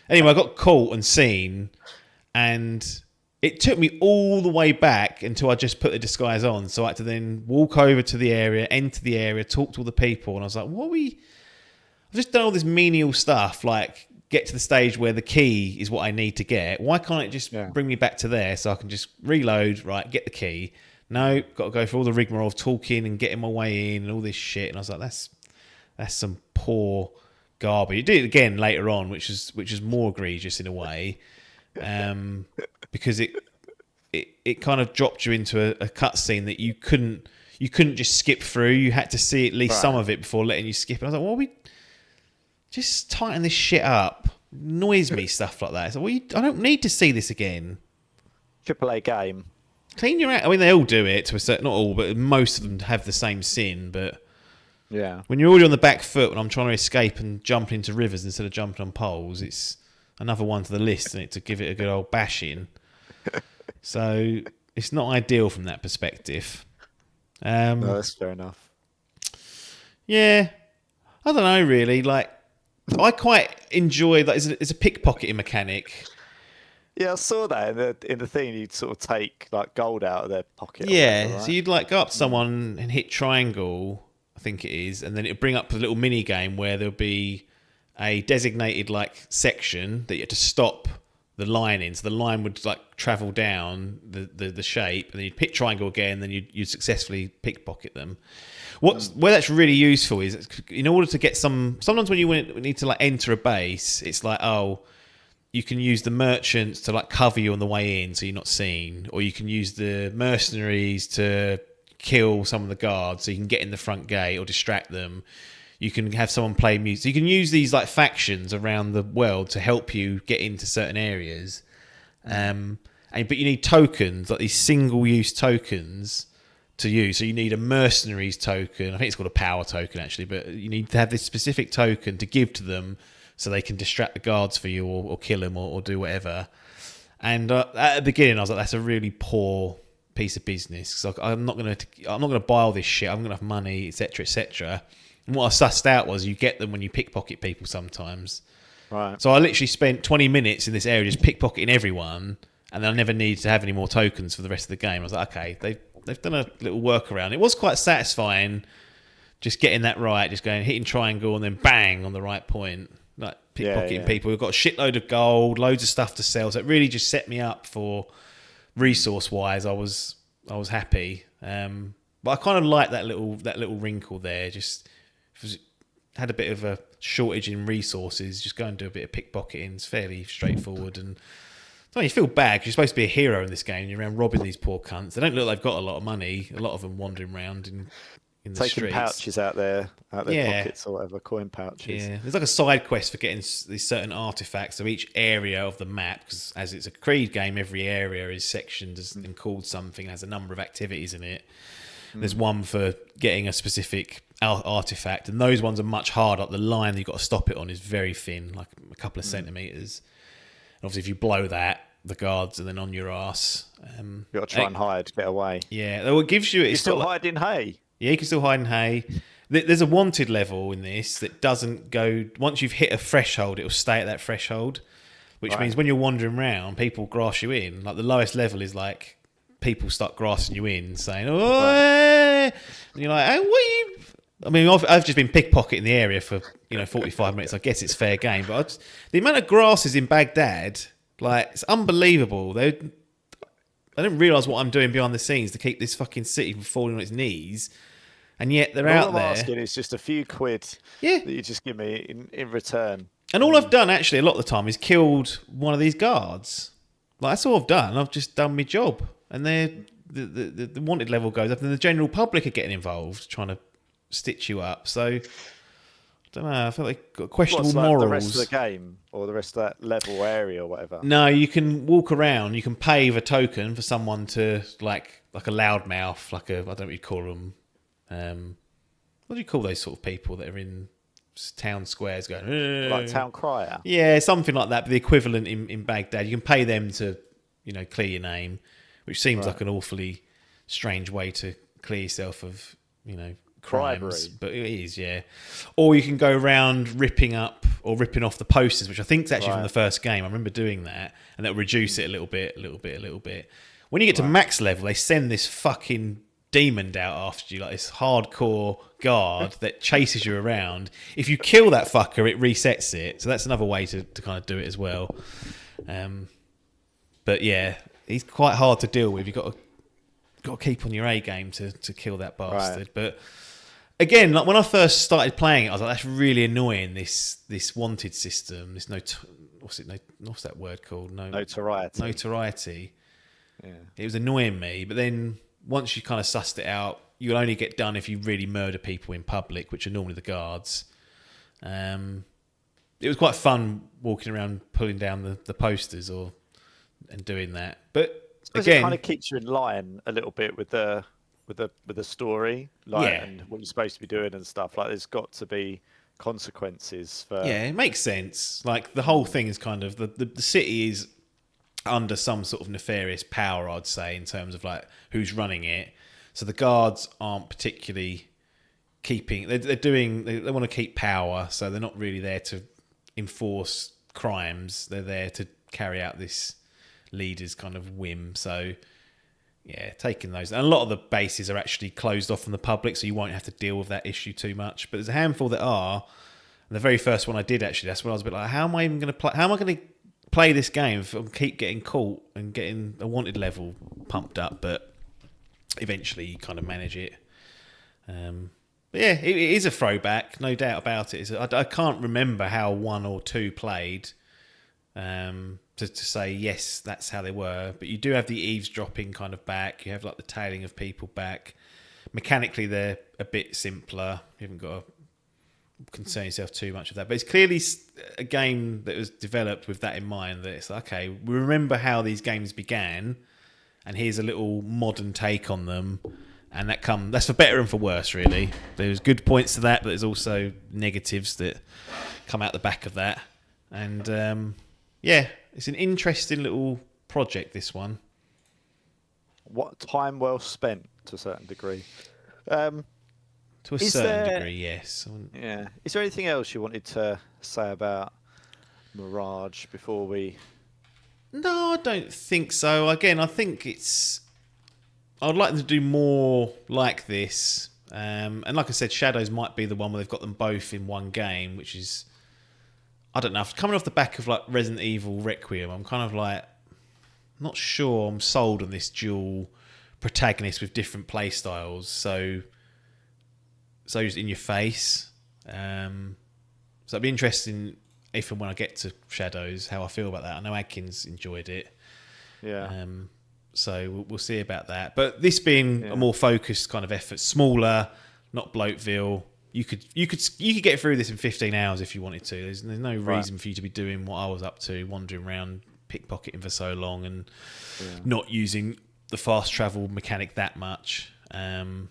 Anyway, I got caught and seen, and it took me all the way back until I just put the disguise on. So I had to then walk over to the area, enter the area, talk to all the people, and I was like, what are we? I've just done all this menial stuff, like get to the stage where the key is what I need to get. Why can't it just bring me back to there so I can just reload, right, get the key? No, got to go through all the rigmarole of talking and getting my way in and all this shit. And I was like, that's some poor garbage. You did it again later on, which is more egregious in a way, because it kind of dropped you into a cutscene that you couldn't just skip through. You had to see at least some of it before letting you skip. And I was like, well, we just tighten this shit up. Annoys me stuff like that. So I don't need to see this again. AAA game. Clean your act. I mean, they all do it to a certain, not all, but most of them have the same sin. But yeah, when you're already on the back foot, when I'm trying to escape and jump into rivers instead of jumping on poles, it's another one to the list, isn't it, to give it a good old bashing. So it's not ideal from that perspective. No, that's fair enough. Yeah, I don't know really. Like, I quite enjoy that. It's a pickpocketing mechanic. Yeah, I saw that in the thing. You'd sort of take like gold out of their pocket. Yeah, whatever, right? so you'd like go up to someone and hit triangle, I think it is, and then it'd bring up a little mini game where there'll be a designated like section that you had to stop the line in. So the line would like travel down the shape, and then you'd pick triangle again, then you'd successfully pickpocket them. Where that's really useful is in order to get sometimes when you need to like enter a base, it's like, oh, you can use the merchants to like cover you on the way in so you're not seen, or you can use the mercenaries to kill some of the guards so you can get in the front gate or distract them. You can have someone play music. So you can use these like factions around the world to help you get into certain areas. But you need tokens, like these single-use tokens to use. So you need a mercenaries token. I think it's called a power token actually, but you need to have this specific token to give to them so they can distract the guards for you or kill them or do whatever. And at the beginning, I was like, that's a really poor piece of business. Cause I'm not gonna buy all this shit. I'm gonna have money, etc., etc. And what I sussed out was you get them when you pickpocket people sometimes. Right. So I literally spent 20 minutes in this area just pickpocketing everyone, and then I never needed to have any more tokens for the rest of the game. I was like, okay, they've done a little workaround. It was quite satisfying just getting that right, just hitting triangle and then bang on the right point. Like pickpocketing people. We've got a shitload of gold, loads of stuff to sell. So it really just set me up for resource wise. I was happy, but I kind of like that little wrinkle there. Just had a bit of a shortage in resources. Just go and do a bit of pickpocketing. It's fairly straightforward, and you feel bad because you're supposed to be a hero in this game. You're around robbing these poor cunts. They don't look like they've got a lot of money. A lot of them wandering around in the Taking streets. pouches out their pockets or whatever, coin pouches. Yeah, there's like a side quest for getting these certain artifacts. So each area of the map, because as it's a Creed game, every area is sectioned and called something, has a number of activities in it. There's one for getting a specific artifact, and those ones are much harder. Like the line that you've got to stop it on is very thin, like a couple of centimetres. And obviously, if you blow that, the guards are then on your ass. You've got to try and hide, get away. Yeah, though it gives you... You're still hiding hay. Yeah, you can still hide in hay. There's a wanted level in this that doesn't go... Once you've hit a threshold, it will stay at that threshold, which means when you're wandering around, people grass you in. Like the lowest level is like people start grassing you in, saying, "Oh," and you're like, "Hey, what are you?" I mean, I've just been pickpocketing the area for 45 minutes. I guess it's fair game, but the amount of grasses in Baghdad, like, it's unbelievable. I didn't realise what I'm doing behind the scenes to keep this fucking city from falling on its knees, and yet they're out there. All I'm asking is just a few quid that you just give me in return. And all I've done actually a lot of the time is killed one of these guards. Like, that's all I've done. I've just done my job, and the wanted level goes up, and the general public are getting involved, trying to stitch you up. So I don't know. I feel like got questionable morals. The rest of the game or the rest of that level area or whatever. No, you can walk around. You can pay a token for someone to like a loudmouth, like I don't know what you call them. What do you call those sort of people that are in town squares going like town crier? Yeah, something like that. But the equivalent in Baghdad, you can pay them to clear your name, which seems like an awfully strange way to clear yourself of, crimes. Bribery. But it is, yeah. Or you can go around ripping off the posters, which I think is actually from the first game. I remember doing that, and that'll reduce it a little bit. When you get to max level, they send this fucking demon out after you, like this hardcore guard that chases you around. If you kill that fucker, it resets it. So that's another way to kind of do it as well. But yeah, he's quite hard to deal with. You've got to keep on your A game to kill that bastard. Right. But again, like when I first started playing it, I was like, that's really annoying. This wanted system. This what's that word called? Notoriety. Yeah. It was annoying me. But then once you kind of sussed it out, you'll only get done if you really murder people in public, which are normally the guards. It was quite fun walking around pulling down the posters and doing that. But again, it kind of keeps you in line a little bit with the story, and what you're supposed to be doing and stuff. Like, there's got to be consequences for. Yeah, it makes sense. Like the whole thing is kind of the city is under some sort of nefarious power, I'd say, in terms of like who's running it. So the guards aren't particularly keeping. They want to keep power, so they're not really there to enforce crimes. They're there to carry out this leader's kind of whim. So yeah, taking those. And a lot of the bases are actually closed off from the public, so you won't have to deal with that issue too much. But there's a handful that are. And the very first one I did, actually, that's when I was a bit like, how am I even going to play? How am I going to play this game if I keep getting caught and getting a wanted level pumped up? But eventually you kind of manage it. But yeah, it is a throwback, no doubt about it. I can't remember how 1 or 2 played to say, yes, that's how they were. But you do have the eavesdropping kind of back. You have like the tailing of people back. Mechanically, they're a bit simpler. You haven't got to concern yourself too much with that. But it's clearly a game that was developed with that in mind, that it's like, okay, we remember how these games began, and here's a little modern take on them. And that's for better and for worse, really. There's good points to that, but there's also negatives that come out the back of that. And yeah, it's an interesting little project, this one. What time well spent to a certain degree. To a certain degree, yes. Yeah. Is there anything else you wanted to say about Mirage before we? No, I don't think so. Again, I think I'd like them to do more like this. And like I said, Shadows might be the one where they've got them both in one game, which is, I don't know. Coming off the back of like Resident Evil Requiem, I'm kind of like not sure I'm sold on this dual protagonist with different play styles. So just in your face. So it'd be interesting if and when I get to Shadows, how I feel about that. I know Adkins enjoyed it. Yeah. So we'll see about that. But this being a more focused kind of effort, smaller, not bloatville, you could get through this in 15 hours if you wanted to. There's no reason for you to be doing what I was up to, wandering around pickpocketing for so long and not using the fast travel mechanic that much. So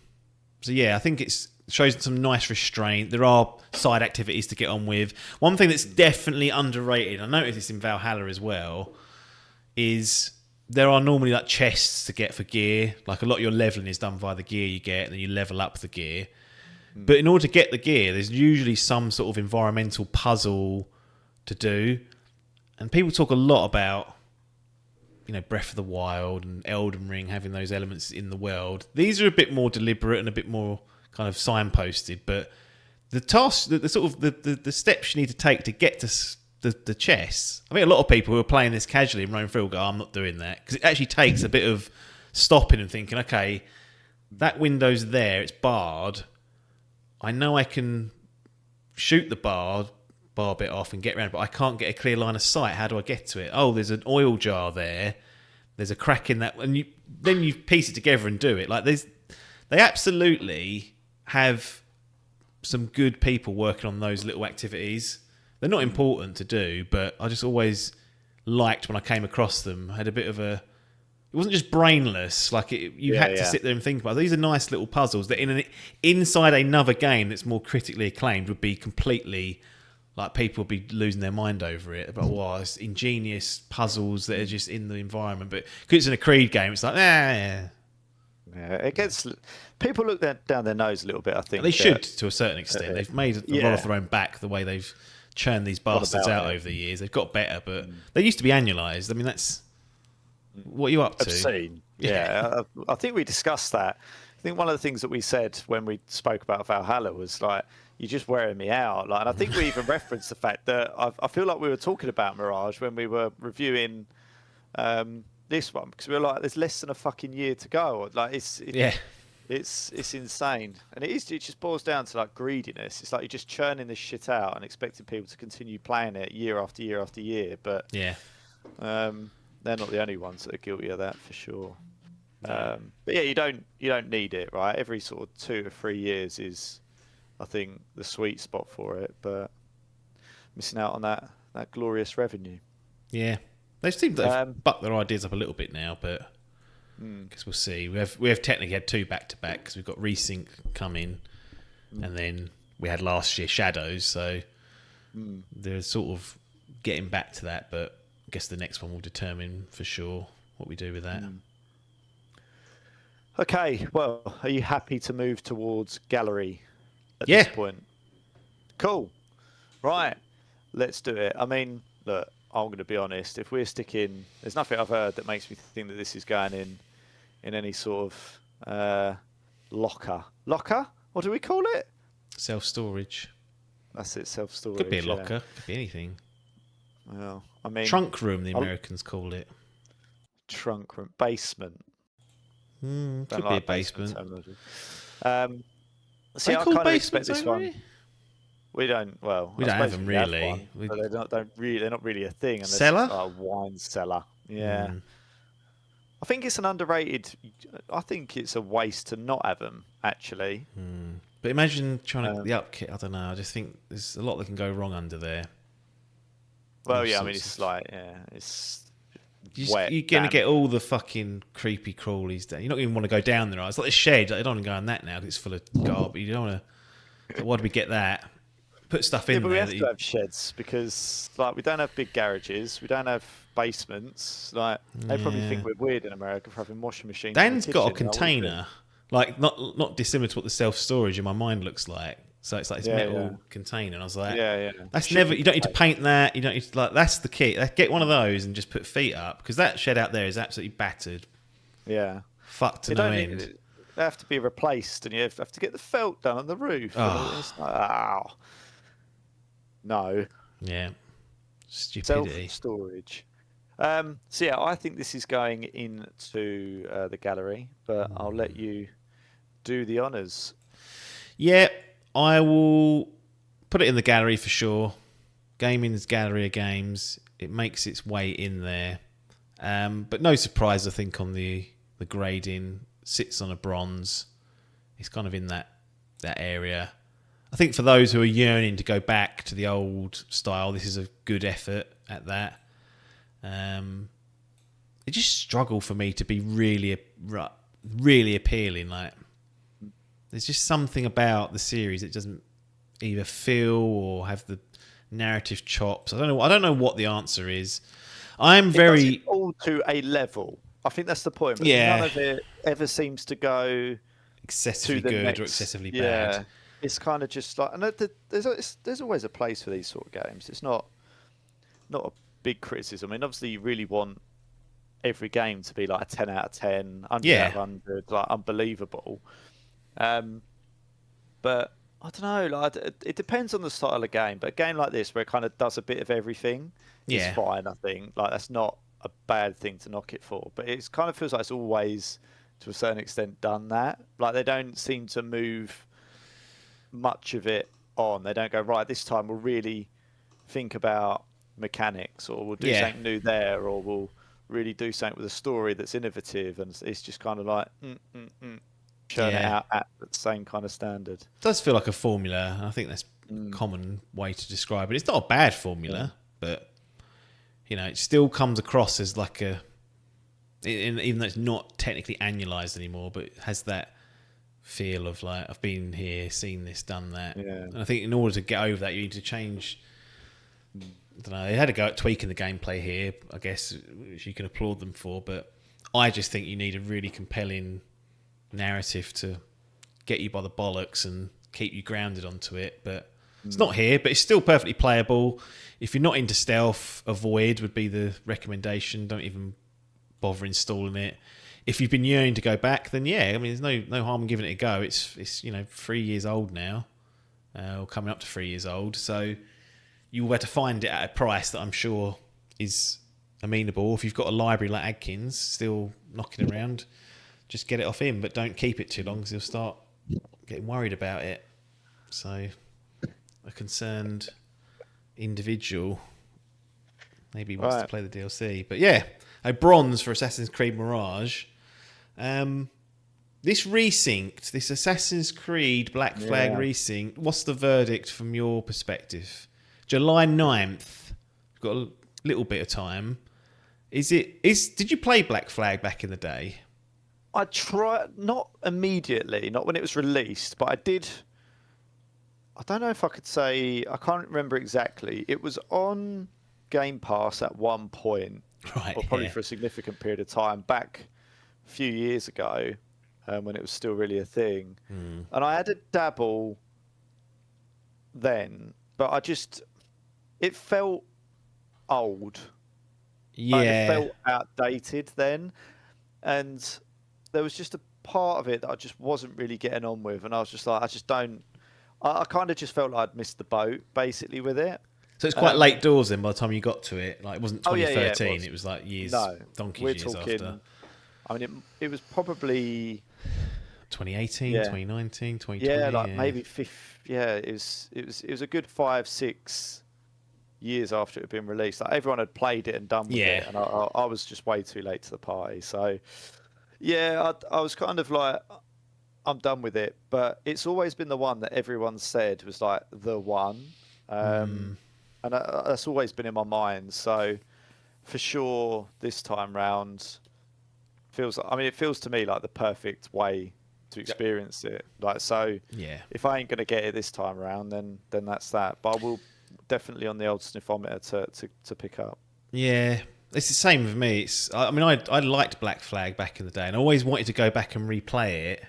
yeah, I think it shows some nice restraint. There are side activities to get on with. One thing that's definitely underrated, I noticed this in Valhalla as well, is there are normally like chests to get for gear. Like a lot of your leveling is done via the gear you get, and then you level up the gear. But in order to get the gear, there's usually some sort of environmental puzzle to do. And people talk a lot about, Breath of the Wild and Elden Ring having those elements in the world. These are a bit more deliberate and a bit more kind of signposted. But the task, the sort of the steps you need to take to get to the chests. I think a lot of people who are playing this casually in Rome Field go, I'm not doing that. Because it actually takes a bit of stopping and thinking, okay, that window's there, it's barred. I know I can shoot the bar bit off and get around, but I can't get a clear line of sight. How do I get to it? Oh, there's an oil jar there. There's a crack in that. And then you piece it together and do it. Like they absolutely have some good people working on those little activities. They're not important to do, but I just always liked when I came across them. I had a bit of a... It wasn't just brainless. Like you had to sit there and think about it. These are nice little puzzles that inside another game that's more critically acclaimed would be completely like people would be losing their mind over it. But it's ingenious puzzles that are just in the environment. But because it's in a Creed game, it's like, yeah. Yeah, it gets people look down their nose a little bit. I think They should to a certain extent. They've made a roll off their own back the way they've churned these bastards out over the years. They've got better, but they used to be annualized. I mean, that's what are you up to? Obscene. Yeah, I think we discussed that. I think one of the things that we said when we spoke about Valhalla was like, you're just wearing me out. Like, and I think we even referenced the fact that I feel like we were talking about Mirage when we were reviewing this one, because we were like, there's less than a fucking year to go. Like, it's insane, and it just boils down to like greediness. It's like you're just churning this shit out and expecting people to continue playing it year after year after year. But they're not the only ones that are guilty of that for sure. But yeah, you don't need it, right? Every sort of 2 or 3 years is, I think, the sweet spot for it. But missing out on that glorious revenue. Yeah, they seem to have bucked their ideas up a little bit now, but because we'll see. We have technically had 2 back to back because we've got Resync coming, and then we had last year Shadows, so they're sort of getting back to that. But I guess the next one will determine for sure what we do with that. Okay, well, are you happy to move towards gallery at this point? Cool. Right, let's do it. I mean, look, I'm going to be honest. If we're sticking, there's nothing I've heard that makes me think that this is going in any sort of locker. Locker? What do we call it? Self-storage. That's it, self-storage. Could be a locker. Could be anything. Well, I mean, trunk room, the Americans call it. Trunk room, basement. Could be a basement. See, I kind of expect this one. Really? We don't. Well, we don't have them really. One, but they're not really a thing. Unless cellar? It's a wine cellar. Yeah. I think it's an underrated. I think it's a waste to not have them, actually. But imagine trying to the upkit. I don't know. I just think there's a lot that can go wrong under there. Well, yeah. I mean, it's like, it's. Wet, you're going to get all the fucking creepy crawlies down. You're not even want to go down there. Right? It's like the shed. I don't want to go on that now because it's full of garbage. You don't want to. Why do we get that? Put stuff in there. But we have to have sheds because, like, we don't have big garages. We don't have basements. Like, they probably think we're weird in America for having washing machines. Dan's got a container, like not dissimilar to what the self-storage in my mind looks like. So it's like this metal container, and I was like, that's never. You don't need to paint that. You don't need to, like. That's the key. Get one of those and just put feet up because that shed out there is absolutely battered. Yeah, fucked to no end. They have to be replaced, and you have to get the felt done on the roof. It's like, no. Yeah, stupidity. Self-storage. So yeah, I think this is going into the gallery, but I'll let you do the honours. Yeah. I will put it in the gallery for sure. Gaming's gallery of games. It makes its way in there. But no surprise, I think, on the grading. Sits on a bronze. It's kind of in that area. I think for those who are yearning to go back to the old style, this is a good effort at that. It just struggled for me to be really appealing. Like, there's just something about the series that doesn't either feel or have the narrative chops. I don't know what the answer is. I'm very it does it all to a level. I think that's the point. None of it ever seems to go excessively good or excessively bad. Yeah, it's kind of just like, and there's always a place for these sort of games. It's not a big criticism. I mean, obviously, you really want every game to be like a 10 out of 10, 100 out of 100, like unbelievable. But I don't know. Like, it depends on the style of game. But a game like this, where it kind of does a bit of everything, is fine. I think like that's not a bad thing to knock it for. But it kind of feels like it's always, to a certain extent, done that. Like they don't seem to move much of it on. They don't go, right, this time we'll really think about mechanics, or we'll do something new there, or we'll really do something with a story that's innovative. And it's just kind of like churn it out at the same kind of standard. It does feel like a formula, and I think that's a common way to describe it. It's not a bad formula, but it still comes across as like even though it's not technically annualized anymore, but it has that feel of like, I've been here, seen this, done that. And I think in order to get over that, you need to change I don't know. They had a go at tweaking the gameplay here, I guess, which you can applaud them for. But I just think you need a really compelling narrative to get you by the bollocks and keep you grounded onto it. But it's not here, but it's still perfectly playable. If you're not into stealth, avoid would be the recommendation. Don't even bother installing it. If you've been yearning to go back, then yeah, I mean, there's no harm in giving it a go. It's 3 years old now, or coming up to 3 years old. So you'll be able to find it at a price that I'm sure is amenable. If you've got a library like Adkins still knocking around, just get it off him, but don't keep it too long because he'll start getting worried about it. So a concerned individual maybe wants to play the DLC. But yeah, a bronze for Assassin's Creed Mirage. This resynced, this Assassin's Creed Black Flag resync, what's the verdict from your perspective? July 9th, we've got a little bit of time. Did you play Black Flag back in the day? I tried, not immediately, not when it was released, but I did. I don't know if I could say, I can't remember exactly. It was on Game Pass at one point, right? Or probably for a significant period of time back a few years ago, when it was still really a thing. And I had a dabble then, but it felt old. Yeah, like, it felt outdated then, and there was just a part of it that I just wasn't really getting on with, and I was just like, I kind of just felt like I'd missed the boat basically with it. So it's quite late doors then by the time you got to it. Like, it wasn't 2013, it was like years, donkey's we're years talking, after. I mean, it was probably 2018, 2019, 2020. Yeah, like maybe it was a good 5-6 years after it had been released. Like, everyone had played it and done with it, and I was just way too late to the party. So yeah, I was kind of like, I'm done with it. But it's always been the one that everyone said was like the one, and that's always been in my mind. So for sure, this time round it feels to me like the perfect way to experience it. Like, so if I ain't gonna get it this time around, then that's that. But I will definitely on the old sniffometer to pick up. Yeah, it's the same with me. I liked Black Flag back in the day, and I always wanted to go back and replay it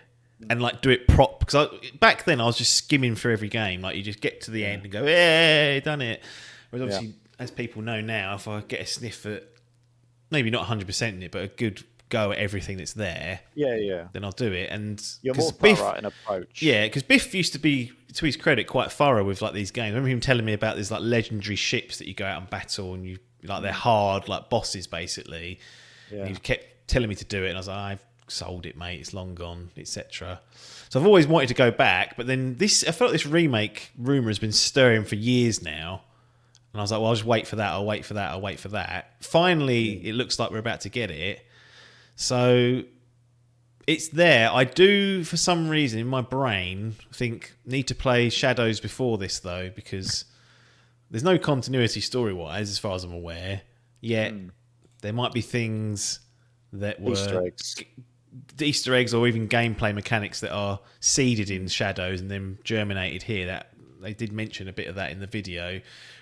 and like do it prop, because back then I was just skimming through every game. Like, you just get to the end and go, "Hey, done it." Whereas obviously, as people know now, if I get a sniff at maybe not 100% in it, but a good go at everything that's there, then I'll do it. And you're more thorough in approach. Yeah, because Biff used to be, to his credit, quite thorough with like these games. I remember him telling me about these like legendary ships that you go out and battle, and you like, they're hard, like bosses basically. Yeah. And he kept telling me to do it, and I was like, I've sold it, mate. It's long gone, etc. So I've always wanted to go back, but then I felt this remake rumor has been stirring for years now. And I was like, well, I'll just wait for that. I'll wait for that. Finally, it looks like we're about to get it. So it's there. I do, for some reason, in my brain, think need to play Shadows before this, though, because there's no continuity story-wise, as far as I'm aware. Yet there might be things that were Easter eggs or even gameplay mechanics that are seeded in Shadows and then germinated here. That they did mention a bit of that in the video.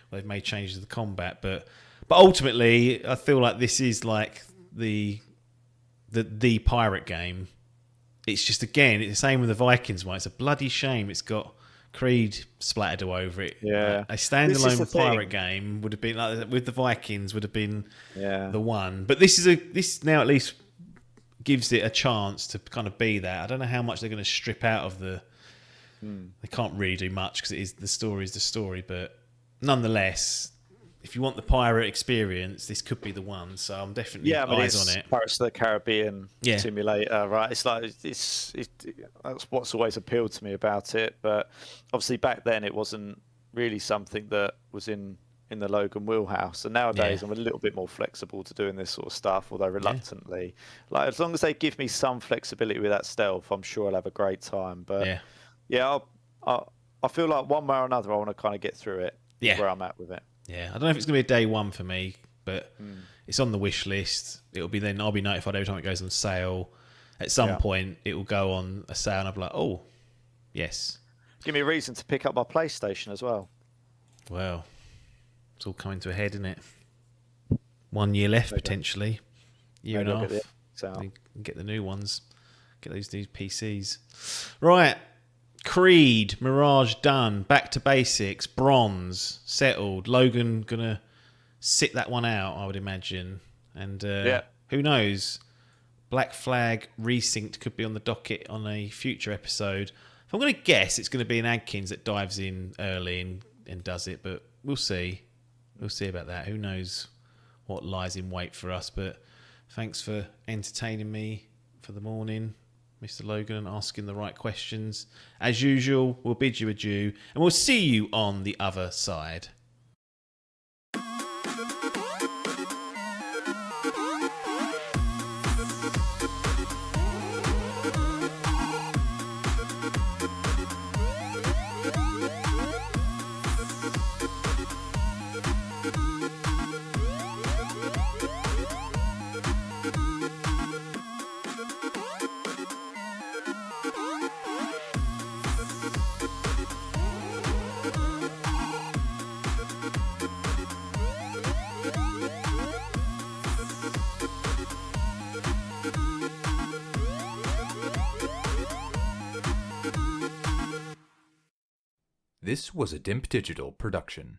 They've made changes to the combat, but ultimately, I feel like this is like the pirate game. It's just, again, it's the same with the Vikings one. It's a bloody shame it's got Creed splattered all over it. Yeah, a standalone pirate game would have been like, with the Vikings, would have been the one. But this now at least gives it a chance to kind of be that. I don't know how much they're going to strip out of the. They can't really do much because the story, but nonetheless, if you want the pirate experience, this could be the one. So I'm definitely eyes on it. Pirates of the Caribbean simulator, right? It's like that's what's always appealed to me about it. But obviously back then it wasn't really something that was in the Logan wheelhouse. And nowadays I'm a little bit more flexible to doing this sort of stuff, although reluctantly. Like, as long as they give me some flexibility with that stealth, I'm sure I'll have a great time. But I feel like one way or another I want to kind of get through it. Where I'm at with it. Yeah, I don't know if it's going to be a day one for me, but it's on the wish list. I'll be notified every time it goes on sale. At some point, it will go on a sale, and I'll be like, oh, yes. Give me a reason to pick up my PlayStation as well. Well, It's all coming to a head, isn't it? 1 year left, potentially. Year and a half. You can get the new ones. Get those new PCs. Right. Creed, Mirage done. Back to basics. Bronze. Settled. Logan going to sit that one out, I would imagine. And who knows? Black Flag Resynced could be on the docket on a future episode. If I'm going to guess, it's going to be an Adkins that dives in early and does it, but we'll see. We'll see about that. Who knows what lies in wait for us, but thanks for entertaining me for the morning, Mr. Logan, and asking the right questions. As usual, we'll bid you adieu, and we'll see you on the other side. This was a Dimp Digital production.